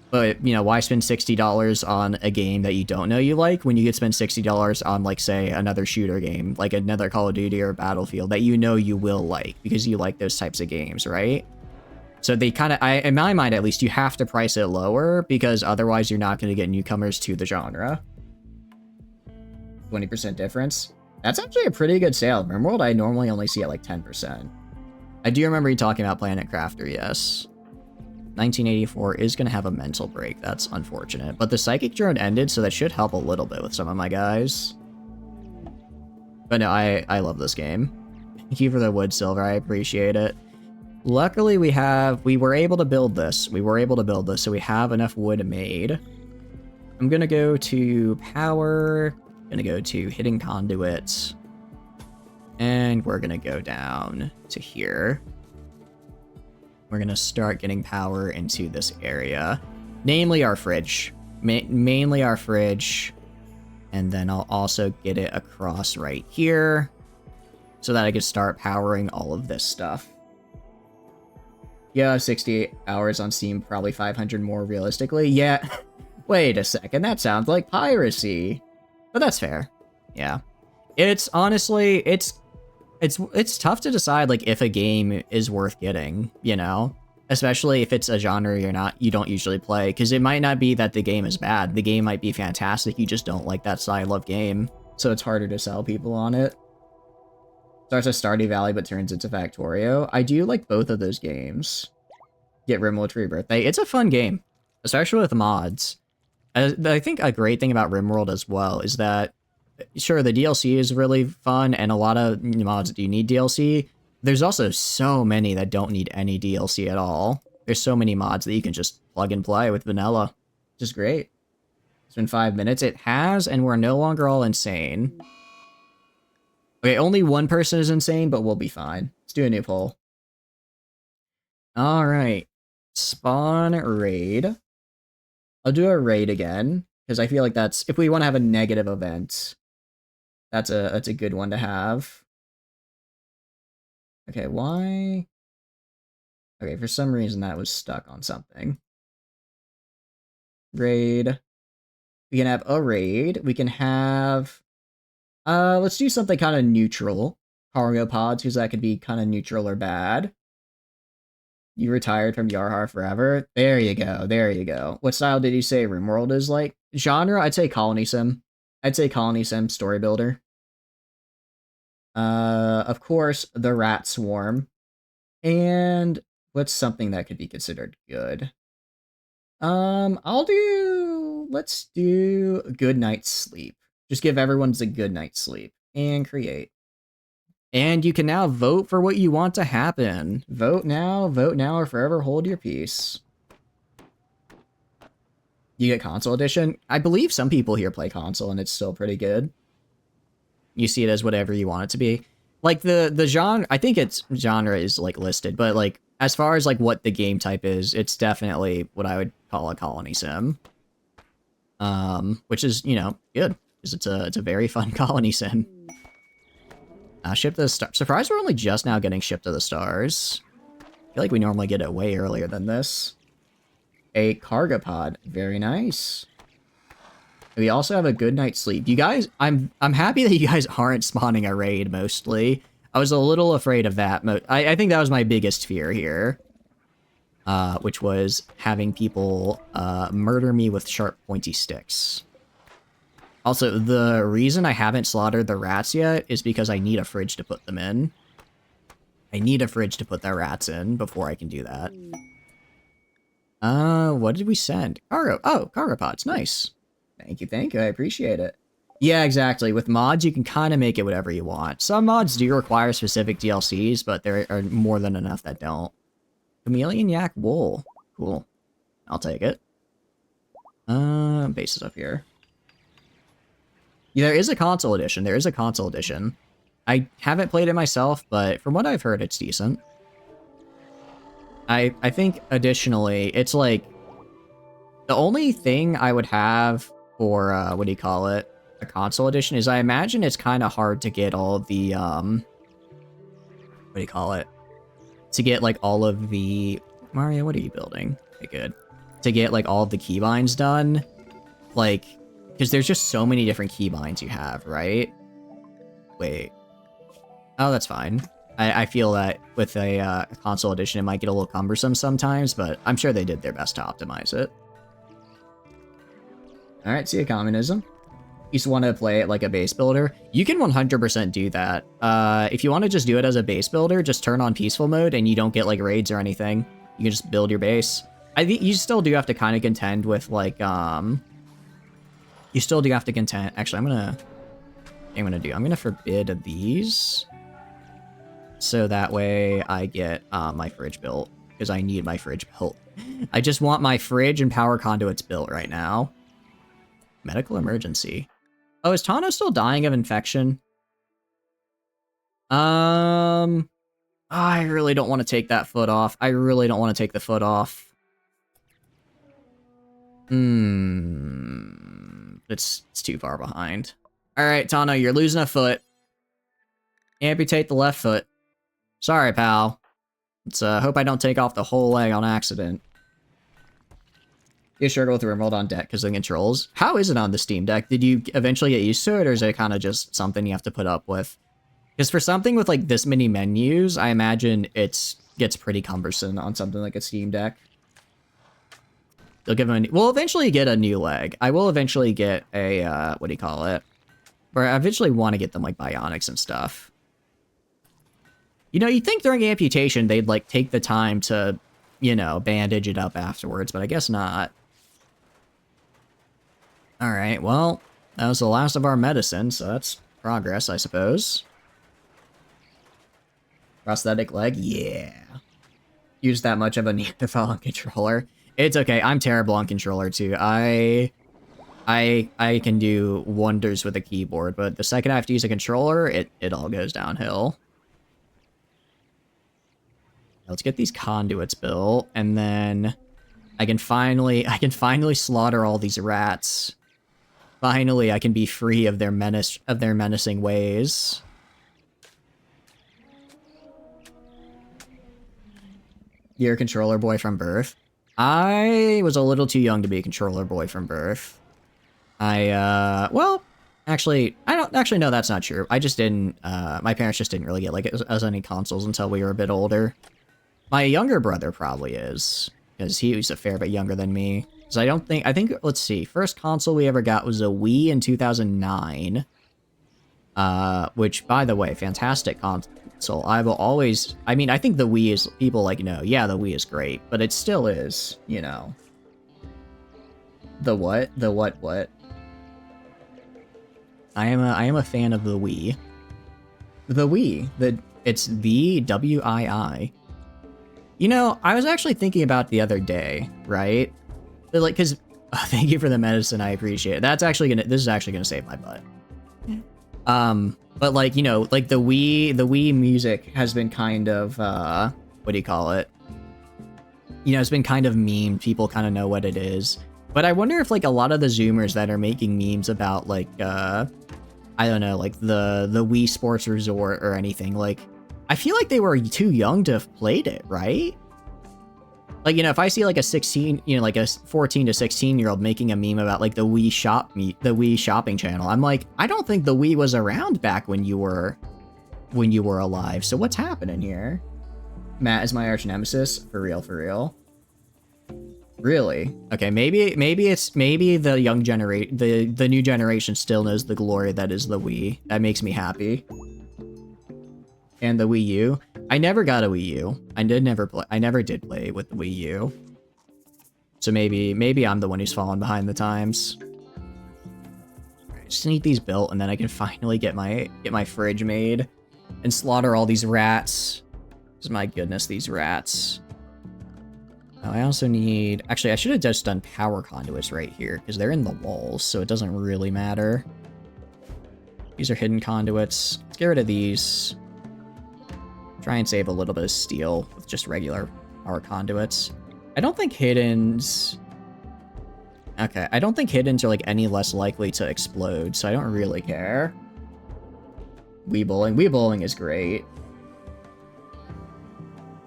But, you know, why spend $60 on a game that you don't know you like when you could spend $60 on, like, say, another shooter game, like another Call of Duty or Battlefield that you know you will like because you like those types of games, right? So they kind of, in my mind at least, you have to price it lower because otherwise you're not going to get newcomers to the genre. 20% difference. That's actually a pretty good sale. Rimworld, I normally only see at like 10%. I do remember you talking about Planet Crafter, yes. 1984 is going to have a mental break. That's unfortunate. But the Psychic Drone ended, so that should help a little bit with some of my guys. But no, I love this game. Thank you for the wood, Silver. I appreciate it. Luckily, we were able to build this. So we have enough wood made. I'm gonna go to power, gonna go to hidden conduits, and we're gonna go down to here. We're gonna start getting power into this area, namely our fridge, mainly our fridge, and then I'll also get it across right here so that I can start powering all of this stuff. Yeah, 68 hours on Steam, probably 500 more realistically. Yeah, wait a second, that sounds like piracy. But that's fair. Yeah. It's honestly, it's tough to decide like if a game is worth getting, you know? Especially if it's a genre you don't usually play, because it might not be that the game is bad. The game might be fantastic, you just don't like that style of game. So it's harder to sell people on it. Starts as Stardew Valley but turns into Factorio. I do like both of those games. Get Rimworld for your birthday. It's a fun game, especially with mods. I think a great thing about Rimworld as well is that, sure, the DLC is really fun, and a lot of mods do need DLC. There's also so many that don't need any DLC at all. There's so many mods that you can just plug and play with vanilla. Which is great. It's been 5 minutes. It has, and we're no longer all insane. Okay, only one person is insane, but we'll be fine. Let's do a new poll. Alright. Spawn raid. I'll do a raid again, because I feel like that's, if we want to have a negative event, that's a good one to have. Okay, why? Okay, for some reason that was stuck on something. Raid. We can have a raid. We can have, let's do something kind of neutral. Cargo pods, because that could be kind of neutral or bad. You retired from Yarhar forever? There you go, there you go. What style did you say Rimworld is like? Genre, I'd say Colony Sim. I'd say Colony Sim, Story Builder. Of course, the Rat Swarm. And what's something that could be considered good? Let's do Good Night's Sleep. Just give everyone a good night's sleep. And create. And you can now vote for what you want to happen. Vote now, or forever hold your peace. You get console edition. I believe some people here play console and it's still pretty good. You see it as whatever you want it to be. Like the genre, I think its genre is like listed, but like as far as like what the game type is, it's definitely what I would call a colony sim. Which is, you know, good because it's a very fun colony sim. Ship to the stars. Surprised we're only just now getting shipped to the stars. I feel like we normally get it way earlier than this. A cargo pod. Very nice. We also have a good night's sleep. You guys, I'm happy that you guys aren't spawning a raid mostly. I was a little afraid of that. I think that was my biggest fear here. Which was having people murder me with sharp pointy sticks. Also, the reason I haven't slaughtered the rats yet is because I need a fridge to put them in. I need a fridge to put the rats in before I can do that. What did we send? Cargo. Oh, cargo pods. Nice. Thank you, I appreciate it. Yeah, exactly. With mods, you can kind of make it whatever you want. Some mods do require specific DLCs, but there are more than enough that don't. Chameleon yak wool. Cool. I'll take it. Base is up here. Yeah, there is a console edition. I haven't played it myself, but from what I've heard, it's decent. I think, additionally, it's like... The only thing I would have for, what do you call it? A console edition is I imagine it's kind of hard to get all of the, what do you call it? To get, like, all of the... Mario, what are you building? Okay, good. To get, like, all of the keybinds done. Like... Because there's just so many different keybinds you have, right? Wait. Oh, that's fine. I feel that with a console edition, it might get a little cumbersome sometimes, but I'm sure they did their best to optimize it. Alright, see ya, communism. You just want to play it like a base builder. You can 100% do that. If you want to just do it as a base builder, just turn on peaceful mode and you don't get like raids or anything. You can just build your base. I think you still do have to kind of contend with like, you still do have to contend. Actually, I'm gonna forbid these. So that way I get my fridge built, because I need my fridge built. I just want my fridge and power conduits built right now. Medical emergency. Oh, is Tano still dying of infection? I really don't want to take that foot off. I really don't want to take the foot off. It's too far behind. Alright, Tano, you're losing a foot. Amputate the left foot. Sorry, pal. Let's hope I don't take off the whole leg on accident. You struggle with the remote on deck because of the controls. How is it on the Steam Deck? Did you eventually get used to it, or is it kind of just something you have to put up with? Because for something with like this many menus, I imagine it gets pretty cumbersome on something like a Steam Deck. They'll give them we'll eventually get a new leg. I will eventually get a, what do you call it? Or I eventually want to get them like bionics and stuff. You know, you'd think during amputation they'd like take the time to, you know, bandage it up afterwards, but I guess not. Alright, well, that was the last of our medicine, so that's progress, I suppose. Prosthetic leg? Yeah. Use that much of a Neanderthal on controller. It's okay, I'm terrible on controller too. I can do wonders with a keyboard, but the second I have to use a controller, it all goes downhill. Let's get these conduits built, and then I can finally slaughter all these rats. Finally, I can be free of their menacing ways. You're a controller boy from birth. I was a little too young to be a controller boy from birth. Well, actually, I don't actually know that's not true. I just didn't. My parents just didn't really get like us any consoles until we were a bit older. My younger brother probably is, because he was a fair bit younger than me. So I think, let's see, first console we ever got was a Wii in 2009. Which, by the way, fantastic console. I will always, I mean, I think the Wii is, people like, no, yeah, the Wii is great, but it still is, you know. The what? The what? I am a fan of the Wii. The Wii. It's the W-I-I. You know, I was actually thinking about the other day, right? Like, because, thank you for the medicine, I appreciate it. This is actually gonna save my butt. But like, you know, like the Wii music has been kind of, what do you call it? You know, it's been kind of memed, people kind of know what it is. But I wonder if like a lot of the Zoomers that are making memes about like, I don't know, like the Wii Sports Resort or anything, like, I feel like they were too young to have played it, right? Like, you know, if I see like a 16, you know, like a 14 to 16-year-old making a meme about like the Wii shopping channel, I'm like, I don't think the Wii was around back when you were alive. So what's happening here? Matt is my arch nemesis. For real. Really? Okay, maybe the young generation, the new generation still knows the glory that is the Wii. That makes me happy. And the Wii U. I never got a Wii U. I never did play with the Wii U. So maybe I'm the one who's fallen behind the times. Alright, just need these built, and then I can finally get my fridge made and slaughter all these rats. Because my goodness, these rats. Oh, I also need, actually I should have just done power conduits right here, because they're in the walls, so it doesn't really matter. These are hidden conduits. Let's get rid of these. Try and save a little bit of steel with just regular power conduits. I don't think hiddens... Okay, I don't think hiddens are like any less likely to explode, so I don't really care. Wii bowling is great.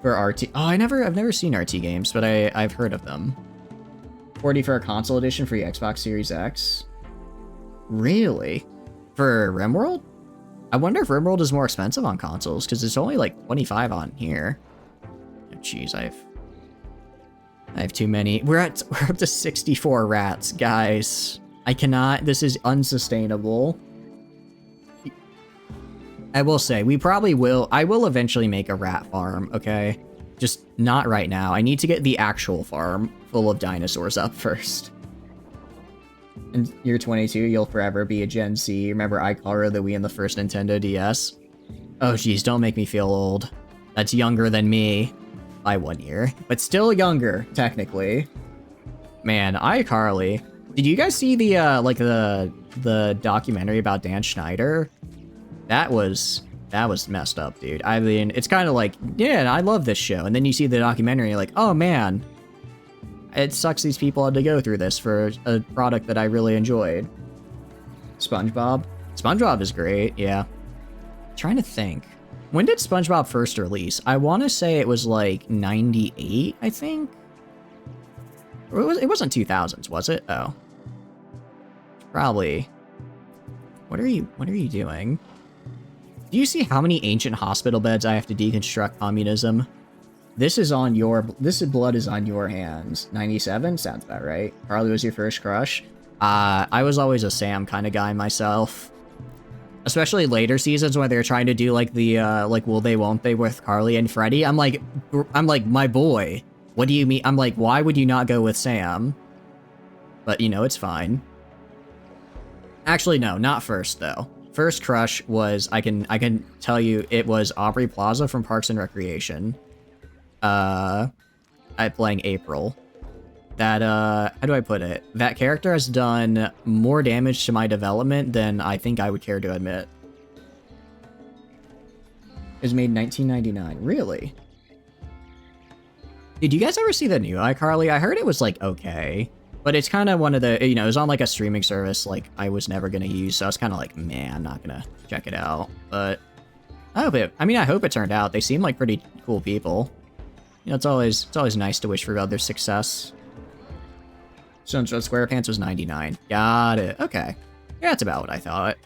For RT... Oh, I've never seen RT games, but I've heard of them. 40 for a console edition for your Xbox Series X. Really? For RimWorld? I wonder if RimWorld is more expensive on consoles, because it's only like 25 on here. Oh, jeez, I have too many. We're up to 64 rats, guys. I cannot. This is unsustainable. I will say, we probably will. I will eventually make a rat farm, okay? Just not right now. I need to get the actual farm full of dinosaurs up first. And you're 22, you'll forever be a Gen Z. Remember iCarly, the Wii, and the first Nintendo DS? Oh geez, don't make me feel old. That's younger than me by 1 year, but still younger, technically. Man, iCarly. Did you guys see the like the documentary about Dan Schneider? That was messed up, dude. I mean, it's kind of like, yeah, I love this show, and then you see the documentary, and you're like, oh man, it sucks these people had to go through this for a product that I really enjoyed. SpongeBob. SpongeBob is great, yeah. Trying to think. When did SpongeBob first release? I want to say it was like 98, I think. It wasn't 2000s, was it? Oh. Probably. What are you doing? Do you see how many ancient hospital beds I have to deconstruct communism? This blood is on your hands. 97? Sounds about right. Carly was your first crush. I was always a Sam kind of guy myself. Especially later seasons when they're trying to do like the like will they won't they with Carly and Freddy. I'm like my boy. What do you mean? I'm like, why would you not go with Sam? But you know, it's fine. Actually, no, not first though. First crush was I can tell you it was Aubrey Plaza from Parks and Recreation. I playing April. That how do I put it? That character has done more damage to my development than I think I would care to admit. It was made in 1999. Really? Did you guys ever see the new iCarly? I heard it was like okay. But it's kind of one of the, you know, it was on like a streaming service like I was never going to use. So I was kind of like, man, I'm not going to check it out. But I hope it turned out. They seem like pretty cool people. You know, it's always nice to wish for other success. So SquarePants was 99. Got it. Okay. Yeah, that's about what I thought.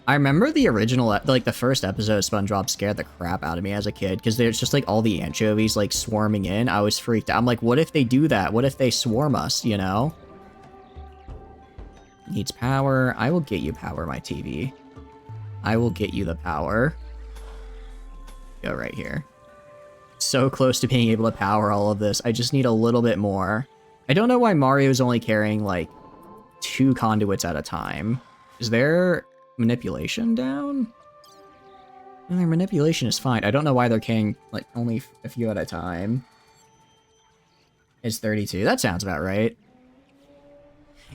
I remember the original, like the first episode of SpongeBob scared the crap out of me as a kid because there's just like all the anchovies like swarming in. I was freaked out. I'm like, what if they do that? What if they swarm us, you know? Needs power. I will get you power, my TV. I will get you the power. Go right here. So close to being able to power all of this. I just need a little bit more. I don't know why Mario's only carrying like 2 conduits at a time. Is there manipulation down? No, their manipulation is fine. I don't know why they're carrying like only a few at a time. It's 32. That sounds about right.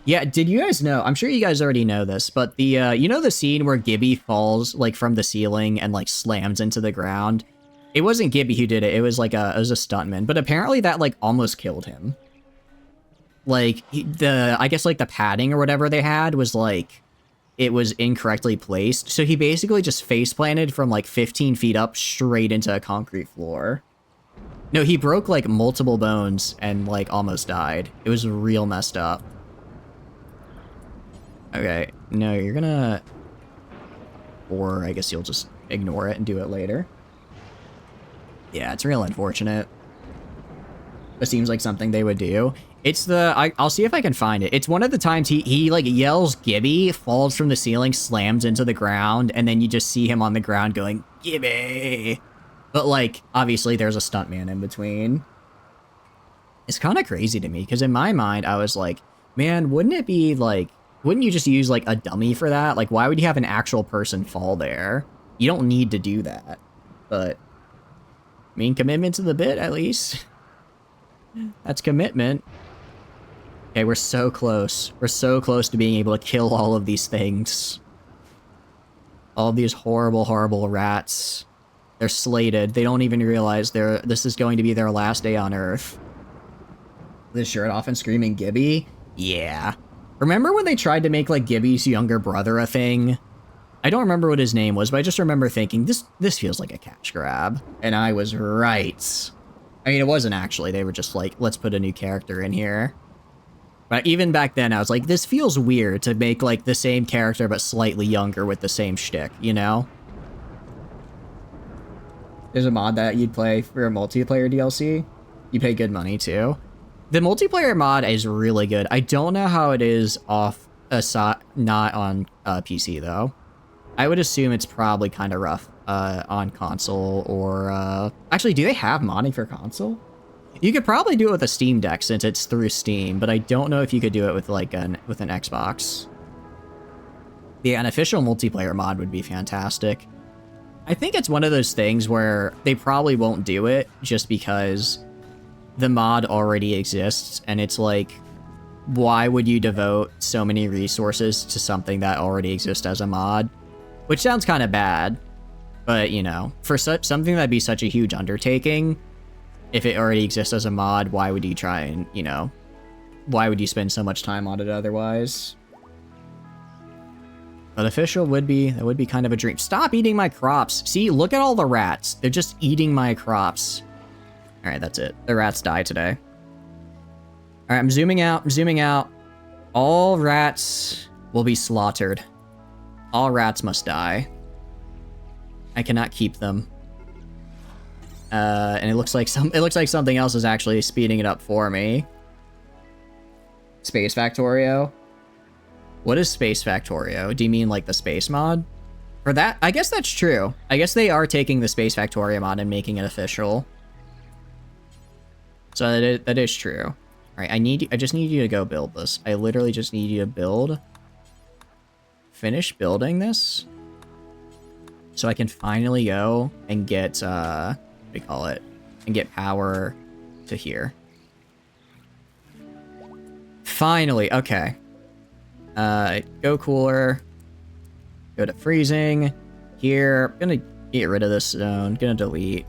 Yeah, did you guys know? I'm sure you guys already know this, but the you know the scene where Gibby falls like from the ceiling and like slams into the ground? It wasn't Gibby who did it. It was like it was a stuntman, but apparently that like almost killed him. Like I guess like the padding or whatever they had was like it was incorrectly placed. So he basically just face planted from like 15 feet up straight into a concrete floor. No, he broke like multiple bones and like almost died. It was real messed up. Okay, no, you're gonna... Or I guess you'll just ignore it and do it later. Yeah, it's real unfortunate. It seems like something they would do. It's the... I'll see if I can find it. It's one of the times he like yells Gibby, falls from the ceiling, slams into the ground, and then you just see him on the ground going, Gibby! But like, obviously there's a stuntman in between. It's kind of crazy to me, because in my mind, I was like, man, wouldn't it be like... Wouldn't you just use, like, a dummy for that? Like, why would you have an actual person fall there? You don't need to do that. But, I mean, commitment to the bit, at least. That's commitment. Okay, we're so close. We're so close to being able to kill all of these things. All of these horrible, horrible rats. They're slated. They don't even realize this is going to be their last day on Earth. This shirt off and screaming Gibby? Yeah. Remember when they tried to make, like, Gibby's younger brother a thing? I don't remember what his name was, but I just remember thinking, this feels like a cash grab. And I was right. I mean, it wasn't actually. They were just like, let's put a new character in here. But even back then, I was like, this feels weird to make, like, the same character but slightly younger with the same shtick, you know? There's a mod that you'd play for a multiplayer DLC. You pay good money, too. The multiplayer mod is really good. I don't know how it is off not on PC though. I would assume it's probably kind of rough on console or actually, do they have modding for console? You could probably do it with a Steam Deck since it's through Steam, but I don't know if you could do it with like an Xbox. The unofficial multiplayer mod would be fantastic. I think it's one of those things where they probably won't do it just because the mod already exists, and it's like, why would you devote so many resources to something that already exists as a mod? Which sounds kind of bad, but you know, for something that'd be such a huge undertaking, if it already exists as a mod, why would you try and, you know, why would you spend so much time on it otherwise? But official would be, that would be kind of a dream. Stop eating my crops. See, look at all the rats. They're just eating my crops. All right, that's it. The rats die today. All right, I'm zooming out. I'm zooming out. All rats will be slaughtered. All rats must die. I cannot keep them. And it looks like something else is actually speeding it up for me. Space Factorio. What is Space Factorio? Do you mean like the space mod? For that, I guess that's true. I guess they are taking the Space Factorio mod and making it official. So that is true. All right, I just need you to go build this. I literally just need you to finish building this, so I can finally go and get what do you call it? And get power to here. Finally, okay. Go cooler. Go to freezing. Here, I'm gonna get rid of this zone. Gonna delete.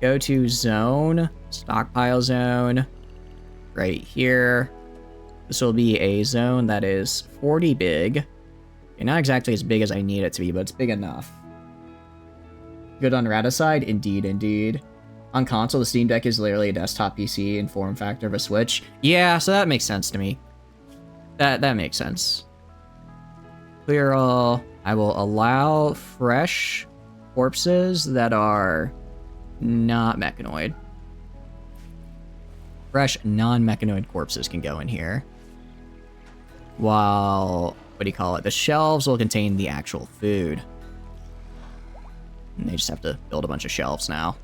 Go to zone. Stockpile zone. Right here. This will be a zone that is 40 big. Okay, not exactly as big as I need it to be, but it's big enough. Good on Raticide? Indeed, indeed. On console, the Steam Deck is literally a desktop PC in form factor of a Switch. Yeah, so that makes sense to me. That makes sense. Clear all. I will allow fresh corpses that are not mechanoid. Fresh non-mechanoid corpses can go in here. While, what do you call it? The shelves will contain the actual food. And they just have to build a bunch of shelves now.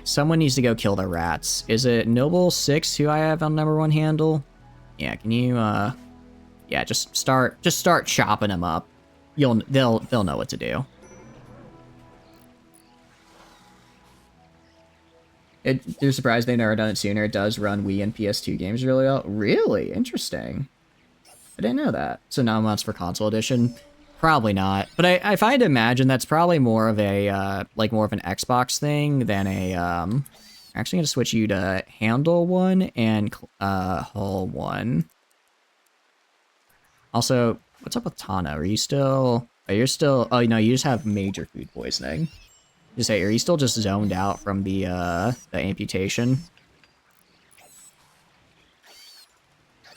Someone needs to go kill the rats. Is it Noble 6 who I have on #1 handle? Yeah, can you, yeah, just start chopping them up. They'll know what to do. They're surprised they've never done it sooner. It does run Wii and PS2 games really well. Really? Interesting. I didn't know that. So now mods for console edition? Probably not. But if I had to imagine, that's probably more of a, like more of an Xbox thing than a, I'm actually gonna switch you to handle 1 and, hull 1. Also, what's up with Tana? Are you still, you're still, oh no, you just have major food poisoning. Just say, are you still just zoned out from the amputation?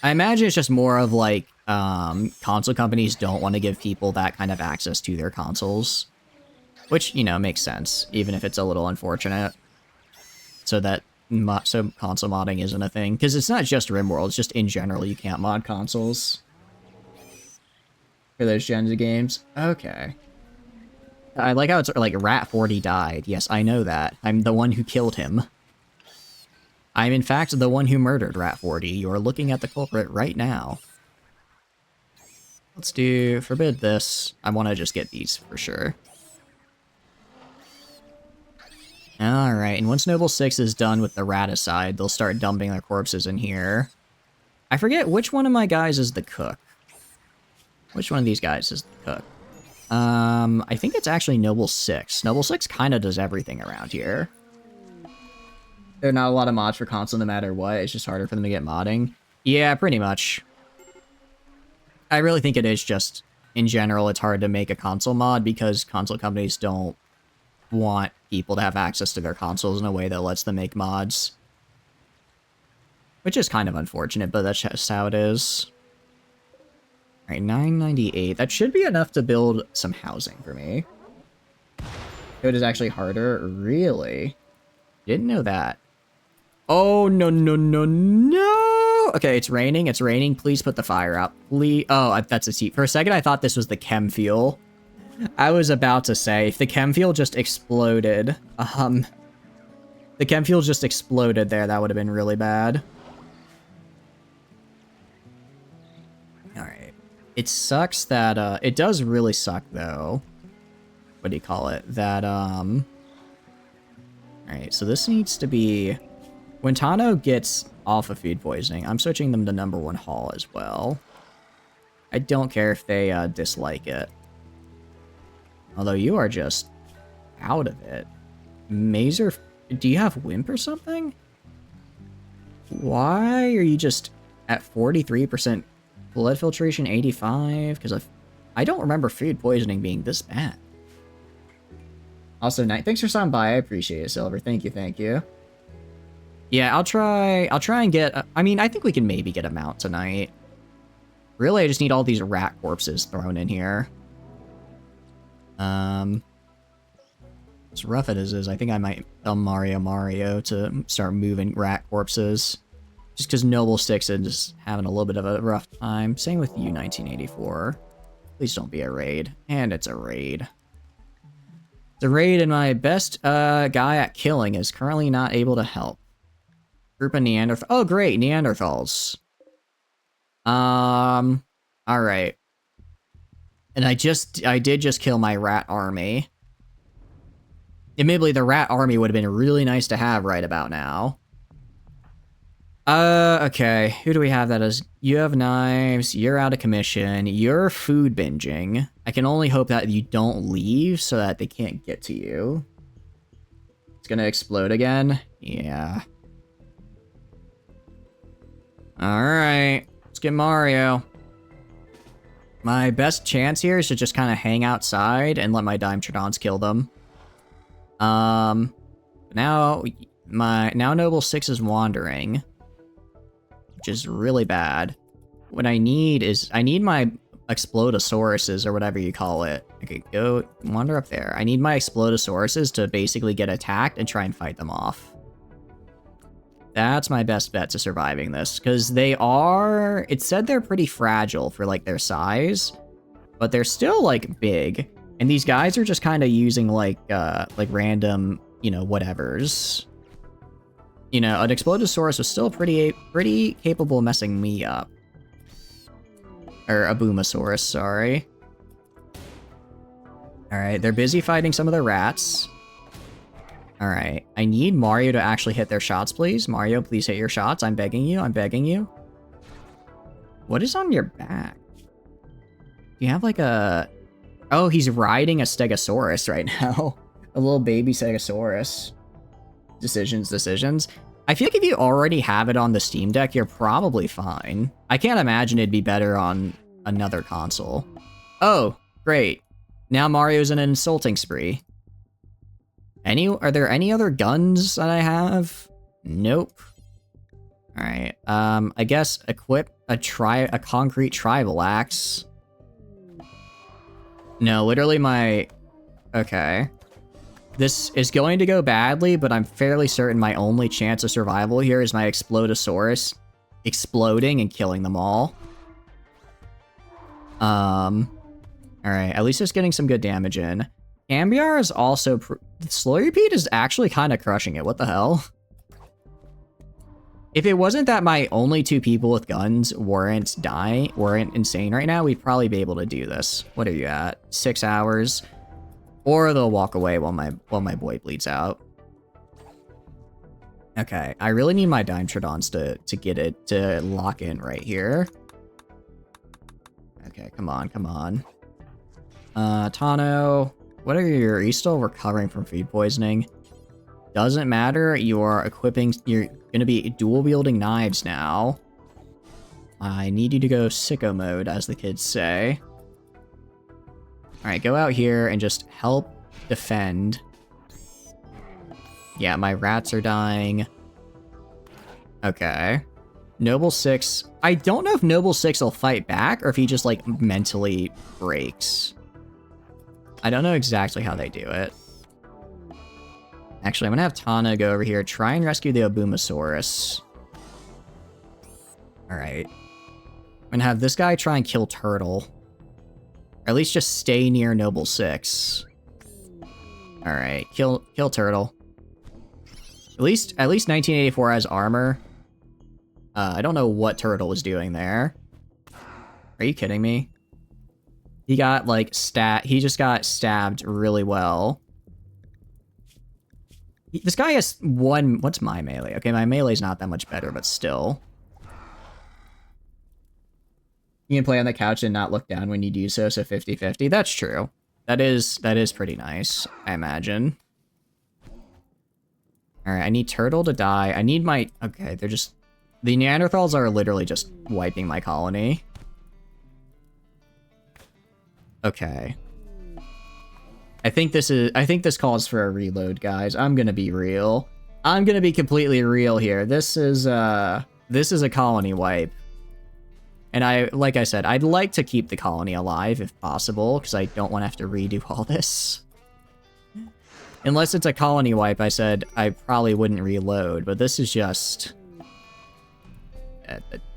I imagine it's just more of like, console companies don't want to give people that kind of access to their consoles. Which, you know, makes sense, even if it's a little unfortunate. So that, so console modding isn't a thing. Because it's not just RimWorld, it's just in general you can't mod consoles. For those gens of games. Okay. I like how it's like Rat40 died. Yes, I know that. I'm the one who killed him. I'm in fact the one who murdered Rat40. You're looking at the culprit right now. Let's do forbid this. I want to just get these for sure. Alright, and once Noble 6 is done with the Raticide, they'll start dumping their corpses in here. I forget which one of my guys is the cook. Which one of these guys is the cook? I think it's actually Noble 6. Noble 6 kind of does everything around here. There are not a lot of mods for console no matter what. It's just harder for them to get modding. Yeah, pretty much. I really think it is just, in general, it's hard to make a console mod because console companies don't want people to have access to their consoles in a way that lets them make mods. Which is kind of unfortunate, but that's just how it is. Alright, 998. That should be enough to build some housing for me. It is actually harder? Really? Didn't know that. Oh, no, no, no, no! Okay, it's raining, it's raining. Please put the fire out. Please. Oh, that's a seat. For a second, I thought this was the chem fuel. I was about to say, if the chem fuel just exploded, the chem fuel just exploded there, that would have been really bad. Alright. It sucks that, it does really suck, though. What do you call it? That, alright, so this needs to be When Tano gets off of food poisoning, I'm switching them to #1 Hall as well. I don't care if they dislike it. Although you are just out of it. Mazer, do you have Wimp or something? Why are you just at 43% blood filtration, 85? Because I don't remember food poisoning being this bad. Also, Night, thanks for stopping by. I appreciate it, Silver. Thank you, thank you. Yeah, I'll try and get... I mean, I think we can maybe get a mount tonight. Really, I just need all these rat corpses thrown in here. As rough as it is, I think I might tell Mario to start moving rat corpses. Just because Noble 6 is just having a little bit of a rough time. Same with you, 1984. Please don't be a raid. And it's a raid. It's a raid, and my best guy at killing is currently not able to help. Group of Neanderthals. Oh, great, Neanderthals. Alright. And I did just kill my rat army. Admittedly, the rat army would have been really nice to have right about now. Okay. Who do we have that is? You have knives, you're out of commission, you're food binging. I can only hope that you don't leave so that they can't get to you. It's gonna explode again? Yeah. Alright. Let's get Mario. My best chance here is to just kind of hang outside and let my Dimetrodons kill them. Now Noble 6 is wandering, which is really bad. What I need my Explodosauruses, or whatever you call it. Okay, go wander up there. I need my Explodosauruses to basically get attacked and try and fight them off. That's my best bet to surviving this, because it said they're pretty fragile for, like, their size, but they're still, like, big. And these guys are just kind of using, like random, you know, whatevers. You know, an Explodosaurus was still pretty capable of messing me up. Or a Boomosaurus, sorry. Alright, they're busy fighting some of the rats. Alright, I need Mario to actually hit their shots, please. Mario, please hit your shots. I'm begging you, I'm begging you. What is on your back? Do you have like a... Oh, he's riding a Stegosaurus right now. A little baby Stegosaurus. Decisions. I feel like if you already have it on the Steam Deck, you're probably fine. I can't imagine it'd be better on another console. Oh, great. Now Mario's in an insulting spree. Are there any other guns that I have? Nope. Alright, I guess equip a concrete tribal axe. No, literally okay. This is going to go badly, but I'm fairly certain my only chance of survival here is my Explodosaurus exploding and killing them all. Alright, at least it's getting some good damage in. Ambiar is also... Slurrypede is actually kind of crushing it, what the hell? If it wasn't that my only 2 people with guns weren't insane right now, we'd probably be able to do this. What are you at? 6 hours? Or they'll walk away while my boy bleeds out. Okay, I really need my Dimetrodons to get it to lock in right here. Okay, come on. Tano, are you still recovering from food poisoning? Doesn't matter, you're gonna be dual wielding knives now. I need you to go sicko mode, as the kids say. Alright, go out here and just help defend. Yeah, my rats are dying. Okay. Noble 6. I don't know if Noble 6 will fight back, or if he just, like, mentally breaks. I don't know exactly how they do it. Actually, I'm gonna have Tana go over here, try and rescue the Abumosaurus. Alright. I'm gonna have this guy try and kill Turtle. Or at least just stay near Noble 6. Alright, kill Turtle. At least 1984 has armor. I don't know what Turtle was doing there. Are you kidding me? He got, like, he just got stabbed really well. This guy has one... What's my melee? Okay, my melee's not that much better, but still. You can play on the couch and not look down when you do so, so 50-50. That's true. That is pretty nice, I imagine. Alright, I need Turtle to die. I need my... Okay, they're just... The Neanderthals are literally just wiping my colony. Okay. I think this calls for a reload, guys. I'm gonna be real. I'm gonna be completely real here. This is a colony wipe. And like I said, I'd like to keep the colony alive if possible, because I don't want to have to redo all this. Unless it's a colony wipe, I said I probably wouldn't reload, but this is just...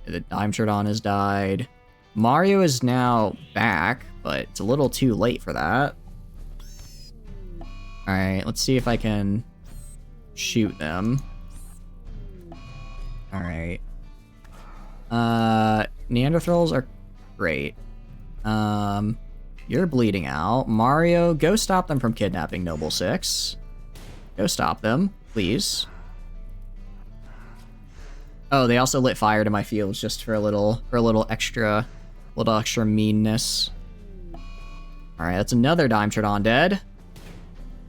The Dimetrodon has died. Mario is now back, but it's a little too late for that. Alright, let's see if I can shoot them. Alright. Neanderthals are great. You're bleeding out. Mario, go stop them from kidnapping Noble 6. Go stop them, please. Oh, they also lit fire to my fields just for a little extra meanness. Alright, that's another Dimetrodon dead.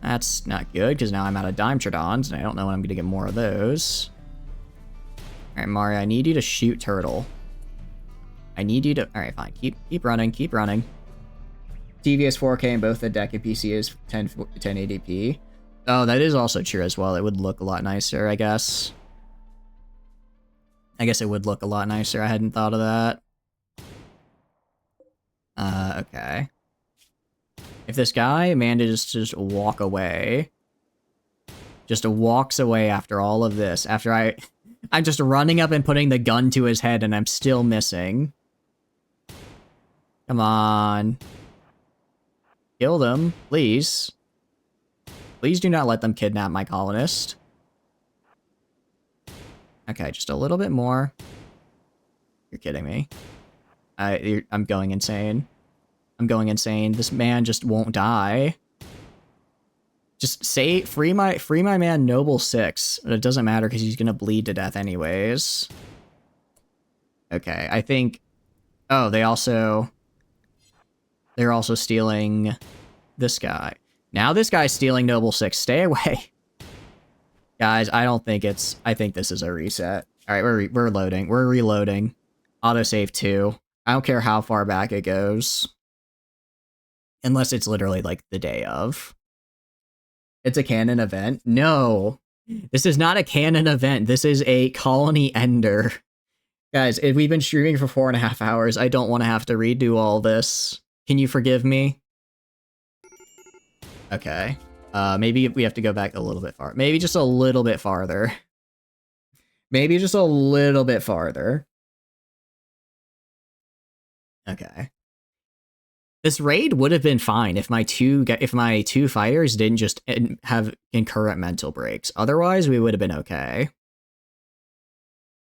That's not good, because now I'm out of Dimetrodons, and I don't know when I'm gonna get more of those. Alright, Mario, I need you to shoot Turtle. I need you to... Alright, fine. Keep running, keep running. TV is 4K and both the deck and PC is 1080p. Oh, that is also true as well. It would look a lot nicer, I guess. I guess it would look a lot nicer. I hadn't thought of that. Okay. If this guy manages to just walk away... Just walks away after all of this. After I'm just running up and putting the gun to his head and I'm still missing. Come on. Kill them, please. Please do not let them kidnap my colonist. Okay, just a little bit more. You're kidding me. I'm going insane. I'm going insane. This man just won't die. Just say, free my man Noble 6. But it doesn't matter because he's gonna bleed to death anyways. Okay, I think... Oh, they're also stealing this guy. Now this guy's stealing Noble 6. Stay away. Guys, I think this is a reset. Alright, we're loading. We're reloading. Autosave 2. I don't care how far back it goes. Unless it's literally like the day of. It's a canon event? No. This is not a canon event. This is a colony ender. Guys, if we've been streaming for 4.5 hours, I don't want to have to redo all this. Can you forgive me? Okay. Maybe we have to go back a little bit far. Maybe just a little bit farther. Maybe just a little bit farther. Okay. This raid would have been fine if my two fighters didn't just have concurrent mental breaks. Otherwise, we would have been okay.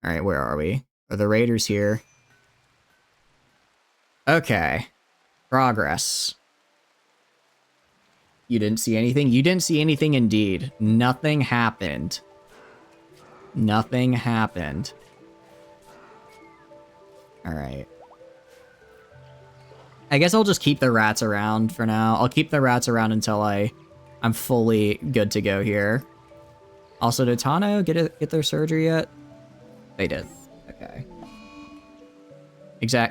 All right, where are we? Are the raiders here? Okay. Progress. You didn't see anything? You didn't see anything indeed. Nothing happened. Nothing happened. All right. I guess I'll just keep the rats around for now. I'll keep the rats around until I'm fully good to go here. Also, did Tano get their surgery yet? They did. Okay.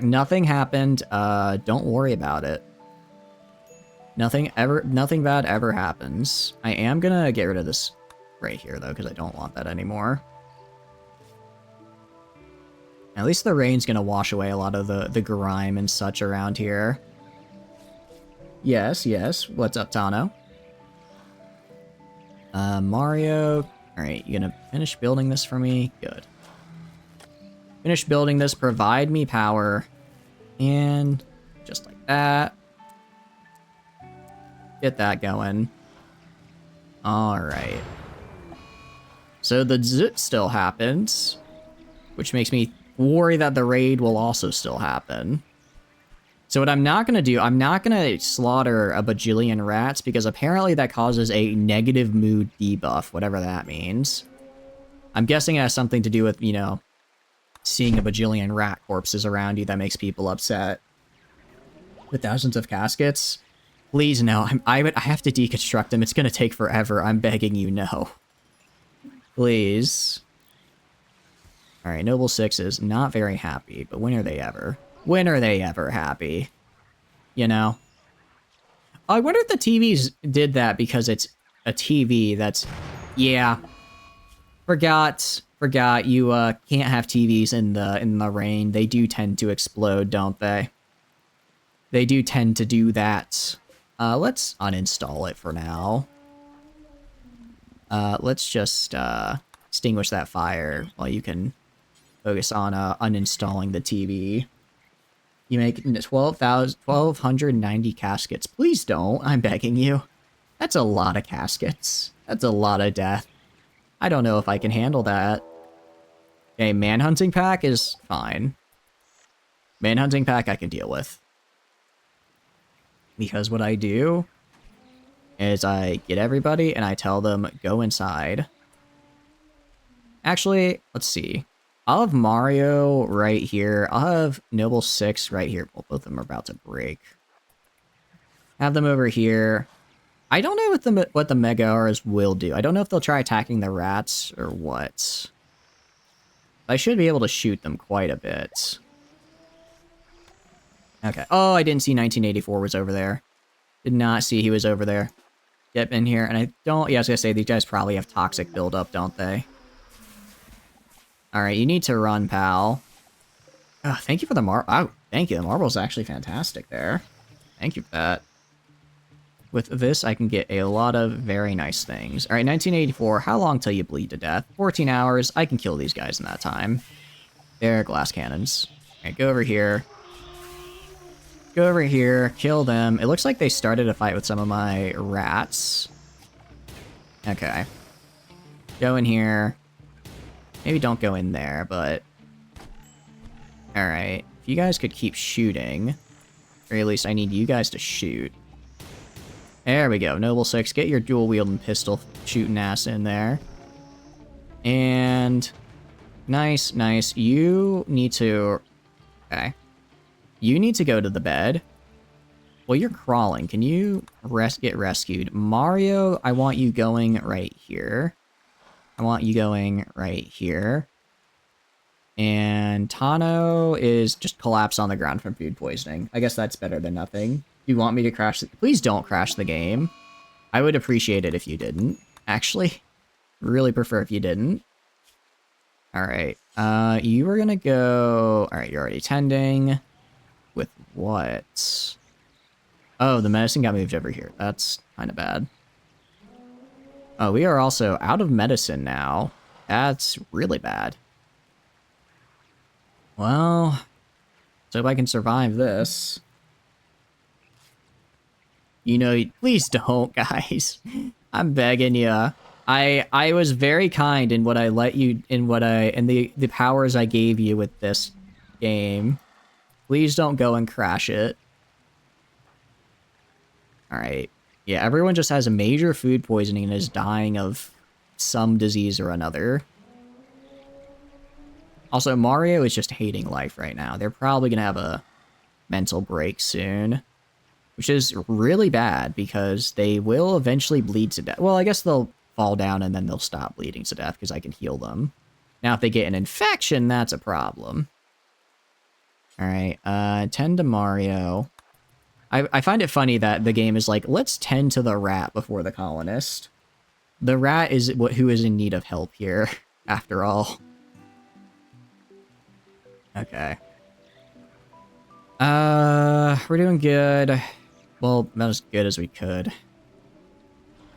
Nothing happened. Don't worry about it. Nothing bad ever happens. I am gonna get rid of this right here though, because I don't want that anymore. At least the rain's gonna wash away a lot of the grime and such around here. Yes, yes. What's up, Tano? Mario. Alright, you gonna finish building this for me? Good. Finish building this, provide me power. And just like that. Get that going. Alright. So the zit still happens, which makes me worry that the raid will also still happen. So what I'm not going to do, I'm not going to slaughter a bajillion rats because apparently that causes a negative mood debuff, whatever that means. I'm guessing it has something to do with, you know, seeing a bajillion rat corpses around you that makes people upset. With thousands of caskets? Please no, I have to deconstruct them. It's going to take forever. I'm begging you, no. Please. Alright, Noble 6 is not very happy, but when are they ever? When are they ever happy? You know? I wonder if the TVs did that because it's a TV that's... Yeah. Forgot you can't have TVs in the rain. They do tend to explode, don't they? They do tend to do that. Let's uninstall it for now. Let's just extinguish that fire while you can focus on uninstalling the TV. You make 1,290 caskets. Please don't. I'm begging you. That's a lot of caskets. That's a lot of death. I don't know if I can handle that. Okay, manhunting pack is fine. Manhunting pack I can deal with. Because what I do is I get everybody and I tell them, go inside. Actually, let's see. I'll have Mario right here. I'll have Noble 6 right here. Well, both of them are about to break. Have them over here. I don't know what the Mega Auras will do. I don't know if they'll try attacking the rats or what. I should be able to shoot them quite a bit. Okay. Oh, I didn't see 1984 was over there. Did not see he was over there. Get in here, and I don't... Yeah, I was gonna say, these guys probably have toxic buildup, don't they? Alright, you need to run, pal. Oh, thank you for the Oh, thank you. The marble's actually fantastic there. Thank you for that. With this, I can get a lot of very nice things. Alright, 1984. How long till you bleed to death? 14 hours. I can kill these guys in that time. They're glass cannons. Alright, go over here. Go over here. Kill them. It looks like they started a fight with some of my rats. Okay. Go in here. Maybe don't go in there, but... Alright. If you guys could keep shooting, or at least I need you guys to shoot. There we go. Noble 6, get your dual-wielding pistol shooting ass in there. And... Nice, nice. You need to... Okay. You need to go to the bed. Well, you're crawling. Can you get rescued? Mario, I want you going right here. I want you going right here. And Tano is just collapsed on the ground from food poisoning. I guess that's better than nothing. You want me to crash? Please don't crash the game. I would appreciate it if you didn't. Actually, really prefer if you didn't. Alright, you were gonna go... Alright, you're already tending. With what? Oh, the medicine got moved over here. That's kind of bad. Oh, we are also out of medicine now. That's really bad. Well, let's hope I can survive this. You know, please don't, guys. I'm begging ya. I was very kind in what I let you, in the powers I gave you with this game. Please don't go and crash it. Alright. Yeah, everyone just has a major food poisoning and is dying of some disease or another. Also, Mario is just hating life right now. They're probably going to have a mental break soon. Which is really bad, because they will eventually bleed to death. Well, I guess they'll fall down and then they'll stop bleeding to death, because I can heal them. Now, if they get an infection, that's a problem. Alright, tend to Mario. I find it funny that the game is like, let's tend to the rat before the colonist. The rat is who is in need of help here, after all. Okay. We're doing good. Well, not as good as we could.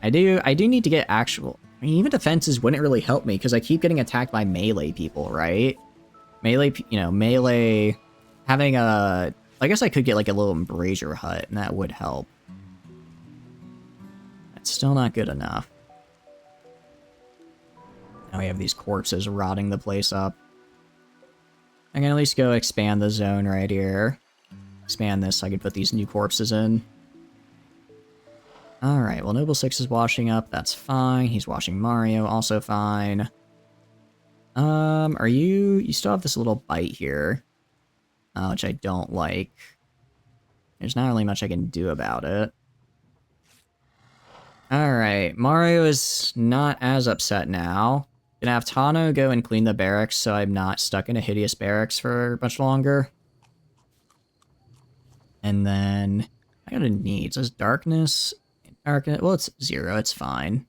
I do need to get actual... I mean, even defenses wouldn't really help me, because I keep getting attacked by melee people, right? Melee, you know, melee... Having a... I guess I could get, like, a little embrasure hut, and that would help. That's still not good enough. Now we have these corpses rotting the place up. I can at least go expand the zone right here. expand this so I can put these new corpses in. Alright, well, Noble 6 is washing up. That's fine. He's washing Mario. Also fine. Are you... You still have this little bite here. Which I don't like. There's not really much I can do about it. Alright, Mario is not as upset now. Gonna have Tano go and clean the barracks so I'm not stuck in a hideous barracks for much longer. And then... I got a need. Says darkness... Well, it's 0. It's fine.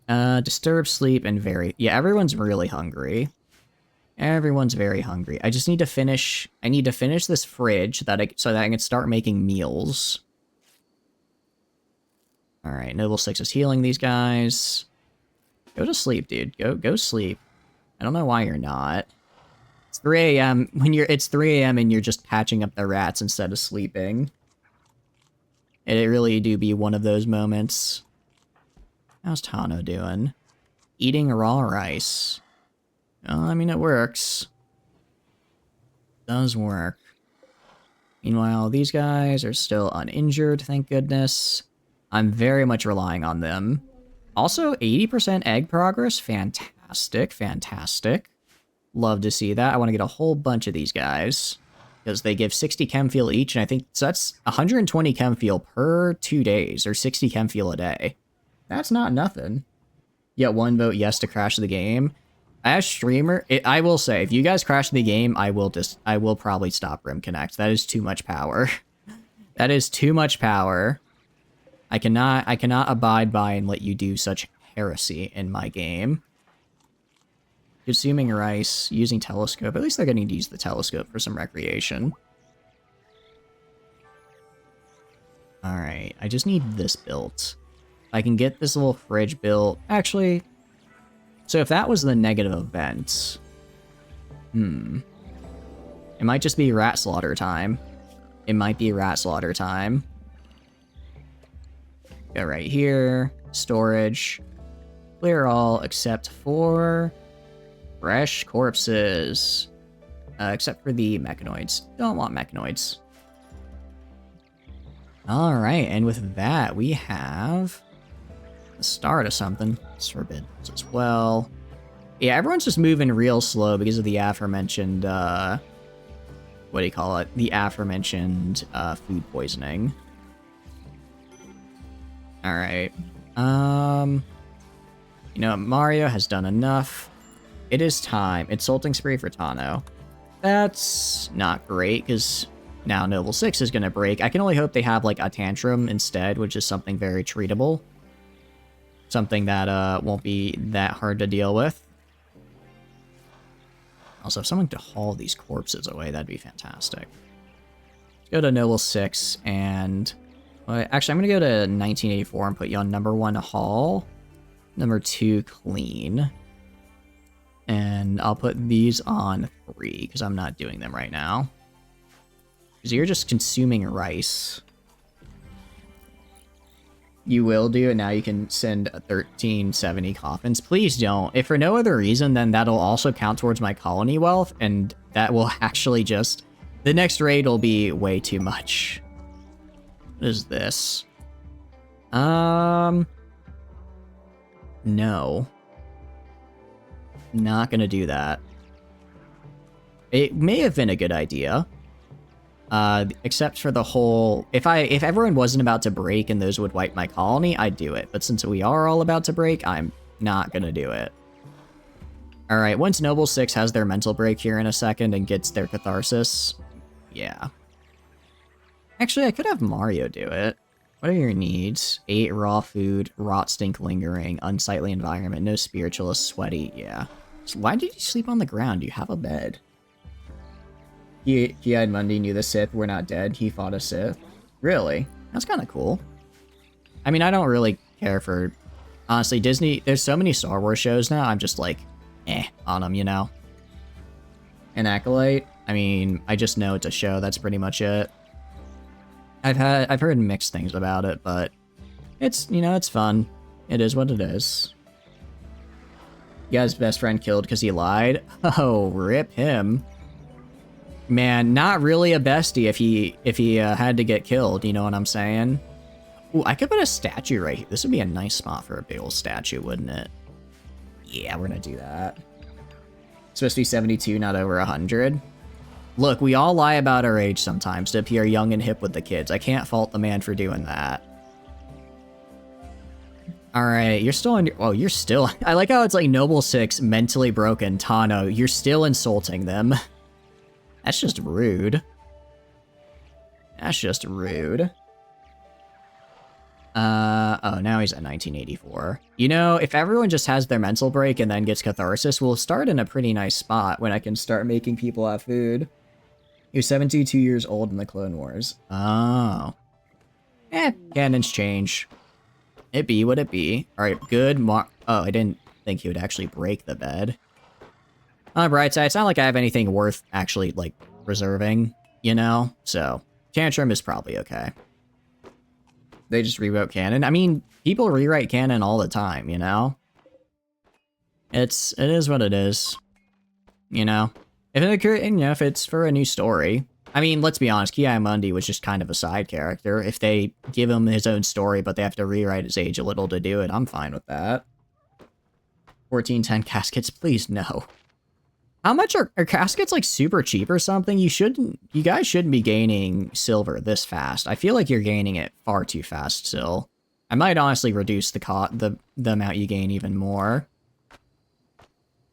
Disturb sleep and very... Yeah, everyone's really hungry. Everyone's very hungry. I just need to finish... I need to finish this fridge so that I can start making meals. Alright, Noble 6 is healing these guys. Go to sleep, dude. Go sleep. I don't know why you're not. It's 3 a.m. It's 3 a.m. and you're just patching up the rats instead of sleeping. It really do be one of those moments. How's Tano doing? Eating raw rice. Well, I mean, it works. Does work. Meanwhile, these guys are still uninjured, thank goodness. I'm very much relying on them. Also, 80% egg progress. Fantastic, fantastic. Love to see that. I want to get a whole bunch of these guys. Because they give 60 chem fuel each, and I think so that's 120 chem fuel per 2 days, or 60 chem fuel a day. That's not nothing. Yet 1 vote yes to crash the game. As streamer, I will say, if you guys crash the game, I will probably stop Rimconnect. That is too much power. That is too much power. I cannot abide by and let you do such heresy in my game. Consuming rice, using telescope. At least they're getting to use the telescope for some recreation. Alright, I just need this built. I can get this little fridge built. Actually, so if that was the negative event... It might just be rat slaughter time. It might be rat slaughter time. Go right here. Storage. Clear all except for... fresh corpses. Except for the mechanoids. Don't want mechanoids. Alright, and with that, we have the start of something. It's forbidden as well. Yeah, everyone's just moving real slow because of the aforementioned, what do you call it? The aforementioned, food poisoning. Alright. You know, Mario has done enough. It is time. Insulting spree for Tano. That's not great, because now Noble 6 is going to break. I can only hope they have, like, a tantrum instead, which is something very treatable. Something that, won't be that hard to deal with. Also, if someone could haul these corpses away, that'd be fantastic. Let's go to Noble 6, and... Well, actually, I'm going to go to 1984 and put you on number 1, haul. Number 2, clean. And I'll put these on 3, because I'm not doing them right now. Because you're just consuming rice. You will do, and now you can send 1370 coffins. Please don't. If for no other reason, then that'll also count towards my colony wealth, and that will actually just... The next raid will be way too much. What is this? No. Not gonna do that. It may have been a good idea. Except for the whole... If everyone wasn't about to break and those would wipe my colony, I'd do it. But since we are all about to break, I'm not gonna do it. Alright, once Noble 6 has their mental break here in a second and gets their catharsis... Yeah. Actually, I could have Mario do it. What are your needs? 8 raw food, rot stink lingering, unsightly environment, no spiritualist, sweaty, yeah. So why did you sleep on the ground? You have a bed. He-Eyed Mundi knew the Sith were not dead. He fought a Sith. Really? That's kind of cool. I mean, I don't really care for... Honestly, Disney... There's so many Star Wars shows now, I'm just like, on them, you know? An Acolyte? I mean, I just know it's a show, that's pretty much it. I've heard mixed things about it, but... It's, you know, it's fun. It is what it is. You got his best friend killed because he lied? Oh, rip him. Man, not really a bestie if he had to get killed, you know what I'm saying? Ooh, I could put a statue right here. This would be a nice spot for a big old statue, wouldn't it? Yeah, we're gonna do that. It's supposed to be 72, not over 100. Look, we all lie about our age sometimes to appear young and hip with the kids. I can't fault the man for doing that. Alright, you're still on your... Oh, you're still... I like how it's like Noble 6, mentally broken, Tano. You're still insulting them. That's just rude. That's just rude. Oh, now he's at 1984. You know, if everyone just has their mental break and then gets catharsis, we'll start in a pretty nice spot when I can start making people have food. He was 72 years old in the Clone Wars. Oh. Canons change. It be what it be. Alright, good Oh, I didn't think he would actually break the bed. On the bright side, it's not like I have anything worth actually, like, reserving, you know? So, Tantrum is probably okay. They just rewrote canon. I mean, people rewrite canon all the time, you know? It is what it is. You know? If it's for a new story. I mean, let's be honest, Ki-Adi-Mundi was just kind of a side character. If they give him his own story, but they have to rewrite his age a little to do it, I'm fine with that. 1410 caskets, please no. How much are caskets, like, super cheap or something? You guys shouldn't be gaining silver this fast. I feel like you're gaining it far too fast still. I might honestly reduce the amount you gain even more.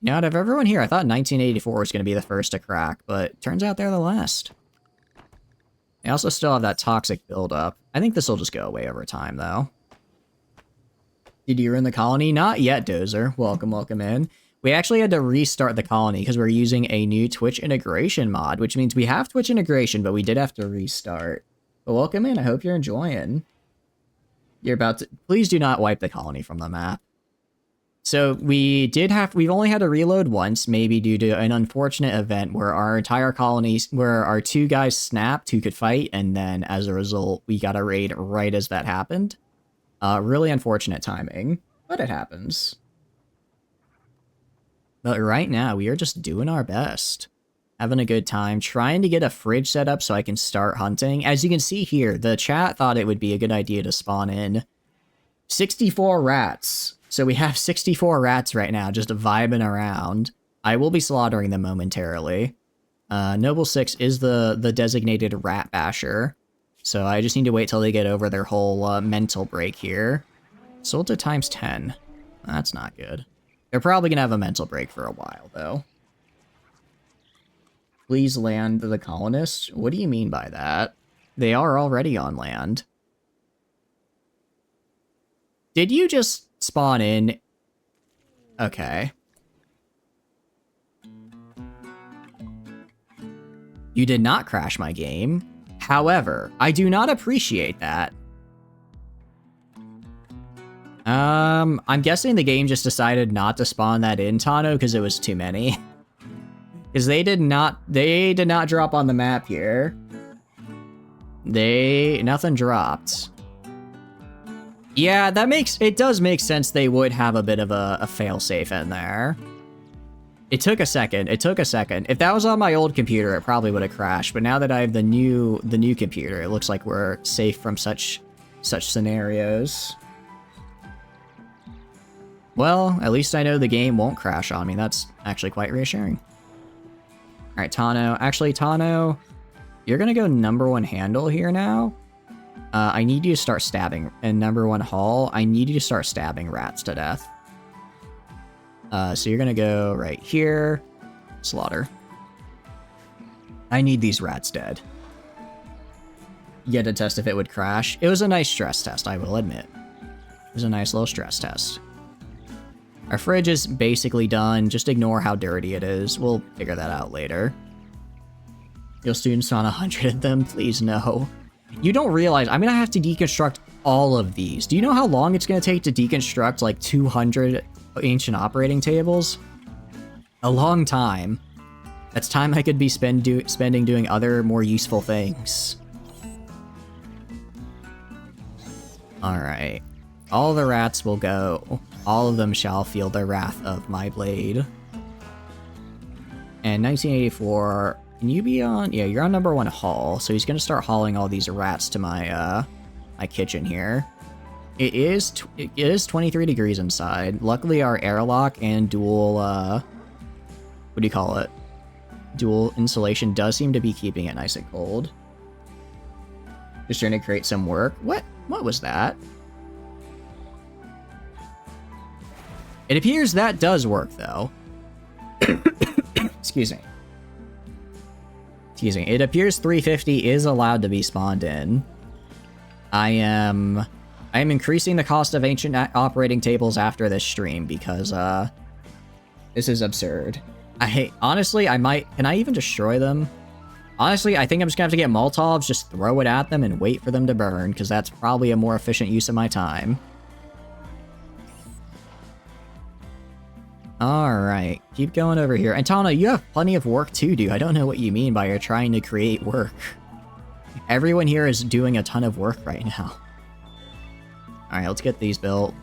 Now, out of everyone here, I thought 1984 was going to be the first to crack, but turns out they're the last. They also still have that toxic buildup. I think this will just go away over time, though. Did you ruin the colony? Not yet, Dozer. Welcome, welcome in. We actually had to restart the colony because we're using a new Twitch integration mod, which means we have Twitch integration, but we did have to restart. But welcome in. I hope you're enjoying. You're about to... Please do not wipe the colony from the map. So we've only had to reload once, maybe due to an unfortunate event where our entire colony, where our two guys snapped who could fight, and then as a result, we got a raid right as that happened. Really unfortunate timing, but it happens. But right now, we are just doing our best. Having a good time, trying to get a fridge set up so I can start hunting. As you can see here, the chat thought it would be a good idea to spawn in 64 rats. So we have 64 rats right now, just vibing around. I will be slaughtering them momentarily. Noble 6 is the designated rat basher. So I just need to wait till they get over their whole mental break here. Sold to times 10. That's not good. They're probably going to have a mental break for a while, though. Please land the colonists? What do you mean by that? They are already on land. Did you just spawn in? Okay. You did not crash my game. However, I do not appreciate that. I'm guessing the game just decided not to spawn that in, Tano, because it was too many. Because they did not drop on the map here. Nothing dropped. Yeah, it does make sense they would have a bit of a failsafe in there. It took a second. If that was on my old computer, it probably would have crashed. But now that I have the new computer, it looks like we're safe from such scenarios. Well, at least I know the game won't crash on me. That's actually quite reassuring. All right, Tano. Actually, Tano, you're gonna go #1 handle here now. I need you to start stabbing. And #1 haul, I need you to start stabbing rats to death. So you're gonna go right here. Slaughter. I need these rats dead. You had to test if it would crash. It was a nice stress test, I will admit. It was a nice little stress test. Our fridge is basically done. Just ignore how dirty it is. We'll figure that out later. You'll soon spawn 100 of them? Please no. You don't realize I'm gonna have to deconstruct all of these. Do you know how long it's gonna take to deconstruct like 200 ancient operating tables? A long time. That's time I could be spending doing other more useful things. Alright. All the rats will go. All of them shall feel the wrath of my blade. And 1984, Can you be on? Yeah, you're on number 1 hall. So he's gonna start hauling all these rats to my my kitchen here. It is 23 degrees inside. Luckily, our airlock and dual what do you call it? Dual insulation does seem to be keeping it nice and cold. Just trying to create some work. What was that? It appears that does work, though. Excuse me. Excuse me. It appears 350 is allowed to be spawned in. I am increasing the cost of ancient operating tables after this stream because this is absurd. Honestly, I might. Can I even destroy them? Honestly, I think I'm just gonna have to get Molotovs, just throw it at them and wait for them to burn, because that's probably a more efficient use of my time. Alright, keep going over here. And Tana, you have plenty of work to do. I don't know what you mean by you're trying to create work. Everyone here is doing a ton of work right now. Alright, let's get these built.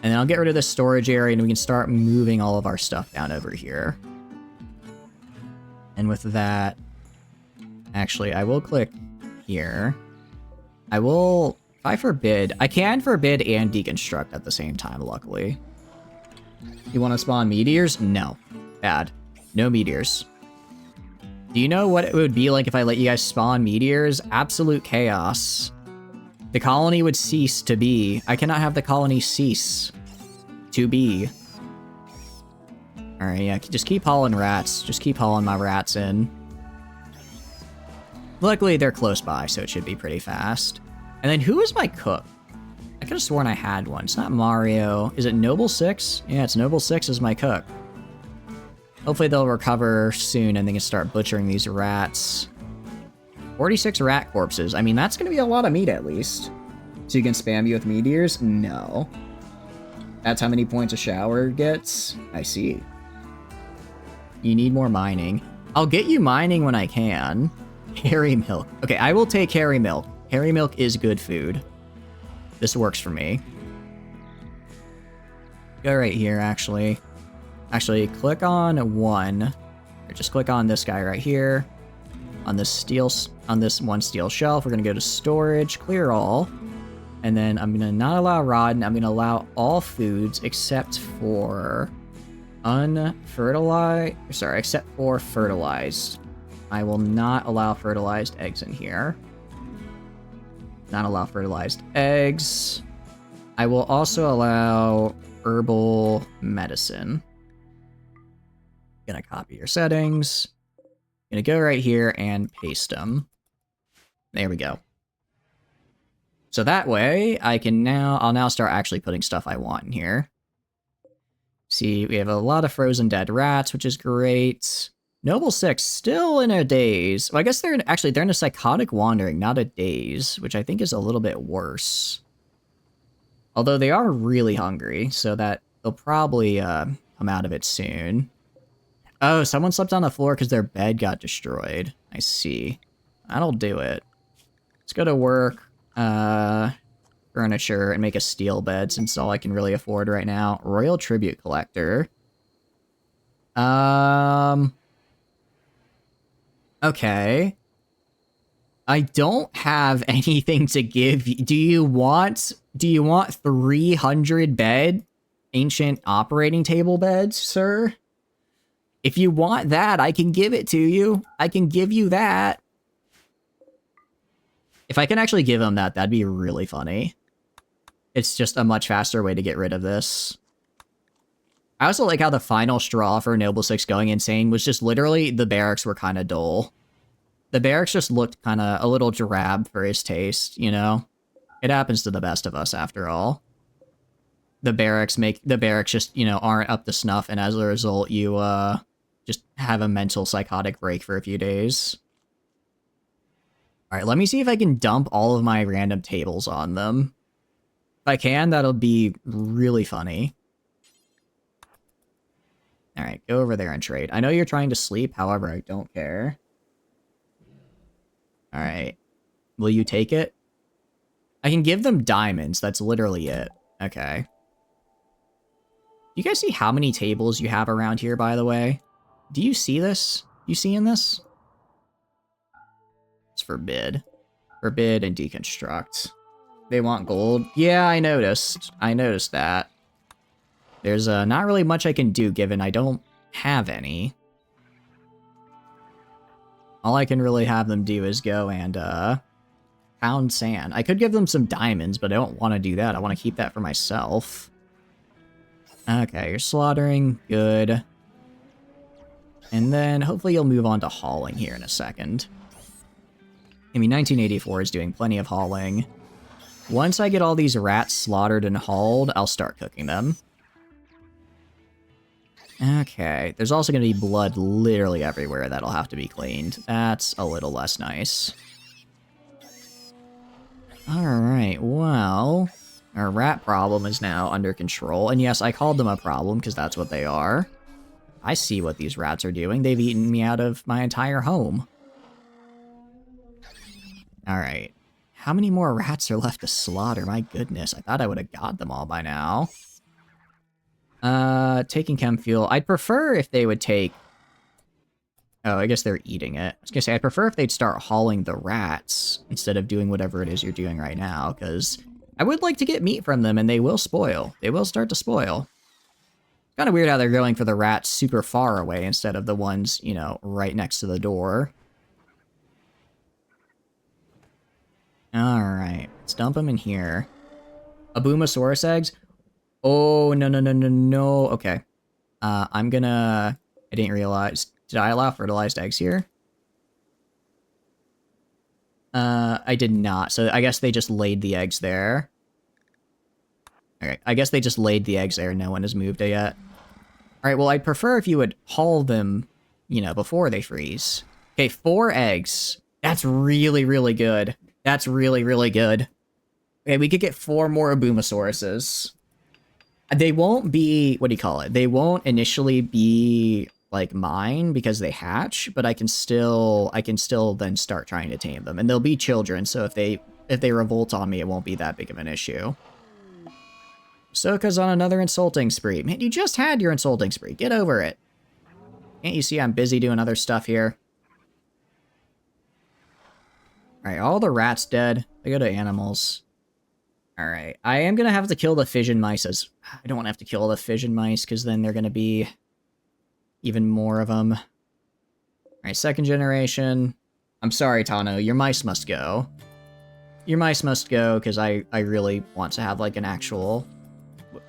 And then I'll get rid of this storage area and we can start moving all of our stuff down over here. And with that... Actually, I will click here. I will... If I forbid... I can forbid and deconstruct at the same time, luckily. You want to spawn meteors? No. Bad. No meteors. Do you know what it would be like if I let you guys spawn meteors? Absolute chaos. The colony would cease to be. I cannot have the colony cease to be. Alright, yeah, just keep hauling rats. Just keep hauling my rats in. Luckily, they're close by, so it should be pretty fast. And then who is my cook? I could have sworn I had one. It's not Mario. Is it Noble 6? Yeah, it's Noble 6 is my cook. Hopefully they'll recover soon and they can start butchering these rats. 46 rat corpses. I mean, that's going to be a lot of meat at least. So you can spam you with meteors? No. That's how many points a shower gets? I see. You need more mining. I'll get you mining when I can. Hairy milk. Okay, I will take hairy milk. Hairy milk is good food. This works for me. Go right here, actually. Actually, click on one. Or just click on this guy right here. On this steel, on this one steel shelf, we're gonna go to storage, clear all. And then I'm gonna not allow rotten. I'm gonna allow all foods except for unfertilized. Sorry, except for fertilized. I will not allow fertilized eggs in here. Not allow fertilized eggs. I will also allow herbal medicine. Gonna copy your settings. Gonna go right here and paste them. There we go. So that way, I'll now start actually putting stuff I want in here. See, we have a lot of frozen dead rats, which is great. Noble 6, still in a daze. Well, I guess they're in a psychotic wandering, not a daze, which I think is a little bit worse. Although they are really hungry, so that they'll probably come out of it soon. Oh, someone slept on the floor because their bed got destroyed. I see. That'll do it. Let's go to work, furniture, and make a steel bed, since it's all I can really afford right now. Royal Tribute Collector. Okay. I don't have anything to give you. Do you want 300 bed ancient operating table beds, sir? If you want that, I can give it to you. I can give you that. If I can actually give him that, that'd be really funny. It's just a much faster way to get rid of this. I also like how the final straw for Noble 6 going insane was just literally the barracks were kind of dull. The barracks just looked kind of a little drab for his taste, you know? It happens to the best of us after all. The barracks just, you know, aren't up to snuff, and as a result, you just have a mental psychotic break for a few days. Alright, let me see if I can dump all of my random tables on them. If I can, that'll be really funny. Alright, go over there and trade. I know you're trying to sleep, however, I don't care. Alright. Will you take it? I can give them diamonds, that's literally it. Okay. You guys see how many tables you have around here, by the way? Do you see this? You seeing this? It's forbid. Forbid and deconstruct. They want gold. Yeah, I noticed. I noticed that. There's not really much I can do given I don't have any. All I can really have them do is go and pound sand. I could give them some diamonds, but I don't want to do that. I want to keep that for myself. Okay, you're slaughtering. Good. And then hopefully you'll move on to hauling here in a second. I mean, 1984 is doing plenty of hauling. Once I get all these rats slaughtered and hauled, I'll start cooking them. Okay, there's also going to be blood literally everywhere that'll have to be cleaned. That's a little less nice. Alright, well, our rat problem is now under control. And yes, I called them a problem because that's what they are. I see what these rats are doing. They've eaten me out of my entire home. Alright. How many more rats are left to slaughter? My goodness, I thought I would have got them all by now. Taking chem fuel. I'd prefer if they would take... Oh, I guess they're eating it. I was gonna say, I'd prefer if they'd start hauling the rats instead of doing whatever it is you're doing right now, because I would like to get meat from them, and they will spoil. They will start to spoil. It's kind of weird how they're going for the rats super far away instead of the ones, you know, right next to the door. Alright, let's dump them in here. Abumasaurus eggs? Oh, no, no, no, no, no. Okay. I'm gonna... I didn't realize... Did I allow fertilized eggs here? I did not. So I guess they just laid the eggs there. Okay, I guess they just laid the eggs there. No one has moved it yet. Alright, well, I'd prefer if you would haul them, you know, before they freeze. Okay, 4 eggs. That's really, really good. That's really, really good. Okay, we could get 4 more Abumosauruses. They won't be, what do you call it? They won't initially be like mine because they hatch, but I can still then start trying to tame them. And they'll be children, so if they revolt on me, it won't be that big of an issue. Soka's on another insulting spree. Man, you just had your insulting spree. Get over it. Can't you see I'm busy doing other stuff here? Alright, all the rats dead. I go to animals. Alright, I am going to have to kill the fission mice. I don't want to have to kill the fission mice, because then they're going to be even more of them. Alright, second generation. I'm sorry, Tano, your mice must go. Your mice must go, because I really want to have, like, an actual...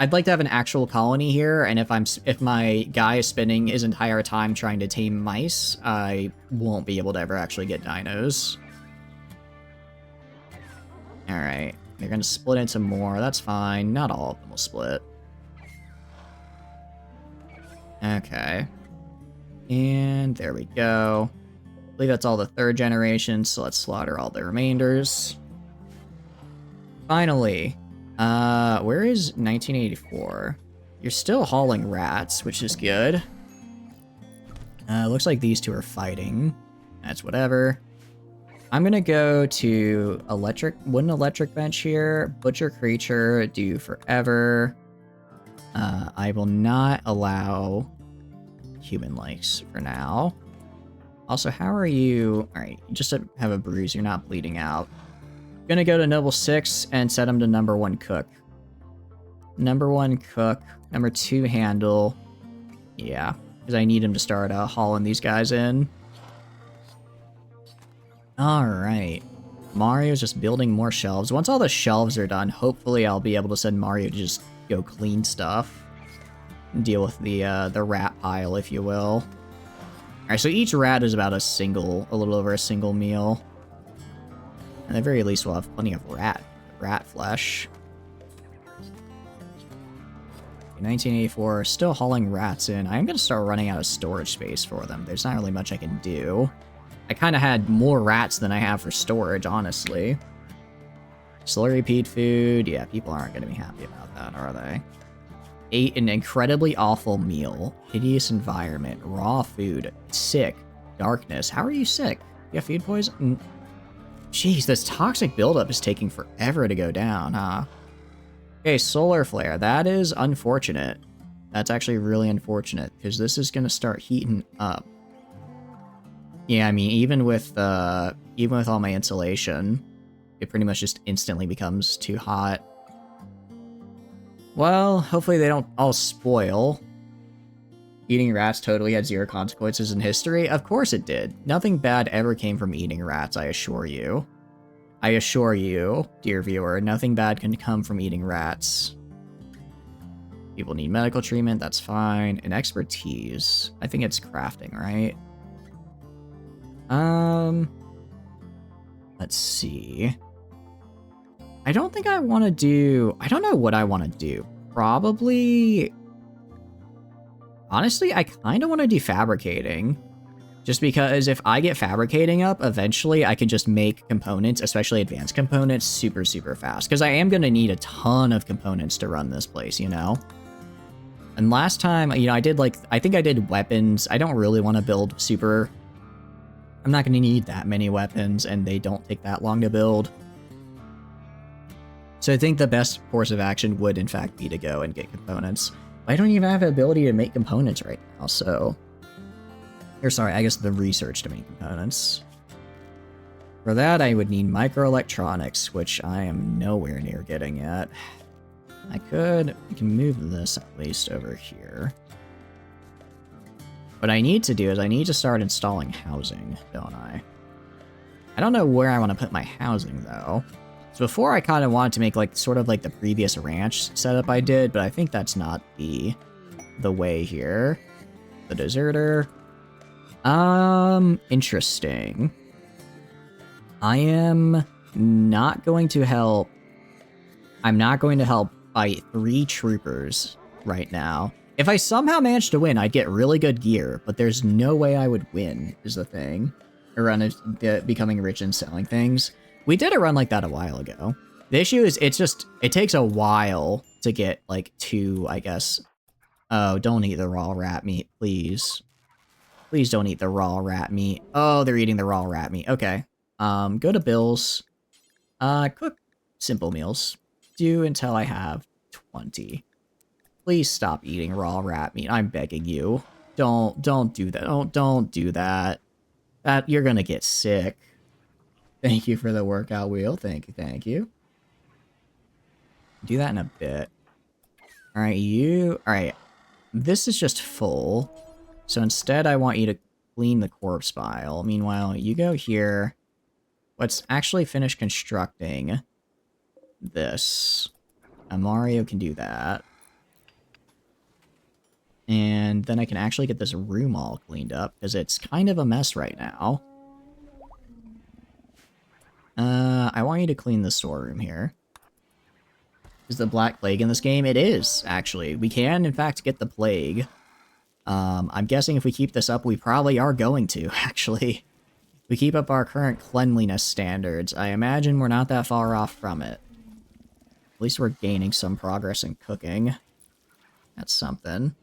I'd like to have an actual colony here, and if my guy is spending his entire time trying to tame mice, I won't be able to ever actually get dinos. Alright. They're going to split into more. That's fine. Not all of them will split. Okay. And there we go. I believe that's all the third generation, so let's slaughter all the remainders. Finally. Where is 1984? You're still hauling rats, which is good. Looks like these two are fighting. That's whatever. I'm gonna go to wooden electric bench here, butcher creature, do forever. I will not allow human likes for now. Also, how are you? Alright, you just have a bruise, you're not bleeding out. Gonna go to Noble 6 and set him to number 1 cook. Number 1 cook, number 2 handle. Yeah, because I need him to start hauling these guys in. Alright. Mario's just building more shelves. Once all the shelves are done, hopefully I'll be able to send Mario to just go clean stuff. And deal with the rat pile, if you will. Alright, so each rat is about a little over a single meal. At the very least, we'll have plenty of rat flesh. 1984, still hauling rats in. I'm going to start running out of storage space for them. There's not really much I can do. I kind of had more rats than I have for storage, honestly. Slurry peat food. Yeah, people aren't going to be happy about that, are they? Ate an incredibly awful meal. Hideous environment. Raw food. Sick. Darkness. How are you sick? You have food poison? Jeez, this toxic buildup is taking forever to go down, huh? Okay, solar flare. That is unfortunate. That's actually really unfortunate, because this is going to start heating up. Yeah, I mean, even with all my insulation, it pretty much just instantly becomes too hot. Well, hopefully they don't all spoil. Eating rats totally had zero consequences in history. Of course it did. Nothing bad ever came from eating rats, I assure you. I assure you, dear viewer, nothing bad can come from eating rats. People need medical treatment, that's fine. And expertise. I think it's crafting, right? Let's see. I don't think I want to do... I don't know what I want to do. Probably... Honestly, I kind of want to do fabricating. Just because if I get fabricating up, eventually I can just make components, especially advanced components, super, super fast. Because I am going to need a ton of components to run this place, you know? And last time, you know, I did like... I think I did weapons. I don't really want to build super... I'm not going to need that many weapons, and they don't take that long to build. So I think the best course of action would, in fact, be to go and get components. I don't even have the ability to make components right now, so... Or sorry, I guess the research to make components. For that, I would need microelectronics, which I am nowhere near getting yet. We can move this at least over here. What I need to do is I need to start installing housing, don't I? I don't know where I want to put my housing, though. So before I kind of wanted to make like sort of like the previous ranch setup I did, but I think that's not the way here. The deserter. Interesting. I am not going to help. I'm not going to help fight 3 troopers right now. If I somehow managed to win, I'd get really good gear, but there's no way I would win, is the thing. Around becoming rich and selling things. We did a run like that a while ago. The issue is it takes a while to get like 2, I guess. Oh, don't eat the raw rat meat, please. Please don't eat the raw rat meat. Oh, they're eating the raw rat meat. Okay. Go to Bill's. Cook simple meals. Do until I have 20. Please stop eating raw rat meat. I'm begging you. Don't do that. Don't do that. You're gonna get sick. Thank you for the workout wheel. Thank you. Do that in a bit. Alright, this is just full. So instead I want you to clean the corpse pile. Meanwhile, you go here. Let's actually finish constructing this. Mario can do that. And then I can actually get this room all cleaned up, because it's kind of a mess right now. I want you to clean the storeroom here. Is the Black Plague in this game? It is, actually. We can, in fact, get the Plague. I'm guessing if we keep this up, we probably are going to, actually. If we keep up our current cleanliness standards, I imagine we're not that far off from it. At least we're gaining some progress in cooking. That's something.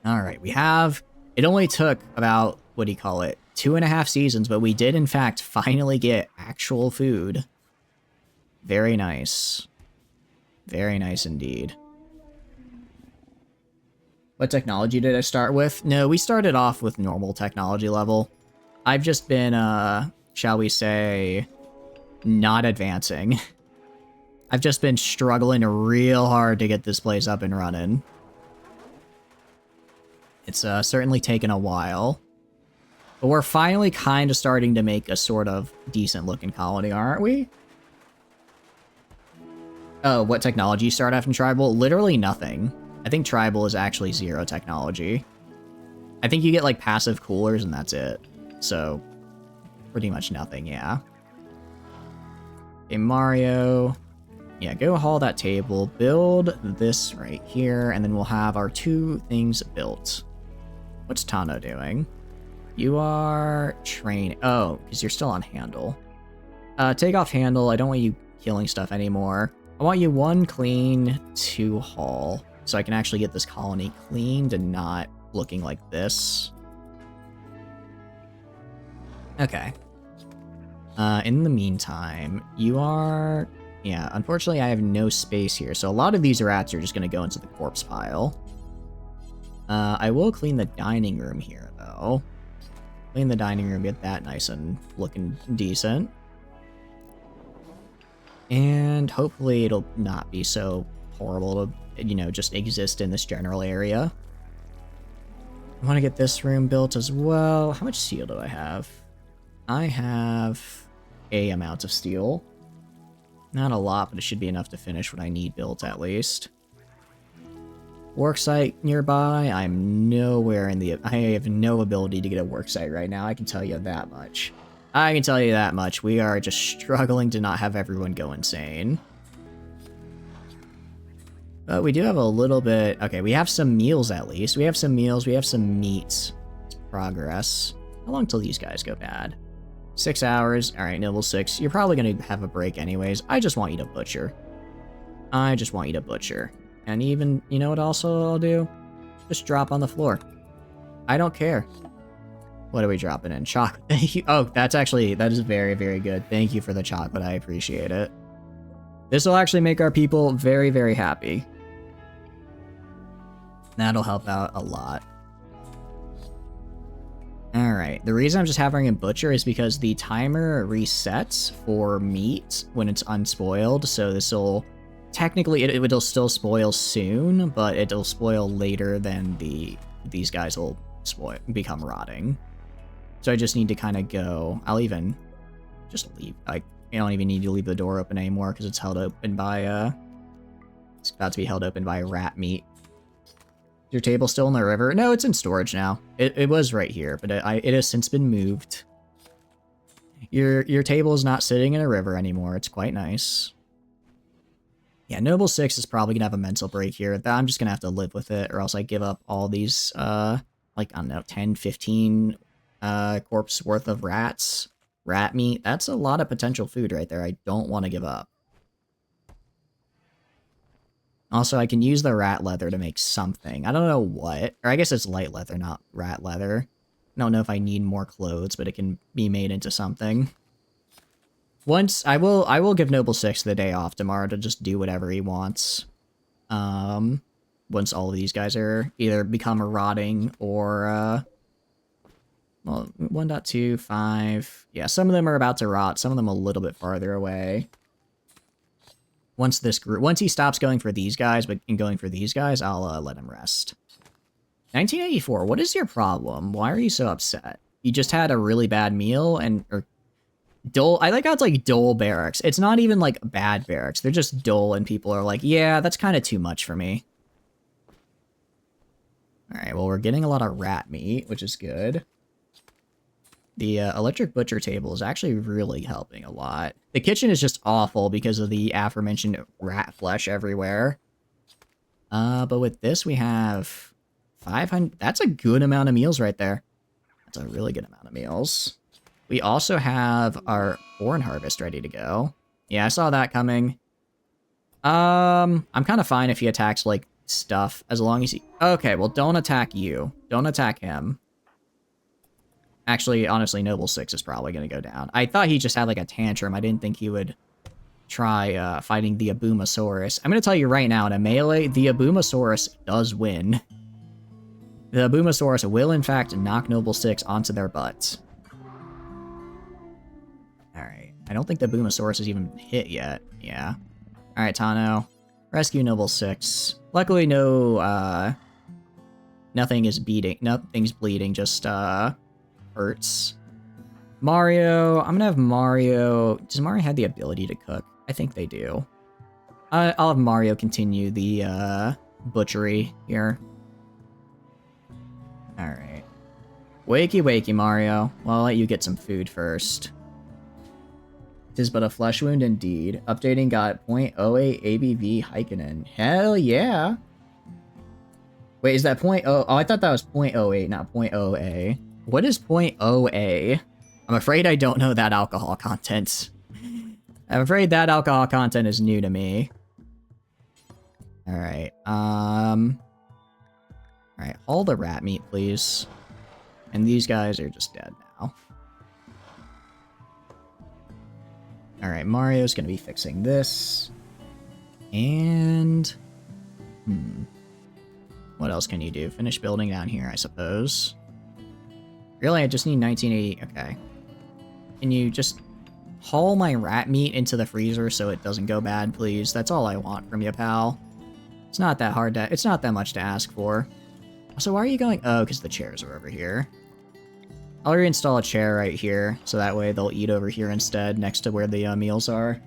Alright, we have... It only took about, 2.5 seasons, but we did in fact finally get actual food. Very nice. Very nice indeed. What technology did I start with? No, we started off with normal technology level. I've just been, shall we say, not advancing. I've just been struggling real hard to get this place up and running. It's certainly taken a while. But we're finally kind of starting to make a sort of decent-looking colony, aren't we? Oh, what technology you start off in Tribal? Literally nothing. I think Tribal is actually 0 technology. I think you get, like, passive coolers and that's it. So, pretty much nothing, yeah. Okay, Mario. Yeah, go haul that table. Build this right here, and then we'll have our 2 things built. What's Tano doing? You are training. Oh, because you're still on handle. Take off handle. I don't want you killing stuff anymore. I want you 1 clean, 2 haul. So I can actually get this colony cleaned and not looking like this. Okay. In the meantime, you are... Yeah, unfortunately I have no space here. So a lot of these rats are just going to go into the corpse pile. I will clean the dining room here, though. Clean the dining room, get that nice and looking decent. And hopefully it'll not be so horrible to, you know, just exist in this general area. I want to get this room built as well. How much steel do I have? I have a amount of steel. Not a lot, but it should be enough to finish what I need built at least. Worksite nearby. I'm nowhere in the... I have no ability to get a worksite right now. I can tell you that much. I can tell you that much. We are just struggling to not have everyone go insane. But we do have a little bit... Okay, we have some meals at least. We have some meals. We have some meats. It's progress. How long till these guys go bad? 6 hours. Alright, Nibble 6. You're probably going to have a break anyways. I just want you to butcher. I just want you to butcher. And even, you know what also I'll do? Just drop on the floor. I don't care. What are we dropping in? Chocolate. Thank you. Oh, that is very, very good. Thank you for the chocolate. I appreciate it. This will actually make our people very, very happy. That'll help out a lot. Alright, the reason I'm just having him butcher is because the timer resets for meat when it's unspoiled, so this will... Technically, it'll still spoil soon, but it'll spoil later than these guys will become rotting. So I just need to kind of go... I'll even just leave. I don't even need to leave the door open anymore because it's held open by... It's about to be held open by rat meat. Is your table still in the river? No, it's in storage now. It was right here, but it has since been moved. Your table is not sitting in a river anymore. It's quite nice. Yeah, Noble 6 is probably going to have a mental break here. I'm just going to have to live with it, or else I give up all these, like, I don't know, 10, 15 corpse worth of rats. Rat meat. That's a lot of potential food right there I don't want to give up. Also, I can use the rat leather to make something. I don't know what. Or I guess it's light leather, not rat leather. I don't know if I need more clothes, but it can be made into something. Once, I will give Noble 6 the day off tomorrow to just do whatever he wants. Once all of these guys are either become rotting or, well, 1.25. Yeah, some of them are about to rot, some of them a little bit farther away. Once he stops going for these guys, but going for these guys, I'll let him rest. 1984, what is your problem? Why are you so upset? You just had a really bad meal or dull. I like how it's like dull barracks. It's not even like bad barracks. They're just dull and people are like, yeah, that's kind of too much for me. Alright, well, we're getting a lot of rat meat, which is good. The electric butcher table is actually really helping a lot. The kitchen is just awful because of the aforementioned rat flesh everywhere. But with this, we have 500... That's a good amount of meals right there. That's a really good amount of meals. We also have our corn harvest ready to go. Yeah, I saw that coming. I'm kind of fine if he attacks, like, stuff, as long as he... Okay, well, don't attack you. Don't attack him. Actually, honestly, Noble 6 is probably going to go down. I thought he just had, like, a tantrum. I didn't think he would try fighting the Abumasaurus. I'm going to tell you right now, in a melee, the Abumasaurus does win. The Abumasaurus will, in fact, knock Noble 6 onto their butts. Alright. I don't think the Abumasaurus is even hit yet. Yeah. Alright, Tano. Rescue Noble 6. Luckily, nothing's bleeding, just, hurts. Mario, I'm gonna have Mario... Does Mario have the ability to cook? I think they do. I'll have Mario continue the, butchery here. Alright. Wakey wakey, Mario. Well, I'll let you get some food first. Tis but a flesh wound indeed. Updating got 0.08 ABV Heikkinen. Hell yeah! Wait, is that 0.0? Oh, I thought that was 0.08, not 0.0A. What is 0.0A? I'm afraid I don't know that alcohol content. I'm afraid that alcohol content is new to me. Alright, alright, all the rat meat, please. And these guys are just dead now. Alright, Mario's gonna be fixing this. And... What else can you do? Finish building down here, I suppose. Really, I just need 1980. Okay. Can you just haul my rat meat into the freezer so it doesn't go bad, please? That's all I want from you, pal. It's not that hard to... It's not that much to ask for. So why are you going... Oh, because the chairs are over here. I'll reinstall a chair right here, so that way they'll eat over here instead, next to where the meals are.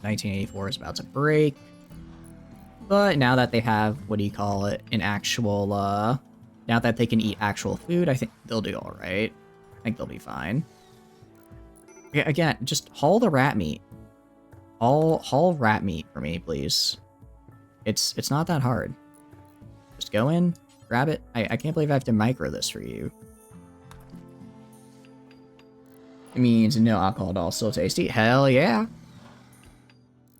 1984 is about to break. But now that they have, what do you call it, an actual, now that they can eat actual food, I think they'll do alright. I think they'll be fine. Yeah, again, just haul the rat meat. Haul rat meat for me, please. It's not that hard. Just go in, grab it. I can't believe I have to micro this for you. It means no alcohol at all, still tasty. Hell yeah.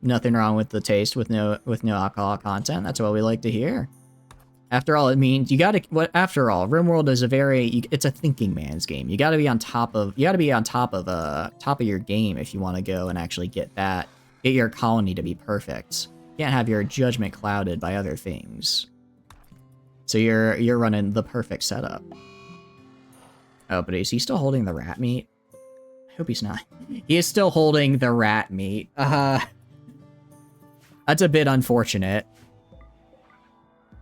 Nothing wrong with the taste with no alcohol content. That's what we like to hear. After all, it means you gotta... After all, RimWorld is it's a thinking man's game. You gotta be on top of... top of your game if you want to go and actually get your colony to be perfect. You can't have your judgment clouded by other things. So you're running the perfect setup. Oh, but is he still holding the rat meat? I hope he's not. He is still holding the rat meat. That's a bit unfortunate.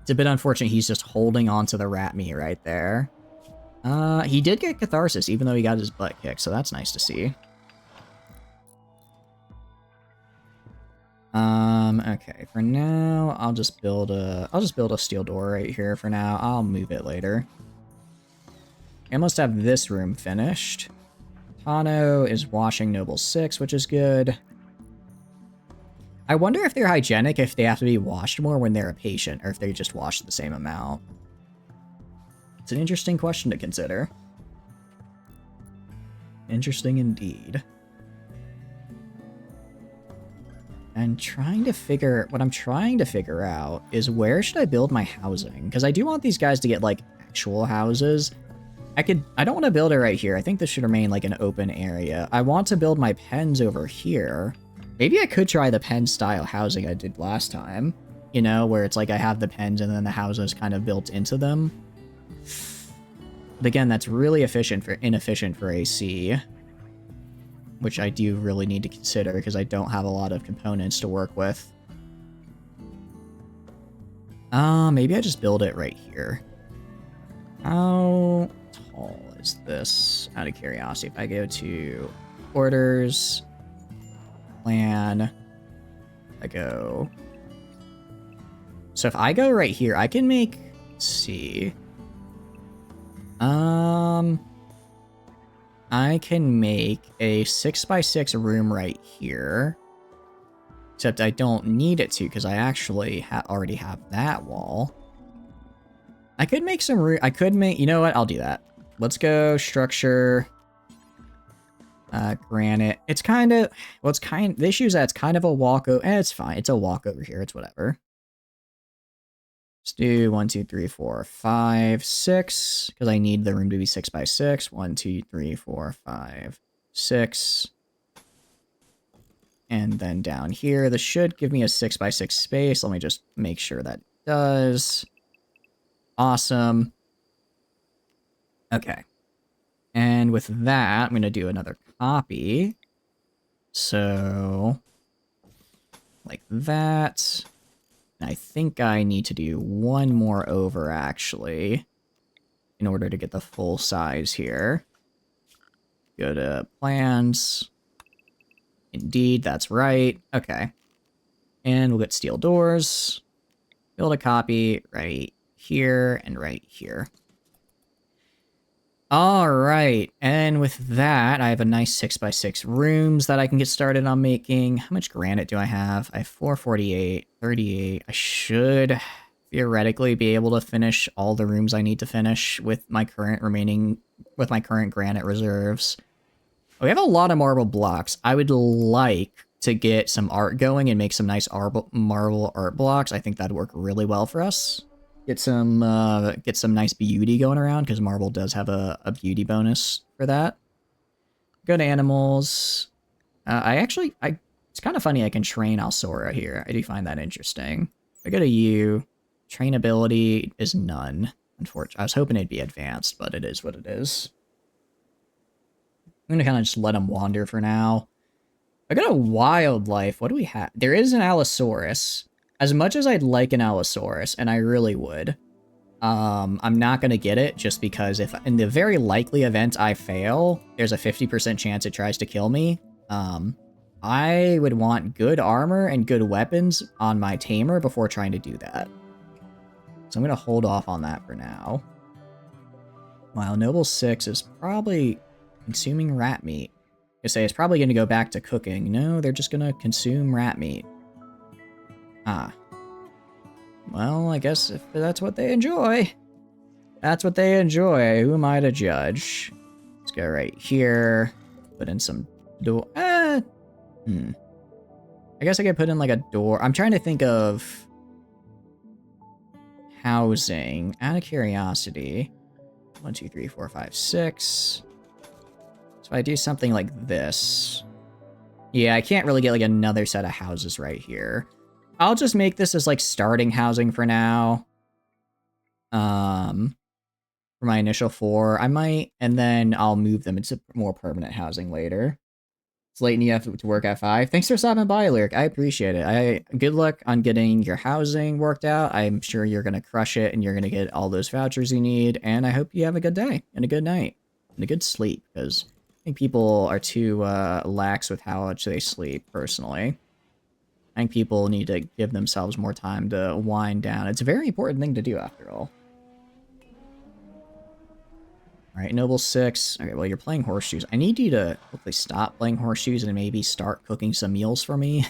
It's a bit unfortunate he's just holding on to the rat meat right there. He did get catharsis, even though he got his butt kicked, so that's nice to see. Okay, for now, I'll just build a steel door right here for now. I'll move it later. I almost have this room finished. Tano is washing Noble 6, which is good. I wonder if they're hygienic, if they have to be washed more when they're a patient, or if they just wash the same amount. It's an interesting question to consider. Interesting indeed. What I'm trying to figure out is where should I build my housing? Because I do want these guys to get, like, actual houses. I don't want to build it right here. I think this should remain, like, an open area. I want to build my pens over here. Maybe I could try the pen-style housing I did last time. You know, where it's like I have the pens and then the houses kind of built into them. But again, that's really inefficient for AC. Which I do really need to consider because I don't have a lot of components to work with. Maybe I just build it right here. How tall is this? Out of curiosity, if I go to orders... plan, so if I go right here, I can make, let's see, I can make a 6x6 room right here, except I don't need it to because I actually already have that wall. I could make some room, you know what, I'll do that. Let's go structure... granite. It's kind of... Well, the issue is that it's kind of a walkover. It's fine. It's a walkover here. It's whatever. Let's do 1, 2, 3, 4, 5, 6. Because I need the room to be 6x6. 1, 2, 3, 4, 5, 6. And then down here, this should give me a 6x6 space. Let me just make sure that does. Awesome. Okay. And with that, I'm going to do another copy. So, like that. And I think I need to do one more over, actually, in order to get the full size here. Go to plans. Indeed, that's right. Okay. And we'll get steel doors. Build a copy right here and right here. Alright, and with that, I have a nice 6x6 rooms that I can get started on making. How much granite do I have? I have 448, 38. I should theoretically be able to finish all the rooms I need to finish with my current granite reserves. We have a lot of marble blocks. I would like to get some art going and make some nice marble art blocks. I think that'd work really well for us. Get some nice beauty going around, because marble does have a beauty bonus for that. Go to animals. It's kind of funny I can train Alsora here. I do find that interesting. I go to you. Trainability is none. Unfortunately, I was hoping it'd be advanced, but it is what it is. I'm gonna kind of just let him wander for now. I got a wildlife. What do we have? There is an Allosaurus. As much as I'd like an Allosaurus, and I really would, I'm not gonna get it just because if in the very likely event I fail, there's a 50% chance it tries to kill me. I would want good armor and good weapons on my tamer before trying to do that. So I'm gonna hold off on that for now. While Noble 6 is probably consuming rat meat. I say it's probably gonna go back to cooking. No, they're just gonna consume rat meat. Ah. Well, I guess if that's what they enjoy. That's what they enjoy. Who am I to judge? Let's go right here. Put in some door. I guess I could put in like a door. I'm trying to think of housing. Out of curiosity. 1, 2, 3, 4, 5, 6. So if I do something like this. Yeah, I can't really get like another set of houses right here. I'll just make this as like starting housing for now. For my initial 4, I might, and then I'll move them into more permanent housing later. It's late and you have to work at 5. Thanks for stopping by, Lyric. I appreciate it. Good luck on getting your housing worked out. I'm sure you're gonna crush it, and you're gonna get all those vouchers you need. And I hope you have a good day and a good night and a good sleep, because I think people are too lax with how much they sleep. Personally, I think people need to give themselves more time to wind down. It's a very important thing to do, after all. Alright, Noble 6. Okay, well, you're playing horseshoes. I need you to hopefully stop playing horseshoes and maybe start cooking some meals for me.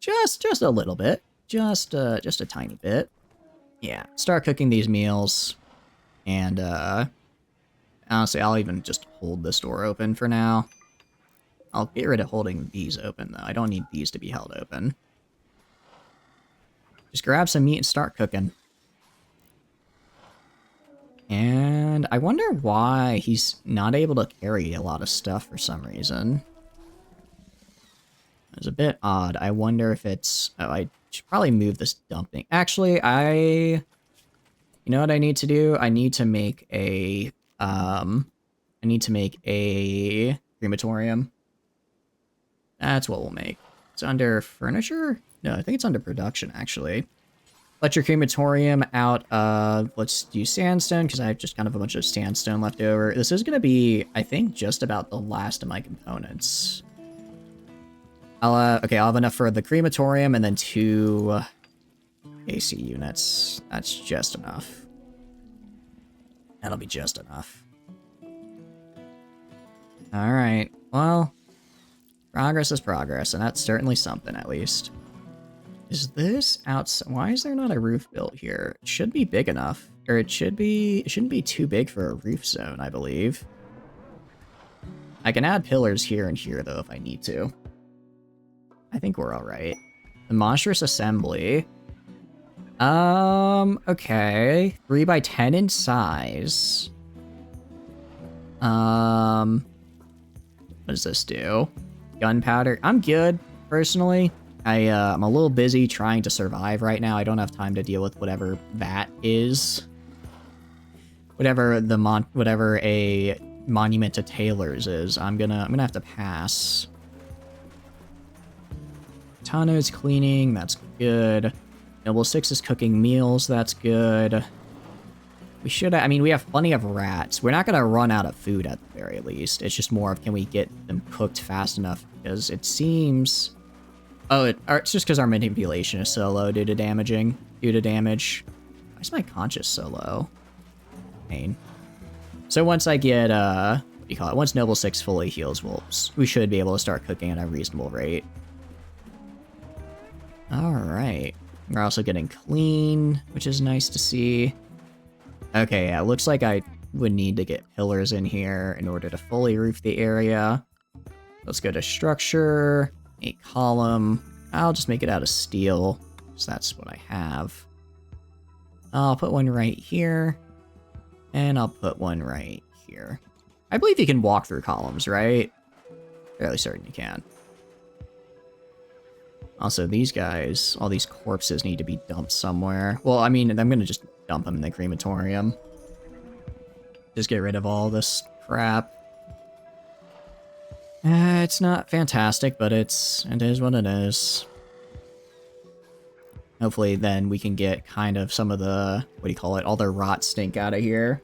Just a little bit. Just a tiny bit. Yeah, start cooking these meals. And, honestly, I'll even just hold this door open for now. I'll get rid of holding these open, though. I don't need these to be held open. Just grab some meat and start cooking. And I wonder why he's not able to carry a lot of stuff for some reason. It's a bit odd. I wonder if it's... Oh, I should probably move this dumping. Actually, you know what I need to do? I need to make a... crematorium. That's what we'll make. It's under furniture? No, I think it's under production, actually. Let your crematorium out of, let's do sandstone, because I have just kind of a bunch of sandstone left over. This is going to be, I think, just about the last of my components. Okay, I'll have enough for the crematorium and then 2 AC units. That's just enough. That'll be just enough. Alright, well, progress is progress, and that's certainly something, at least. Is this outside? Why is there not a roof built here? It should be big enough. Or it shouldn't be too big for a roof zone, I believe. I can add pillars here and here, though, if I need to. I think we're alright. The monstrous assembly. Okay. 3 by 10 in size. What does this do? Gunpowder. I'm good, personally. I'm a little busy trying to survive right now. I don't have time to deal with whatever that is. Whatever a monument to tailors is. I'm gonna have to pass. Tano's cleaning, that's good. Noble 6 is cooking meals, that's good. We have plenty of rats. We're not gonna run out of food at the very least. It's just more of, can we get them cooked fast enough? Because it seems... Oh, it's just because our manipulation is so low due to damage. Why is my conscious so low? Pain. So once I get, what do you call it? Once Noble 6 fully heals, we should be able to start cooking at a reasonable rate. Alright. We're also getting clean, which is nice to see. Okay, yeah, it looks like I would need to get pillars in here in order to fully roof the area. Let's go to structure. A column. I'll just make it out of steel, so that's what I have. I'll put one right here, and I'll put one right here. I believe you can walk through columns, right? Fairly certain you can. Also, these guys, all these corpses need to be dumped somewhere. Well, I mean, I'm gonna just dump them in the crematorium. Just get rid of all this crap. It's not fantastic, but it is what it is. Hopefully then we can get kind of some of the, what do you call it, all the rot stink out of here.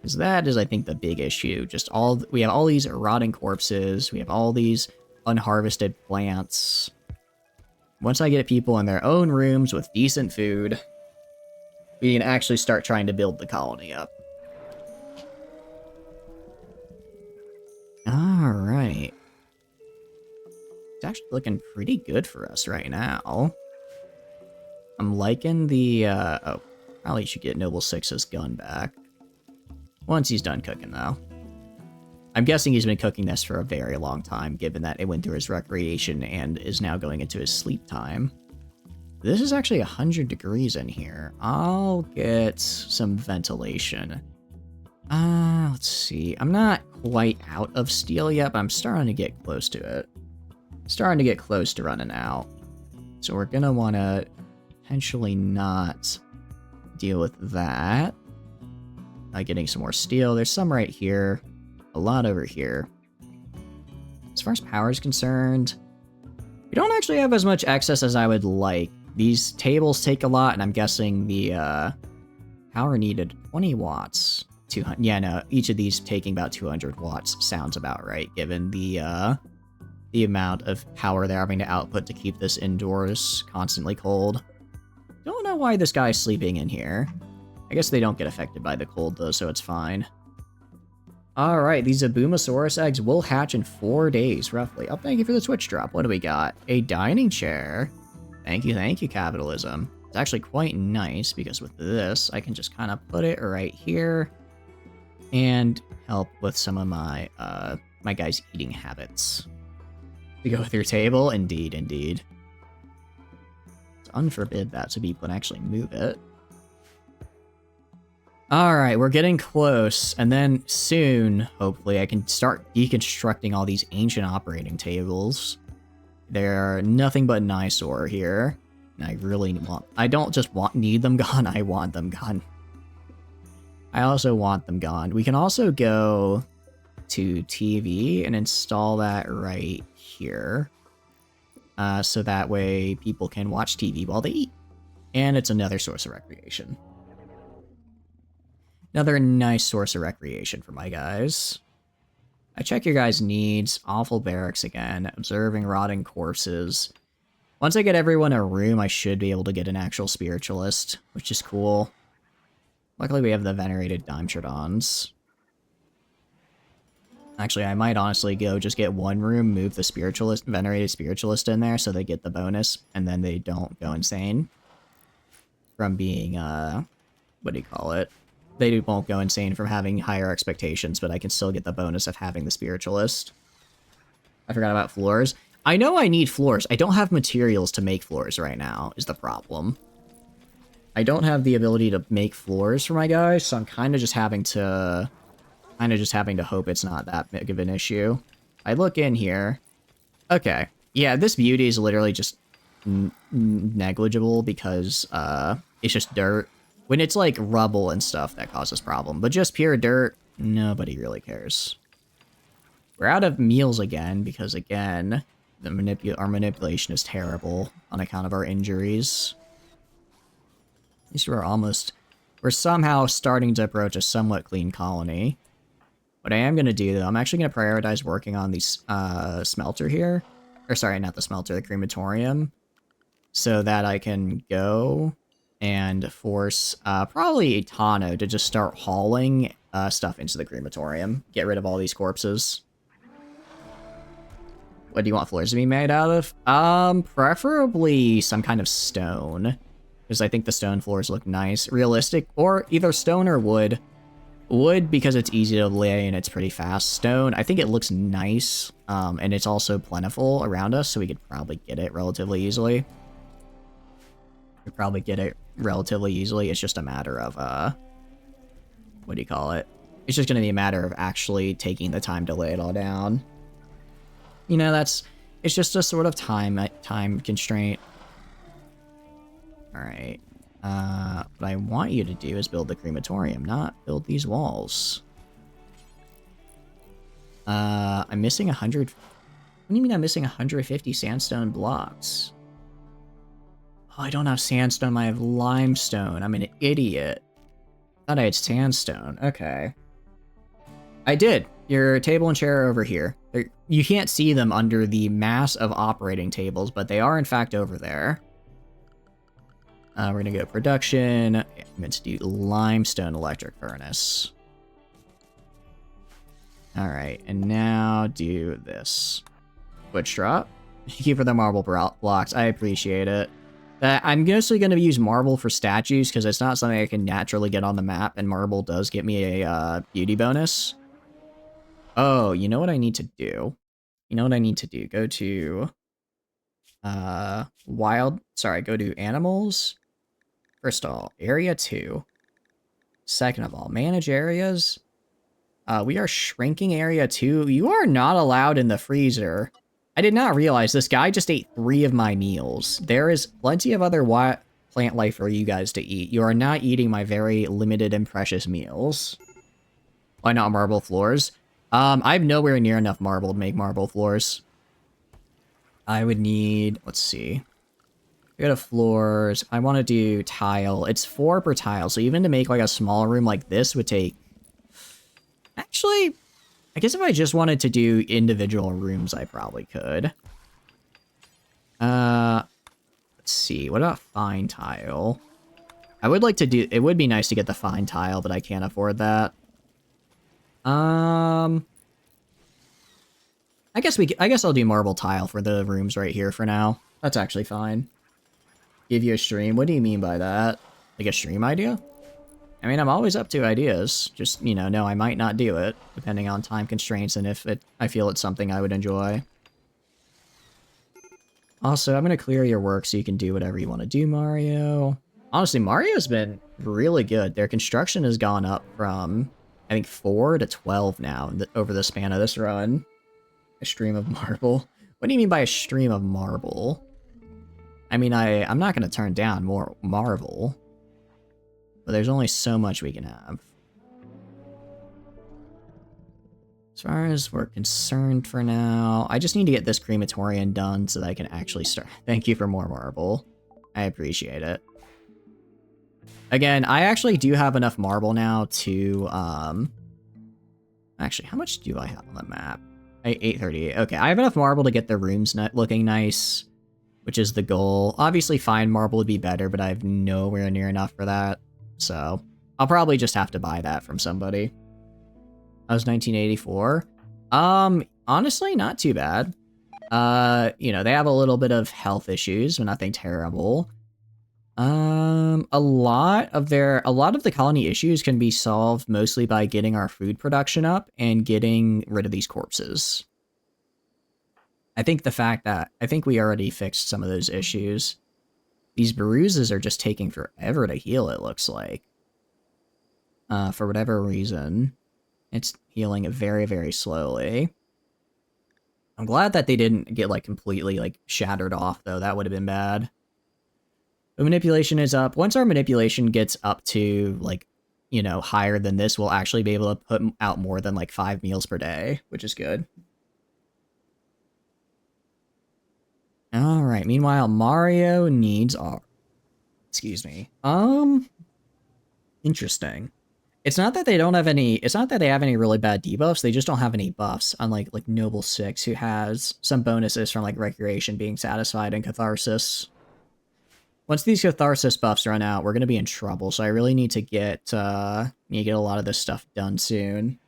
Because that is, I think, the big issue. Just we have all these rotting corpses. We have all these unharvested plants. Once I get people in their own rooms with decent food, we can actually start trying to build the colony up. Alright. It's actually looking pretty good for us right now. I'm liking the, oh, probably should get Noble 6's gun back. Once he's done cooking, though. I'm guessing he's been cooking this for a very long time, given that it went through his recreation and is now going into his sleep time. This is actually 100 degrees in here. I'll get some ventilation. Let's see. I'm not quite out of steel yet, but I'm starting to get close to it. Starting to get close to running out. So we're gonna want to potentially not deal with that. Getting some more steel. There's some right here. A lot over here. As far as power is concerned, we don't actually have as much excess as I would like. These tables take a lot, and I'm guessing the power needed 20 watts. 200. Yeah, no, each of these taking about 200 watts sounds about right, given the amount of power they're having to output to keep this indoors constantly cold. Don't know why this guy's sleeping in here. I guess they don't get affected by the cold, though, so it's fine. Alright, these Abumosaurus eggs will hatch in 4 days, roughly. Oh, thank you for the Twitch drop. What do we got? A dining chair. Thank you, capitalism. It's actually quite nice, because with this, I can just kind of put it right here and help with some of my, my guys' eating habits. To go with your table? Indeed, indeed. It's unforbid that, so people can actually move it. Alright, we're getting close, and then soon, hopefully, I can start deconstructing all these ancient operating tables. They're nothing but an eyesore here. And I really want... I don't just need them gone, I want them gone. I also want them gone. We can also go to TV and install that right here. So that way people can watch TV while they eat. And it's another source of recreation. Another nice source of recreation for my guys. I check your guys' needs. Awful barracks again. Observing rotting corpses. Once I get everyone a room, I should be able to get an actual spiritualist, which is cool. Luckily, we have the venerated Dimetrodons. Actually, I might honestly go just get one room, move the spiritualist, venerated spiritualist in there so they get the bonus, and then they don't go insane. From being, what do you call it? They won't go insane from having higher expectations, but I can still get the bonus of having the spiritualist. I forgot about floors. I know I need floors. I don't have materials to make floors right now, is the problem. I don't have the ability to make floors for my guys, so I'm kind of just having to hope it's not that big of an issue. I look in here. Okay. Yeah, this beauty is literally just negligible because it's just dirt. When it's like rubble and stuff, that causes problem. But just pure dirt, nobody really cares. We're out of meals again because, again, our manipulation is terrible on account of our injuries. At least we're somehow starting to approach a somewhat clean colony. What I am going to do, though, I'm actually going to prioritize working on the smelter here. Or sorry, not the smelter, the crematorium. So that I can go and force probably Tano to just start hauling stuff into the crematorium. Get rid of all these corpses. What do you want floors to be made out of? Preferably some kind of stone. Because I think the stone floors look nice. Realistic, or either stone or wood. Wood, because it's easy to lay and it's pretty fast. Stone, I think it looks nice, and it's also plentiful around us, so we could probably get it relatively easily. It's just a matter of, what do you call it? It's just going to be a matter of actually taking the time to lay it all down. You know, it's just a sort of time constraint. Alright. What I want you to do is build the crematorium, not build these walls. I'm missing 100... What do you mean I'm missing 150 sandstone blocks? Oh, I don't have sandstone, I have limestone. I'm an idiot. Thought I had sandstone. Okay. I did. Your table and chair are over here. You can't see them under the mass of operating tables, but they are in fact over there. We're gonna go production. I'm going to do limestone electric furnace. All right, and now do this. Switch drop. Thank you for the marble blocks. I appreciate it. I'm mostly going to use marble for statues because it's not something I can naturally get on the map, and marble does get me a beauty bonus. Oh, you know what I need to do? Go to go to animals. First of all, area 2. Second of all, manage areas. We are shrinking area 2. You are not allowed in the freezer. I did not realize this guy just ate 3 of my meals. There is plenty of other plant life for you guys to eat. You are not eating my very limited and precious meals. Why not marble floors? I have nowhere near enough marble to make marble floors. I would need, let's see. Go to floors. I want to do tile. It's 4 per tile, so even to make like a small room like this would take... Actually, I guess if I just wanted to do individual rooms, I probably could. Let's see. What about fine tile? I would like to do... It would be nice to get the fine tile, but I can't afford that. I guess I'll do marble tile for the rooms right here for now. That's actually fine. Give you a stream? What do you mean by that? Like a stream idea? I mean, I'm always up to ideas. Just, you know, no, I might not do it, depending on time constraints and if I feel it's something I would enjoy. Also, I'm going to clear your work so you can do whatever you want to do, Mario. Honestly, Mario's been really good. Their construction has gone up from, I think, 4 to 12 now over the span of this run. A stream of marble? What do you mean by a stream of marble? I mean, I'm not going to turn down more marble. But there's only so much we can have. As far as we're concerned for now, I just need to get this crematorium done so that I can actually start. Thank you for more marble. I appreciate it. Again, I actually do have enough marble now to, actually, how much do I have on the map? 838. Okay, I have enough marble to get the rooms looking nice, which is the goal. Obviously, fine marble would be better, but I have nowhere near enough for that. So, I'll probably just have to buy that from somebody. That was 1984. Honestly, not too bad. You know, they have a little bit of health issues, but nothing terrible. A lot of the colony issues can be solved mostly by getting our food production up and getting rid of these corpses. I think we already fixed some of those issues. These bruises are just taking forever to heal, it looks like. For whatever reason, it's healing very, very slowly. I'm glad that they didn't get, like, completely, like, shattered off, though. That would have been bad. The manipulation is up. Once our manipulation gets up to, like, you know, higher than this, we'll actually be able to put out more than, like, 5 meals per day, which is good. Alright, meanwhile, Mario needs our... Excuse me. Interesting. It's not that they don't have any... It's not that they have any really bad debuffs, they just don't have any buffs, unlike, like, Noble 6, who has some bonuses from, like, Recreation being satisfied and Catharsis. Once these Catharsis buffs run out, we're gonna be in trouble, so I really need to get a lot of this stuff done soon.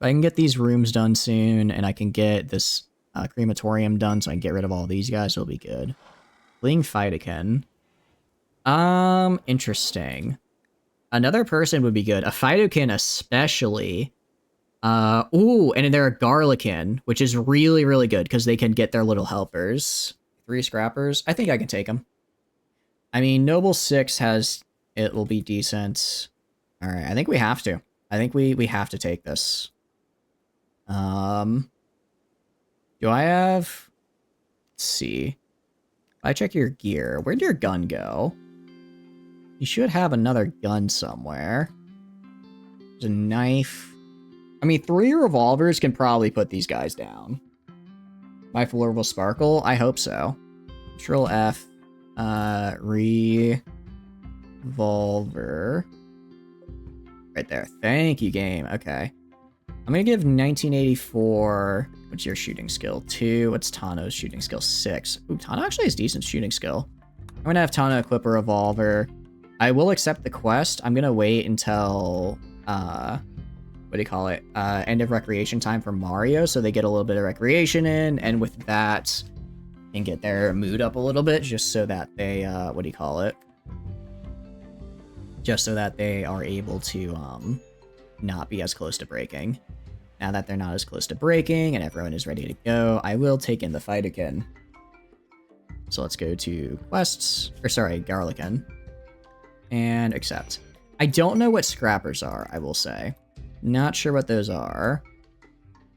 If I can get these rooms done soon, and I can get this... crematorium done so I can get rid of all these guys, it'll be good. Fleeing Phytokin. Interesting. Another person would be good. A Phytokin especially. Ooh, and they're a Garlican, which is really, really good because they can get their little helpers. 3 scrappers. I think I can take them. I mean, Noble 6 has... It will be decent. Alright, I think we have to. I think we have to take this. Do I have... Let's see. I check your gear. Where'd your gun go? You should have another gun somewhere. There's a knife. I mean, 3 revolvers can probably put these guys down. My floor will sparkle? I hope so. Control F. Revolver. Right there. Thank you, game. Okay. I'm gonna give 1984... What's your shooting skill? 2. What's Tano's shooting skill? 6. Ooh, Tano actually has decent shooting skill. I'm gonna have Tano equip a revolver. I will accept the quest. I'm gonna wait until... what do you call it? End of recreation time for Mario, so they get a little bit of recreation in, and with that, can get their mood up a little bit, just so that they, what do you call it? Just so that they are able to, not be as close to breaking. Now that they're not as close to breaking, and everyone is ready to go, I will take in the Fighterkin. So let's go to quests, or sorry, Garlican. And accept. I don't know what scrappers are, I will say. Not sure what those are.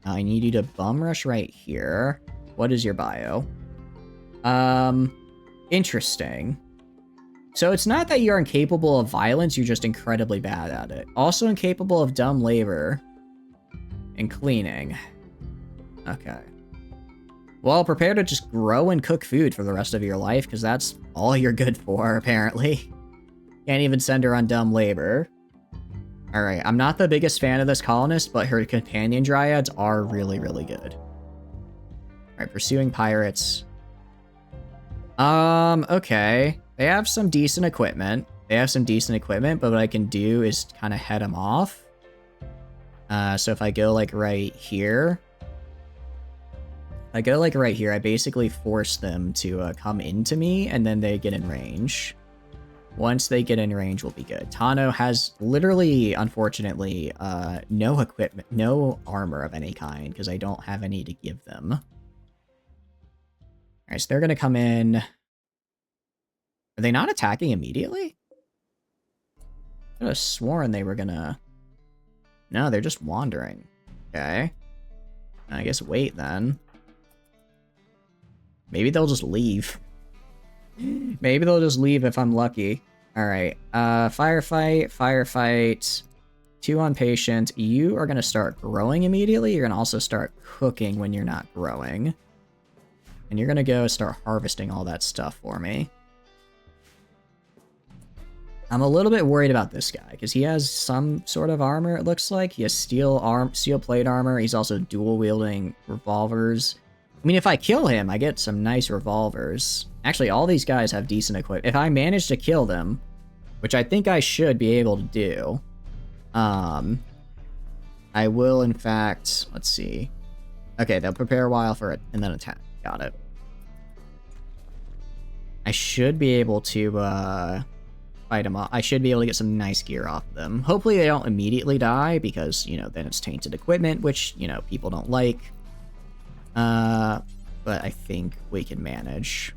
I need you to bum rush right here. What is your bio? Interesting. So it's not that you're incapable of violence, you're just incredibly bad at it. Also incapable of dumb labor and cleaning. Okay. Well, prepare to just grow and cook food for the rest of your life, because that's all you're good for, apparently. Can't even send her on dumb labor. Alright, I'm not the biggest fan of this colonist, but her companion dryads are really, really good. Alright, pursuing pirates. Okay. They have some decent equipment. But what I can do is kind of head them off. So if I go, like, right here... I basically force them to come into me, and then they get in range. Once they get in range, we'll be good. Tano has literally, unfortunately, no equipment, no armor of any kind, because I don't have any to give them. Alright, so they're gonna come in. Are they not attacking immediately? I could have sworn they were gonna... No, they're just wandering. Okay. I guess wait, then. Maybe they'll just leave. Maybe they'll just leave if I'm lucky. Alright, firefight. 2 on patient. You are going to start growing immediately. You're going to also start cooking when you're not growing. And you're going to go start harvesting all that stuff for me. I'm a little bit worried about this guy, because he has some sort of armor, it looks like. He has steel plate armor. He's also dual-wielding revolvers. I mean, if I kill him, I get some nice revolvers. Actually, all these guys have decent equipment. If I manage to kill them, which I think I should be able to do, I will, in fact, let's see. Okay, they'll prepare a while for it, and then attack. Got it. I should be able to, fight them off. I should be able to get some nice gear off of them. Hopefully they don't immediately die, because, you know, then it's tainted equipment, which, you know, people don't like. But I think we can manage.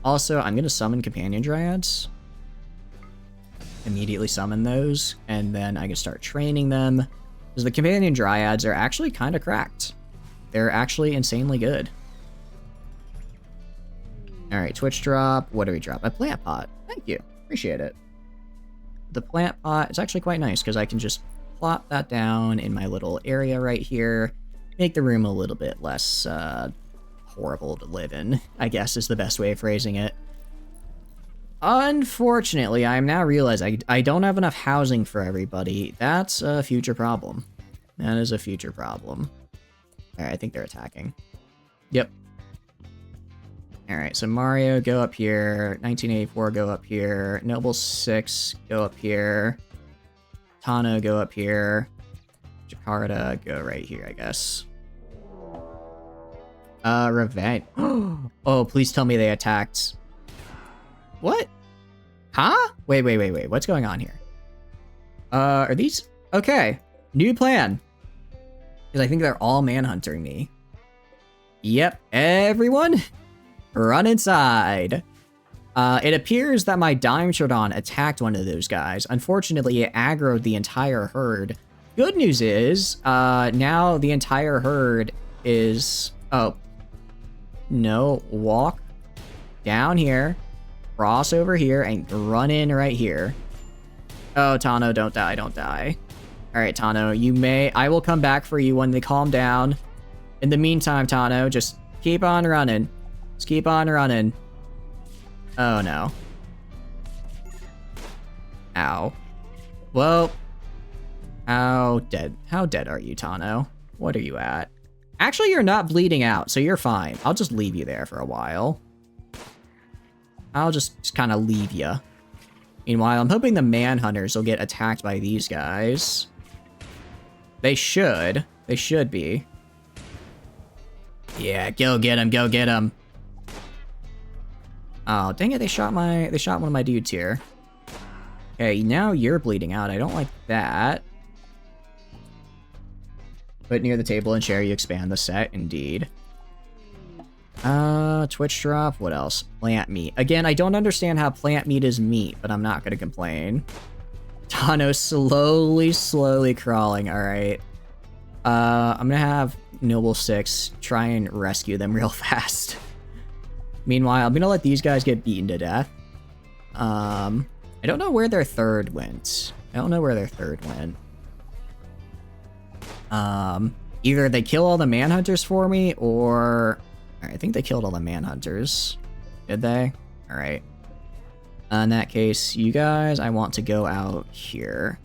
Also, I'm gonna summon companion dryads. Immediately summon those, and then I can start training them. Because the companion dryads are actually kind of cracked. They're actually insanely good. Alright, Twitch drop. What do we drop? A plant pot. Thank you. Appreciate it. The plant pot is actually quite nice, because I can just plop that down in my little area right here. Make the room a little bit less horrible to live in, I guess is the best way of phrasing it. Unfortunately, I am now realizing I don't have enough housing for everybody. That's a future problem. That is a future problem. Alright, I think they're attacking. Yep. Alright, so Mario, go up here. 1984, go up here. Noble 6, go up here. Tano, go up here. Jakarta, go right here, I guess. Revenge. Oh, please tell me they attacked. What? Huh? Wait. What's going on here? Are these... Okay. New plan. Because I think they're all manhunting me. Yep. Everyone, run inside. It appears that my Dimetrodon attacked one of those guys. Unfortunately, it aggroed the entire herd. Good news is, now the entire herd is... Oh. No, walk down here, cross over here, and run in right here. Oh, Tano, don't die, don't die. All right, Tano, you may... I will come back for you when they calm down. In the meantime, Tano, just keep on running. Just keep on running. Oh, no. Ow. Well, how dead are you, Tano? What are you at? Actually, you're not bleeding out, so you're fine. I'll just leave you there for a while. I'll just kind of leave you. Meanwhile, I'm hoping the manhunters will get attacked by these guys. They should. They should be. Yeah, go get him, go get him. Oh, dang it, they shot one of my dudes here. Okay, now you're bleeding out. I don't like that. Put near the table and share, you expand the set, indeed. Twitch drop, what else? Plant meat. Again, I don't understand how plant meat is meat, but I'm not gonna complain. Tano slowly crawling, alright. I'm gonna have Noble 6 try and rescue them real fast. Meanwhile, I'm gonna let these guys get beaten to death. I don't know where their third went. Either they kill all the manhunters for me, or... I think they killed all the manhunters. Did they? Alright. In that case, you guys, I want to go out here.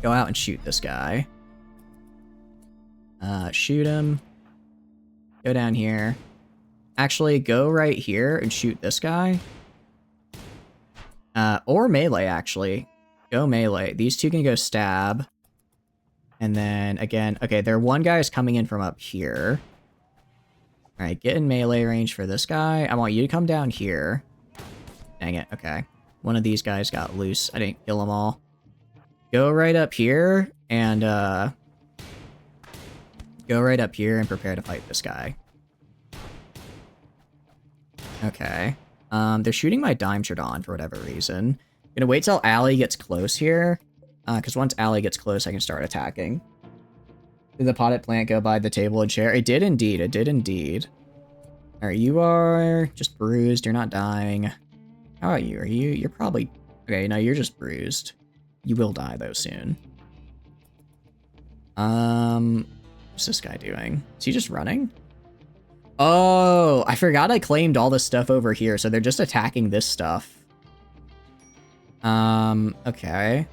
Go out and shoot this guy. Shoot him. Go down here. Actually, go right here and shoot this guy. Or melee, actually. Go melee. These two can go stab. And then, again, okay, there one guy is coming in from up here. Alright, get in melee range for this guy. I want you to come down here. Dang it, okay. One of these guys got loose. I didn't kill them all. Go right up here, and, go right up here and prepare to fight this guy. Okay. They're shooting my Dimetrodon for whatever reason. Gonna wait till Allie gets close here. Because once Allie gets close, I can start attacking. Did the potted plant go by the table and chair? It did indeed, it did indeed. Alright, you are just bruised, you're not dying. How about you? You're probably... Okay, no, you're just bruised. You will die, though, soon. What's this guy doing? Is he just running? Oh, I forgot I claimed all this stuff over here, so they're just attacking this stuff. Okay.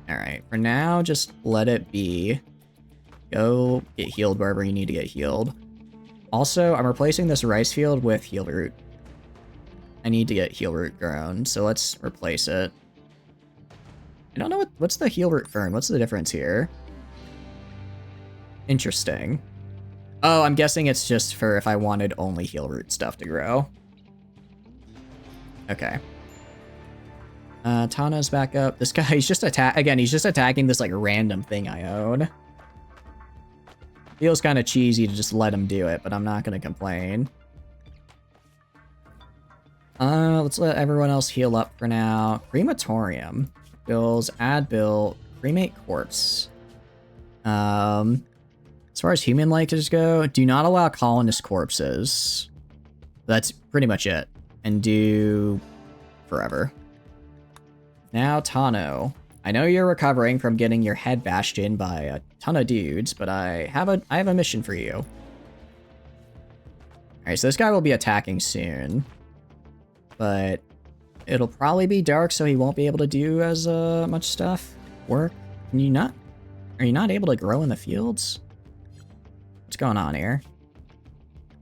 Alright, for now, just let it be. Go get healed wherever you need to get healed. Also, I'm replacing this rice field with heal root. I need to get heal root grown, so let's replace it. I don't know what's the heal root fern. What's the difference here? Interesting. Oh, I'm guessing it's just for if I wanted only heal root stuff to grow. Okay. Tana's back up. This guy, he's just attacking this, like, random thing I own. Feels kind of cheesy to just let him do it, but I'm not gonna complain. Let's let everyone else heal up for now. Crematorium. Bills, add bill, cremate corpse. As far as human lights go, do not allow colonist corpses. That's pretty much it. And do forever. Now, Tano. I know you're recovering from getting your head bashed in by a ton of dudes, but I have a mission for you. Alright, so this guy will be attacking soon. But it'll probably be dark, so he won't be able to do as much stuff. Work. Are you not able to grow in the fields? What's going on here?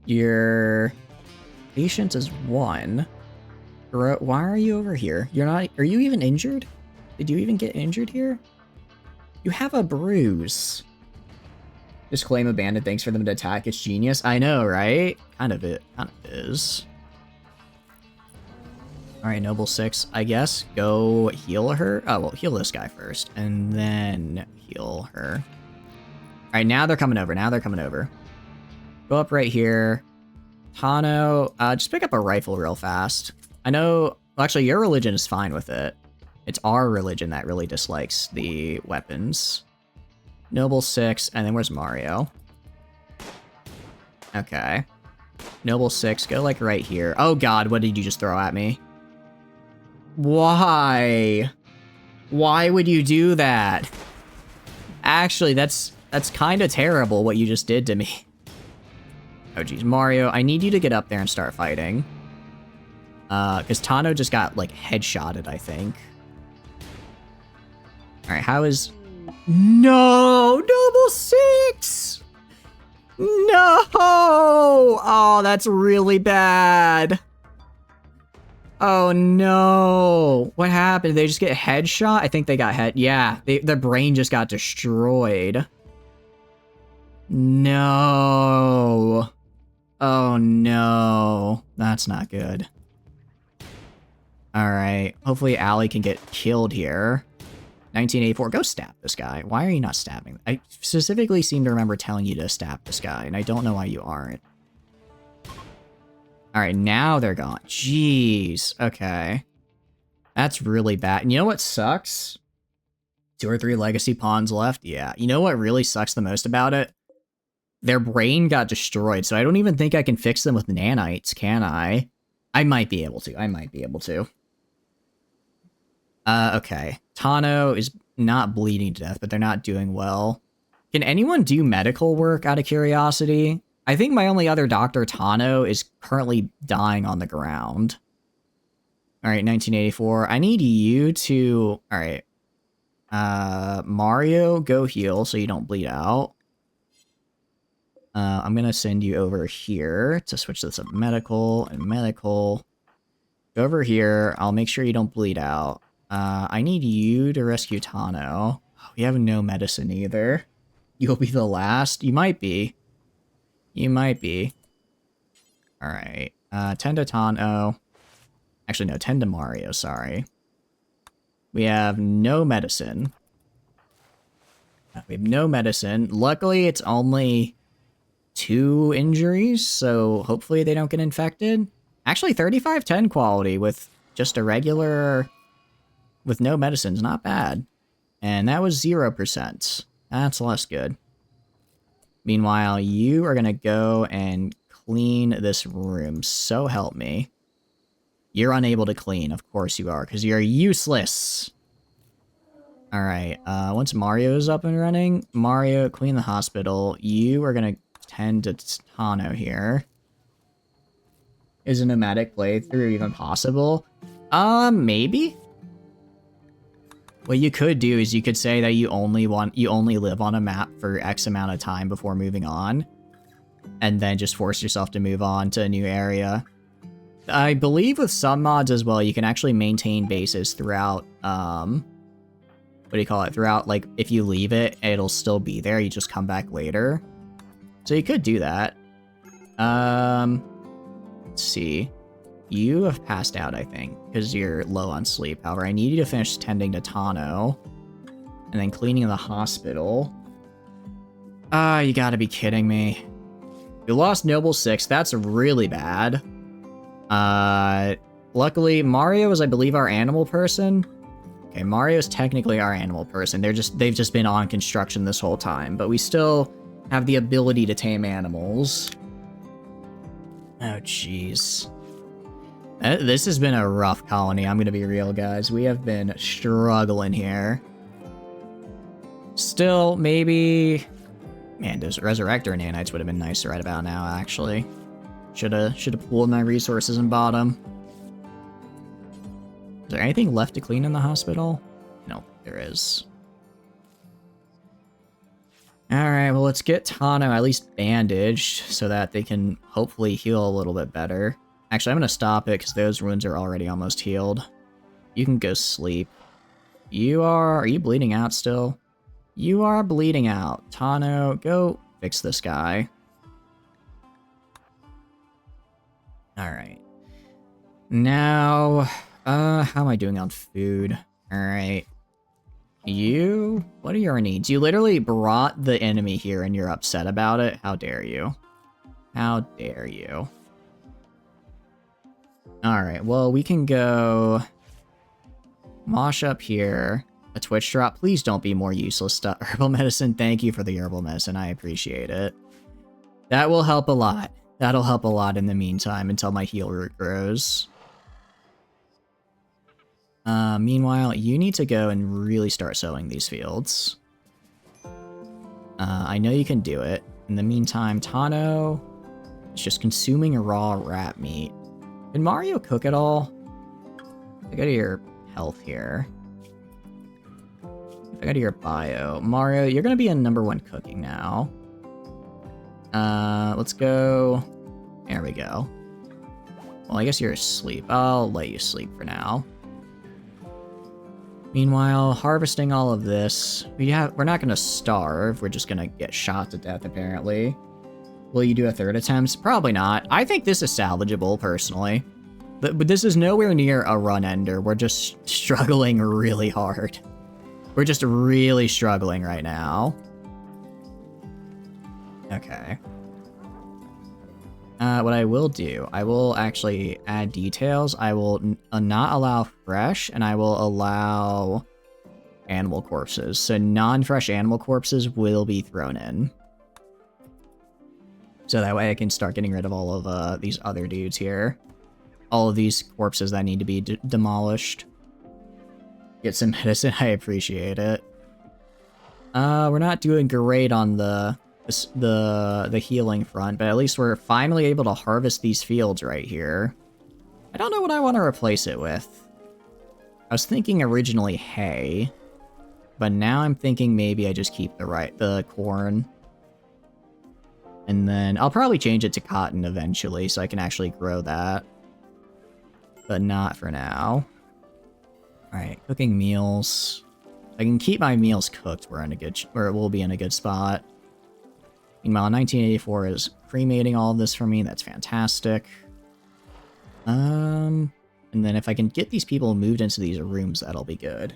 Your patience is 1. Why are you over here? Are you even injured? Did you even get injured here? You have a bruise. Just claim abandoned, thanks for them to attack. It's genius. I know, right? Kind of is. Alright, Noble 6, I guess. Go heal her. Oh, well, heal this guy first. And then heal her. Alright, now they're coming over. Go up right here. Tano, just pick up a rifle real fast. I know, well, actually, your religion is fine with it. It's our religion that really dislikes the weapons. Noble 6, and then where's Mario? Okay. Noble 6, go like right here. Oh god, what did you just throw at me? Why? Why would you do that? Actually, that's kind of terrible what you just did to me. Oh geez, Mario, I need you to get up there and start fighting. Because Tano just got, like, headshotted, I think. Alright, how is... No! Noble 6! No! Oh, that's really bad. Oh no. What happened? Did they just get headshot? I think they got yeah, their brain just got destroyed. No. Oh no. That's not good. Alright. Hopefully Allie can get killed here. 1984. Go stab this guy. Why are you not stabbing? I specifically seem to remember telling you to stab this guy, and I don't know why you aren't. Alright, now they're gone. Jeez. Okay. That's really bad. And you know what sucks? 2 or 3 legacy pawns left? Yeah. You know what really sucks the most about it? Their brain got destroyed, so I don't even think I can fix them with nanites, can I? I might be able to. I might be able to. Okay. Tano is not bleeding to death, but they're not doing well. Can anyone do medical work out of curiosity? I think my only other Dr. Tano is currently dying on the ground. Alright, 1984. I need you to... Alright. Mario, go heal so you don't bleed out. I'm gonna send you over here to switch this up. Medical and medical. Go over here. I'll make sure you don't bleed out. I need you to rescue Tano. We have no medicine either. You'll be the last? You might be. You might be. Alright. Tend to Tano. Actually, no. Tend to Mario, sorry. We have no medicine. We have no medicine. Luckily, it's only 2 injuries, so hopefully they don't get infected. Actually, 35-10 quality with just a regular... with no medicine's not bad. And that was 0%. That's less good. Meanwhile, you are gonna go and clean this room. So help me. You're unable to clean. Of course you are, because you're useless. Alright, once Mario's up and running, Mario, clean the hospital. You are gonna tend to Tano here. Is a nomadic playthrough even possible? Maybe? What you could do is you could say that you only live on a map for X amount of time before moving on. And then just force yourself to move on to a new area. I believe with some mods as well, you can actually maintain bases throughout, what do you call it? Throughout, like, if you leave it, it'll still be there, you just come back later. So you could do that. Let's see. You have passed out, I think, because you're low on sleep. However, I need you to finish tending to Tano. And then cleaning the hospital. You gotta be kidding me. You lost Noble 6, that's really bad. Luckily, Mario is, I believe, our animal person. Okay, Mario's technically our animal person. They've just been on construction this whole time, but we still have the ability to tame animals. Oh, jeez. This has been a rough colony, I'm gonna be real, guys. We have been struggling here. Still, maybe... Man, those Resurrector nanites would have been nicer right about now, actually. Should've pooled my resources and bought them. Is there anything left to clean in the hospital? No, there is. Alright, well, let's get Tano at least bandaged so that they can hopefully heal a little bit better. Actually, I'm gonna stop it because those wounds are already almost healed. You can go sleep. Are you bleeding out still? You are bleeding out. Tano, go fix this guy. Alright. Now, how am I doing on food? Alright. What are your needs? You literally brought the enemy here and you're upset about it? How dare you? How dare you? Alright, well, we can go... Mosh up here. A Twitch drop. Please don't be more useless stuff. Herbal medicine, thank you for the herbal medicine. I appreciate it. That will help a lot. That'll help a lot in the meantime until my heal root grows. Meanwhile, you need to go and really start sowing these fields. I know you can do it. In the meantime, Tano is just consuming raw rat meat. Can Mario cook at all? I go to your health here. I go to your bio. Mario, you're gonna be in #1 cooking now. Let's go. There we go. Well, I guess you're asleep. I'll let you sleep for now. Meanwhile, harvesting all of this. We're not gonna starve. We're just gonna get shot to death, apparently. Will you do a third attempt? Probably not. I think this is salvageable, personally. But this is nowhere near a run ender. We're just struggling really hard. We're just really struggling right now. Okay. What I will do, I will actually add details. I will not allow fresh, and I will allow animal corpses. So non-fresh animal corpses will be thrown in. So that way I can start getting rid of all of these other dudes here. All of these corpses that need to be demolished. Get some medicine, I appreciate it. We're not doing great on the healing front, but at least we're finally able to harvest these fields right here. I don't know what I want to replace it with. I was thinking originally hay, but now I'm thinking maybe I just keep the corn. And then I'll probably change it to cotton eventually so I can actually grow that. But not for now. Alright, cooking meals. I can keep my meals cooked, we'll be in a good spot. Meanwhile, 1984 is cremating all of this for me. That's fantastic. And then if I can get these people moved into these rooms, that'll be good.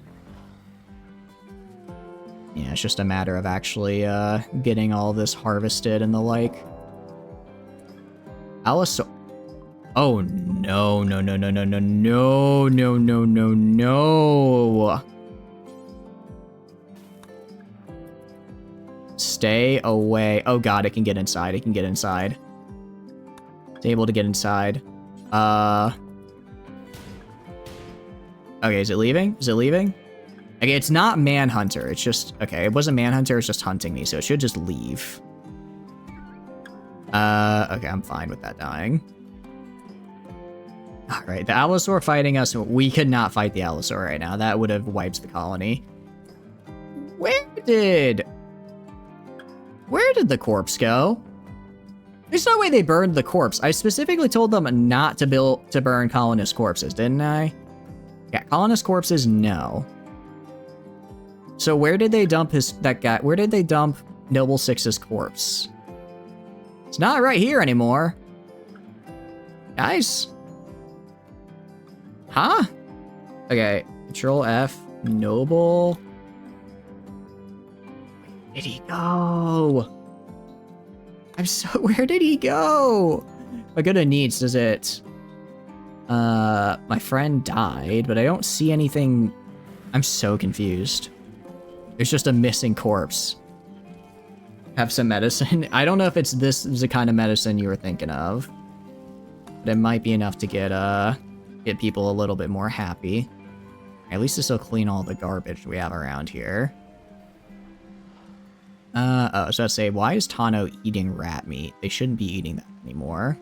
Yeah, it's just a matter of actually getting all this harvested and the like. Oh, no, no, no, no, no, no, no, no, no, no, no. Stay away. Oh god, it can get inside. It can get inside. It's able to get inside. Okay, is it leaving? Is it leaving? Okay, it's not Manhunter. It's just... Okay, it wasn't Manhunter. It's just hunting me, so it should just leave. Okay, I'm fine with that dying. Alright, the Allosaur fighting us. We could not fight the Allosaur right now. That would have wiped the colony. Where did the corpse go? There's no way they burned the corpse. I specifically told them not to burn colonist corpses, didn't I? Yeah, colonist corpses, no. So where did they dump that guy? Where did they dump Noble Six's corpse? It's not right here anymore. Guys. Huh? Okay, Control F, Noble. Where did he go? Where did he go? My good needs, does it? My friend died, but I don't see anything. I'm so confused. There's just a missing corpse. Have some medicine. I don't know if this is the kind of medicine you were thinking of, but it might be enough to get people a little bit more happy. At least this will clean all the garbage we have around here. Oh, so I'd say, why is Tano eating rat meat? They shouldn't be eating that anymore.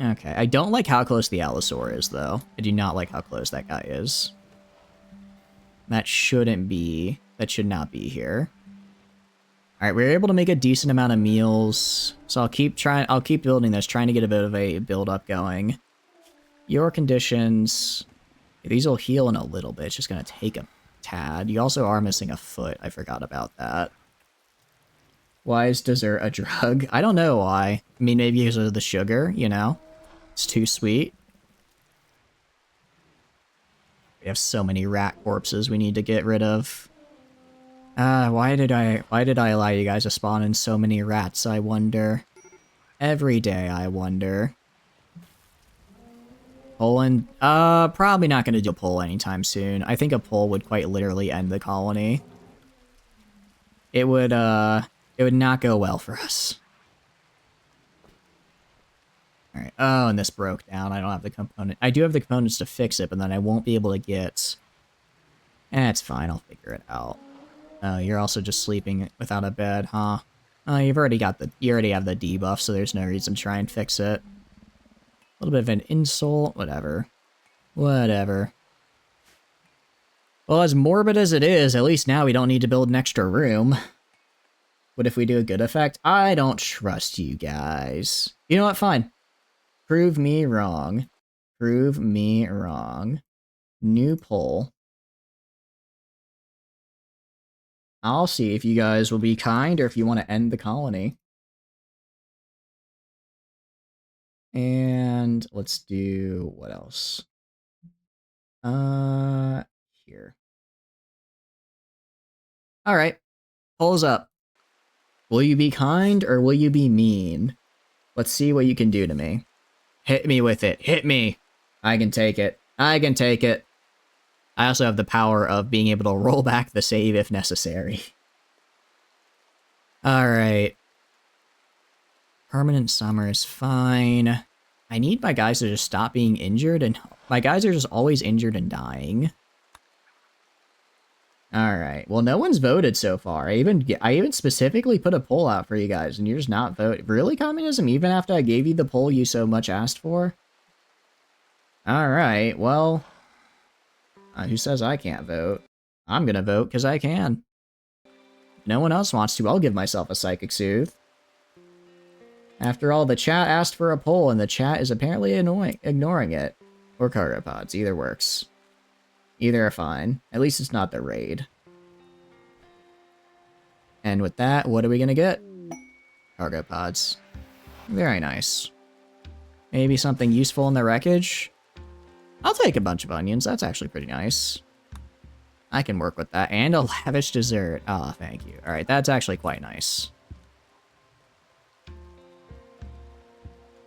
Okay, I don't like how close the Allosaur is, though. I do not like how close that guy is. That should not be here. Alright, we were able to make a decent amount of meals, so I'll keep building this, trying to get a bit of a build-up going. Your conditions... These will heal in a little bit, it's just gonna take a tad. You also are missing a foot, I forgot about that. Why is dessert a drug? I don't know why. I mean, maybe because of the sugar, you know? It's too sweet. We have so many rat corpses we need to get rid of. Why did I allow you guys to spawn in so many rats, I wonder? Every day, I wonder. Poland? Probably not gonna do a poll anytime soon. I think a poll would quite literally end the colony. It would, It would not go well for us. Alright. Oh, and this broke down. I don't have the component. I do have the components to fix it, but then I won't be able to get... it's fine. I'll figure it out. Oh, you're also just sleeping without a bed, huh? Oh, you already have the debuff, so there's no reason to try and fix it. A little bit of an insult. Whatever. Whatever. Well, as morbid as it is, at least now we don't need to build an extra room. What if we do a good effect? I don't trust you guys. You know what? Fine. Prove me wrong. Prove me wrong. New poll. I'll see if you guys will be kind or if you want to end the colony. And let's do... what else? Here. Alright. Polls up. Will you be kind or will you be mean? Let's see what you can do to me. Hit me with it. Hit me. I can take it. I can take it. I also have the power of being able to roll back the save if necessary. Alright. Permanent summer is fine. I need my guys to just stop being injured, and my guys are just always injured and dying. Alright, well, no one's voted so far. I even specifically put a poll out for you guys, and you're just not voting. Really, communism, even after I gave you the poll you so much asked for? Alright, well... who says I can't vote? I'm gonna vote, because I can. If no one else wants to, I'll give myself a Psychic Soothe. After all, the chat asked for a poll, and the chat is apparently ignoring it. Or cargo pods, either works. Either are fine. At least it's not the raid. And with that, what are we gonna get? Cargo pods. Very nice. Maybe something useful in the wreckage? I'll take a bunch of onions, that's actually pretty nice. I can work with that. And a lavish dessert. Oh, thank you. Alright, that's actually quite nice.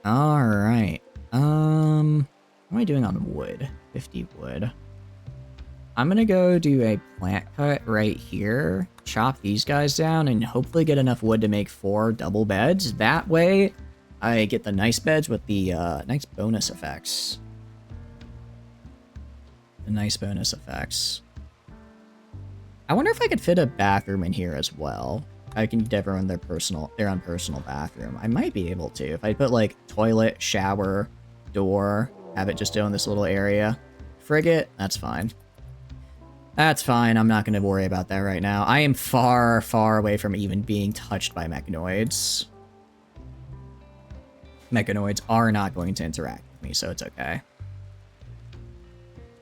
Alright. What am I doing on wood? 50 wood. I'm gonna go do a plant cut right here, chop these guys down, and hopefully get enough wood to make 4 double beds. That way, I get the nice beds with the nice bonus effects. The nice bonus effects. I wonder if I could fit a bathroom in here as well. I can give everyone their own personal bathroom. I might be able to. If I put, like, toilet, shower, door, have it just in this little area. Frigate, that's fine. That's fine, I'm not going to worry about that right now. I am far, far away from even being touched by mechanoids. Mechanoids are not going to interact with me, so it's okay.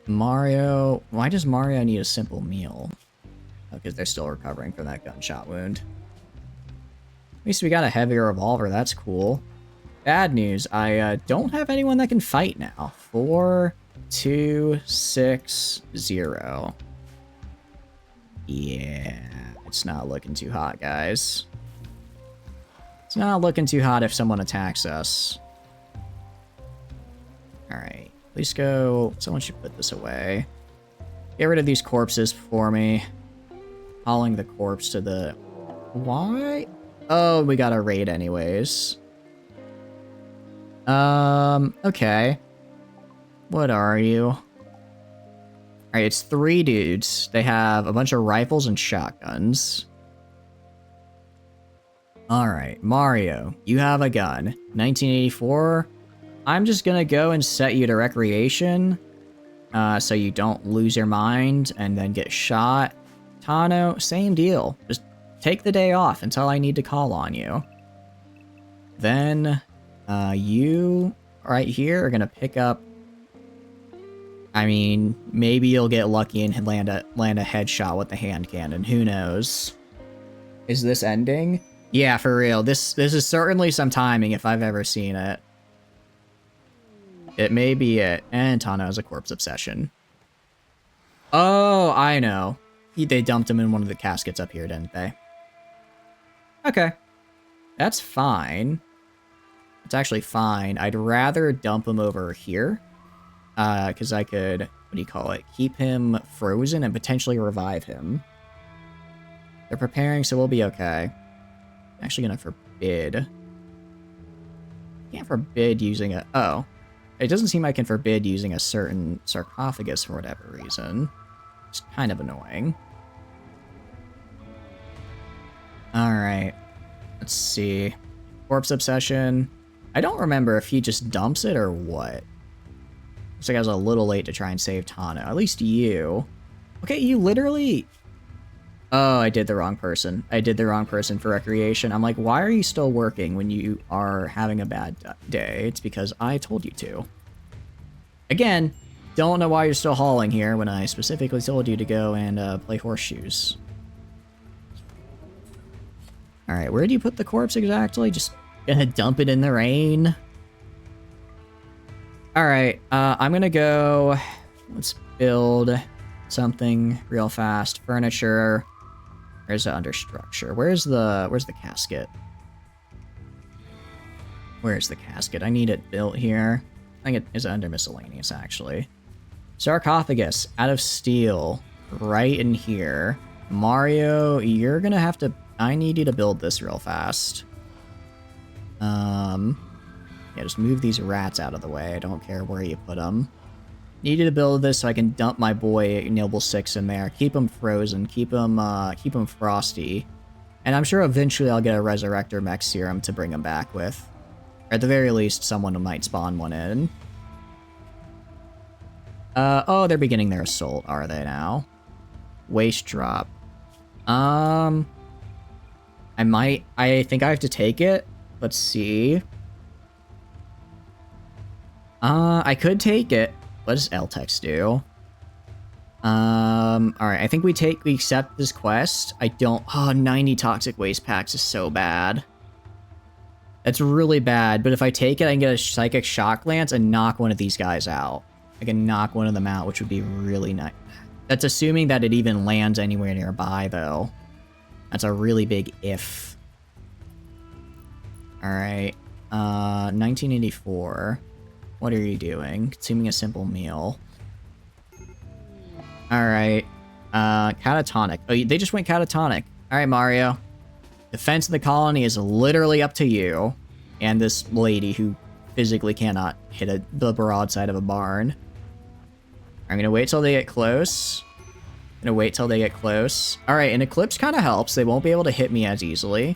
Mario... Why does Mario need a simple meal? Oh, because they're still recovering from that gunshot wound. At least we got a heavier revolver, that's cool. Bad news, I don't have anyone that can fight now. 4, 2, 6, 0. Yeah, it's not looking too hot, guys. It's not looking too hot if someone attacks us. Alright, please go... Someone should put this away. Get rid of these corpses for me. Hauling the corpse to the... Why? Oh, we got a raid anyways. Okay. What are you? Alright, it's 3 dudes. They have a bunch of rifles and shotguns. Alright, Mario, you have a gun. 1984. I'm just gonna go and set you to recreation. So you don't lose your mind and then get shot. Tano, same deal. Just take the day off until I need to call on you. Then, you right here are gonna pick up... I mean, maybe you'll get lucky and land a headshot with the hand cannon. Who knows? Is this ending? Yeah, for real. This is certainly some timing if I've ever seen it. It may be it. And Tano has a corpse obsession. Oh, I know. They dumped him in one of the caskets up here, didn't they? Okay. That's fine. It's actually fine. I'd rather dump him over here. Because I could, what do you call it? Keep him frozen and potentially revive him. They're preparing, so we'll be okay. Actually gonna forbid. Can't forbid using a... Oh. It doesn't seem I can forbid using a certain sarcophagus for whatever reason. It's kind of annoying. Alright. Let's see. Corpse Obsession. I don't remember if he just dumps it or what. Looks like I was a little late to try and save Tano. At least you. Okay, you literally... Oh, I did the wrong person. I did the wrong person for recreation. I'm like, why are you still working when you are having a bad day? It's because I told you to. Again, don't know why you're still hauling here when I specifically told you to go and play horseshoes. Alright, where do you put the corpse exactly? Just gonna dump it in the rain? Alright, I'm gonna go... Let's build something real fast. Furniture. Where's the understructure? Where's the casket? Where's the casket? I need it built here. I think it is under miscellaneous, actually. Sarcophagus, out of steel, right in here. Mario, you're gonna have to... I need you to build this real fast. Yeah, just move these rats out of the way. I don't care where you put them. Need you to build this so I can dump my boy Noble 6 in there. Keep him frozen. Keep him frosty. And I'm sure eventually I'll get a Resurrector Mech Serum to bring him back with. Or at the very least, someone might spawn one in. Oh, they're beginning their assault, are they now? Waste drop. I think I have to take it. Let's see. I could take it. What does L-Tex do? Alright, I think we accept this quest. I don't... Oh, 90 toxic waste packs is so bad. That's really bad, but if I take it, I can get a Psychic Shock Lance and knock one of these guys out. I can knock one of them out, which would be really nice. That's assuming that it even lands anywhere nearby, though. That's a really big if. Alright, 1984. What are you doing? Consuming a simple meal. Alright. Catatonic. Oh, they just went catatonic. Alright, Mario. Defense of the colony is literally up to you. And this lady who physically cannot hit the broadside of a barn. I'm gonna wait till they get close. Alright, an eclipse kind of helps. They won't be able to hit me as easily.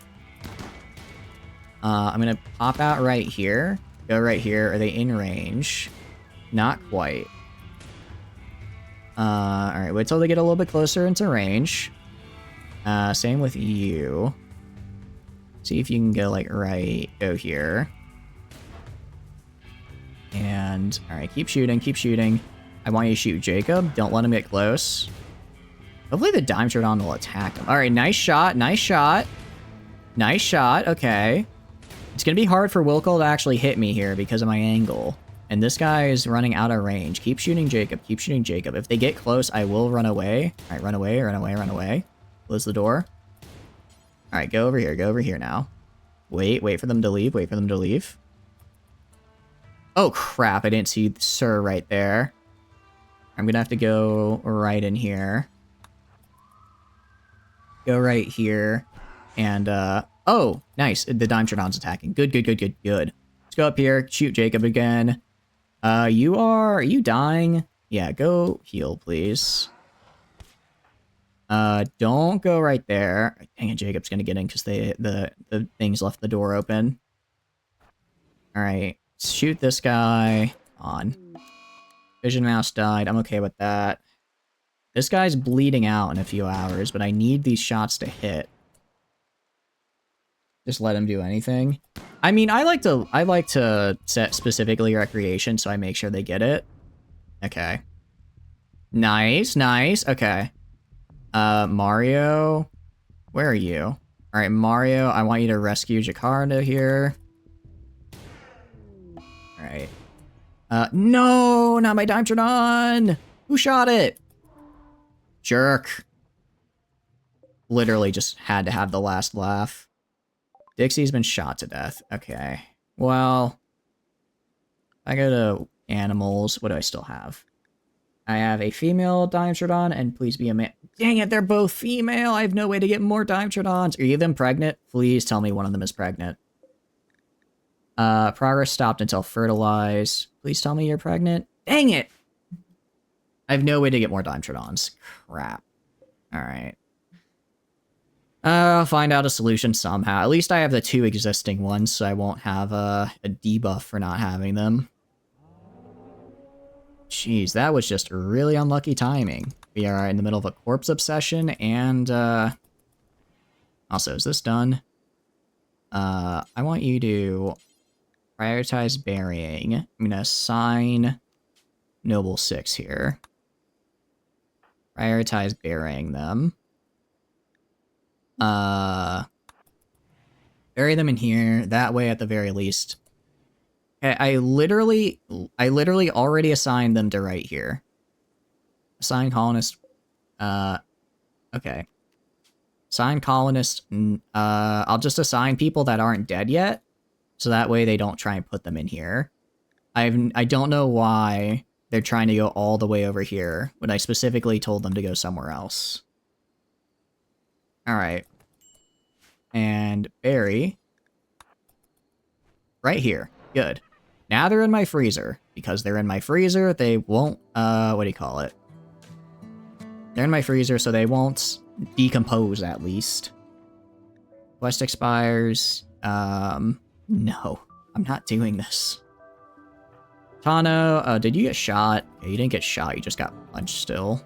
I'm gonna pop out right here. Go right here. Are they in range? Not quite. Alright, wait till they get a little bit closer into range. Same with you. See if you can go, like, go here. And, alright, keep shooting. I want you to shoot Jacob. Don't let him get close. Hopefully the Dime Showdown will attack him. Alright, nice shot. Okay. It's gonna be hard for Wilco to actually hit me here because of my angle. And this guy is running out of range. Keep shooting Jacob. If they get close, I will run away. Alright, run away. Close the door. Alright, go over here now. Wait for them to leave. Oh, crap, I didn't see Sir right there. I'm gonna have to go right in here. Go right here. And, oh, nice. The Dime Showdown's attacking. Good. Let's go up here, shoot Jacob again. Are you dying? Yeah, go heal, please. Don't go right there. Dang it, Jacob's gonna get in because the things left the door open. Alright, shoot this guy. On. Vision Mouse died. I'm okay with that. This guy's bleeding out in a few hours, but I need these shots to hit. Just let him do anything. I mean, I like to set specifically recreation, so I make sure they get it. Okay. Nice. Okay. Mario, where are you? All right, Mario, I want you to rescue Jacaranda here. All right. No, not my Dime Showdown. Who shot it? Jerk. Literally just had to have the last laugh. Dixie's been shot to death. Okay. Well, I go to animals. What do I still have? I have a female Dimetrodon, and please be a man. Dang it, they're both female. I have no way to get more Dimetrodons. Are either of them pregnant? Please tell me one of them is pregnant. Progress stopped until fertilized. Please tell me you're pregnant. Dang it! I have no way to get more Dimetrodons. Crap. Alright. I'll find out a solution somehow. At least I have the 2 existing ones, so I won't have a debuff for not having them. Jeez, that was just really unlucky timing. We are in the middle of a corpse obsession, and, also, is this done? I want you to prioritize burying. I'm gonna assign Noble 6 here. Prioritize burying them. Bury them in here. That way, at the very least. Okay, I literally already assigned them to right here. Assign colonist. Okay. Assign colonist. I'll just assign people that aren't dead yet, so that way they don't try and put them in here. I don't know why they're trying to go all the way over here when I specifically told them to go somewhere else. Alright. And bury. Right here. Good. Now they're in my freezer. Because they're in my freezer, they won't, what do you call it? They're in my freezer, so they won't decompose, at least. Quest expires. No. I'm not doing this. Tano, did you get shot? Yeah, you didn't get shot, you just got punched still.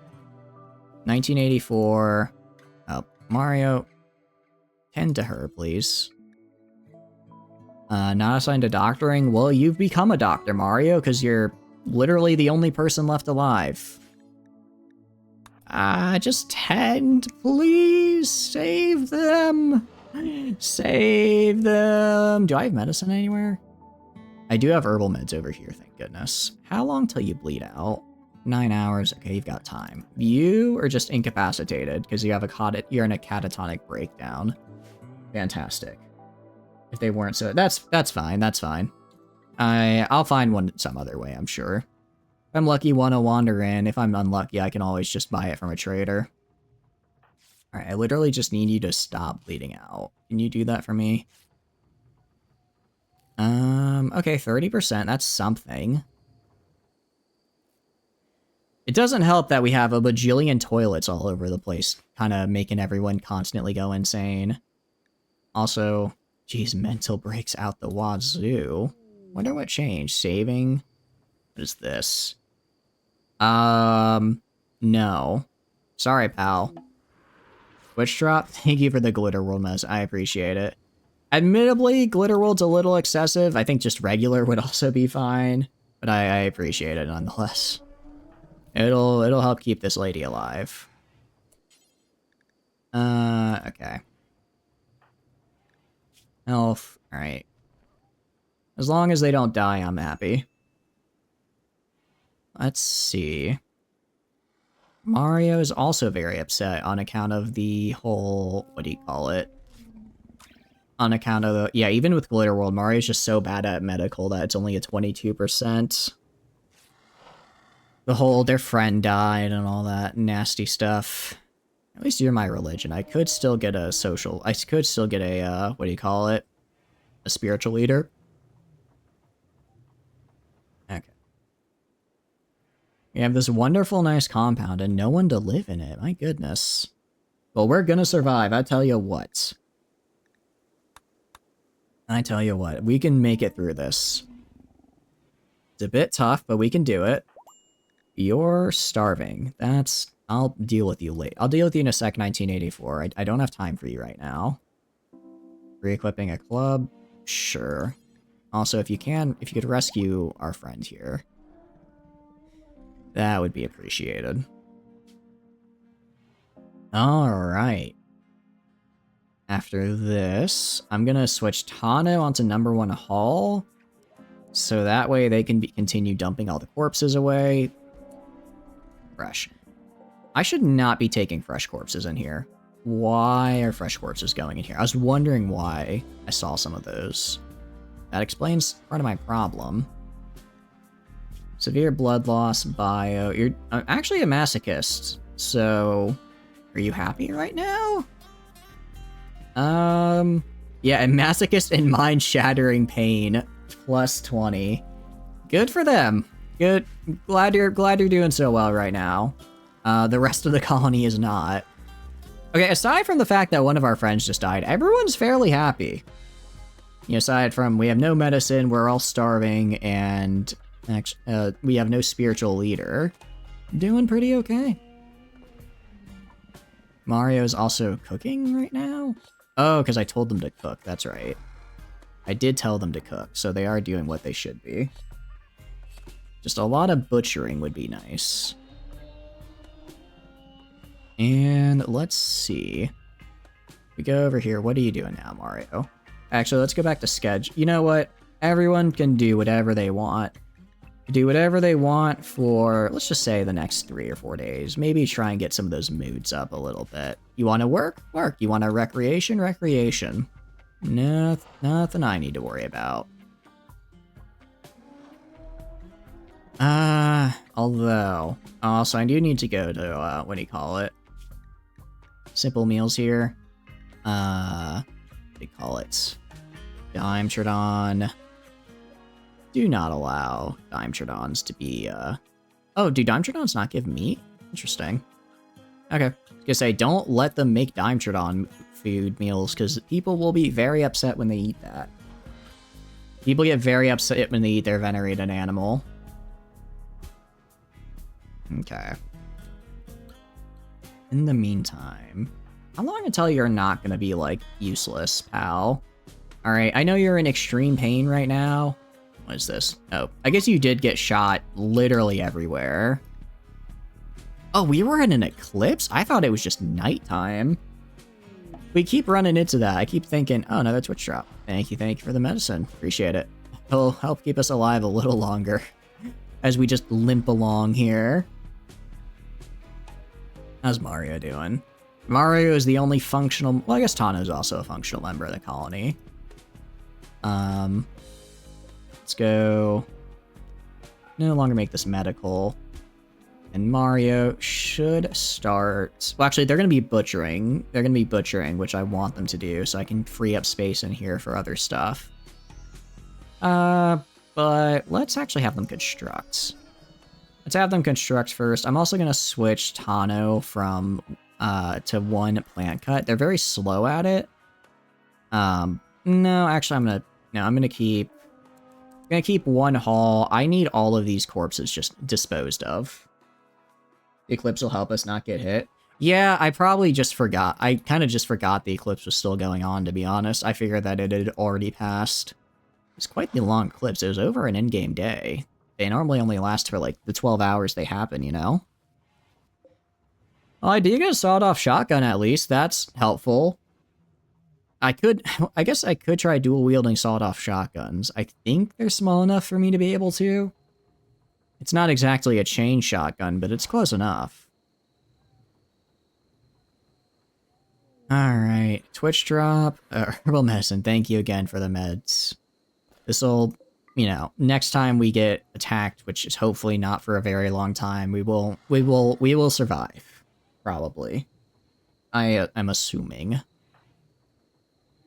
1984. Mario. Tend to her, please. Not assigned to doctoring? Well, you've become a doctor, Mario, because you're literally the only person left alive. Just tend, please. Save them. Save them. Do I have medicine anywhere? I do have herbal meds over here, thank goodness. How long till you bleed out? 9 hours. Okay, you've got time. You are just incapacitated because you have you're in a catatonic breakdown. Fantastic. If they weren't so, that's fine. That's fine. I'll find one some other way, I'm sure. If I'm lucky, one will wander in. If I'm unlucky, I can always just buy it from a trader. All right, I literally just need you to stop bleeding out. Can you do that for me? Okay, 30%. That's something. It doesn't help that we have a bajillion toilets all over the place, kind of making everyone constantly go insane. Also, geez, mental breaks out the wazoo. Wonder what changed. Saving? What is this? No. Sorry, pal. Switch drop? Thank you for the Glitter World mess. I appreciate it. Admittedly, Glitter World's a little excessive. I think just regular would also be fine. But I appreciate it nonetheless. It'll help keep this lady alive. Okay. Health. Alright. As long as they don't die, I'm happy. Let's see. Mario is also very upset on account of the whole... what do you call it? On account of the... yeah, even with Glitter World, Mario's just so bad at medical that it's only a 22%. The whole their friend died and all that nasty stuff. At least you're my religion. I could still get a social... I could still get a, what do you call it? A spiritual leader. Okay. We have this wonderful, nice compound and no one to live in it. My goodness. Well, we're gonna survive. I tell you what. I tell you what. We can make it through this. It's a bit tough, but we can do it. You're starving. That's... I'll deal with you late. I'll deal with you in a sec, 1984. I don't have time for you right now. Re-equipping a club? Sure. Also, if you could rescue our friend here. That would be appreciated. Alright. After this, I'm gonna switch Tano onto #1 hall. So that way they can continue dumping all the corpses away. Fresh. I should not be taking fresh corpses in here. Why are fresh corpses going in here? I was wondering why I saw some of those. That explains part of my problem. Severe blood loss, bio. You're actually a masochist, so are you happy right now? Yeah, a masochist and mind-shattering pain, plus 20. Good for them. Good. Glad you're doing so well right now. The rest of the colony is not. Okay, aside from the fact that one of our friends just died, everyone's fairly happy. You know, aside from we have no medicine, we're all starving, and we have no spiritual leader. Doing pretty okay. Mario's also cooking right now? Oh, because I told them to cook, that's right. I did tell them to cook, so they are doing what they should be. Just a lot of butchering would be nice. And let's see. We go over here. What are you doing now, Mario? Actually, let's go back to schedule. You know what? Everyone can do whatever they want. Do whatever they want for, let's just say, the next 3 or 4 days. Maybe try and get some of those moods up a little bit. You want to work? Work. You want a recreation? Recreation. No, nothing I need to worry about. Although, also I do need to go to, what do you call it? Simple meals here. What do you call it? Dimetrodon. Do not allow Dimetrodons to be, Oh, do Dimetrodons not give meat? Interesting. Okay. I was gonna say, don't let them make Dimetrodon food meals, because people will be very upset when they eat that. People get very upset when they eat their venerated animal. Okay. In the meantime, how long until you're not gonna be, like, useless, pal? Alright, I know you're in extreme pain right now. What is this? Oh, I guess you did get shot literally everywhere. Oh, we were in an eclipse? I thought it was just nighttime. We keep running into that. I keep thinking, oh, another Twitch drop. Thank you for the medicine. Appreciate it. It'll help keep us alive a little longer as we just limp along here. How's Mario doing? Mario is the only functional... Well, I guess Tano's also a functional member of the colony. Let's go... No longer make this medical. And Mario should start... Well, actually, they're going to be butchering. They're going to be butchering, which I want them to do, so I can free up space in here for other stuff. But let's actually have them construct. Let's have them construct first. I'm also going to switch Tano from to one plant cut. They're very slow at it. No, actually, I'm gonna keep one haul. I need all of these corpses just disposed of. The eclipse will help us not get hit. Yeah, I probably just forgot. I kind of just forgot the eclipse was still going on, to be honest. I figured that it had already passed. It's quite the long eclipse. It was over an in-game day. They normally only last for, like, the 12 hours they happen, you know? Well, I did get a sawed-off shotgun, at least. That's helpful. I guess I could try dual-wielding sawed-off shotguns. I think they're small enough for me to be able to. It's not exactly a chain shotgun, but it's close enough. Alright, Twitch drop. Herbal medicine, thank you again for the meds. This'll, you know, next time we get attacked, which is hopefully not for a very long time, we will survive. Probably. I'm assuming.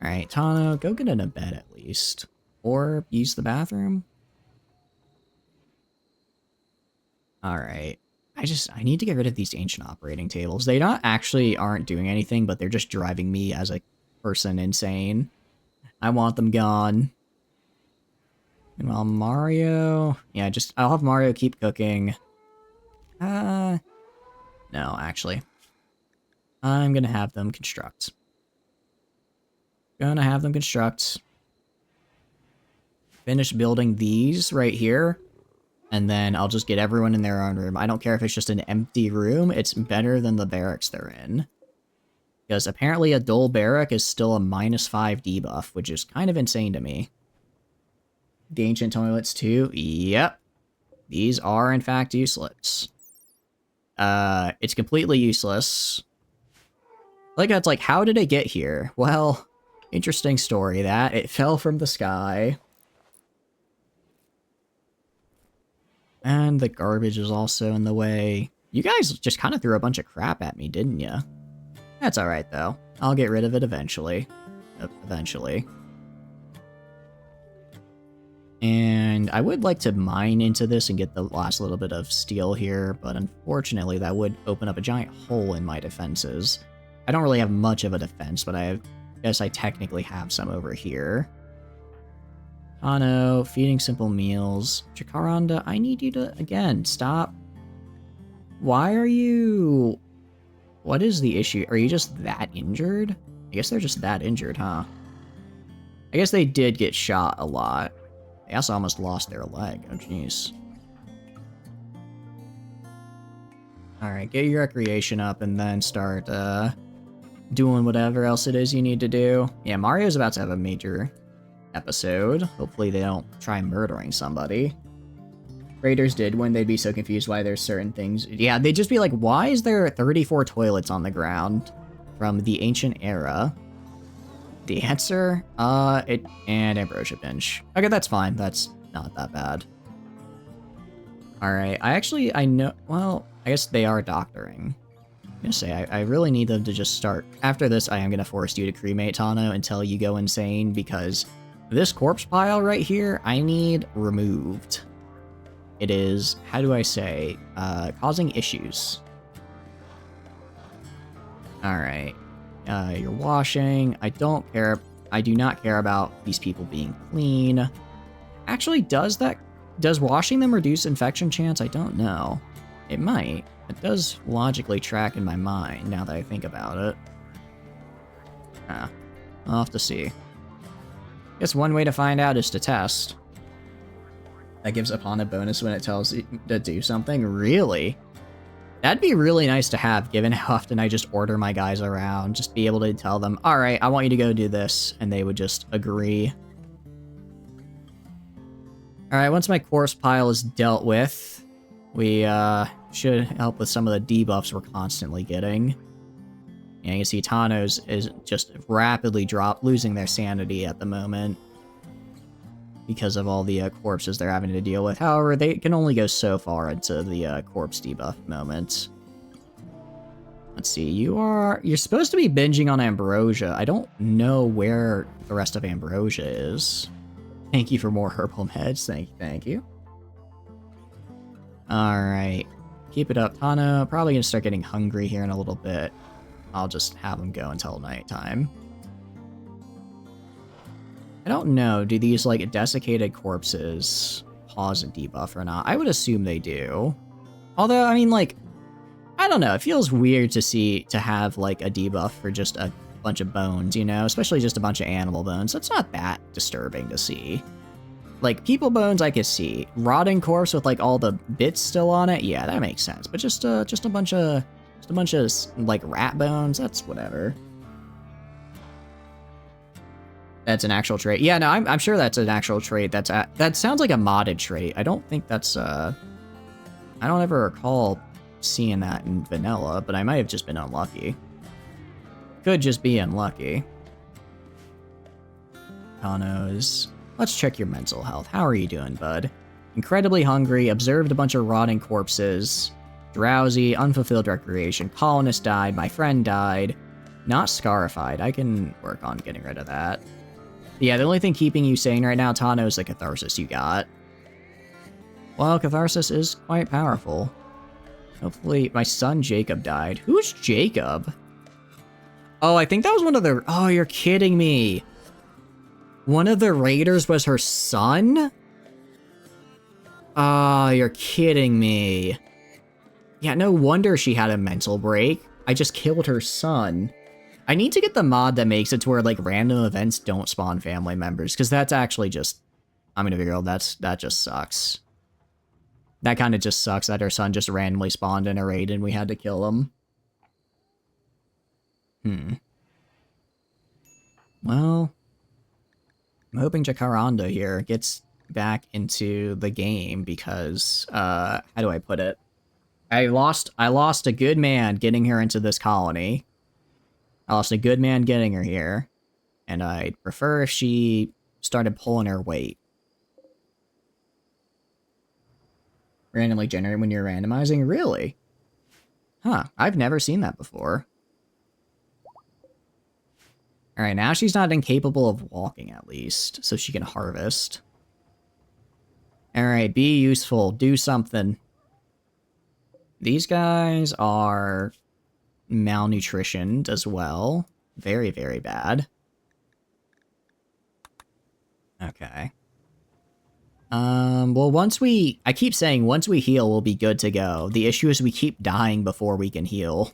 Alright, Tano, go get in a bed at least. Or use the bathroom. Alright. I need to get rid of these ancient operating tables. They aren't doing anything, but they're just driving me as a person insane. I want them gone. And while Mario... Yeah, I'll have Mario keep cooking. No, actually. I'm gonna have them construct. Finish building these right here. And then I'll just get everyone in their own room. I don't care if it's just an empty room. It's better than the barracks they're in. Because apparently a dull barrack is still a -5 debuff, which is kind of insane to me. The ancient toilets too? Yep. These are in fact useless. It's completely useless. Like, it's like, how did it get here? Well, interesting story that. It fell from the sky. And the garbage is also in the way. You guys just kind of threw a bunch of crap at me, didn't you? That's alright, though. I'll get rid of it eventually. Eventually. And I would like to mine into this and get the last little bit of steel here, but unfortunately that would open up a giant hole in my defenses. I don't really have much of a defense, but I guess I technically have some over here. Tano, feeding simple meals. Jacaranda, I need you to, again, stop. Why are you... What is the issue? Are you just that injured? I guess they're just that injured, huh? I guess they did get shot a lot. They also almost lost their leg. Oh, jeez. Alright, get your recreation up and then start, doing whatever else it is you need to do. Yeah, Mario's about to have a major episode. Hopefully they don't try murdering somebody. Raiders did when they'd be so confused why there's certain things. Yeah, they'd just be like, why is there 34 toilets on the ground from the ancient era? The answer? And Ambrosia Pinch. Okay, that's fine. That's not that bad. Alright, I know, well, I guess they are doctoring. I'm gonna say, I really need them to just start. After this, I am gonna force you to cremate Tano until you go insane, because this corpse pile right here, I need removed. It is, how do I say, causing issues. Alright. You're washing. I don't care. I do not care about these people being clean. Actually, does washing them reduce infection chance? I don't know. It might. It does logically track in my mind now that I think about it. I'll have to see. Guess one way to find out is to test. That gives upon a bonus when it tells you to do something? Really? That'd be really nice to have, given how often I just order my guys around. Just be able to tell them, alright, I want you to go do this, and they would just agree. Alright, once my corpse pile is dealt with, we should help with some of the debuffs we're constantly getting. And you can see Tano's is just rapidly losing their sanity at the moment because of all the corpses they're having to deal with. However, they can only go so far into the corpse debuff moment. Let's see, you're supposed to be binging on Ambrosia. I don't know where the rest of Ambrosia is. Thank you for more herbal meds. Thank you. Alright. Keep it up, Tano. Probably gonna start getting hungry here in a little bit. I'll just have him go until nighttime. I don't know, do these, like, desiccated corpses pause a debuff or not? I would assume they do. Although, I mean, like, I don't know, it feels weird to have, like, a debuff for just a bunch of bones, you know? Especially just a bunch of animal bones. That's not that disturbing to see. Like, people bones I could see. Rotting corpse with, like, all the bits still on it? Yeah, that makes sense. But just a bunch of, like, rat bones? That's whatever. That's an actual trait. Yeah, no, I'm sure that's an actual trait. That sounds like a modded trait. I don't think that's, I don't ever recall seeing that in vanilla, but I might have just been unlucky. Could just be unlucky. Tano's. Let's check your mental health. How are you doing, bud? Incredibly hungry, observed a bunch of rotting corpses, drowsy, unfulfilled recreation, colonist died, my friend died, not scarified. I can work on getting rid of that. Yeah, the only thing keeping you sane right now, Tano, is the catharsis you got. Well, catharsis is quite powerful. Hopefully, my son Jacob died. Who's Jacob? Oh, I think that was one of the... Oh, you're kidding me. One of the raiders was her son? Oh, you're kidding me. Yeah, no wonder she had a mental break. I just killed her son. I need to get the mod that makes it to where, like, random events don't spawn family members, because that's actually just... I'm gonna be real, that just sucks. That kind of just sucks that her son just randomly spawned in a raid and we had to kill him. Well... I'm hoping Jacaranda here gets back into the game because, how do I put it? I lost a good man getting her into this colony. I lost a good man getting her here. And I'd prefer if she started pulling her weight. Randomly generate when you're randomizing? Really? Huh, I've never seen that before. Alright, now she's not incapable of walking at least, so she can harvest. Alright, be useful, do something. These guys are malnutritioned as well. Very, very bad. Okay. Well, I keep saying once we heal, we'll be good to go. The issue is we keep dying before we can heal.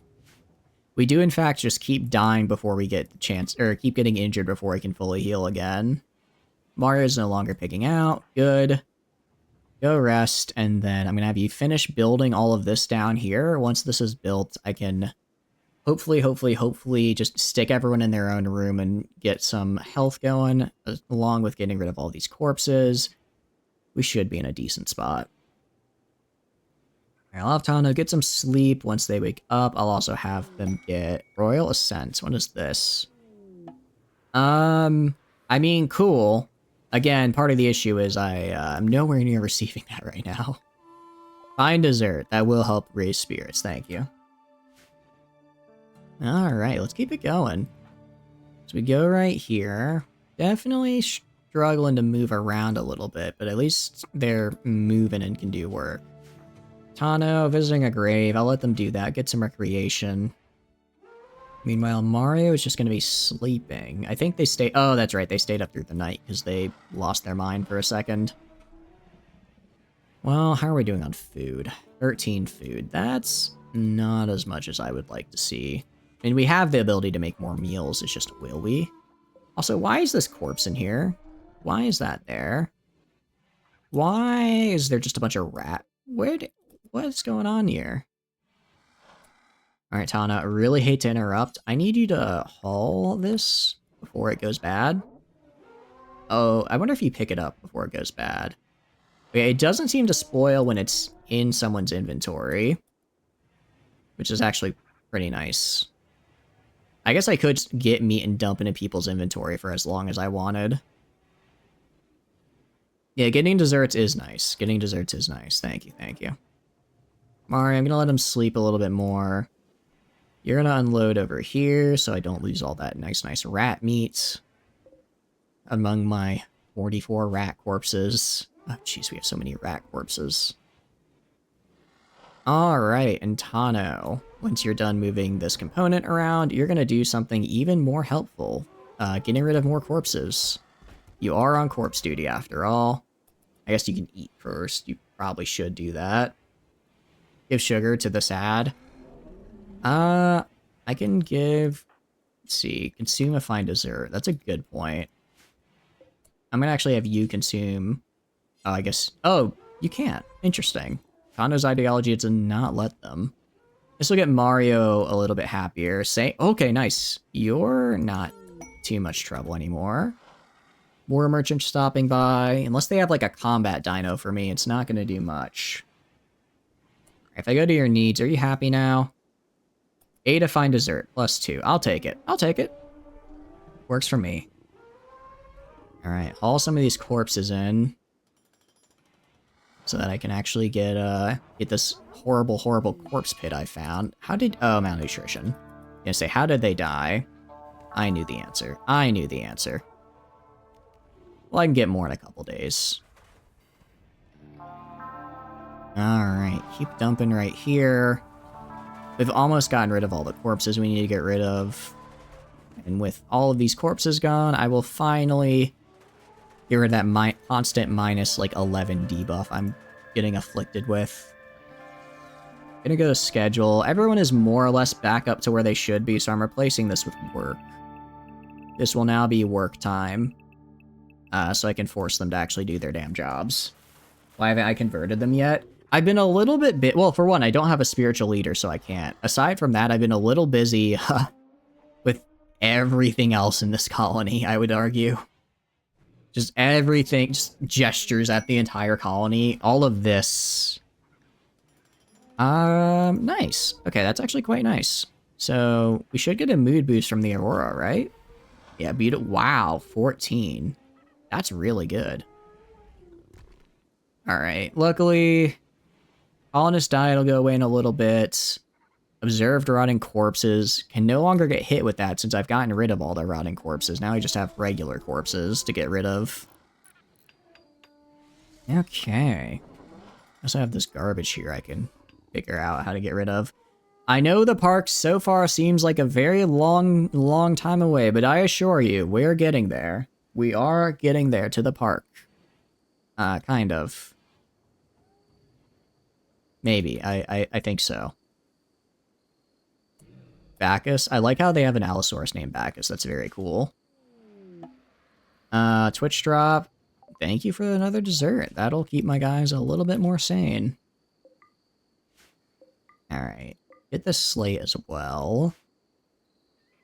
We do, in fact, just keep dying before we get the chance, or keep getting injured before we can fully heal again. Mario's no longer picking out. Good. Go rest, and then I'm gonna have you finish building all of this down here. Once this is built, I can hopefully just stick everyone in their own room and get some health going, along with getting rid of all these corpses. We should be in a decent spot. I'll have Tano get some sleep once they wake up. I'll also have them get Royal Ascent. What is this? I mean, cool. Again, part of the issue is I'm nowhere near receiving that right now. Find dessert. That will help raise spirits. Thank you. Alright, let's keep it going. So we go right here. Definitely struggling to move around a little bit, but at least they're moving and can do work. Tano, visiting a grave. I'll let them do that. Get some recreation. Meanwhile, Mario is just going to be sleeping. I think they stay... Oh, that's right. They stayed up through the night because they lost their mind for a second. Well, how are we doing on food? 13 food. That's not as much as I would like to see. I mean, we have the ability to make more meals. It's just, will we? Also, why is this corpse in here? Why is that there? Why is there just a bunch of rat... What's going on here? Alright, Tana, I really hate to interrupt. I need you to haul this before it goes bad. Oh, I wonder if you pick it up before it goes bad. Okay, it doesn't seem to spoil when it's in someone's inventory, which is actually pretty nice. I guess I could just get meat and dump into people's inventory for as long as I wanted. Yeah, getting desserts is nice. Getting desserts is nice. Thank you, thank you. Mario, I'm gonna let him sleep a little bit more. You're gonna unload over here so I don't lose all that nice rat meat among my 44 rat corpses. Oh, jeez, we have so many rat corpses. Alright, and Tano, once you're done moving this component around, you're gonna do something even more helpful. Getting rid of more corpses. You are on corpse duty after all. I guess you can eat first. You probably should do that. Give sugar to the sad. I can give... Let's see. Consume a fine dessert. That's a good point. I'm gonna actually have you consume... Oh, I guess... Oh, you can't. Interesting. Tano's ideology is to not let them. This will get Mario a little bit happier. Say... Okay, nice. You're not too much trouble anymore. War merchant stopping by. Unless they have, like, a combat dino for me, it's not gonna do much. If I go to your needs, are you happy now? A to find dessert, +2. I'll take it. I'll take it. Works for me. Alright, haul some of these corpses in. So that I can actually get this horrible corpse pit I found. How did... Oh, malnutrition. I'm gonna say, how did they die? I knew the answer. I knew the answer. Well, I can get more in a couple days. Alright, keep dumping right here. We've almost gotten rid of all the corpses we need to get rid of. And with all of these corpses gone, I will finally get rid of that constant minus, like, 11 debuff I'm getting afflicted with. Gonna go to schedule. Everyone is more or less back up to where they should be, so I'm replacing this with work. This will now be work time. So I can force them to actually do their damn jobs. Why haven't I converted them yet? I've been a little bit well, for one, I don't have a spiritual leader, so I can't. Aside from that, I've been a little busy with everything else in this colony, I would argue. Just everything, just gestures at the entire colony. All of this. Nice. Okay, that's actually quite nice. So, we should get a mood boost from the Aurora, right? Yeah, wow, 14. That's really good. Alright, luckily... Colonist diet will go away in a little bit. Observed rotting corpses. Can no longer get hit with that since I've gotten rid of all the rotting corpses. Now I just have regular corpses to get rid of. Okay. I also have this garbage here I can figure out how to get rid of. I know the park so far seems like a very long time away, but I assure you, we're getting there. We are getting there to the park. Kind of. Maybe. I think so. Bacchus. I like how they have an Allosaurus named Bacchus. That's very cool. Twitch drop. Thank you for another dessert. That'll keep my guys a little bit more sane. Alright. Get the slate as well.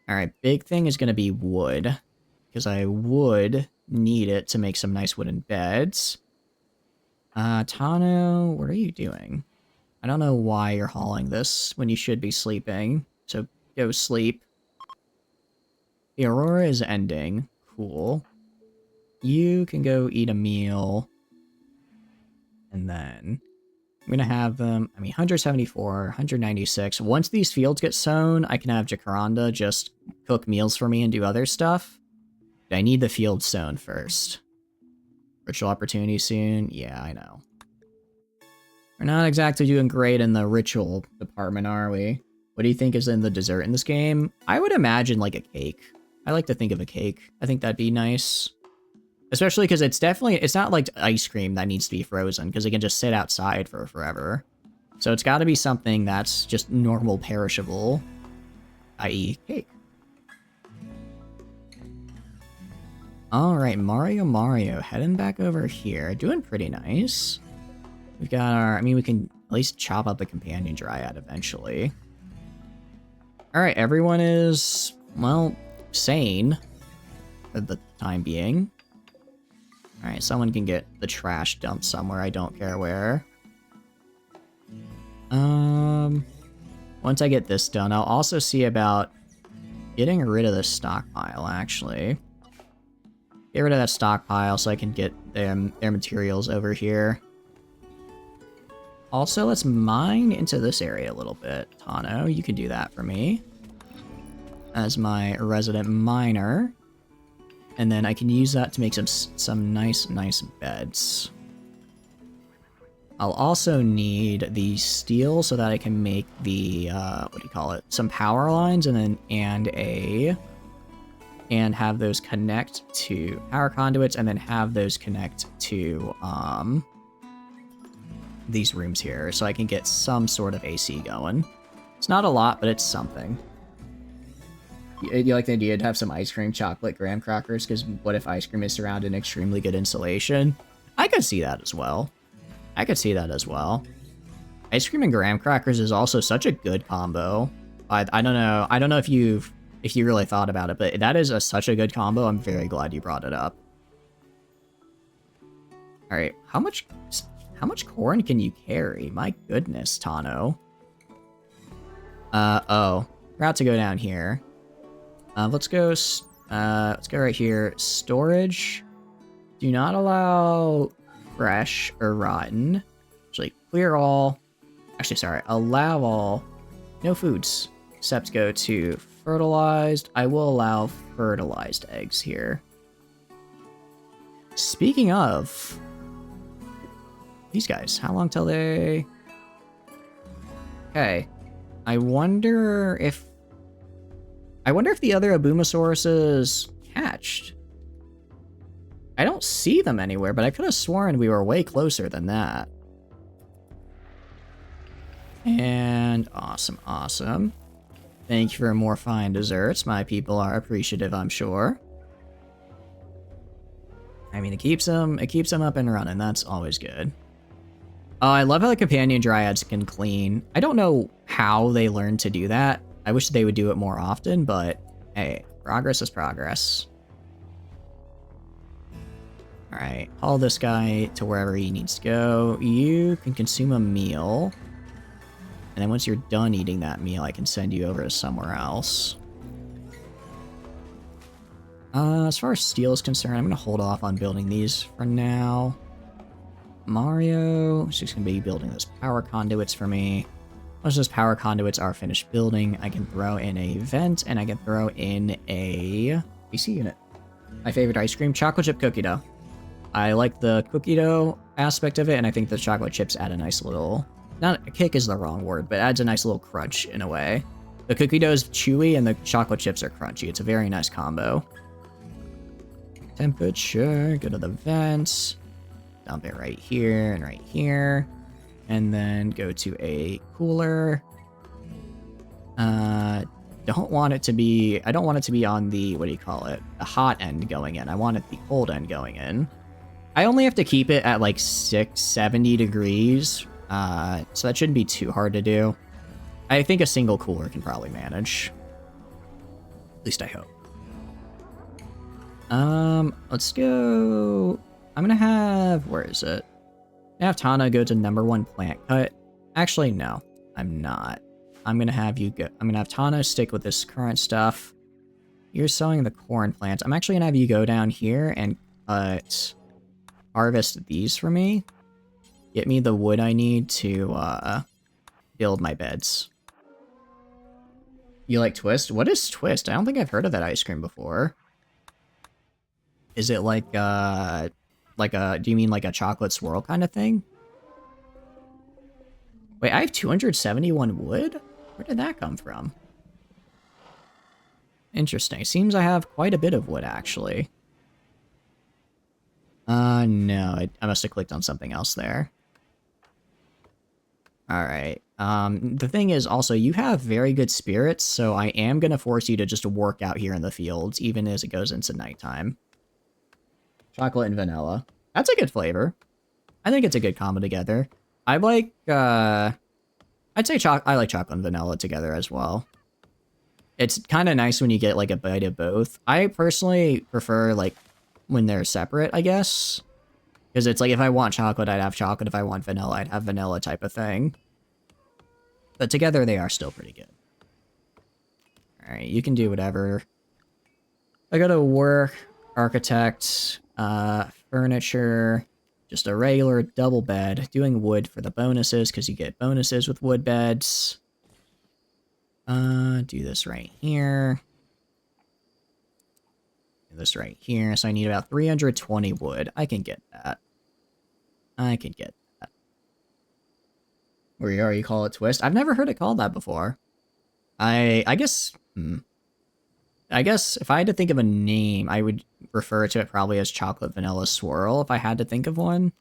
Alright, big thing is going to be wood. Because I would need it to make some nice wooden beds. Tano, what are you doing? I don't know why you're hauling this when you should be sleeping. So go sleep. The aurora is ending. Cool. You can go eat a meal. And then I'm going to have them, 174, 196. Once these fields get sown, I can have Jacaranda just cook meals for me and do other stuff. But I need the fields sown first. Ritual opportunity soon. Yeah, I know. We're not exactly doing great in the ritual department, are we? What do you think is in the dessert in this game? I would imagine like a cake. I like to think of a cake. I think that'd be nice. Especially because it's not like ice cream that needs to be frozen, because it can just sit outside for forever. So it's got to be something that's just normal perishable, i.e. cake. Alright, Mario, heading back over here. Doing pretty nice. We've got our, we can at least chop up the companion dryad eventually. Alright, everyone is, well, sane for the time being. Alright, someone can get the trash dumped somewhere, I don't care where. Once I get this done, I'll also see about getting rid of the stockpile, actually. Get rid of that stockpile so I can get their materials over here. Also, let's mine into this area a little bit. Tano, you can do that for me. As my resident miner. And then I can use that to make some nice beds. I'll also need the steel so that I can make the, some power lines and have those connect to power conduits and then have those connect to, these rooms here so I can get some sort of AC going. It's not a lot, but it's something. You like the idea to have some ice cream, chocolate, graham crackers? Because what if ice cream is surrounded in extremely good insulation? I could see that as well. Ice cream and graham crackers is also such a good combo. I don't know if you really thought about it, but that is such a good combo. I'm very glad you brought it up. All right, how much corn can you carry? My goodness, Tano. Oh, we're about to go down here. Let's go right here. Storage. Do not allow fresh or rotten. Actually, clear all. Actually, sorry. Allow all. No foods. Except go to fertilized. I will allow fertilized eggs here. Speaking of these guys, how long till they... Okay. I wonder if the other Abumosauruses hatched. I don't see them anywhere, but I could have sworn we were way closer than that. And awesome. Thank you for more fine desserts. My people are appreciative, I'm sure. It keeps them up and running. That's always good. Oh, I love how the companion dryads can clean. I don't know how they learned to do that. I wish they would do it more often, but hey, progress is progress. Alright, haul this guy to wherever he needs to go. You can consume a meal. And then once you're done eating that meal, I can send you over to somewhere else. As far as steel is concerned, I'm going to hold off on building these for now. Mario is just going to be building those power conduits for me. Once those power conduits are finished building, I can throw in a vent, and I can throw in a AC unit. My favorite ice cream, chocolate chip cookie dough. I like the cookie dough aspect of it, and I think the chocolate chips add a nice little... Not a kick is the wrong word, but adds a nice little crunch in a way. The cookie dough is chewy, and the chocolate chips are crunchy. It's a very nice combo. Temperature, go to the vents. Dump it right here and right here. And then go to a cooler. Don't want it to be... I don't want it to be on the... What do you call it? The hot end going in. I want it the cold end going in. I only have to keep it at like 70 degrees. So that shouldn't be too hard to do. I think a single cooler can probably manage. At least I hope. Let's go... I'm gonna have... Where is it? I have Tana go to #1 plant cut. Actually, no. I'm not. I'm gonna have you go... I'm gonna have Tana stick with this current stuff. You're sowing the corn plants. I'm actually gonna have you go down here and harvest these for me. Get me the wood I need to, build my beds. You like Twist? What is Twist? I don't think I've heard of that ice cream before. Is it like a, do you mean like a chocolate swirl kind of thing? Wait, I have 271 wood? Where did that come from? Interesting. Seems I have quite a bit of wood, actually. No, I must have clicked on something else there. Alright. The thing is, also, you have very good spirits, so I am gonna force you to just work out here in the fields, even as it goes into nighttime. Chocolate and vanilla. That's a good flavor. I think it's a good combo together. I like, I'd say I like chocolate and vanilla together as well. It's kind of nice when you get, like, a bite of both. I personally prefer, like, when they're separate, I guess. Because it's like, if I want chocolate, I'd have chocolate. If I want vanilla, I'd have vanilla type of thing. But together, they are still pretty good. Alright, you can do whatever. I gotta work, architect, furniture, just a regular double bed, doing wood for the bonuses, because you get bonuses with wood beds. Do this right here. Do this right here, so I need about 320 wood. I can get that. I can get that. Where you are, you call it Twist? I've never heard it called that before. I guess... I guess if I had to think of a name, I would refer to it probably as Chocolate Vanilla Swirl, if I had to think of one.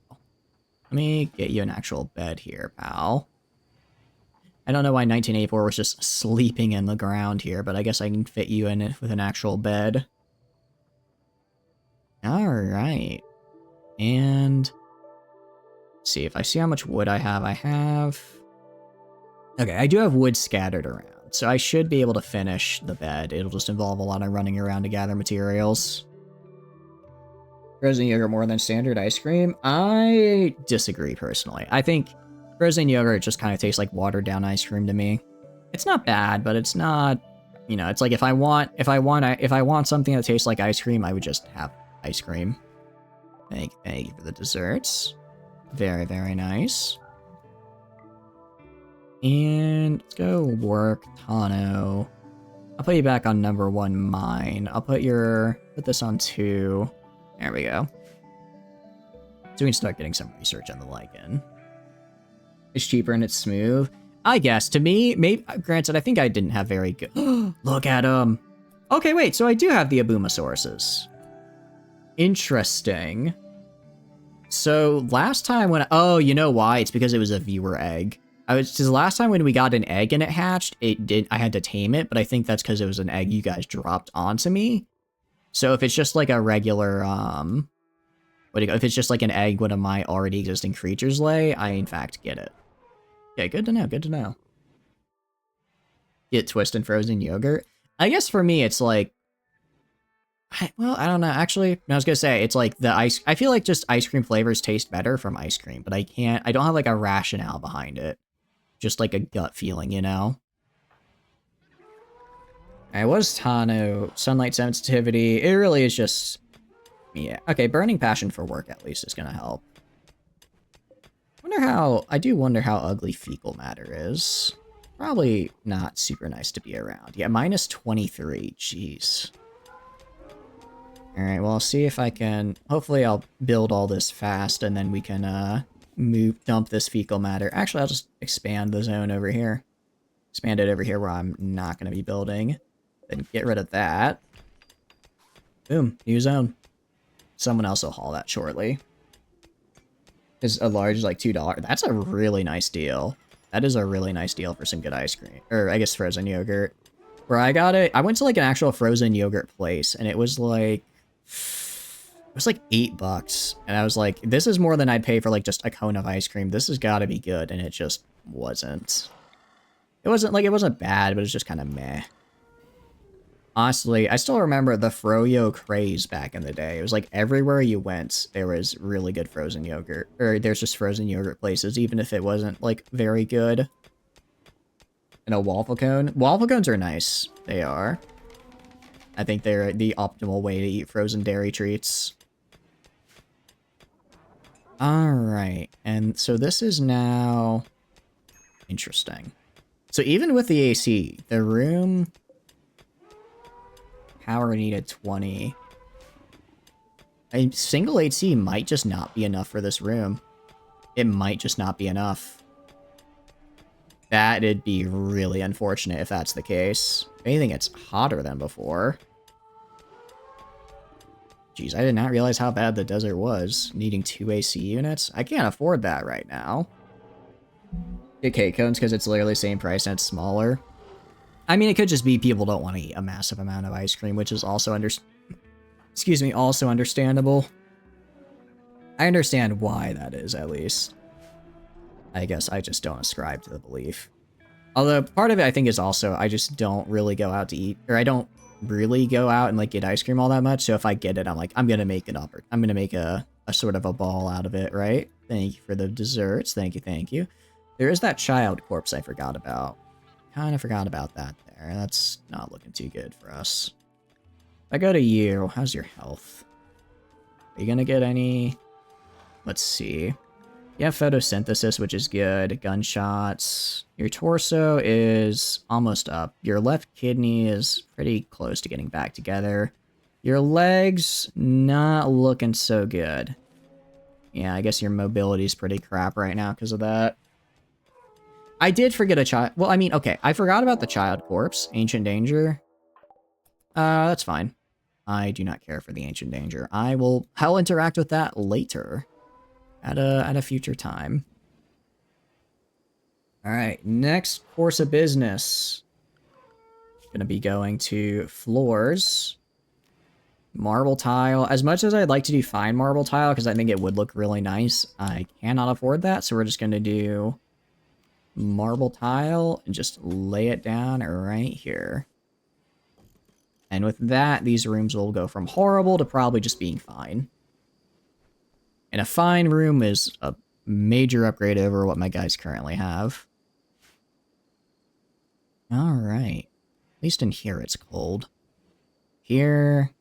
Let me get you an actual bed here, pal. I don't know why 1984 was just sleeping in the ground here, but I guess I can fit you in it with an actual bed. Alright. And... let's see, if I see how much wood I have... Okay, I do have wood scattered around. So I should be able to finish the bed. It'll just involve a lot of running around to gather materials. Frozen yogurt more than standard ice cream? I disagree, personally. I think frozen yogurt just kind of tastes like watered down ice cream to me. It's not bad, but it's not, you know, it's like if I want something that tastes like ice cream, I would just have ice cream. Thank you for the desserts. Very, very nice. And let's go work Tano. I'll put you back on #1 mine. I'll put this on 2. There we go. So we can start getting some research on the lichen. It's cheaper and it's smooth. I guess, to me, maybe, granted, I think I didn't have very good... Look at them! Okay, wait, so I do have the Abumasauruses. Interesting. So, last time when oh, you know why? It's because it was a viewer egg. Because last time when we got an egg and it hatched, I had to tame it, but I think that's because it was an egg you guys dropped onto me. So if it's just like a regular, if it's just like an egg one of my already existing creatures lay, I in fact get it. Okay, good to know, good to know. Get Twist and frozen yogurt? I guess for me it's like, well, I don't know, actually, I was gonna say, it's like I feel like just ice cream flavors taste better from ice cream, but I don't have like a rationale behind it. Just like a gut feeling, you know? I was Tano, sunlight sensitivity. It really is just Yeah, okay, burning passion for work at least is gonna help. I do wonder how ugly fecal matter is. Probably not super nice to be around. Yeah, minus 23, jeez. Alright, well, I'll see if I can... Hopefully I'll build all this fast, and then we can, dump this fecal matter. Actually, I'll just expand the zone over here. Expand it over here where I'm not going to be building. Then get rid of that. Boom, new zone. Someone else will haul that shortly. Is a large, like, $2. That's a really nice deal. That is a really nice deal for some good ice cream. Or, I guess, frozen yogurt. Where I got it, I went to, like, an actual frozen yogurt place, and it was, like... It was, like, $8. And I was like, this is more than I'd pay for, like, just a cone of ice cream. This has got to be good, and it just wasn't. It wasn't bad, but it was just kind of meh. Honestly, I still remember the Froyo craze back in the day. It was like everywhere you went, there was really good frozen yogurt. Or there's just frozen yogurt places, even if it wasn't, like, very good. And a waffle cone. Waffle cones are nice. They are. I think they're the optimal way to eat frozen dairy treats. Alright, and so this is now... Interesting. So even with the AC, the room... Power needed 20. A single AC might just not be enough for this room. It might just not be enough. That'd be really unfortunate if that's the case. If anything, it's hotter than before. Jeez, I did not realize how bad the desert was. Needing 2 AC units? I can't afford that right now. Get cake cones because it's literally the same price and it's smaller. I mean, it could just be people don't want to eat a massive amount of ice cream, which is also also understandable. I understand why that is, at least. I guess I just don't ascribe to the belief. Although, part of it, I think, is also, I just don't really go out to eat, or I don't really go out and, like, get ice cream all that much, so if I get it, I'm like, I'm gonna make it up. I'm gonna make a sort of a ball out of it, right? Thank you for the desserts. Thank you, thank you. There is that child corpse I forgot about. Kind of forgot about that there. That's not looking too good for us. If I go to you, how's your health? Are you gonna get any... Let's see. You have photosynthesis, which is good. Gunshots. Your torso is almost up. Your left kidney is pretty close to getting back together. Your legs, not looking so good. Yeah, I guess your mobility is pretty crap right now because of that. I did forget a child. Well, I mean, okay, I forgot about the child corpse. Ancient danger. That's fine. I do not care for the ancient danger. I'll interact with that later. At a future time. Alright, next course of business. Gonna be going to floors. Marble tile. As much as I'd like to do fine marble tile, because I think it would look really nice, I cannot afford that, so we're just gonna do marble tile and just lay it down right here. And with that, these rooms will go from horrible to probably just being fine. And a fine room is a major upgrade over what my guys currently have. Alright. At least in here it's cold. Here...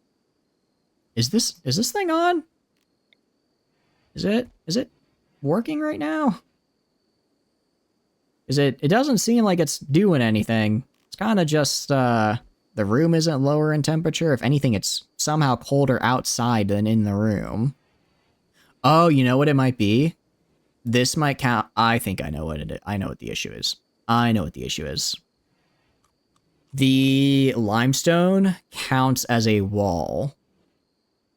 Is this thing on? Is it working right now? It doesn't seem like it's doing anything. It's kind of just, the room isn't lower in temperature. If anything, it's somehow colder outside than in the room. Oh, you know what it might be? This might count. I think I know what it is. I know what the issue is. I know what the issue is. The limestone counts as a wall.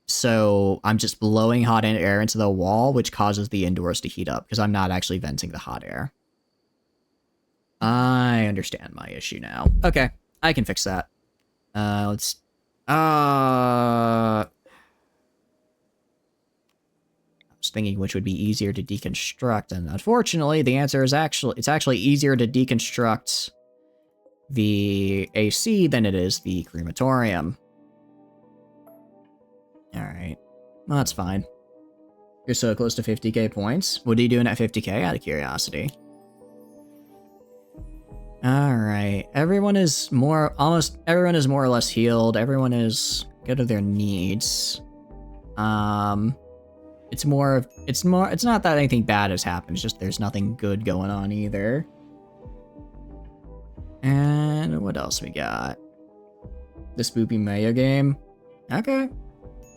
So I'm just blowing hot air into the wall, which causes the indoors to heat up because I'm not actually venting the hot air. I understand my issue now. Okay, I can fix that. Let's... I was thinking which would be easier to deconstruct, and unfortunately, the answer is it's actually easier to deconstruct the AC than it is the crematorium. Alright. Well, that's fine. You're so close to 50k points. What are you doing at 50k, out of curiosity? Alright. Almost everyone is more or less healed. Everyone is good with their needs. It's not that anything bad has happened, it's just there's nothing good going on either. And what else we got? The Spoopy Mayo game. Okay.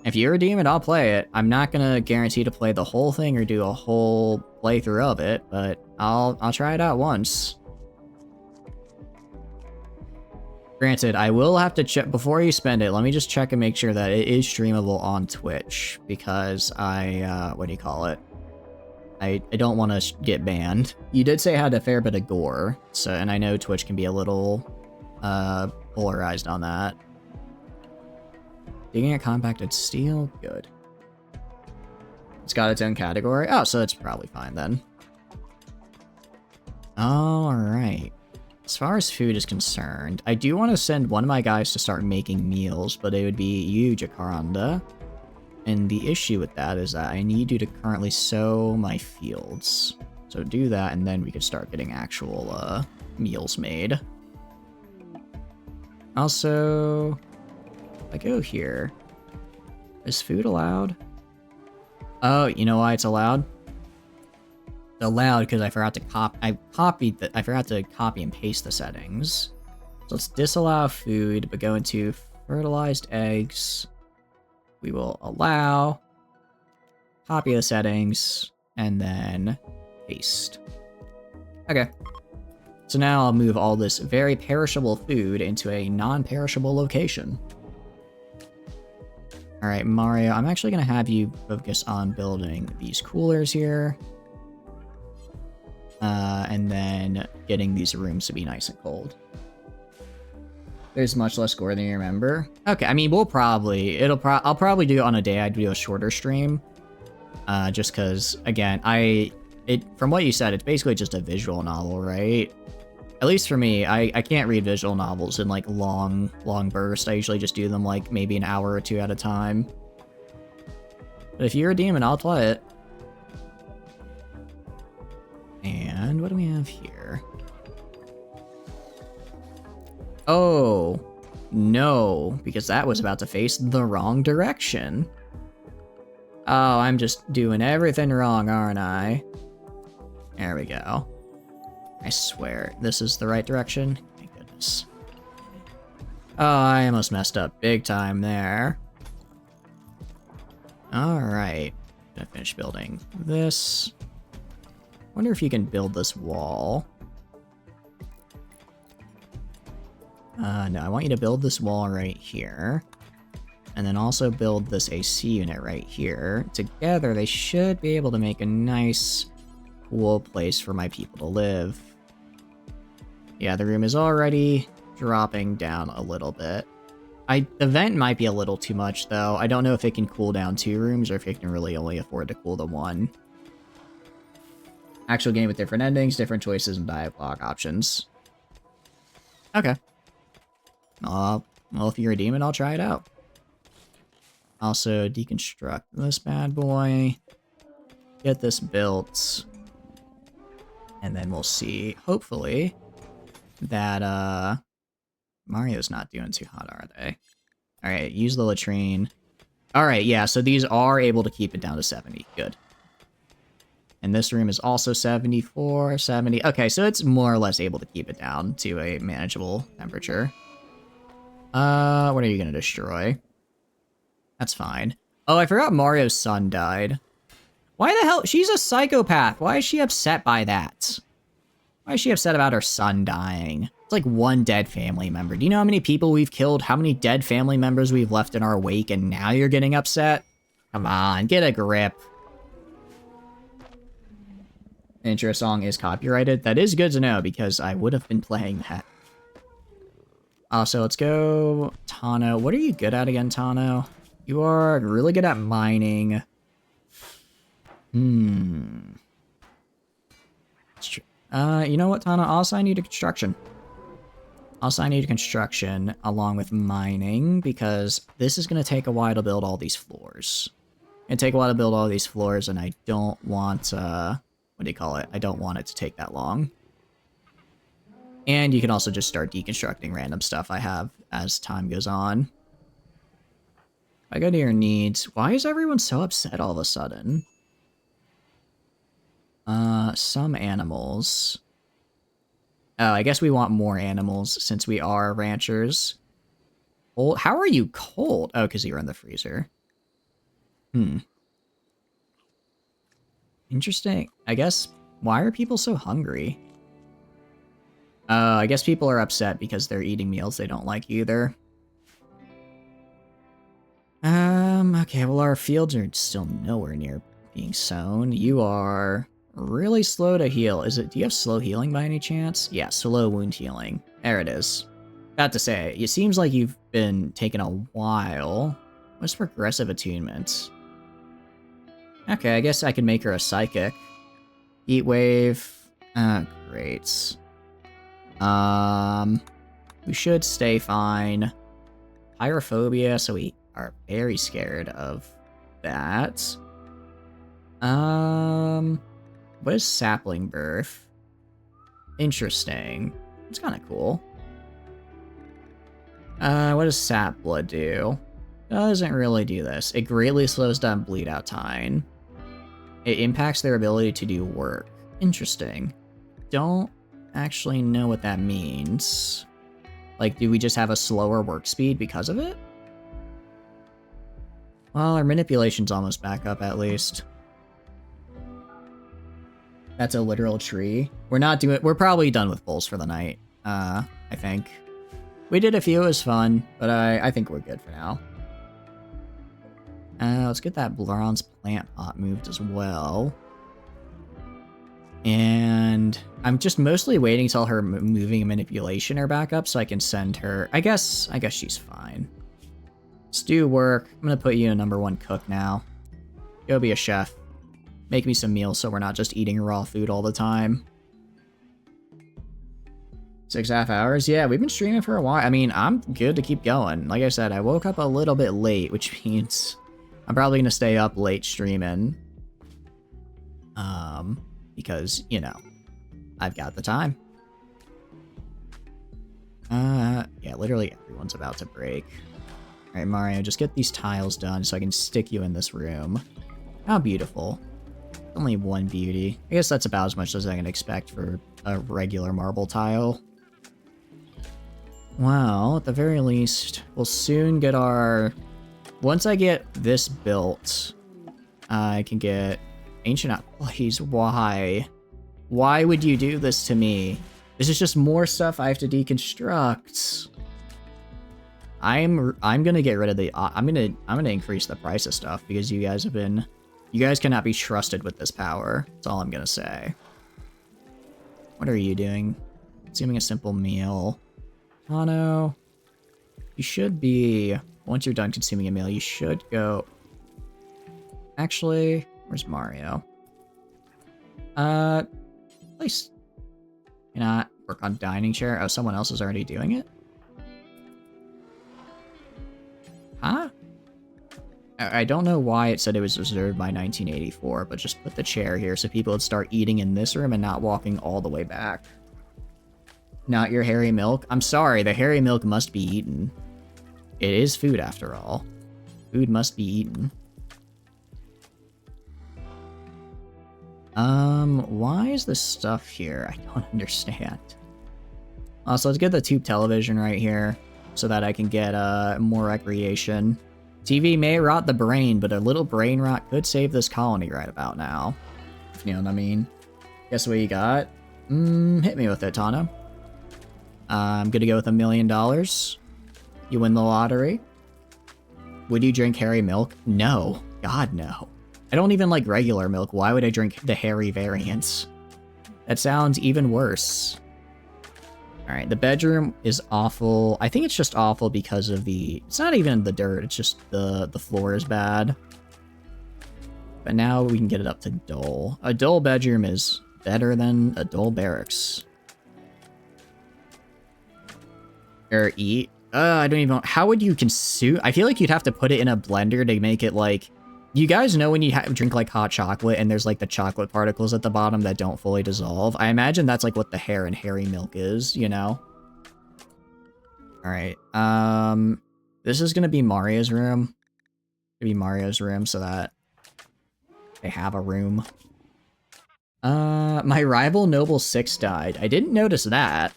If you redeem it, I'll play it. I'm not gonna guarantee to play the whole thing or do a whole playthrough of it, but I'll try it out once. Granted, I will have to check before you spend it. Let me just check and make sure that it is streamable on Twitch, because what do you call it? I don't want to get banned. You did say it had a fair bit of gore, so, and I know Twitch can be a little polarized on that. Digging at compacted steel, good. It's got its own category. Oh, so it's probably fine then. All right. As far as food is concerned, I do want to send one of my guys to start making meals, but it would be you, Jacaranda. And the issue with that is that I need you to currently sow my fields. So do that, and then we could start getting actual meals made. Also, if I go here, is food allowed? Oh, you know why it's allowed? It's allowed because I forgot to I forgot to copy and paste the settings. So let's disallow food, but go into fertilized eggs. We will allow, copy the settings, and then paste. Okay. So now I'll move all this very perishable food into a non-perishable location. Alright, Mario, I'm actually going to have you focus on building these coolers here. And then getting these rooms to be nice and cold. There's much less gore than you remember. Okay, I mean, I'll probably do it on a day I do a shorter stream. Just because, again, from what you said, it's basically just a visual novel, right? At least for me, I can't read visual novels in, like, long bursts. I usually just do them, like, maybe an hour or two at a time. But if you're a demon, I'll play it. And what do we have here? Oh, no, because that was about to face the wrong direction. Oh, I'm just doing everything wrong, aren't I? There we go. I swear, this is the right direction. Thank goodness. Oh, I almost messed up big time there. Alright, gonna finish building this. Wonder if you can build this wall. No, I want you to build this wall right here. And then also build this AC unit right here. Together, they should be able to make a nice, cool place for my people to live. Yeah, the room is already dropping down a little bit. The vent might be a little too much, though. I don't know if it can cool down 2 rooms or if it can really only afford to cool the 1. Actual game with different endings, different choices, and dialogue options. Okay. Well, if you redeem it, I'll try it out. Also, deconstruct this bad boy. Get this built. And then we'll see, hopefully, that, Mario's not doing too hot, are they? Alright, use the latrine. Alright, yeah, so these are able to keep it down to 70. Good. And this room is also 74, 70. Okay, so it's more or less able to keep it down to a manageable temperature. What are you gonna destroy? That's fine. Oh, I forgot Mario's son died. Why the hell? She's a psychopath. Why is she upset by that? Why is she upset about her son dying? It's like one dead family member. Do you know how many people we've killed? How many dead family members we've left in our wake, and now you're getting upset? Come on, get a grip. Intro song is copyrighted. That is good to know, because I would have been playing that. So let's go Tano. What are you good at again, Tano? You are really good at mining. You know what, Tana? I'll assign you to construction. I'll assign you to construction along with mining, because this is going to take a while to build all these floors. It's going to take a while to build all these floors, and I don't want, what do you call it? I don't want it to take that long. And you can also just start deconstructing random stuff I have as time goes on. I go to your needs. Why is everyone so upset all of a sudden? Some animals. Oh, I guess we want more animals since we are ranchers. Well, how are you cold? Oh, because you're in the freezer. Hmm. Interesting. I guess, why are people so hungry? I guess people are upset because they're eating meals they don't like either. Okay, well our fields are still nowhere near being sown. You are really slow to heal. Do you have slow healing by any chance? Yeah, slow wound healing. There it is. About to say, it seems like you've been taking a while. What's progressive attunement? Okay, I guess I can make her a psychic. Heat wave. Great. We should stay fine. Pyrophobia, so we are very scared of that. What is sapling birth? Interesting. It's kind of cool. What does sap blood do? Doesn't really do this. It greatly slows down bleed out time. It impacts their ability to do work. Interesting. Don't actually know what that means. Like, do we just have a slower work speed because of it? Well, our manipulation's almost back up at least. That's a literal tree. We're probably done with bowls for the night. I think. We did a few, it was fun, but I think we're good for now. Let's get that bronze plant pot moved as well. And I'm just mostly waiting till her moving and manipulation are back up so I can send her. I guess she's fine. Stew work. I'm gonna put you in #1 cook now. Go be a chef. Make me some meals so we're not just eating raw food all the time. 6.5 hours? Yeah, we've been streaming for a while. I mean, I'm good to keep going. Like I said, I woke up a little bit late, which means I'm probably gonna stay up late streaming. Because, you know, I've got the time. Yeah, literally everyone's about to break. Alright, Mario, just get these tiles done so I can stick you in this room. How beautiful. Only one beauty. I guess that's about as much as I can expect for a regular marble tile. Well, at the very least, we'll soon get our... Once I get this built, I can get ancient... Please, why? Why would you do this to me? This is just more stuff I have to deconstruct. I'm gonna get rid of the... I'm gonna increase the price of stuff because you guys have been... You guys cannot be trusted with this power. That's all I'm gonna say. What are you doing? Consuming a simple meal. Tano, you should be... Once you're done consuming a meal, you should go... Actually, where's Mario? Please. Can I work on dining chair? Oh, someone else is already doing it? Huh? I don't know why it said it was reserved by 1984, but just put the chair here so people would start eating in this room and not walking all the way back. Not your hairy milk? I'm sorry, the hairy milk must be eaten. It is food after all. Food must be eaten. Why is this stuff here? I don't understand. So let's get the tube television right here so that I can get more recreation. TV may rot the brain, but a little brain rot could save this colony right about now. You know what I mean? Guess what you got? Hit me with it, Tano. I'm gonna go with $1 million. You win the lottery. Would you drink hairy milk? No. God, no. I don't even like regular milk. Why would I drink the hairy variants? That sounds even worse. Alright, the bedroom is awful. I think it's just awful because of the... It's not even the dirt, it's just the floor is bad. But now we can get it up to dull. A dull bedroom is better than a dull barracks. Or eat. I don't even... How would you consume... I feel like you'd have to put it in a blender to make it like... You guys know when you drink like hot chocolate and there's like the chocolate particles at the bottom that don't fully dissolve? I imagine that's like what the hair and hairy milk is, you know? Alright, this is gonna be Mario's room. Maybe Mario's room so that they have a room. My rival Noble 6 died. I didn't notice that.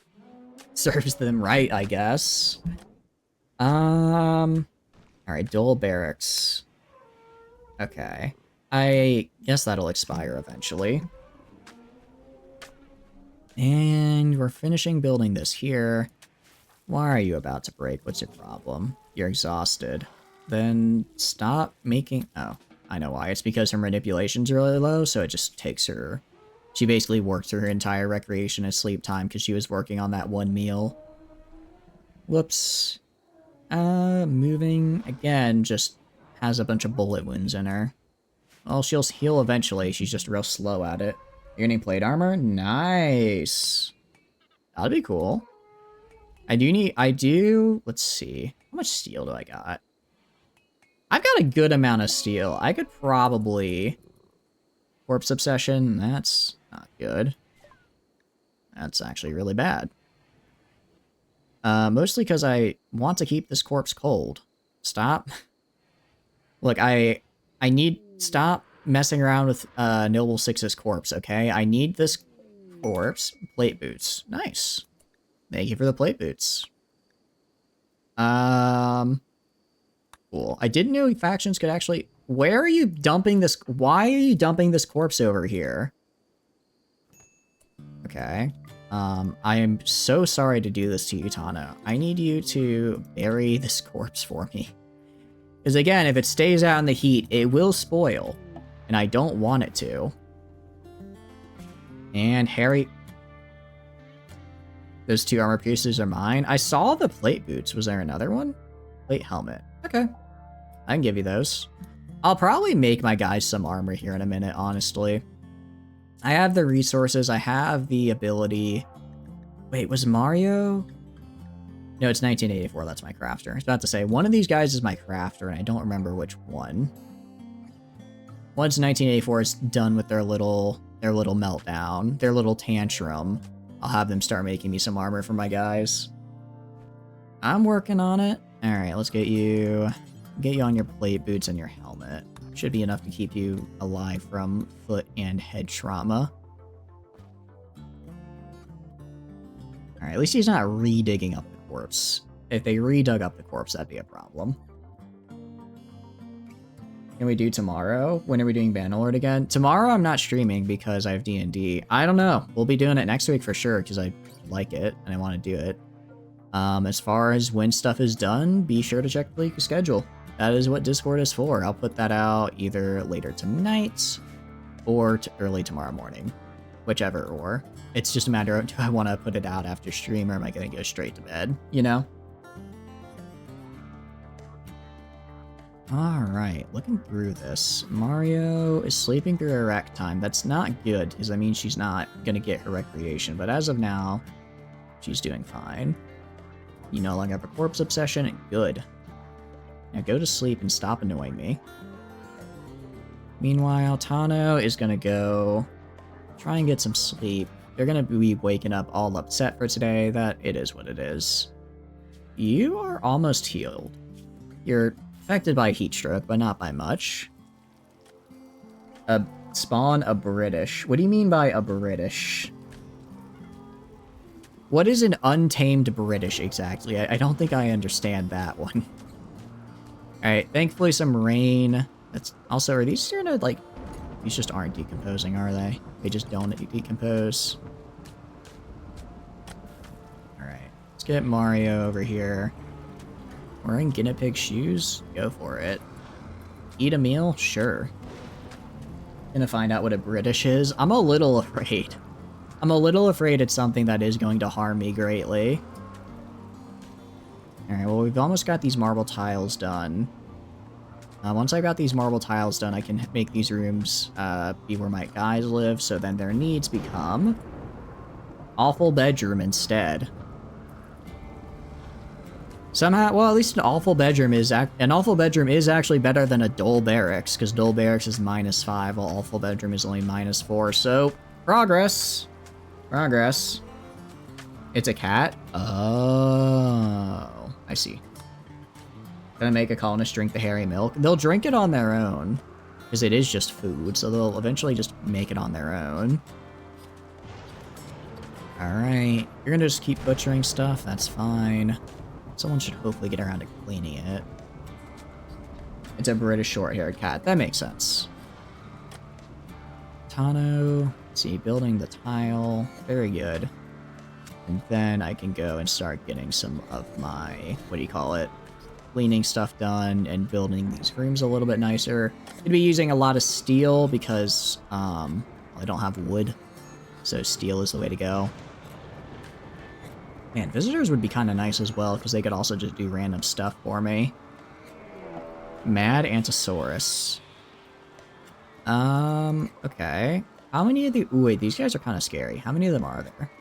Serves them right, I guess. Alright, Dole Barracks. Okay. I guess that'll expire eventually. And we're finishing building this here. Why are you about to break? What's your problem? You're exhausted. Then stop making... Oh, I know why. It's because her manipulation's really low, so it just takes her... She basically worked through her entire recreation and sleep time because she was working on that one meal. Whoops. Moving again just has a bunch of bullet wounds in her. Well, she'll heal eventually. She's just real slow at it. You're getting plate armor? Nice. That'd be cool. Let's see. How much steel do I got? I've got a good amount of steel. I could probably... Corpse Obsession, that's not good. That's actually really bad. Mostly because I want to keep this corpse cold. Stop. Look, I need... Stop messing around with Noble 6's corpse, okay? I need this corpse. Plate boots. Nice. Thank you for the plate boots. Cool. I didn't know factions could actually... Where are you dumping this? Why are you dumping this corpse over here? Okay. I am so sorry to do this to you, Tano. I need you to bury this corpse for me. Because again, if it stays out in the heat, it will spoil. And I don't want it to. And Harry... Those 2 armor pieces are mine. I saw the plate boots. Was there another one? Plate helmet. Okay. I can give you those. I'll probably make my guys some armor here in a minute, honestly. I have the resources. I have the ability. Wait, was Mario? No, it's 1984. That's my crafter. I was about to say, one of these guys is my crafter, and I don't remember which one. Once 1984 is done with their little meltdown, their little tantrum, I'll have them start making me some armor for my guys. I'm working on it. All right, let's get you on your plate boots and your helmet. Should be enough to keep you alive from foot and head trauma. Alright, at least he's not re-digging up the corpse. If they re-dug up the corpse, that'd be a problem. Can we do tomorrow? When are we doing Bannerlord again? Tomorrow I'm not streaming because I have D&D. I don't know. We'll be doing it next week for sure because I like it and I want to do it. As far as when stuff is done, be sure to check the league schedule. That is what Discord is for. I'll put that out either later tonight or early tomorrow morning. Whichever or. It's just a matter of, do I want to put it out after stream or am I going to go straight to bed? You know? Alright, looking through this. Mario is sleeping through her rec time. That's not good, because that means she's not going to get her recreation. But as of now, she's doing fine. You no longer have a corpse obsession? Good. Now go to sleep and stop annoying me. Meanwhile, Tano is going to go try and get some sleep. They're going to be waking up all upset for today. That it is what it is. You are almost healed. You're affected by heat stroke, but not by much. Spawn a British. What do you mean by a British? What is an untamed British exactly? I don't think I understand that one. Alright, thankfully some rain. That's also, are these sort of like, these just aren't decomposing, are they? They just don't decompose. Alright, let's get Mario over here. Wearing guinea pig shoes? Go for it. Eat a meal? Sure. Gonna find out what a British is. I'm a little afraid. I'm a little afraid it's something that is going to harm me greatly. Alright, well, we've almost got these marble tiles done. Once I've got these marble tiles done, I can make these rooms be where my guys live, so then their needs become awful bedroom instead. Somehow, well, at least an awful bedroom is actually better than a dull barracks, because dull barracks is -5, while awful bedroom is only -4. So progress. Progress. It's a cat? Oh, I see. Gonna make a colonist drink the hairy milk. They'll drink it on their own, because it is just food, so they'll eventually just make it on their own. Alright, you're gonna just keep butchering stuff, that's fine. Someone should hopefully get around to cleaning it. It's a British short-haired cat, that makes sense. Tano, let's see, building the tile, very good. And then I can go and start getting some of my, what do you call it, cleaning stuff done and building these rooms a little bit nicer. Gonna be using a lot of steel because I don't have wood, so steel is the way to go. Man, visitors would be kind of nice as well because they could also just do random stuff for me. Mad Antisaurus. Okay. How many of the... Ooh, wait, these guys are kind of scary. How many of them are there?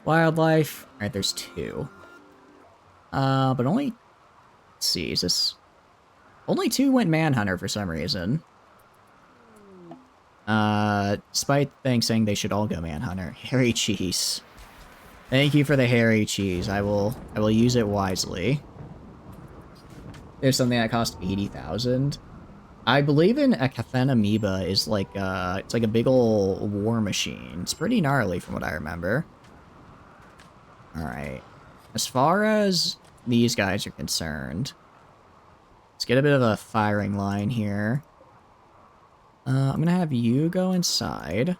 Wildlife. Alright, there's 2. But only... Let's see, is this... Only 2 went Manhunter for some reason. Despite things saying they should all go Manhunter. Hairy cheese. Thank you for the hairy cheese. I will use it wisely. There's something that cost 80,000. I believe in a Cathen amoeba is like it's like a big ol' war machine. It's pretty gnarly from what I remember. Alright. As far as these guys are concerned, let's get a bit of a firing line here. I'm gonna have you go inside.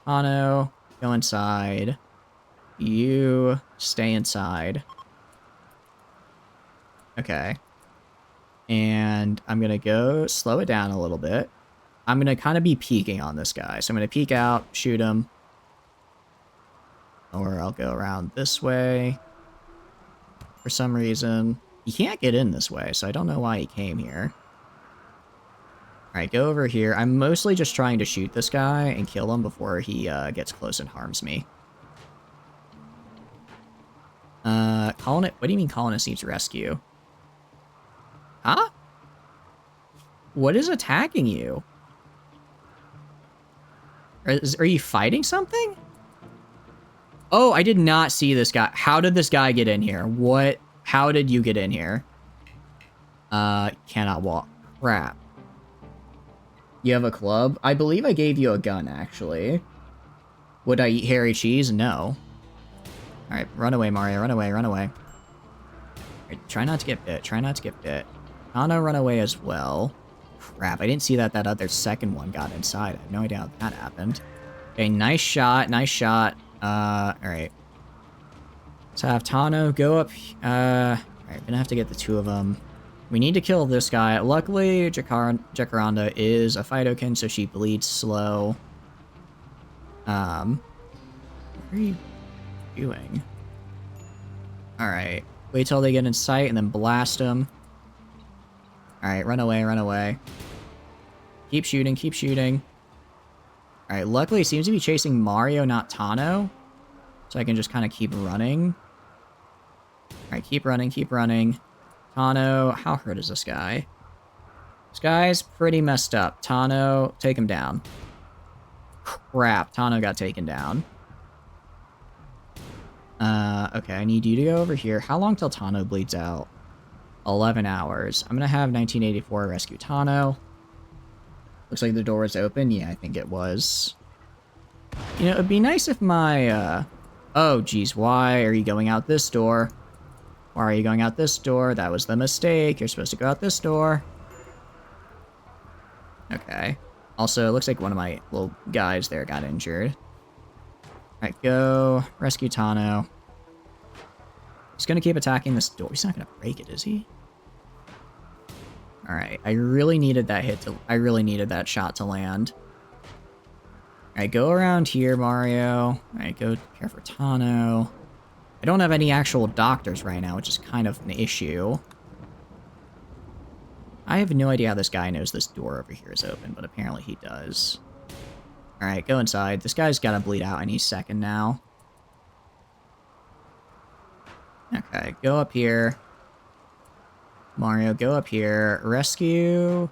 Hano, go inside. You stay inside. Okay. And I'm gonna go slow it down a little bit. I'm gonna kind of be peeking on this guy. So I'm gonna peek out, shoot him. Or I'll go around this way. For some reason. He can't get in this way, so I don't know why he came here. Alright, go over here. I'm mostly just trying to shoot this guy and kill him before he gets close and harms me. Colonist, what do you mean colonist needs rescue? Huh? What is attacking you? Are you fighting something? Oh, I did not see this guy. How did this guy get in here? What? How did you get in here? Cannot walk. Crap. You have a club? I believe I gave you a gun, actually. Would I eat hairy cheese? No. Alright, run away, Mario. Run away, run away. Right, try not to get bit. Try not to get bit. Anna run away as well. Crap, I didn't see that other second one got inside. I have no idea how that happened. Okay, nice shot, nice shot. Alright. Let's have Tano go up. Alright, gonna have to get the 2 of them. We need to kill this guy. Luckily, Jacaranda is a Phytokin, so she bleeds slow. What are you doing? Alright. Wait till they get in sight and then blast them. Alright, run away, run away. Keep shooting, keep shooting. Alright, luckily it seems to be chasing Mario, not Tano. So I can just kind of keep running. Alright, keep running, keep running. Tano, how hurt is this guy? This guy's pretty messed up. Tano, take him down. Crap, Tano got taken down. Okay, I need you to go over here. How long till Tano bleeds out? 11 hours. I'm gonna have 1984 rescue Tano. Looks like the door is open. Yeah, I think it was. You know, it'd be nice if my, Oh, geez, why are you going out this door? Why are you going out this door? That was the mistake. You're supposed to go out this door. Okay. Also, it looks like one of my little guys there got injured. Alright, go. Rescue Tano. He's gonna keep attacking this door. He's not gonna break it, is he? Alright, I really needed that hit to... I really needed that shot to land. Alright, go around here, Mario. Alright, go care for Tano. I don't have any actual doctors right now, which is kind of an issue. I have no idea how this guy knows this door over here is open, but apparently he does. Alright, go inside. This guy's gotta bleed out any second now. Okay, go up here. Mario, go up here. Rescue.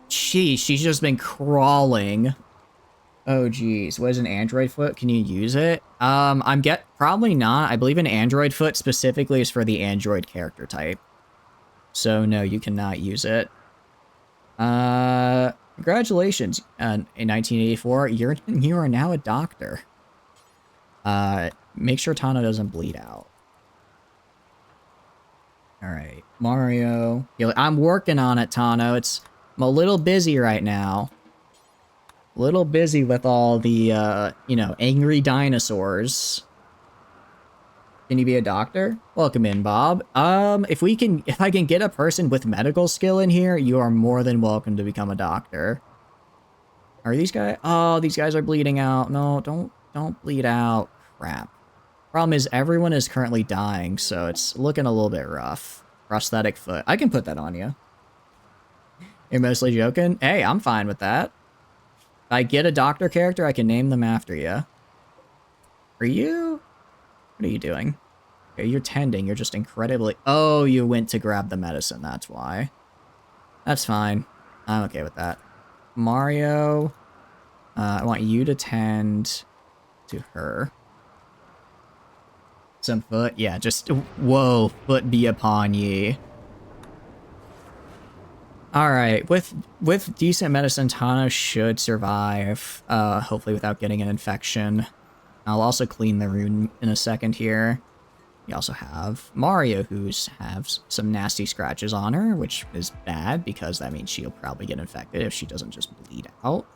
Jeez, she's just been crawling. Oh, geez. What is an android foot? Can you use it? Probably not. I believe an android foot specifically is for the android character type. So no, you cannot use it. Congratulations. In 1984, you are now a doctor. Make sure Tano doesn't bleed out. All right, Mario. I'm working on it, Tano. I'm a little busy right now. A little busy with all the, angry dinosaurs. Can you be a doctor? Welcome in, Bob. If I can get a person with medical skill in here, you are more than welcome to become a doctor. Are these guys? Oh, these guys are bleeding out. No, don't bleed out. Crap. Problem is, everyone is currently dying, so it's looking a little bit rough. Prosthetic foot. I can put that on you. You're mostly joking? Hey, I'm fine with that. If I get a doctor character, I can name them after you. Are you? What are you doing? Okay, you're tending. You're just incredibly... Oh, you went to grab the medicine. That's why. That's fine. I'm okay with that. Mario, I want you to tend to her. Some foot? Yeah, just... Whoa, foot be upon ye. Alright, with decent medicine, Tano should survive, hopefully without getting an infection. I'll also clean the room in a second here. We also have Mario, who's has some nasty scratches on her, which is bad, because that means she'll probably get infected if she doesn't just bleed out.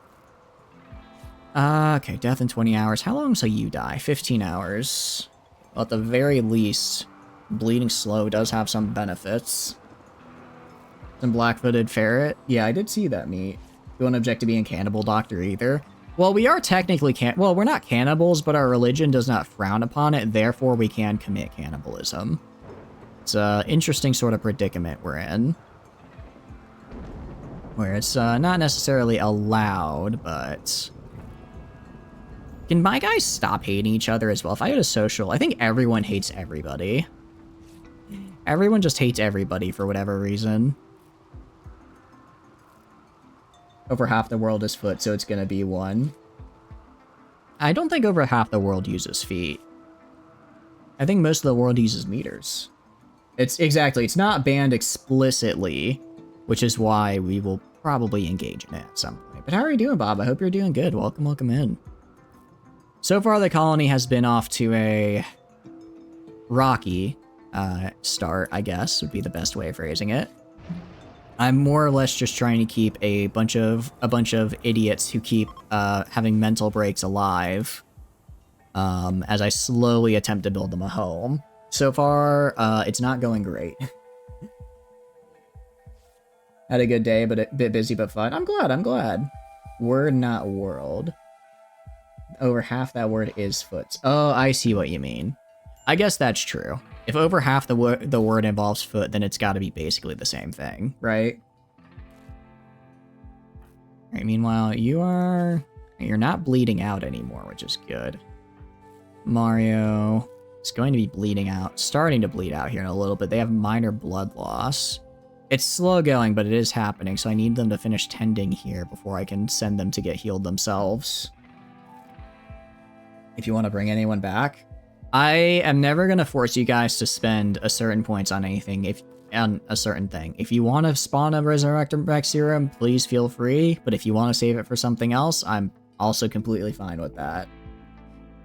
Okay, death in 20 hours. How long until you die? 15 hours. Well, at the very least, bleeding slow does have some benefits. Some black-footed ferret. Yeah, I did see that meat. You won't object to being cannibal doctor either. Well, we are technically well, we're not cannibals, but our religion does not frown upon it, therefore we can commit cannibalism. It's an interesting sort of predicament we're in. Where it's not necessarily allowed, but... Can my guys stop hating each other as well? If I had a social, I think everyone hates everybody. Everyone just hates everybody for whatever reason. Over half the world is foot, so it's gonna be one. I don't think over half the world uses feet. I think most of the world uses meters. It's not banned explicitly, which is why we will probably engage in it at some point. But how are you doing, Bob? I hope you're doing good. Welcome in. So far, the colony has been off to a rocky start, I guess, would be the best way of phrasing it. I'm more or less just trying to keep a bunch of idiots who keep having mental breaks alive as I slowly attempt to build them a home. So far, it's not going great. Had a good day, but a bit busy but fun. I'm glad. Word, not world. Over half that word is foot. Oh, I see what you mean. I guess that's true. If over half the word involves foot, then it's got to be basically the same thing, right? Alright, meanwhile, you're not bleeding out anymore, which is good. Mario is going to be bleeding out, starting to bleed out here in a little bit. They have minor blood loss. It's slow going, but it is happening, so I need them to finish tending here before I can send them to get healed themselves. If you want to bring anyone back. I am never going to force you guys to spend a certain points on anything, on a certain thing. If you want to spawn a Resurrector Mech Serum, please feel free, but if you want to save it for something else, I'm also completely fine with that.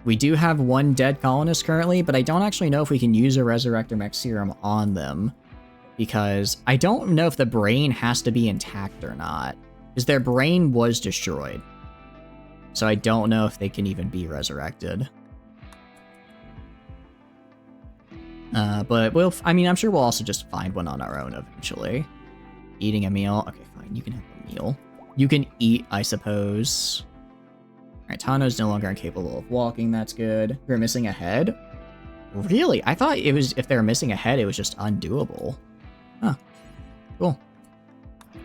We do have one dead colonist currently, but I don't actually know if we can use a Resurrector Mech Serum on them, because I don't know if the brain has to be intact or not, because their brain was destroyed. So I don't know if they can even be resurrected. But I'm sure we'll also just find one on our own eventually. Eating a meal. Okay, fine. You can have a meal. You can eat, I suppose. Alright, Tano's no longer incapable of walking. That's good. You're missing a head? Really? I thought it was, if they were missing a head, it was just undoable. Huh. Cool.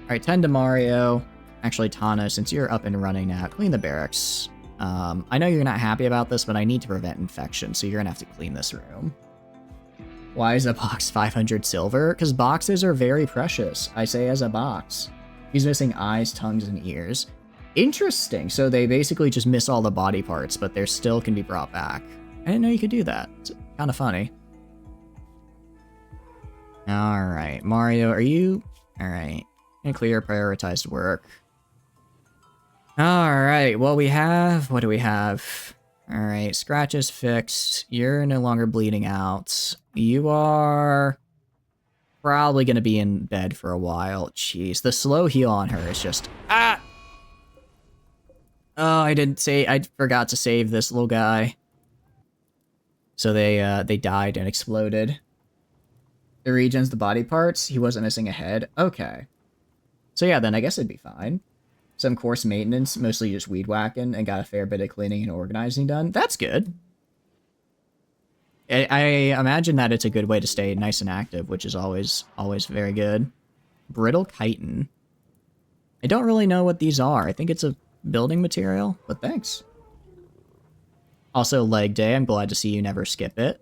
Alright, tend to Mario. Actually, Tano, since you're up and running now, clean the barracks. I know you're not happy about this, but I need to prevent infection, so you're gonna have to clean this room. Why is a box 500 silver? Because boxes are very precious. I say as a box. He's missing eyes, tongues, and ears. Interesting. So they basically just miss all the body parts, but they still can be brought back. I didn't know you could do that. It's kind of funny. Alright, Mario, are you... Alright. Gonna clear prioritized work. Alright, well we have... What do we have? Alright, scratch is fixed. You're no longer bleeding out. You are... probably gonna be in bed for a while. Jeez, the slow heal on her is just... Ah! Oh, I forgot to save this little guy. So they died and exploded. The regens the body parts. He wasn't missing a head. Okay. So yeah, then I guess it'd be fine. Some course maintenance, mostly just weed whacking, and got a fair bit of cleaning and organizing done. That's good. I imagine that it's a good way to stay nice and active, which is always very good. Brittle chitin. I don't really know what these are. I think it's a building material, but thanks. Also, leg day. I'm glad to see you never skip it.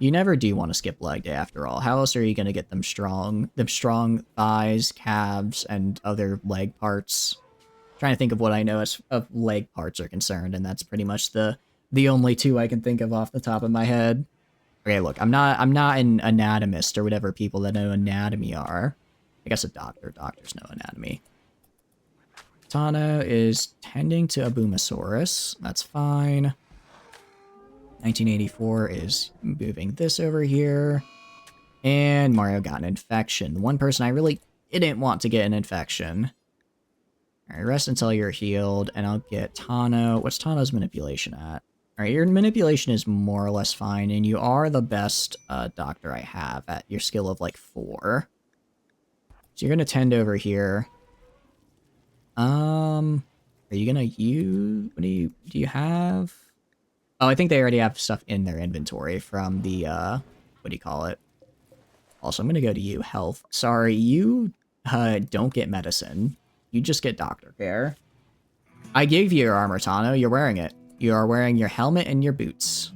You never do want to skip leg day after all. How else are you going to get them strong thighs, calves, and other leg parts? I'm trying to think of what I know as of leg parts are concerned, and that's pretty much the only two I can think of off the top of my head. Okay, look, I'm not an anatomist or whatever people that know anatomy are. I guess a doctor. Doctors know anatomy. Tano is tending to a Boomosaurus. That's fine. 1984 is moving this over here. And Mario got an infection. The one person I really didn't want to get an infection. Alright, rest until you're healed, and I'll get Tano. What's Tano's manipulation at? Alright, your manipulation is more or less fine, and you are the best doctor I have at your skill of, like, 4. So you're gonna tend over here. Are you gonna use... What do you have? Oh, I think they already have stuff in their inventory from the, what do you call it? Also, I'm gonna go to you, health. Sorry, you, don't get medicine. You just get doctor care. I gave you your armor, Tano. You're wearing it. You are wearing your helmet and your boots.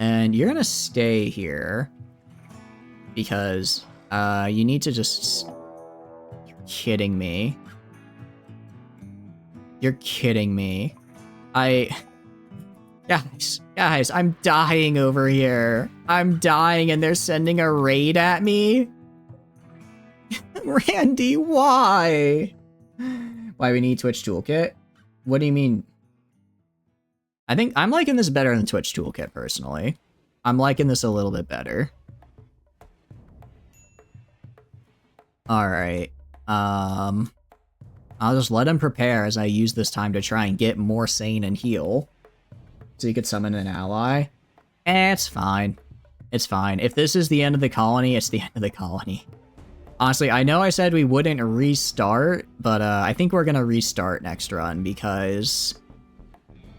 And you're gonna stay here. Because, you need to just... You're kidding me. You're kidding me. Guys, I'm dying over here. I'm dying and they're sending a raid at me? Randy, why? Why we need Twitch Toolkit? What do you mean? I think I'm liking this better than Twitch Toolkit, personally. I'm liking this a little bit better. Alright. I'll just let him prepare as I use this time to try and get more sane and heal. So you could summon an ally. It's fine. It's fine. If this is the end of the colony, it's the end of the colony. Honestly, I know I said we wouldn't restart, but I think we're gonna restart next run because...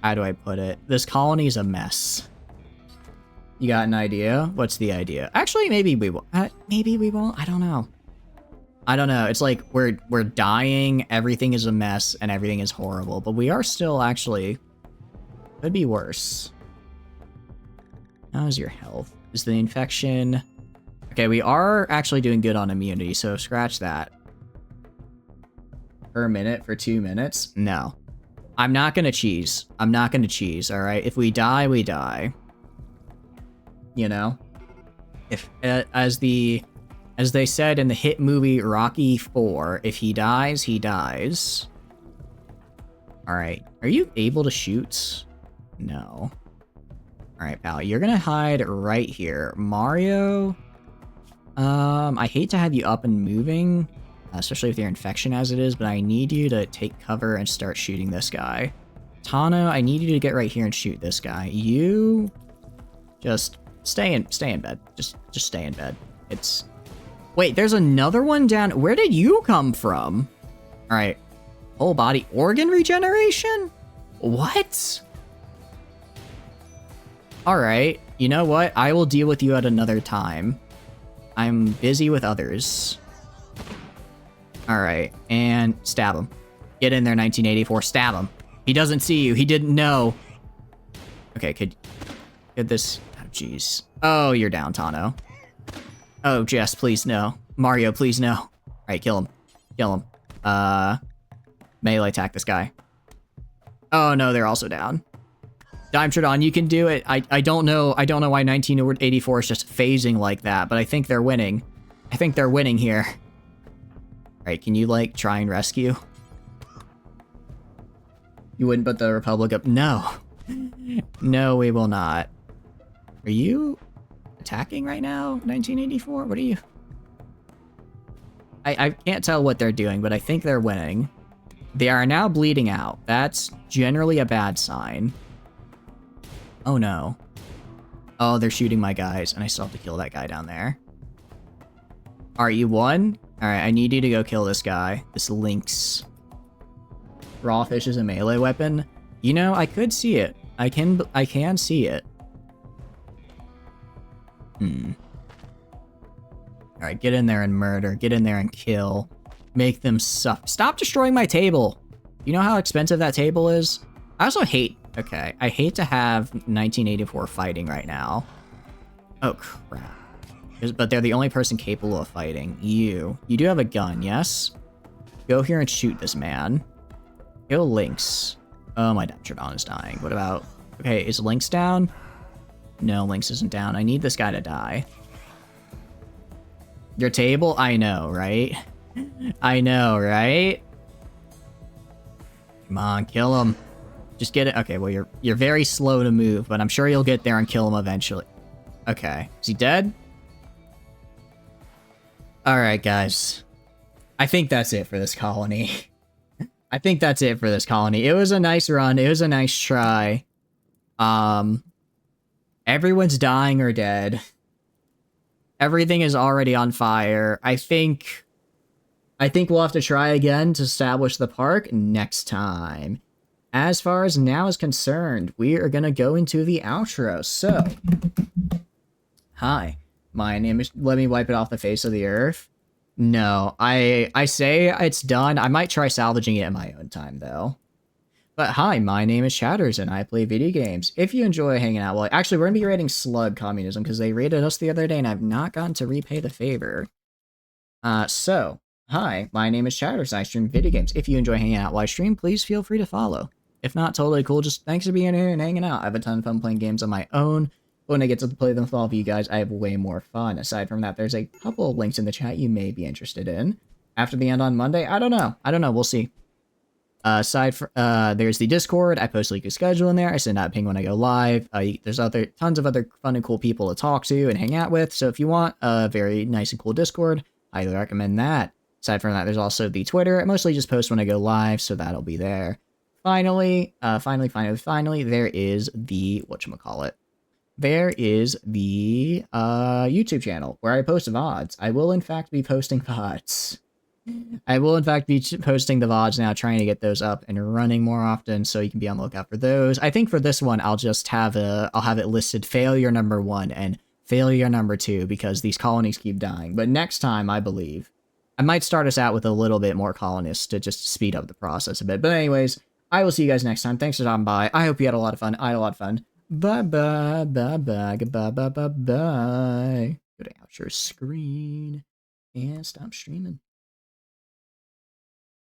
How do I put it? This colony is a mess. You got an idea? What's the idea? Actually, maybe we won't. Maybe we won't. I don't know. I don't know. It's like we're dying, everything is a mess, and everything is horrible. But we are still actually... Could be worse. How's your health? Is the infection... Okay, we are actually doing good on immunity, so scratch that. Per minute for 2 minutes? No. I'm not gonna cheese. I'm not gonna cheese, alright? If we die, we die. You know? If, as they said in the hit movie Rocky 4, if he dies, he dies. Alright, are you able to shoot? No. Alright, pal, you're gonna hide right here. Mario... I hate to have you up and moving, especially with your infection as it is, but I need you to take cover and start shooting this guy. Tano, I need you to get right here and shoot this guy. You... Just stay in bed. Just stay in bed. It's... Wait, there's another one down... Where did you come from? Alright. Whole body organ regeneration? What? Alright. You know what? I will deal with you at another time. I'm busy with others. Alright. And stab him. Get in there, 1984. Stab him. He doesn't see you. He didn't know. Okay, could this... Oh, jeez. Oh, you're down, Tano. Oh, Jess, please no. Mario, please no. Alright, kill him. Kill him. Melee attack this guy. Oh no, they're also down. Dimetrodon, you can do it. I don't know why 1984 is just phasing like that, but I think they're winning. I think they're winning here. Alright, can you, like, try and rescue? You wouldn't put the Republic up? No. No, we will not. Are you attacking right now, 1984? What are you... I can't tell what they're doing, but I think they're winning. They are now bleeding out. That's generally a bad sign. Oh no. Oh, they're shooting my guys, and I still have to kill that guy down there. Alright, you won? Alright, I need you to go kill this guy. This Lynx. Raw fish is a melee weapon. You know, I could see it. I can see it. Alright, get in there and murder. Get in there and kill. Make them suffer. Stop destroying my table! You know how expensive that table is? I also hate... Okay, I hate to have 1984 fighting right now. Oh, crap. But they're the only person capable of fighting. You. You do have a gun, yes? Go here and shoot this man. Kill Lynx. Oh, my Dimetrodon is dying. What about... Okay, is Lynx down? No, Lynx isn't down. I need this guy to die. Your table? I know, right? I know, right? Come on, kill him. Just get it. Okay, well, you're very slow to move, but I'm sure you'll get there and kill him eventually. Okay. Is he dead? Alright, guys. I think that's it for this colony. I think that's it for this colony. It was a nice run. It was a nice try. Everyone's dying or dead. Everything is already on fire. I think we'll have to try again to establish the park next time. As far as now is concerned, we are going to go into the outro. So, hi, my name is... Let me wipe it off the face of the earth. No, I say it's done. I might try salvaging it in my own time, though. But hi, my name is Shatters, and I play video games. If you enjoy hanging out, well, actually, we're going to be rating Slug Communism, because they raided us the other day, and I've not gotten to repay the favor. So, hi, my name is Shatters, and I stream video games. If you enjoy hanging out while I stream, please feel free to follow. If not, totally cool. Just thanks for being here and hanging out. I have a ton of fun playing games on my own. When I get to play them with all of you guys, I have way more fun. Aside from that, there's a couple of links in the chat you may be interested in. After the end on Monday, I don't know. We'll see. Aside from, there's the Discord. I post a schedule in there. I send out a ping when I go live. There's tons of other fun and cool people to talk to and hang out with. So if you want a very nice and cool Discord, I highly recommend that. Aside from that, there's also the Twitter. I mostly just post when I go live, so that'll be there. Finally, there is the, whatchamacallit. There is the YouTube channel where I post VODs. I will in fact be posting VODs. I will in fact be posting the VODs now, trying to get those up and running more often, so you can be on the lookout for those. I think for this one, I'll just have it listed failure number 1 and failure number 2, because these colonies keep dying. But next time, I believe, I might start us out with a little bit more colonists to just speed up the process a bit. But anyways, I will see you guys next time. Thanks for stopping by. I hope you had a lot of fun. I had a lot of fun. Bye-bye, bye-bye, goodbye, bye-bye, bye. Go to outro screen and stop streaming.